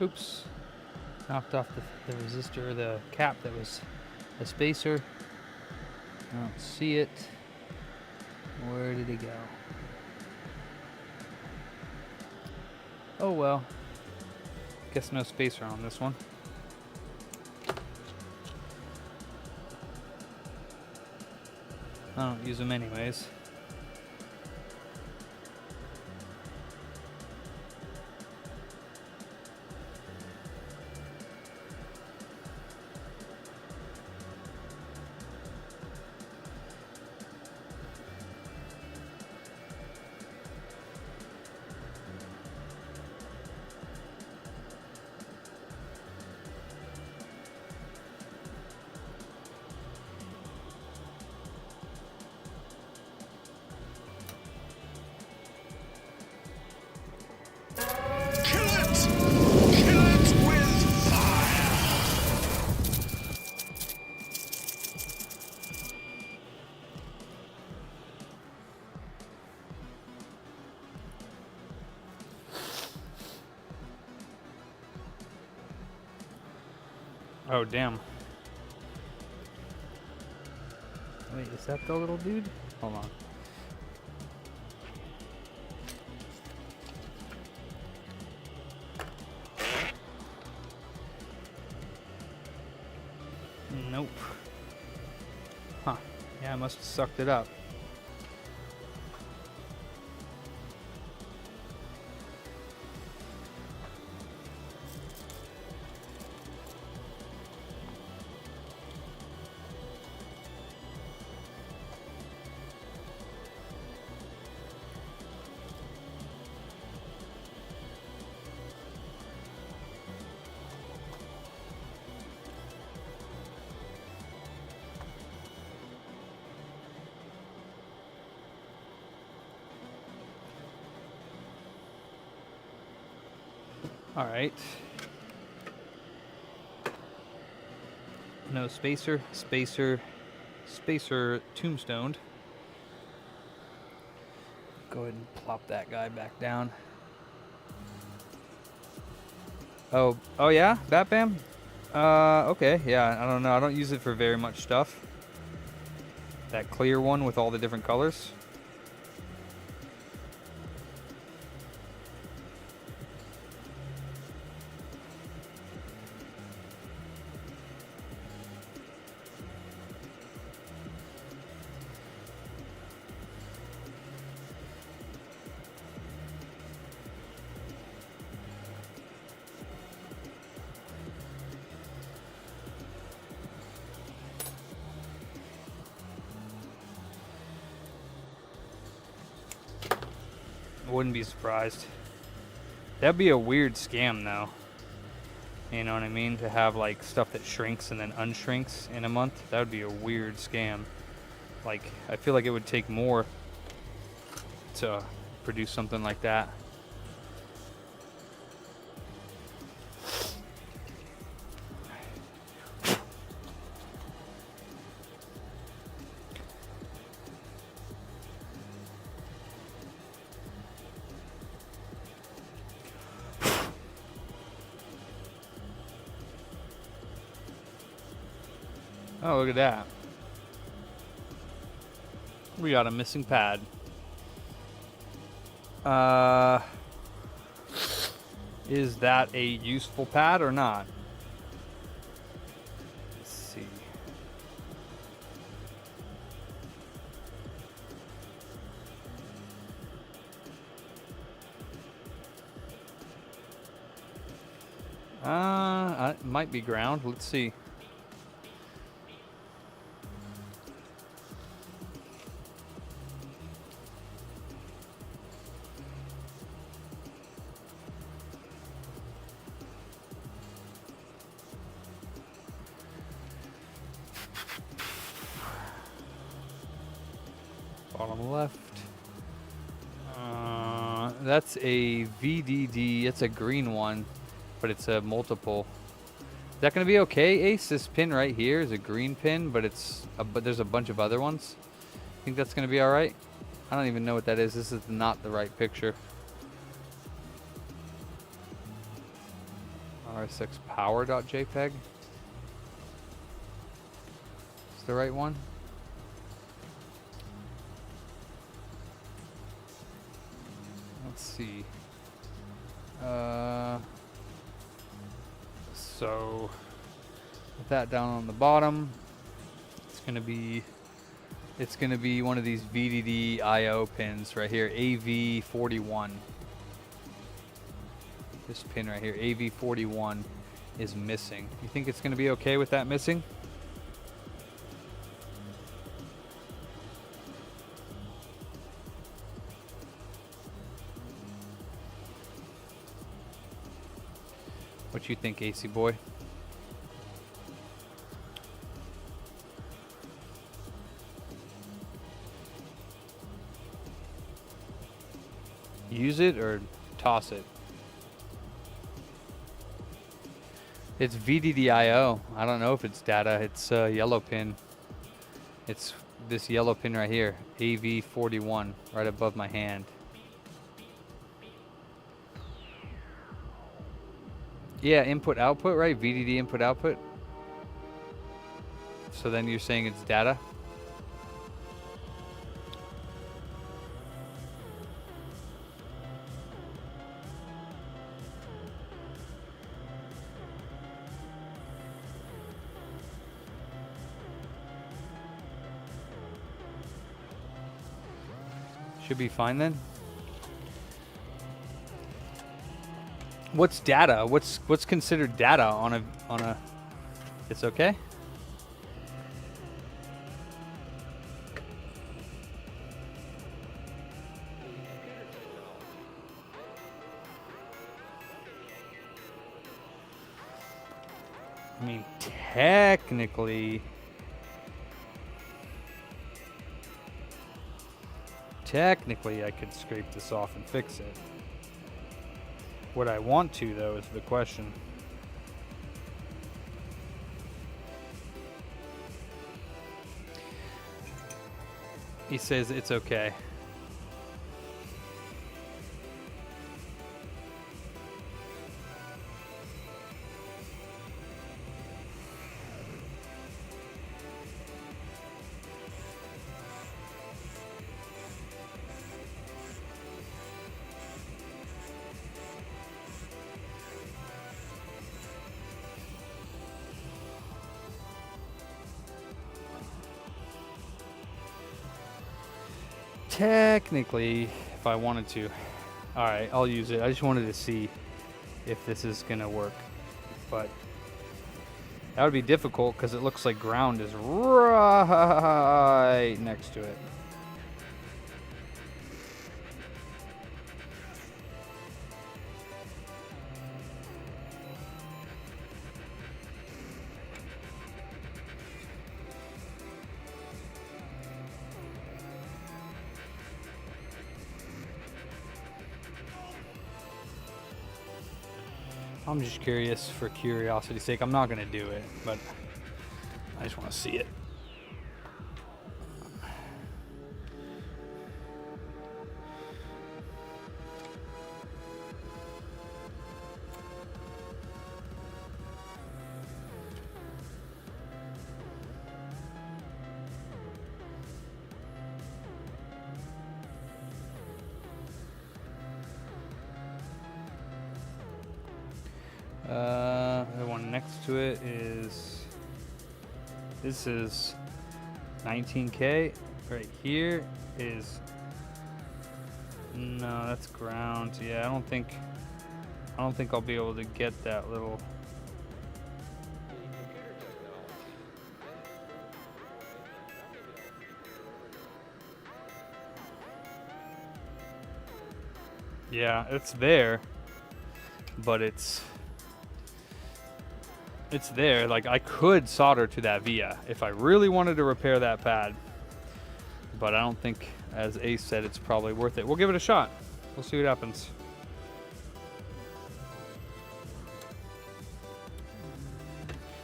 Oops. Knocked off the resistor, the cap that was a spacer. I don't see it. Where did it go? Oh well. Guess no spacer on this one. I don't use them anyways. Oh, damn. Wait, is that the little dude? Hold on. Nope. Huh. Yeah, I must have sucked it up. All right. No spacer, spacer tombstoned. Go ahead and plop that guy back down. Oh yeah, Bat Bam? Okay, yeah, I don't know. I don't use it for very much stuff. That clear one with all the different colors. Wouldn't be surprised. That'd be a weird scam though. You know what I mean? To have like stuff that shrinks and then unshrinks in a month. That would be a weird scam. Like, I feel like it would take more to produce something like that. Oh, look at that. We got a missing pad. Is that a useful pad or not? Let's see. It might be ground. Let's see. Bottom left. That's a VDD. It's a green one, but it's a multiple. Is that going to be okay, Ace? This pin right here is a green pin, but but there's a bunch of other ones. Think that's going to be all right? I don't even know what that is. This is not the right picture. RSX power.jpg. Is the right one? Let's see. So with that down on the bottom, it's gonna be one of these VDD IO pins right here, AV41. This pin right here, AV41, is missing. You think it's gonna be okay with that missing? What you think, AC boy? Use it or toss it? It's VDDIO. I don't know if it's data. It's a yellow pin. It's this yellow pin right here, AV41, right above my hand. Yeah, input output, right? VDD input output. So then you're saying it's data? Should be fine then. What's data? What's considered data on a? It's okay. I mean, technically, I could scrape this off and fix it. Would I want to, though, is the question. He says it's okay. Technically, if I wanted to. Alright, I'll use it. I just wanted to see if this is gonna work. But that would be difficult because it looks like ground is right next to it. I'm just curious for curiosity's sake. I'm not going to do it, but I just want to see it. to it is, this is 19K. Right here is, no, that's ground. Yeah, I don't think I'll be able to get that little. Yeah, it's there, but it's there. Like, I could solder to that via if I really wanted to repair that pad, but I don't think, as Ace said, it's probably worth it. We'll give it a shot. We'll see what happens.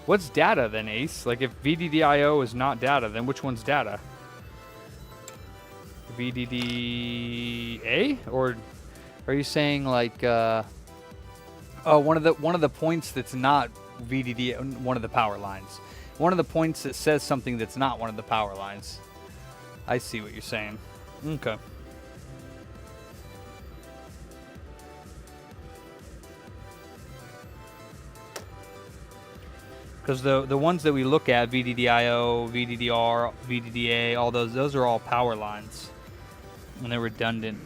What's data then, Ace? Like, if VDDIO is not data, then which one's data? VDDA? Or are you saying like, oh, one of the points that's not VDD, one of the power lines. One of the points that says something that's not one of the power lines. I see what you're saying. Okay. Because the ones that we look at, VDDIO, VDDR, VDDA, all those are all power lines. And they're redundant.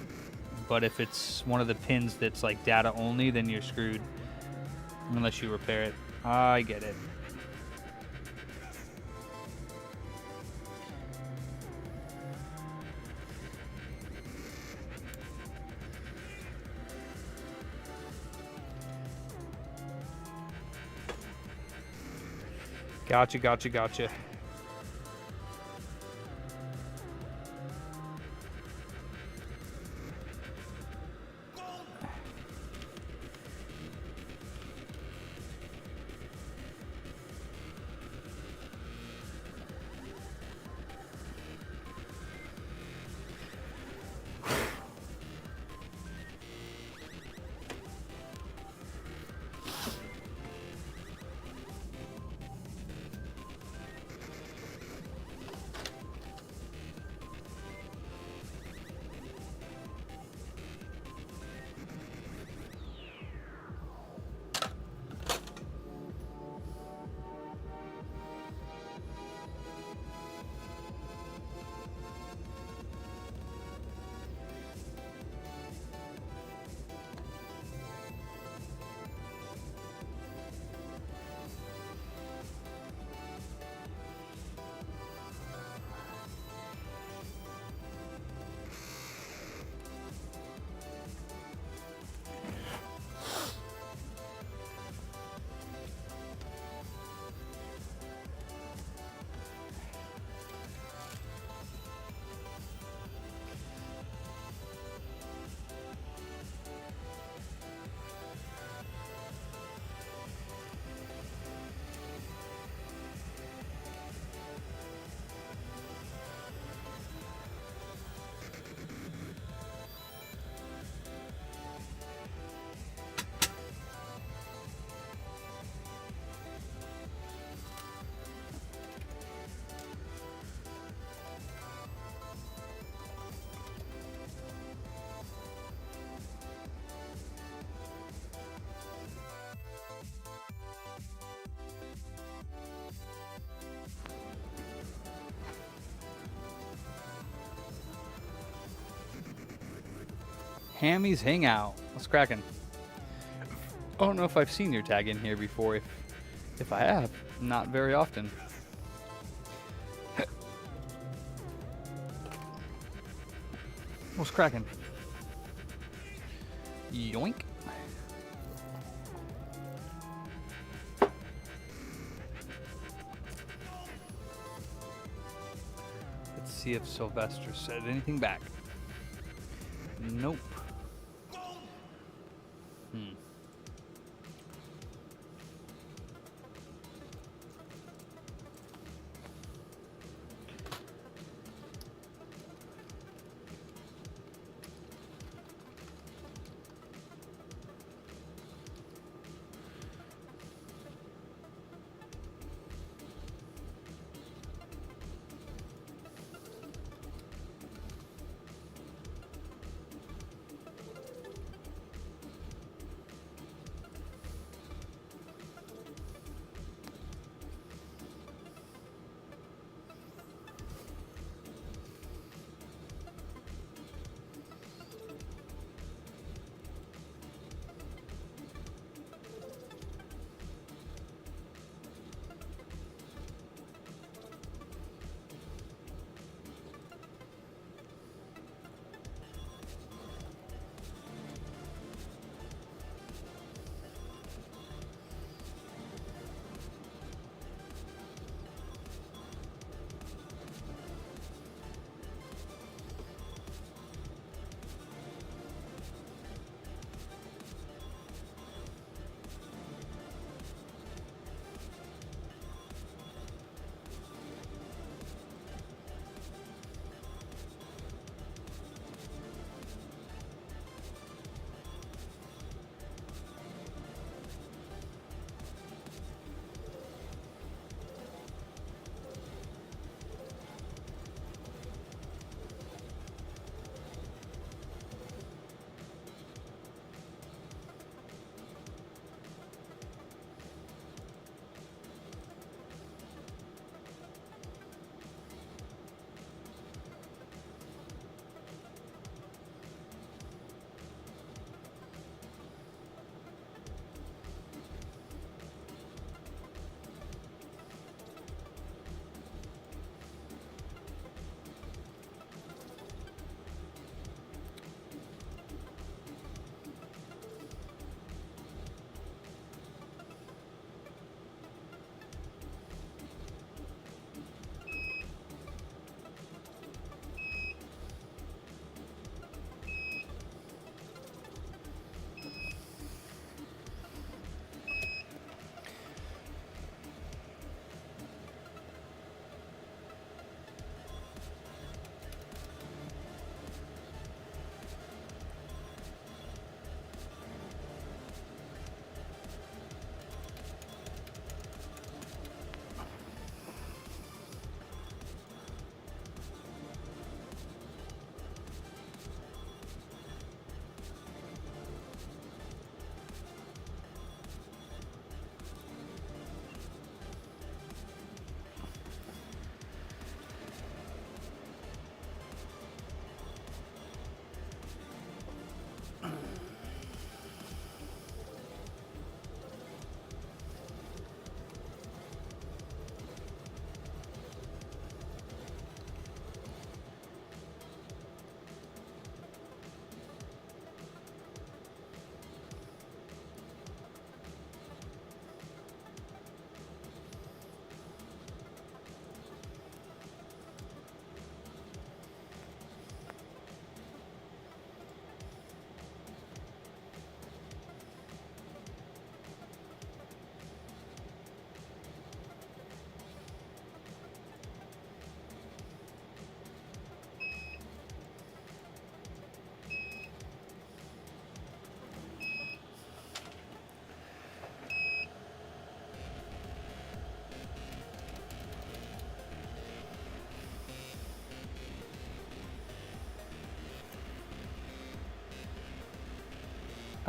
But if it's one of the pins that's like data only, then you're screwed. Unless you repair it. I get it. Gotcha. Hammy's Hangout. What's cracking? I don't know if I've seen your tag in here before. If I have, not very often. What's cracking? Yoink. Let's see if Sylvester said anything back. Nope.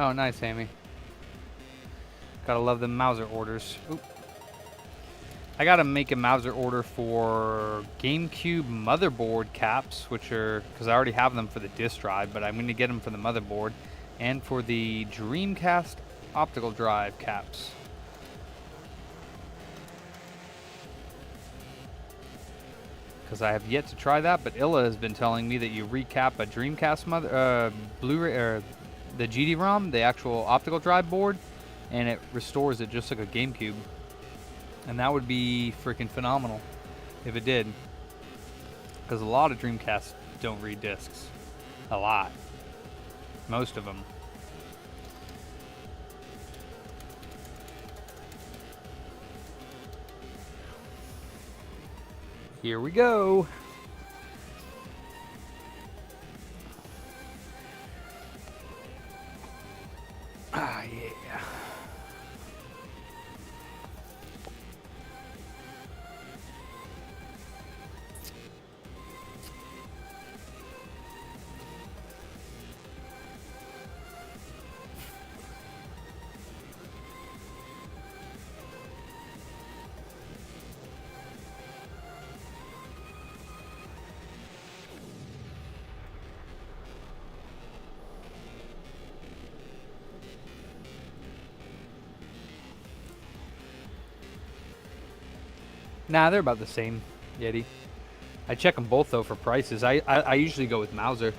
Oh, nice, Amy. Gotta love the Mauser orders. Oop. I gotta make a Mauser order for GameCube motherboard caps, which are, because I already have them for the disk drive, but I'm gonna get them for the motherboard, and for the Dreamcast optical drive caps. Because I have yet to try that, but Illa has been telling me that you recap a Dreamcast Blu-ray, or the GD-ROM, the actual optical drive board, and it restores it just like a GameCube. And that would be freaking phenomenal if it did. Because a lot of Dreamcasts don't read discs. A lot. Most of them. Here we go. Ah, yeah. Nah, they're about the same, Yeti. I check them both, though, for prices. I usually go with Mauser.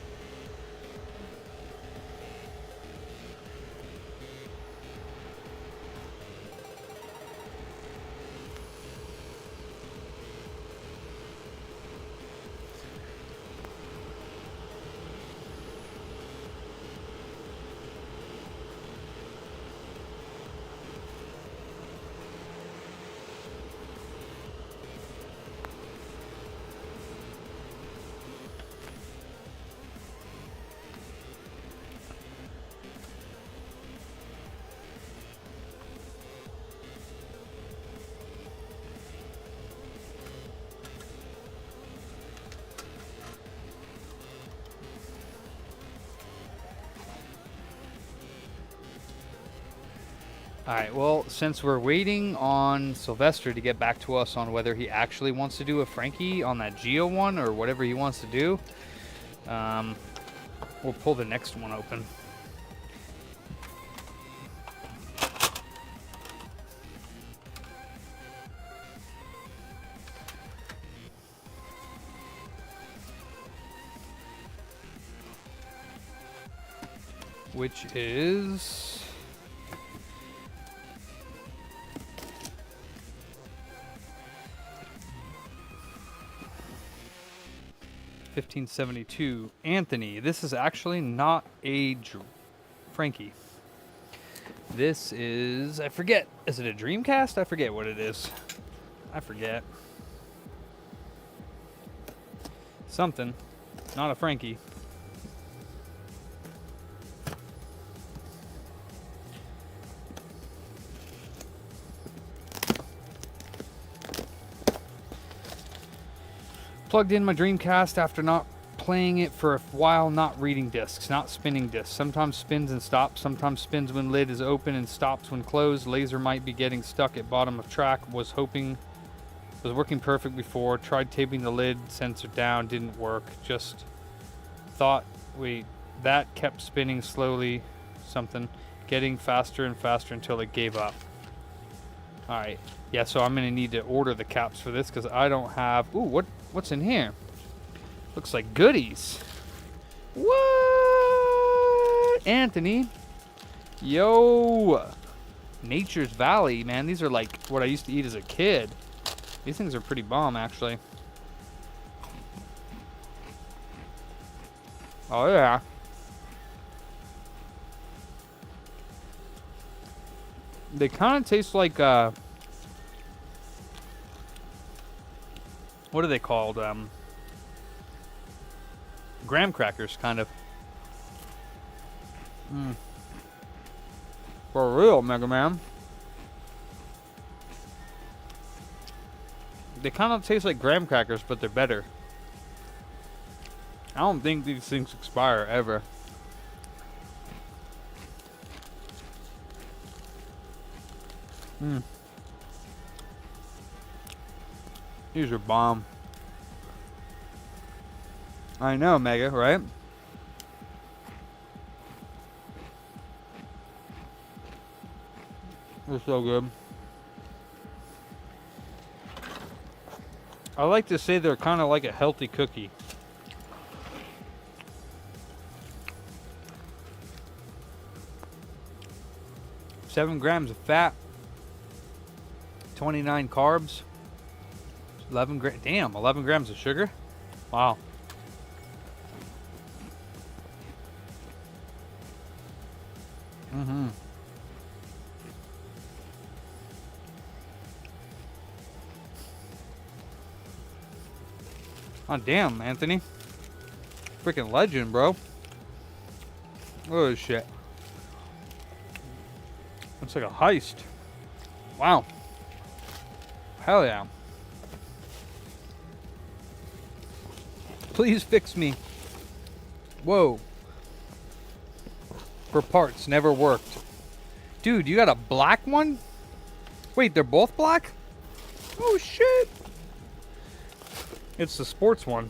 Alright, well, since we're waiting on Sylvester to get back to us on whether he actually wants to do a Frankie on that Geo one or whatever he wants to do, we'll pull the next one open. Which is... $15.72. Anthony, this is actually not a Frankie. This is, I forget, is it a Dreamcast? I forget what it is. I forget. Something. Not a Frankie. Plugged in my Dreamcast after not playing it for a while, not reading discs, not spinning discs. Sometimes spins and stops, sometimes spins when lid is open and stops when closed. Laser might be getting stuck at bottom of track. Was working perfect before. Tried taping the lid sensor down, didn't work. Just thought, wait, that kept spinning slowly, something, getting faster and faster until it gave up. Alright, yeah, so I'm going to need to order the caps for this because I don't have... Ooh, what's in here? Looks like goodies. What? Anthony? Yo! Nature's Valley, man. These are like what I used to eat as a kid. These things are pretty bomb, actually. Oh, yeah. They kind of taste like, what are they called? Graham crackers, kind of. For real, Mega Man. They kind of taste like graham crackers, but they're better. I don't think these things expire, ever. These are bomb. I know, Mega, right? They're so good. I like to say they're kind of like a healthy cookie. Seven grams of fat, 29 carbs, 11 grams of sugar. Wow. Oh, damn, Anthony. Freaking legend, bro. Look at this shit. Looks like a heist. Wow. Hell yeah. Please fix me. Whoa. For parts, never worked. Dude, you got a black one? Wait, they're both black? Oh, shit. It's the sports one.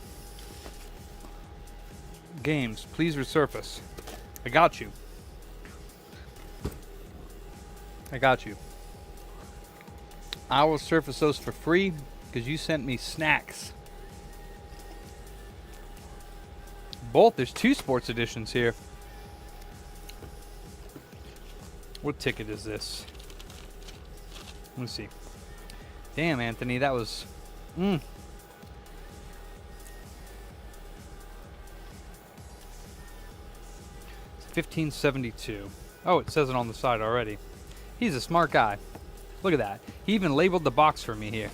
Games, please resurface. I got you. I got you. I will surface those for free because you sent me snacks. Both, there's two sports editions here. What ticket is this? Let's see. Damn, Anthony, that was... 1572. Oh, it says it on the side already. He's a smart guy. Look at that. He even labeled the box for me here.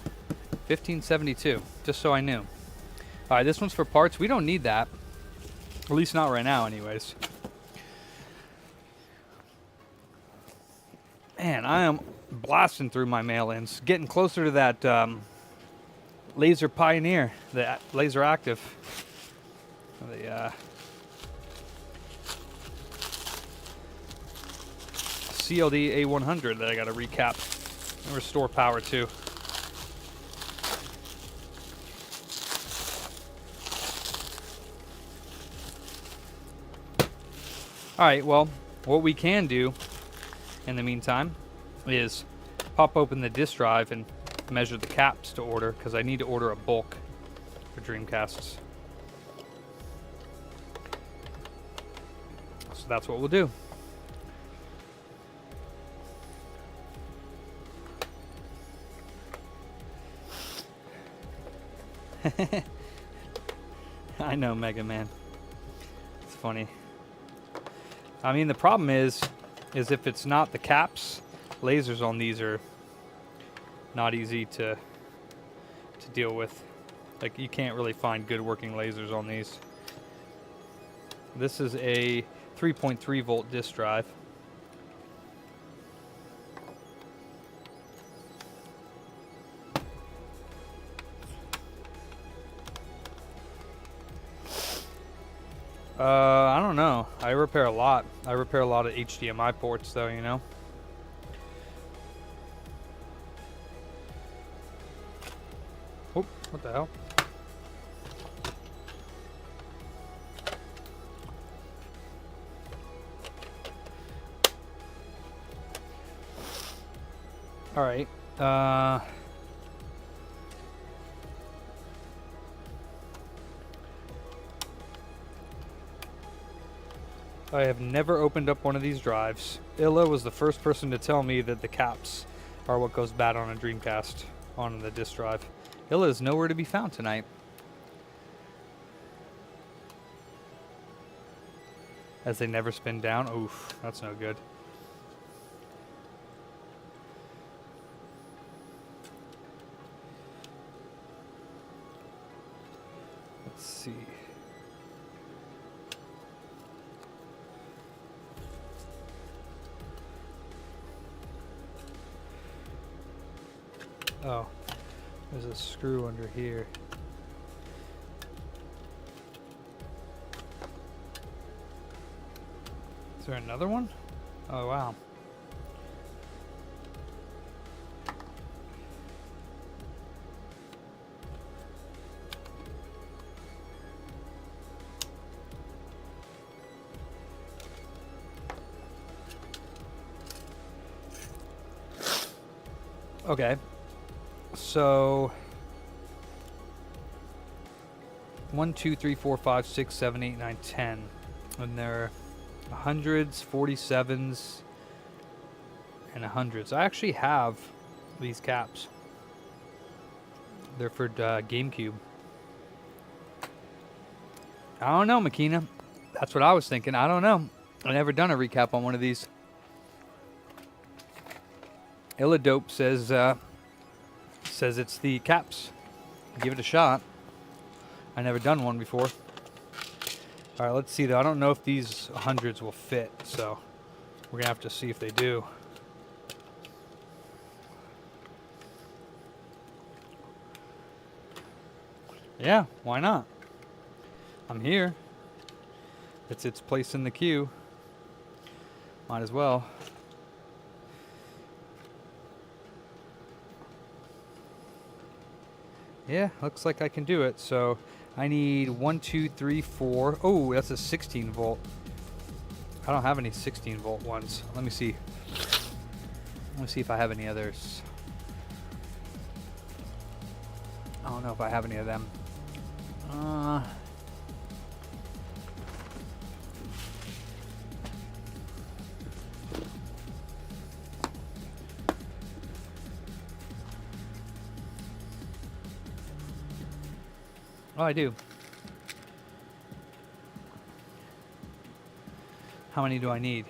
1572, just so I knew. All right, this one's for parts. We don't need that. At least not right now, anyways. Man, I am blasting through my mail-ins. Getting closer to that Laser Pioneer, the Laser Active. The CLD A100 that I got to recap and restore power to. Alright, well, what we can do in the meantime is pop open the disk drive and measure the caps to order, because I need to order a bulk for Dreamcasts. So that's what we'll do. I know, Mega Man. It's funny. I mean, the problem is if it's not the caps, lasers on these are not easy to deal with. Like, you can't really find good working lasers on these. This is a 3.3 volt disk drive. I don't know. I repair a lot. I repair a lot of HDMI ports, though, you know. Oh, what the hell? All right. I have never opened up one of these drives. Illa was the first person to tell me that the caps are what goes bad on a Dreamcast on the disk drive. Illa is nowhere to be found tonight. As they never spin down. Oof, that's no good. Let's see. Oh, there's a screw under here. Is there another one? Oh, wow. Okay. So 1, 2, 3, 4, 5, 6, 7, 8, 9, 10. And there are 100s, 47s, and 100s. I actually have these caps. They're for GameCube. I don't know, Makina. That's what I was thinking. I don't know. I never done a recap on one of these. Illadope says it's the caps. Give it a shot. I never done one before. All right, let's see though. I don't know if these 100s will fit, so we're gonna have to see if they do. Yeah, why not? I'm here. It's its place in the queue. Might as well. Yeah, looks like I can do it. So I need 1, 2, 3, 4. Oh, that's a 16 volt. I don't have any 16 volt ones. Let me see. Let me see if I have any others. I don't know if I have any of them. Oh, I do. How many do I need?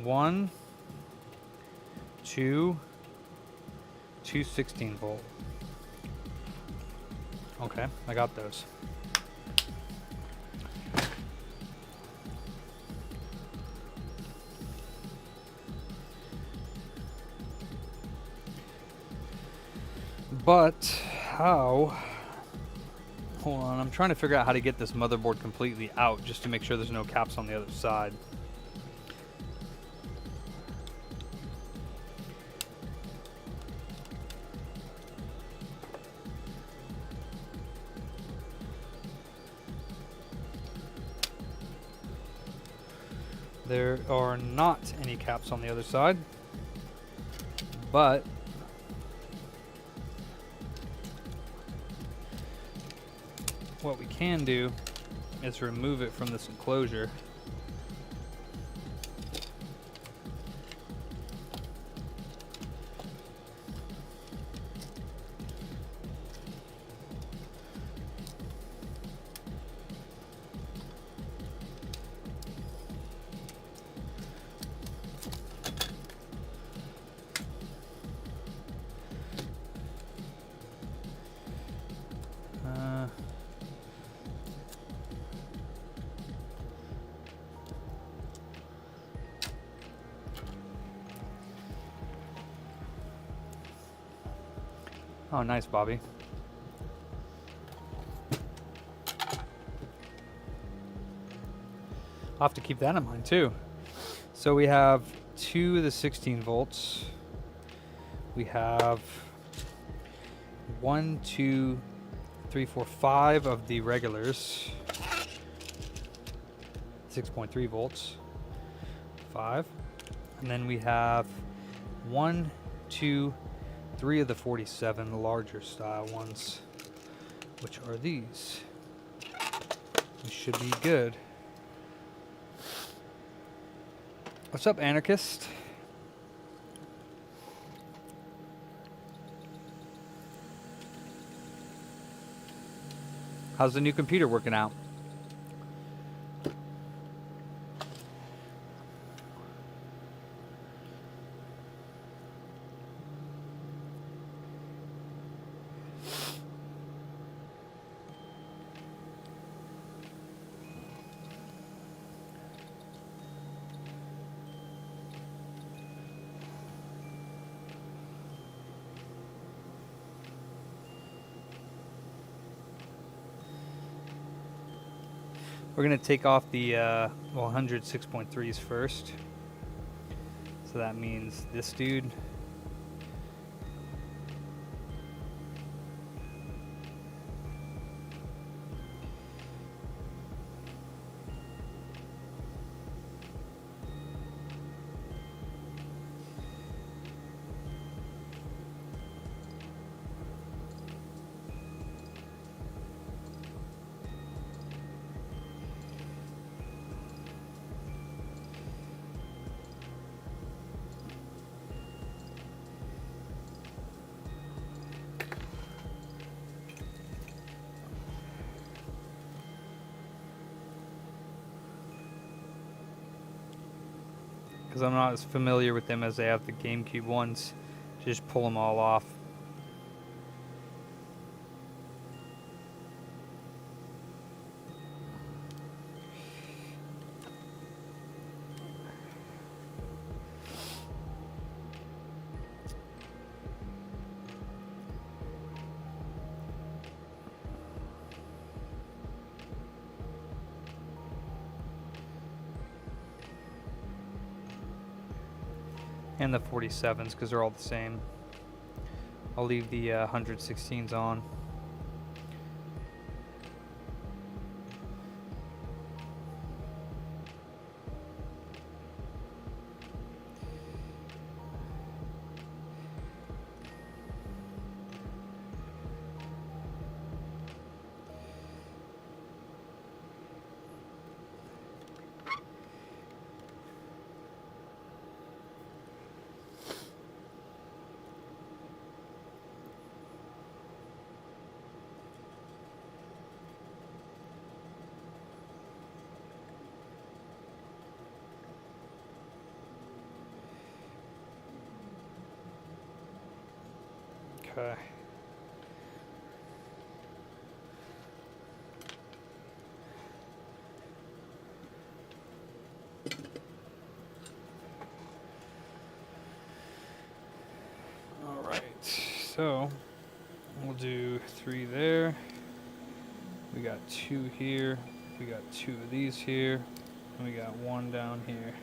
1, 2, 2 16 volt. Okay, I got those. But how? Hold on, I'm trying to figure out how to get this motherboard completely out just to make sure there's no caps on the other side. There are not any caps on the other side, but what we can do is remove it from this enclosure. Oh, nice, Bobby. I'll have to keep that in mind too. So we have 2 of the 16 volts. We have 1, 2, 3, 4, 5 of the regulars. 6.3 volts. 5. And then we have 1, 2, 3 of the 47 larger style ones, which are these. These should be good. What's up, Anarchist? How's the new computer working out? We're going to take off the 100 6.3s first. So that means this dude. because I'm not as familiar with them as they have the GameCube ones. Just pull them all off. And the 47s, because they're all the same. I'll leave the 116s on. Okay. All right. So we'll do 3 there. We got 2 here. We got 2 of these here. And we got 1 down here.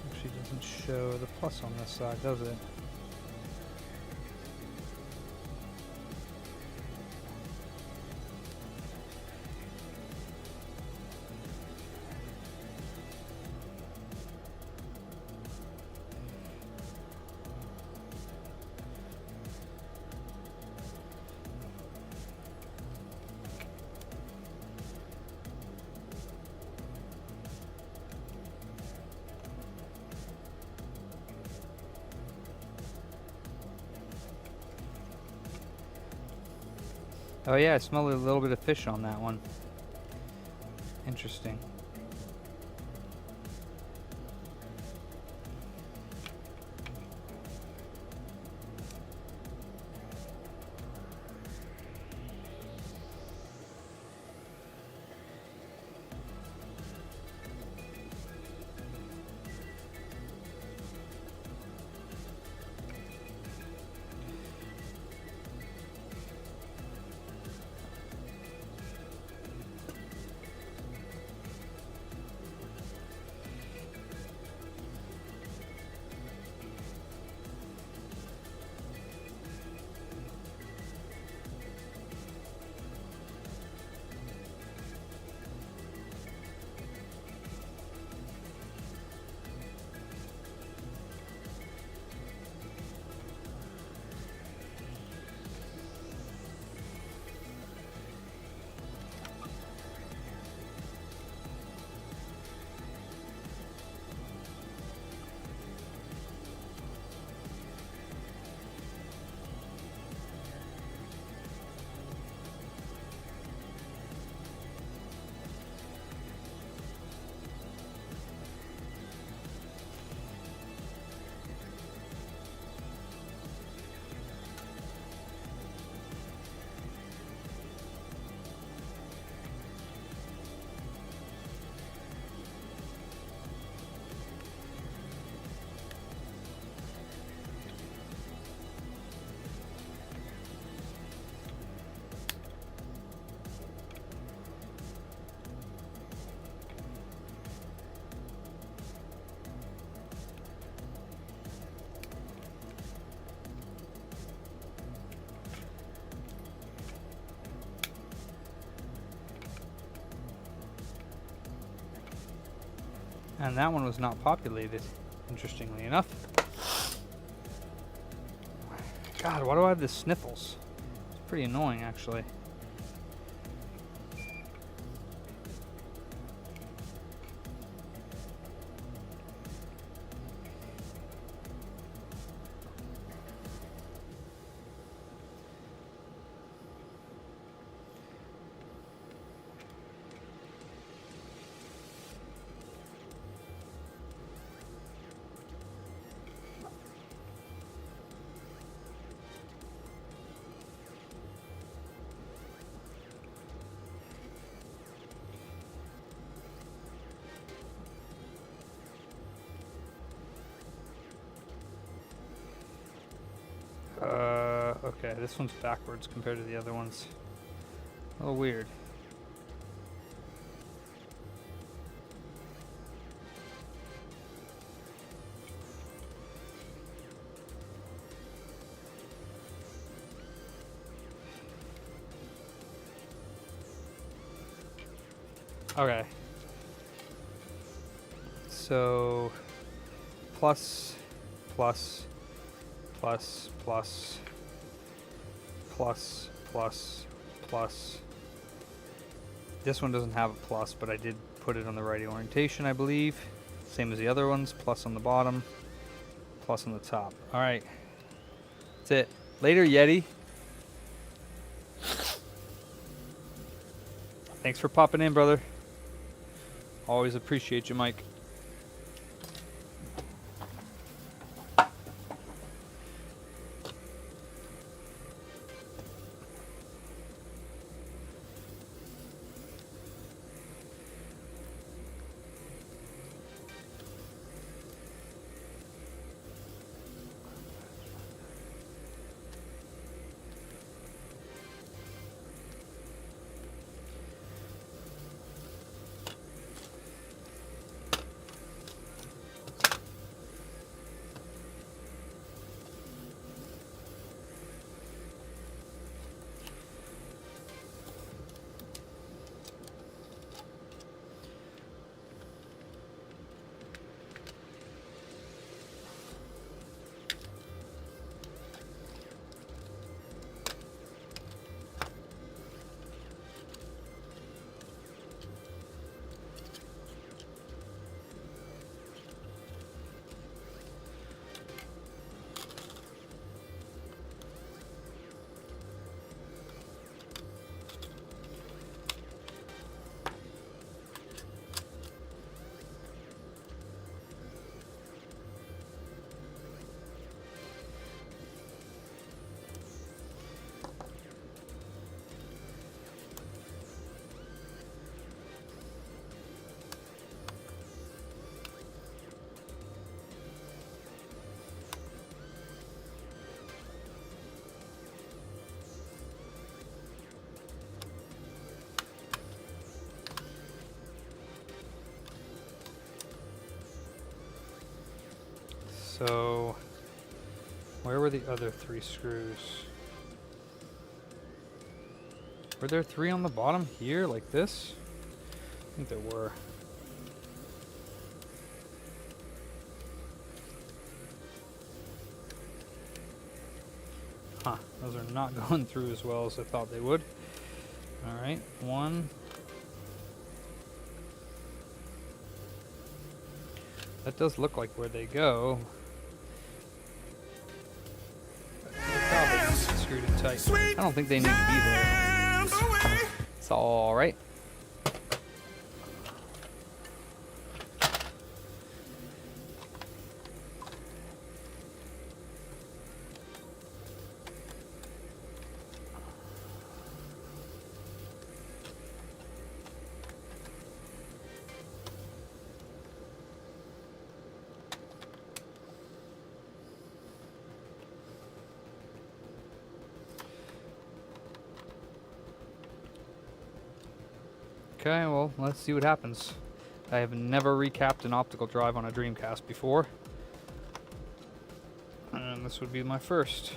Actually doesn't show the plus on this side, does it? Oh yeah, I smell a little bit of fish on that one. Interesting. And that one was not populated, interestingly enough. God, why do I have the sniffles? It's pretty annoying, actually. Okay, this one's backwards compared to the other ones. A little weird. Okay. So, plus, plus, plus, plus, plus, plus, plus. This one doesn't have a plus, but I did put it on the right orientation, I believe. Same as the other ones, plus on the bottom, plus on the top. All right. That's it. Later, Yeti. Thanks for popping in, brother. Always appreciate you, Mike. So, where were the other 3 screws? Were there 3 on the bottom here, like this? I think there were. Huh, those are not going through as well as I thought they would. Alright, 1. That does look like where they go. Screwed it tight. I don't think they need to be there. It's alright. Okay, well, let's see what happens. I have never recapped an optical drive on a Dreamcast before. And this would be my first.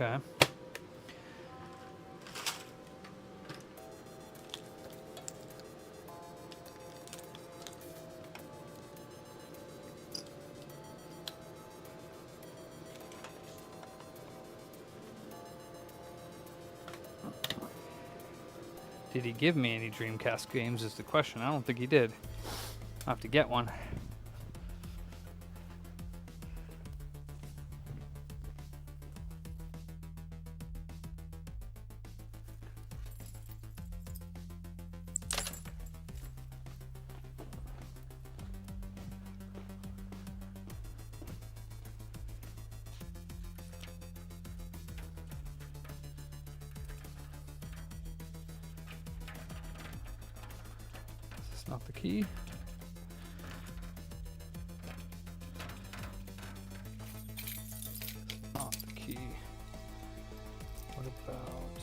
Okay. Did he give me any Dreamcast games is the question. I don't think he did. I'll have to get one. Is this not the key? Not the key. What about...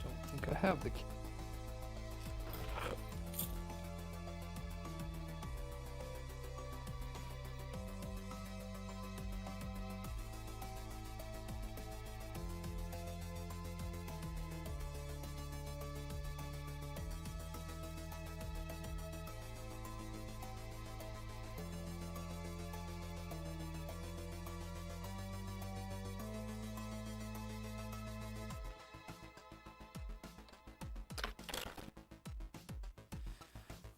Don't think I have the key.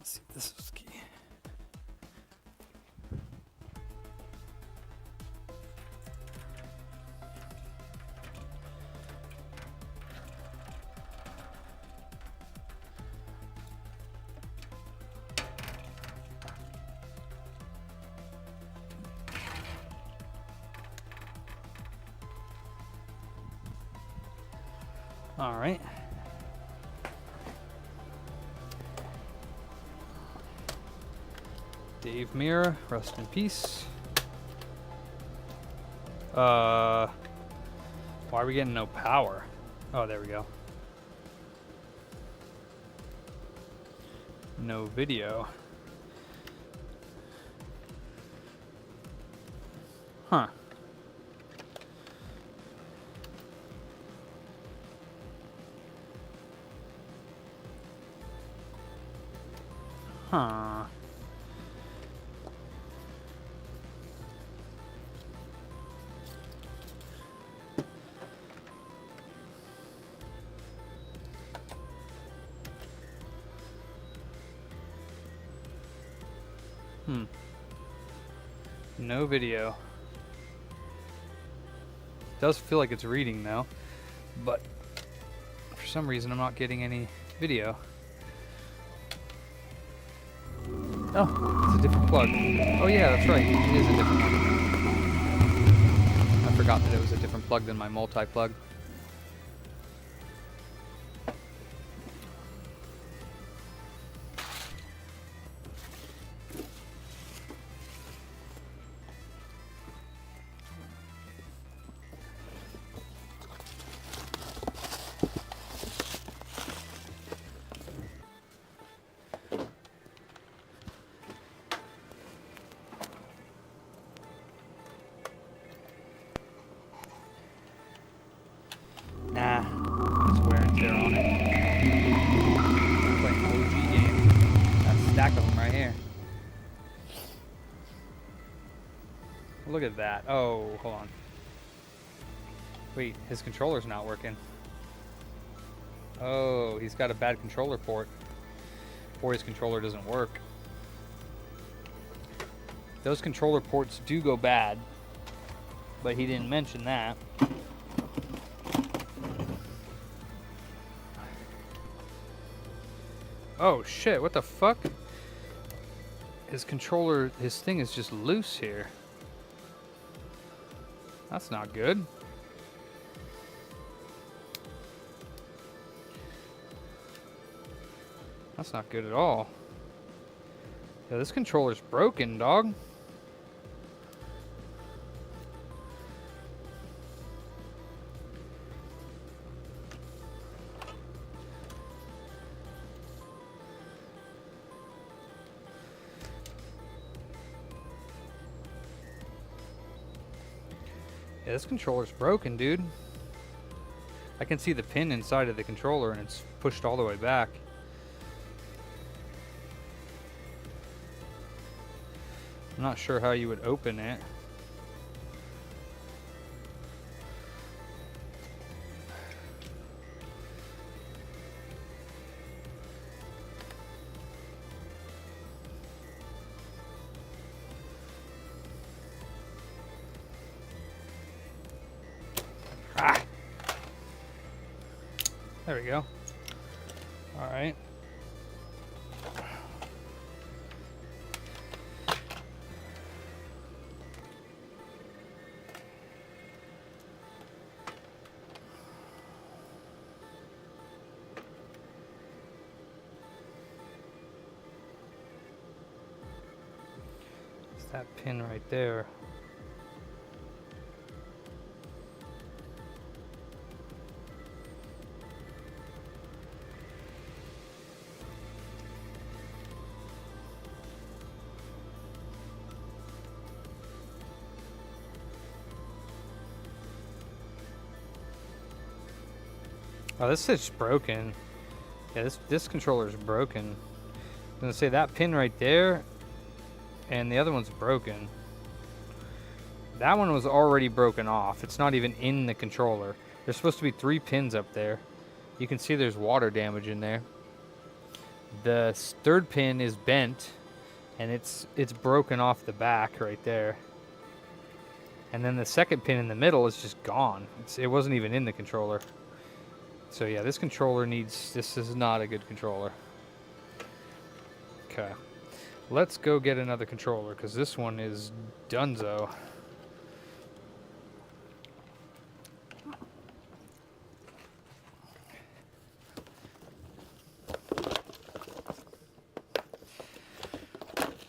Let's see if this is the key. All right. Dave Mirror, rest in peace. Why are we getting no power? Oh, there we go. No video. Huh. Huh. No video. Does feel like it's reading though, but for some reason I'm not getting any video. Oh, it's a different plug. Oh yeah, that's right. It is a different one. I forgot that it was a different plug than my multi-plug. Nah, it's wear and tear on it. I'm playing an OG game. Got a stack of them right here. Look at that. Oh, hold on. Wait, his controller's not working. Oh, he's got a bad controller port. Or his controller doesn't work. Those controller ports do go bad, but he didn't mention that. Oh shit, what the fuck? His controller, his thing is just loose here. That's not good. That's not good at all. Yeah, this controller's broken, dog. Yeah, this controller's broken, dude. I can see the pin inside of the controller and it's pushed all the way back. I'm not sure how you would open it. There we go. All right. It's that pin right there. Oh, this is broken. Yeah, this controller is broken. I'm gonna say that pin right there, and the other one's broken. That one was already broken off. It's not even in the controller. There's supposed to be 3 pins up there. You can see there's water damage in there. The 3rd pin is bent, and it's broken off the back right there. And then the 2nd pin in the middle is just gone. It wasn't even in the controller. So yeah, this controller needs, this is not a good controller. Okay, let's go get another controller because this one is dunzo.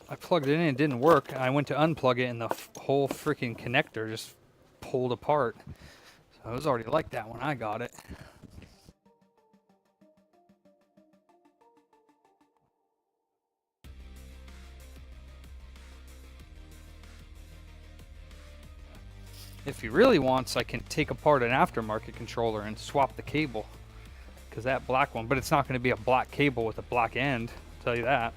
I plugged it in, it didn't work. I went to unplug it and the whole freaking connector just pulled apart. So it was already like that when I got it. If he really wants, I can take apart an aftermarket controller and swap the cable. Because that black one, but it's not going to be a black cable with a black end, I'll tell you that.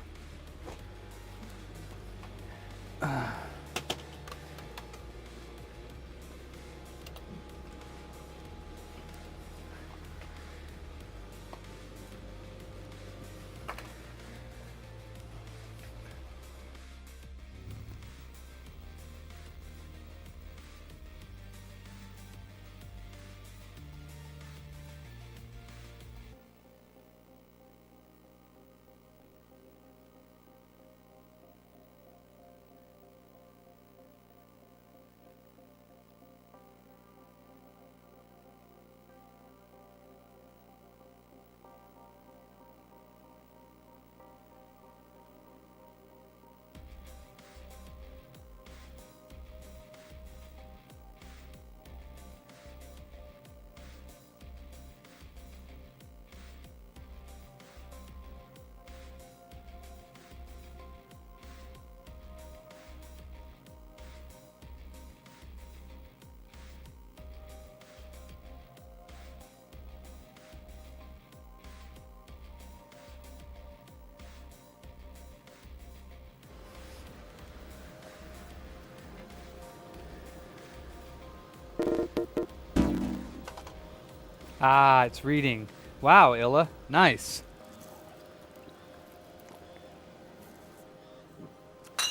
Ah, it's reading. Wow, Illa. Nice.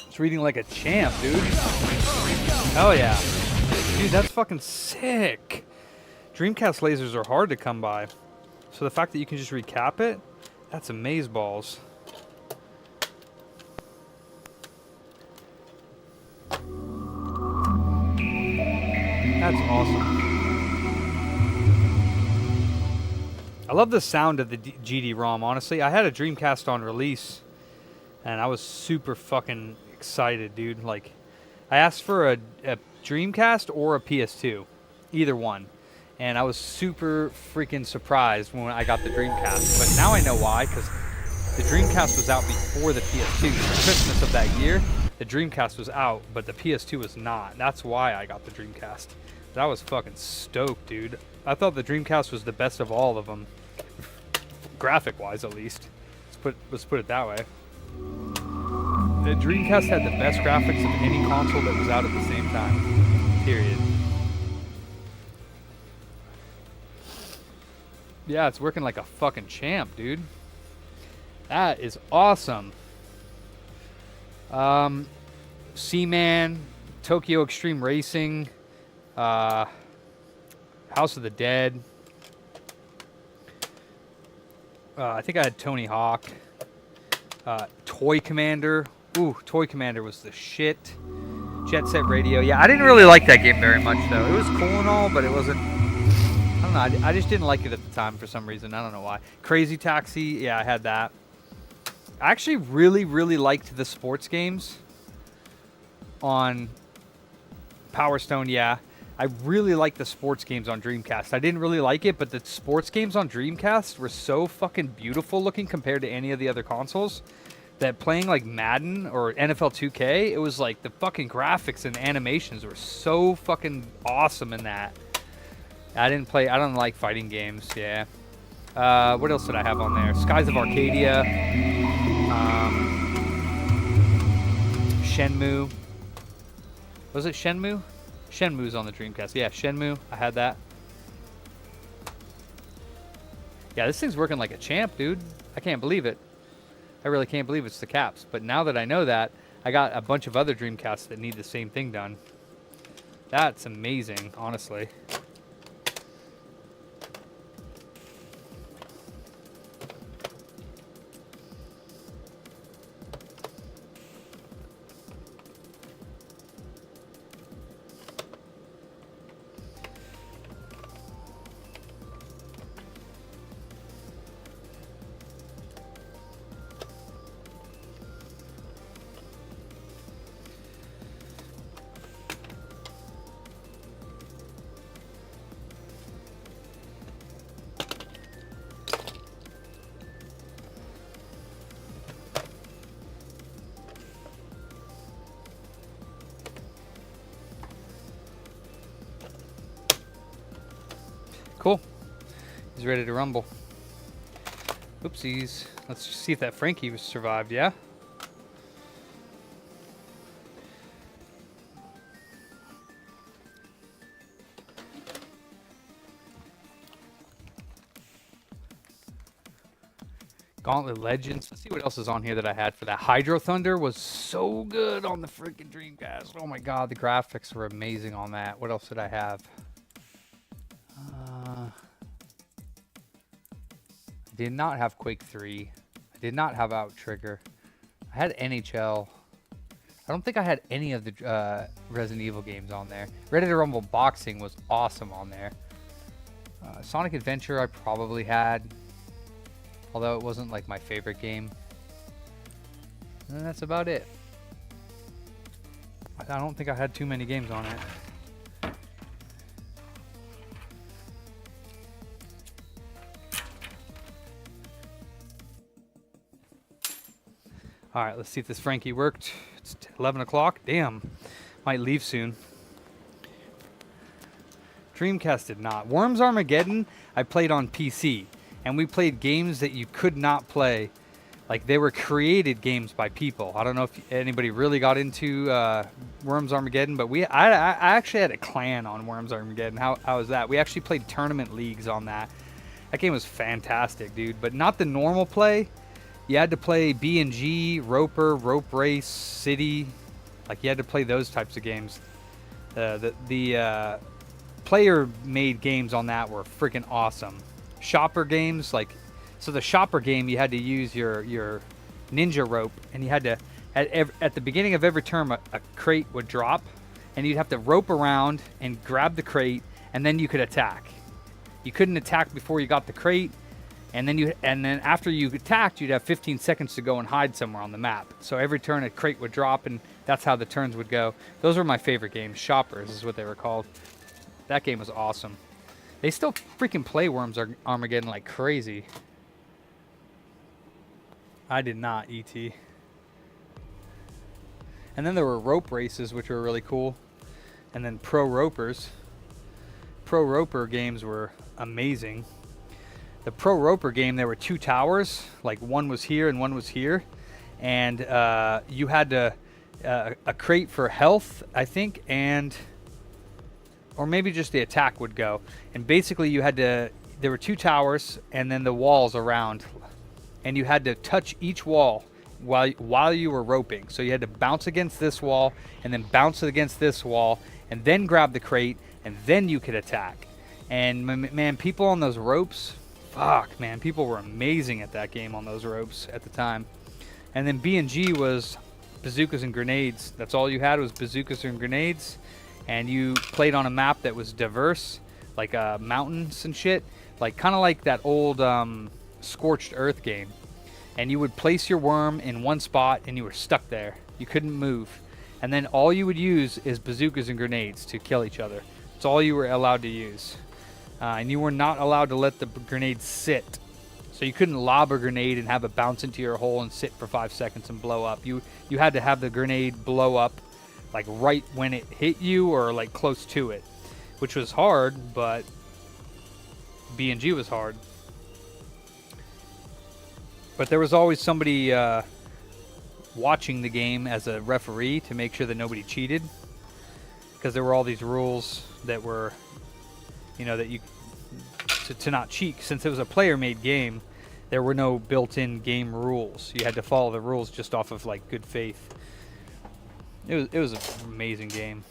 It's reading like a champ, dude. Hell yeah. Dude, that's fucking sick. Dreamcast lasers are hard to come by. So the fact that you can just recap it, that's amazeballs. That's awesome. I love the sound of the GD-ROM, honestly. I had a Dreamcast on release, and I was super fucking excited, dude. Like, I asked for a Dreamcast or a PS2, either one. And I was super freaking surprised when I got the Dreamcast. But now I know why, because the Dreamcast was out before the PS2. For Christmas of that year, the Dreamcast was out, but the PS2 was not. That's why I got the Dreamcast. That was fucking stoked, dude. I thought the Dreamcast was the best of all of them, graphic-wise at least. Let's put it that way. The Dreamcast had the best graphics of any console that was out at the same time. Period. Yeah, it's working like a fucking champ, dude. That is awesome. Seaman, Tokyo Extreme Racing, House of the Dead. I think I had Tony Hawk. Toy Commander. Ooh, Toy Commander was the shit. Jet Set Radio. Yeah, I didn't really like that game very much, though. It was cool and all, but it wasn't... I don't know. I just didn't like it at the time for some reason. I don't know why. Crazy Taxi. Yeah, I had that. I actually really, really liked the sports games on Power Stone. Yeah, I really liked the sports games on Dreamcast. I didn't really like it, but the sports games on Dreamcast were so fucking beautiful looking compared to any of the other consoles that playing like Madden or NFL 2K, it was like the fucking graphics and animations were so fucking awesome in that. I don't like fighting games. Yeah. What else did I have on there? Skies of Arcadia. Shenmue. Was it Shenmue? Shenmue's on the Dreamcast. Yeah, Shenmue. I had that. Yeah, this thing's working like a champ, dude. I can't believe it. I really can't believe it's the caps. But now that I know that, I got a bunch of other Dreamcasts that need the same thing done. That's amazing, honestly. Cool. He's ready to rumble. Oopsies. Let's see if that Frankie survived, yeah? Gauntlet Legends. Let's see what else is on here that I had for that. Hydro Thunder was so good on the freaking Dreamcast. Oh my god, the graphics were amazing on that. What else did I have? I did not have Quake 3. I did not have Outrigger. I had NHL. I don't think I had any of the Resident Evil games on there. Ready to Rumble Boxing was awesome on there. Sonic Adventure I probably had, although it wasn't like my favorite game. And that's about it. I don't think I had too many games on it. All right, let's see if this Frankie worked. It's 11 o'clock. Damn, might leave soon. Dreamcast did not. Worms Armageddon, I played on PC, and we played games that you could not play. Like, they were created games by people. I don't know if anybody really got into Worms Armageddon, but I actually had a clan on Worms Armageddon. How was that? We actually played tournament leagues on that. That game was fantastic, dude, but not the normal play. You had to play B&G, Roper, Rope Race, City. Like, you had to play those types of games. The player-made games on that were freaking awesome. Shopper games, like, so the shopper game, you had to use your ninja rope, and you had to, at the beginning of every turn, a crate would drop, and you'd have to rope around and grab the crate, and then you could attack. You couldn't attack before you got the crate. And then after you attacked, you'd have 15 seconds to go and hide somewhere on the map. So every turn a crate would drop, and that's how the turns would go. Those were my favorite games. Shoppers is what they were called. That game was awesome. They still freaking play Worms Armageddon like crazy. I did not, E.T. And then there were rope races, which were really cool. And then pro ropers. Pro Roper games were amazing. The Pro Roper game, there were 2 towers, like one was here and one was here, and you had to a crate for health, I think, and or maybe just the attack would go. And basically you had to, there were 2 towers and then the walls around, and you had to touch each wall while you were roping. So you had to bounce against this wall and then bounce against this wall and then grab the crate and then you could attack. And man, people on those ropes, fuck man, people were amazing at that game on those ropes at the time. And then B&G was bazookas and grenades. That's all you had was bazookas and grenades. And you played on a map that was diverse, like mountains and shit, like kind of like that old Scorched Earth game. And you would place your worm in one spot and you were stuck there. You couldn't move. And then all you would use is bazookas and grenades to kill each other. That's all you were allowed to use. And you were not allowed to let the grenade sit. So you couldn't lob a grenade and have it bounce into your hole and sit for 5 seconds and blow up. You had to have the grenade blow up like right when it hit you or like close to it, which was hard, but B&G was hard. But there was always somebody watching the game as a referee to make sure that nobody cheated, because there were all these rules that were, you know, that you to not cheat. Since it was a player-made game, there were no built-in game rules. You had to follow the rules just off of like good faith. It was an amazing game.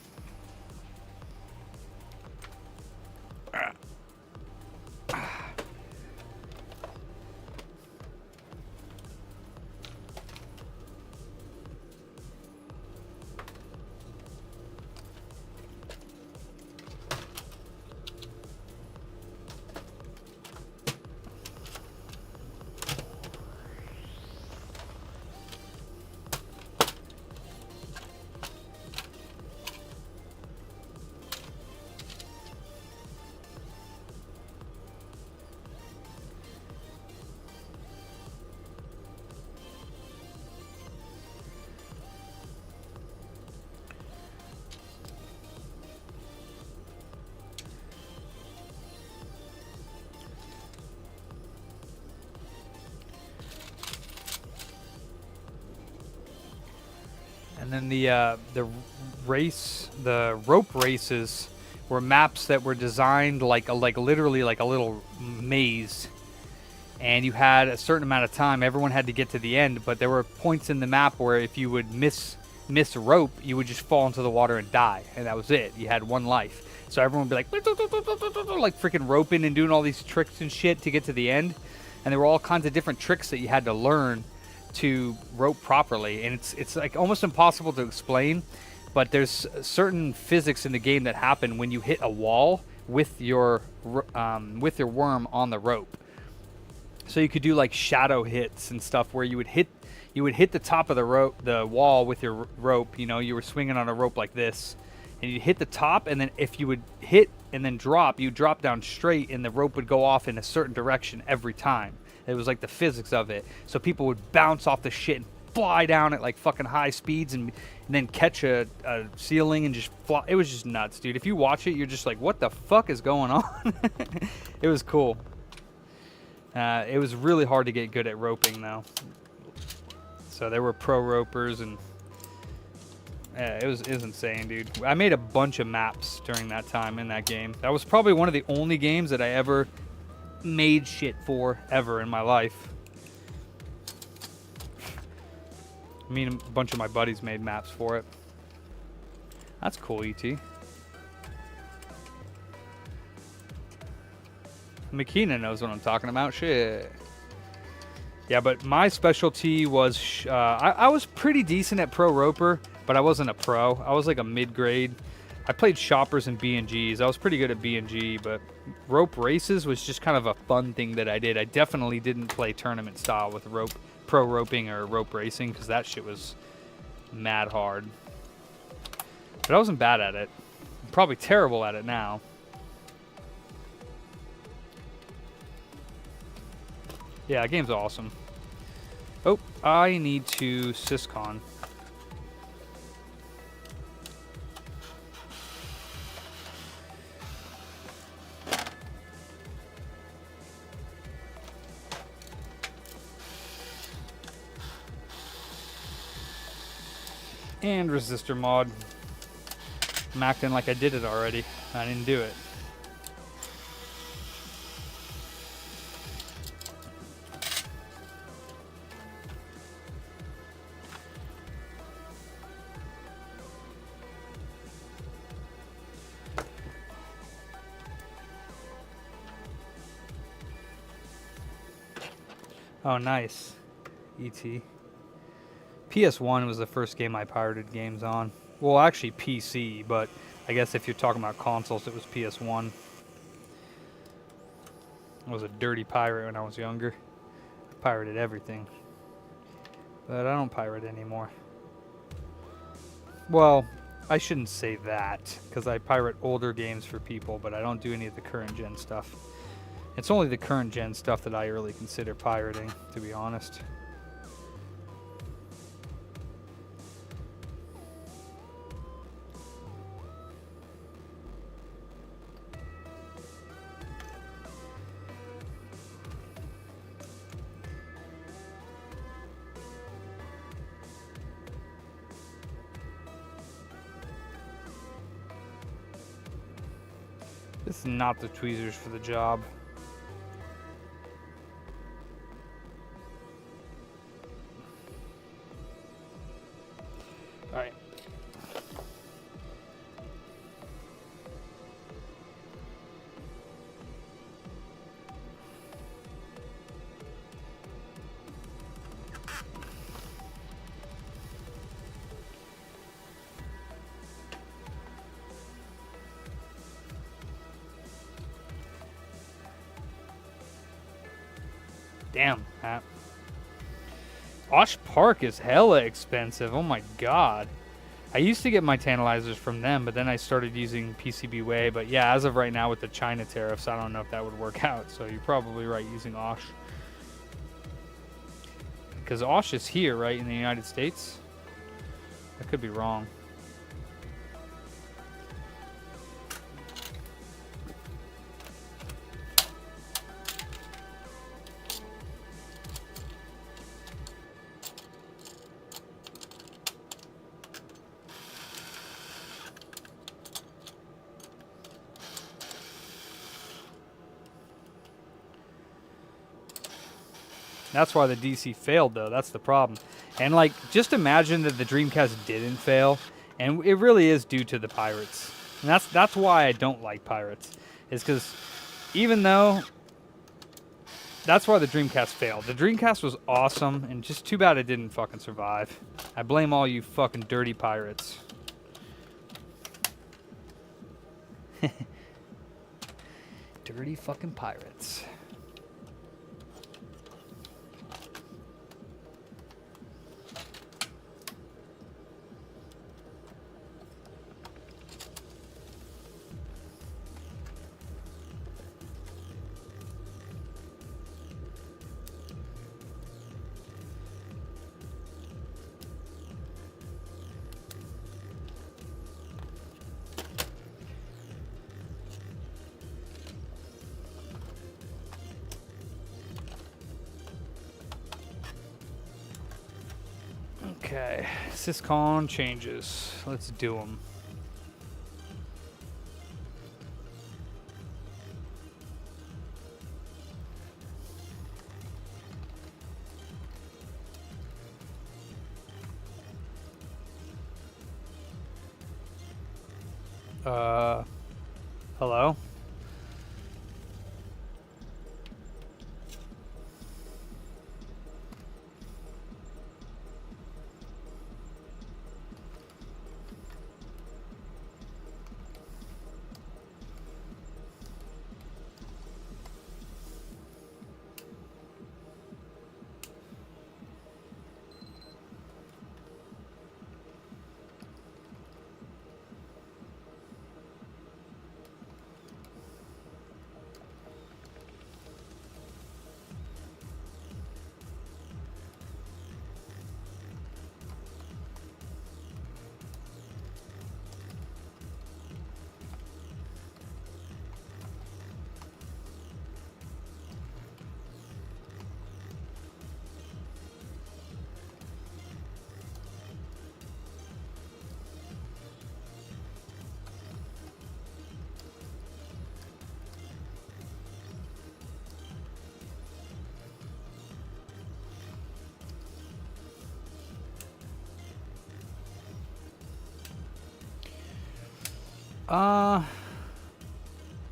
And then the rope races were maps that were designed like literally like a little maze, and you had a certain amount of time. Everyone had to get to the end, but there were points in the map where if you would miss a rope, you would just fall into the water and die, and that was it. You had 1 life. So everyone would be like freaking roping and doing all these tricks and shit to get to the end, and there were all kinds of different tricks that you had to learn to rope properly, and it's like almost impossible to explain, but there's certain physics in the game that happen when you hit a wall with your worm on the rope. So you could do like shadow hits and stuff where you would hit the top of the wall with your rope. You know, you were swinging on a rope like this, and you hit the top, and then if you would hit and then drop, you drop down straight, and the rope would go off in a certain direction every time. It was like the physics of it. So people would bounce off the shit and fly down at like fucking high speeds and then catch a ceiling and just fly. It was just nuts, dude. If you watch it, you're just like, what the fuck is going on? It was cool. It was really hard to get good at roping, though. So there were pro ropers, and it was insane, dude. I made a bunch of maps during that time in that game. That was probably one of the only games that I ever made shit for ever in my life. Me and a bunch of my buddies made maps for it. That's cool, ET. McKenna knows what I'm talking about. Shit. Yeah, but my specialty was I was pretty decent at Pro Roper, but I wasn't a pro. I was like a mid-grade. I played shoppers and B&Gs. I was pretty good at B&G, but rope races was just kind of a fun thing that I did. I definitely didn't play tournament style with pro roping or rope racing, because that shit was mad hard. But I wasn't bad at it. I'm probably terrible at it now. Yeah, that game's awesome. Oh, I need to syscon. And resistor mod. I'm acting like I did it already. I didn't do it. Oh, nice. E.T. PS1 was the first game I pirated games on. Well, actually PC, but I guess if you're talking about consoles, it was PS1. I was a dirty pirate when I was younger. I pirated everything. But I don't pirate anymore. Well, I shouldn't say that, because I pirate older games for people, but I don't do any of the current gen stuff. It's only the current gen stuff that I really consider pirating, to be honest. This is not the tweezers for the job. Alright. Damn, Hap. Osh Park is hella expensive. Oh my god. I used to get my tantalizers from them, but then I started using PCBWay. But yeah, as of right now with the China tariffs, I don't know if that would work out. So you're probably right using Osh. Because Osh is here, right, in the United States? I could be wrong. That's why the DC failed, though. That's the problem. And, like, just imagine that the Dreamcast didn't fail. And it really is due to the pirates. And that's why I don't like pirates. Is because even though... That's why the Dreamcast failed. The Dreamcast was awesome, and just too bad it didn't fucking survive. I blame all you fucking dirty pirates. Dirty fucking pirates. Okay, syscon changes. Let's do them. Hello?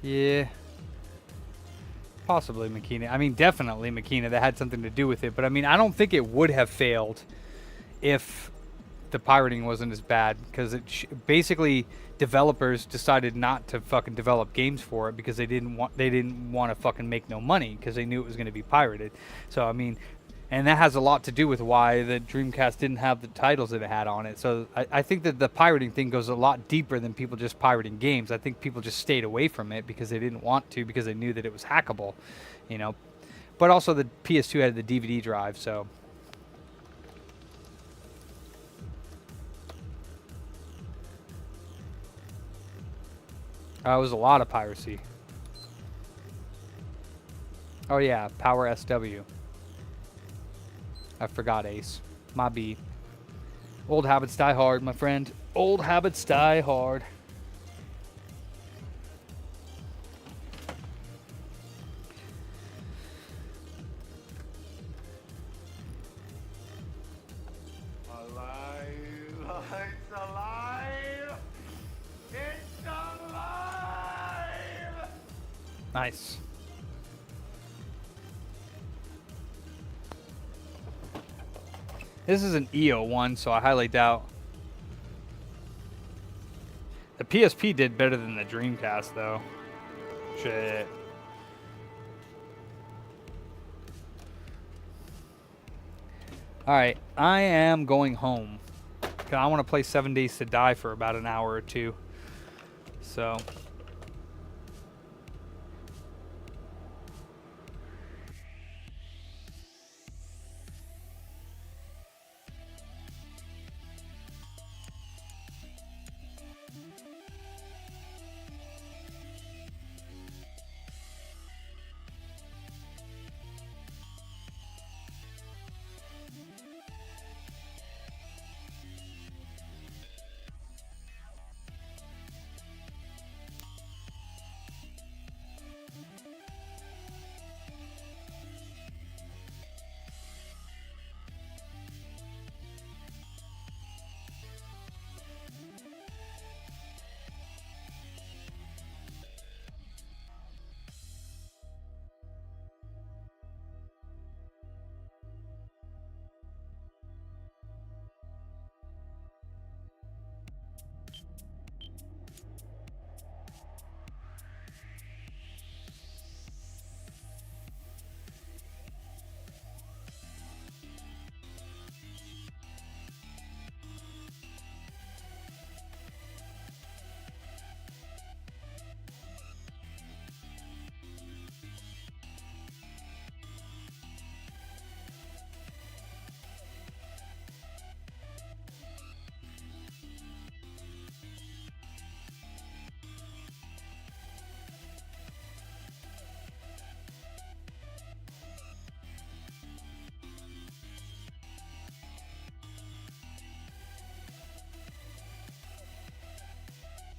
Yeah. Possibly Makina. I mean, definitely Makina. That had something to do with it. But I mean, I don't think it would have failed if the pirating wasn't as bad. Because basically, developers decided not to fucking develop games for it because they didn't want to fucking make no money because they knew it was going to be pirated. So I mean, and that has a lot to do with why the Dreamcast didn't have the titles that it had on it. So I think that the pirating thing goes a lot deeper than people just pirating games. I think people just stayed away from it because they didn't want to, because they knew that it was hackable, you know. But also the PS2 had the DVD drive, so. It was a lot of piracy. Oh yeah, Power SW. I forgot Ace. My B. Old habits die hard, my friend. Old habits die hard. Alive! It's alive! It's alive! Nice. This is an EO one, so I highly doubt. The PSP did better than the Dreamcast, though. Shit. Alright, I am going home. 'Cause I want to play 7 Days to Die for about an hour or two. So...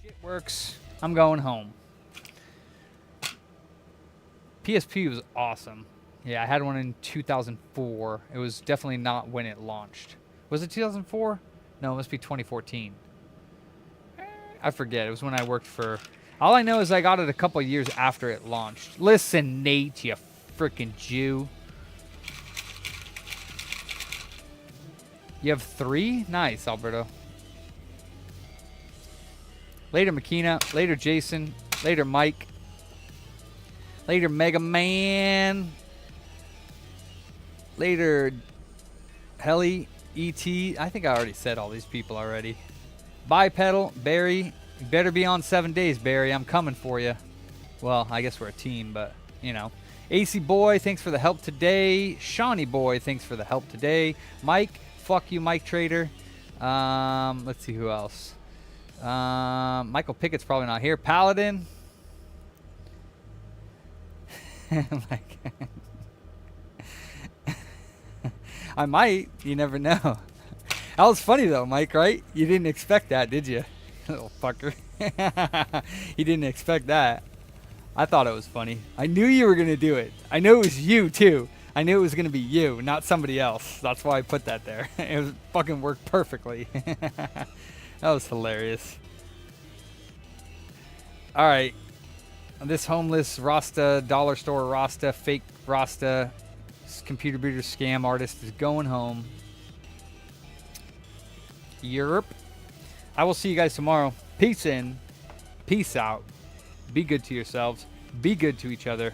It works. I'm going home. PSP was awesome. Yeah, I had one in 2004. It was definitely not when it launched. Was it 2004? No, it must be 2014. I forget. It was when I worked for... All I know is I got it a couple years after it launched. Listen, Nate, you freaking Jew. You have 3? Nice, Alberto. Later, Makina. Later, Jason. Later, Mike. Later, Mega Man. Later, Helly, E.T. I think I already said all these people already. Bipedal, Barry. You better be on 7 days, Barry. I'm coming for you. Well, I guess we're a team, but, you know. AC Boy, thanks for the help today. Shawnee Boy, thanks for the help today. Mike, fuck you, Mike Trader. Let's see who else. Michael Pickett's probably not here. Paladin. I might. You never know. That was funny though, Mike, right? You didn't expect that, did you? Little fucker. You didn't expect that. I thought it was funny. I knew you were going to do it. I knew it was you too. I knew it was going to be you, not somebody else. That's why I put that there. It was fucking worked perfectly. That was hilarious. All right. This homeless Rasta, dollar store Rasta, fake Rasta, computer breeder scam artist is going home. Europe. I will see you guys tomorrow. Peace in. Peace out. Be good to yourselves. Be good to each other.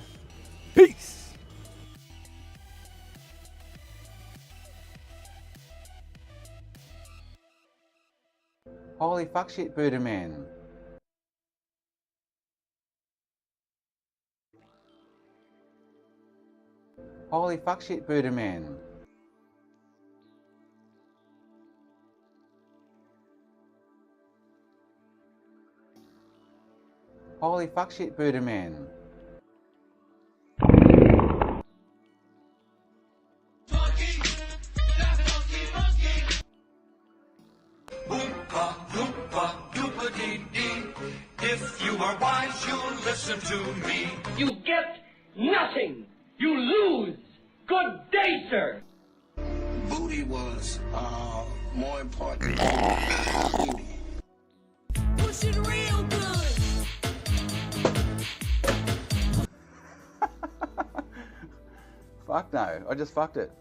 Peace. Holy fuck shit, Buddha man. Holy fuck shit, Buddha man. Holy fuck shit, Buddha man. Oompa, loompa, doopa-dee-dee. If you are wise, you'll listen to me. You get nothing. You lose. Good day, sir. Booty was more important than beauty. Pushing real good. Fuck no, I just fucked it.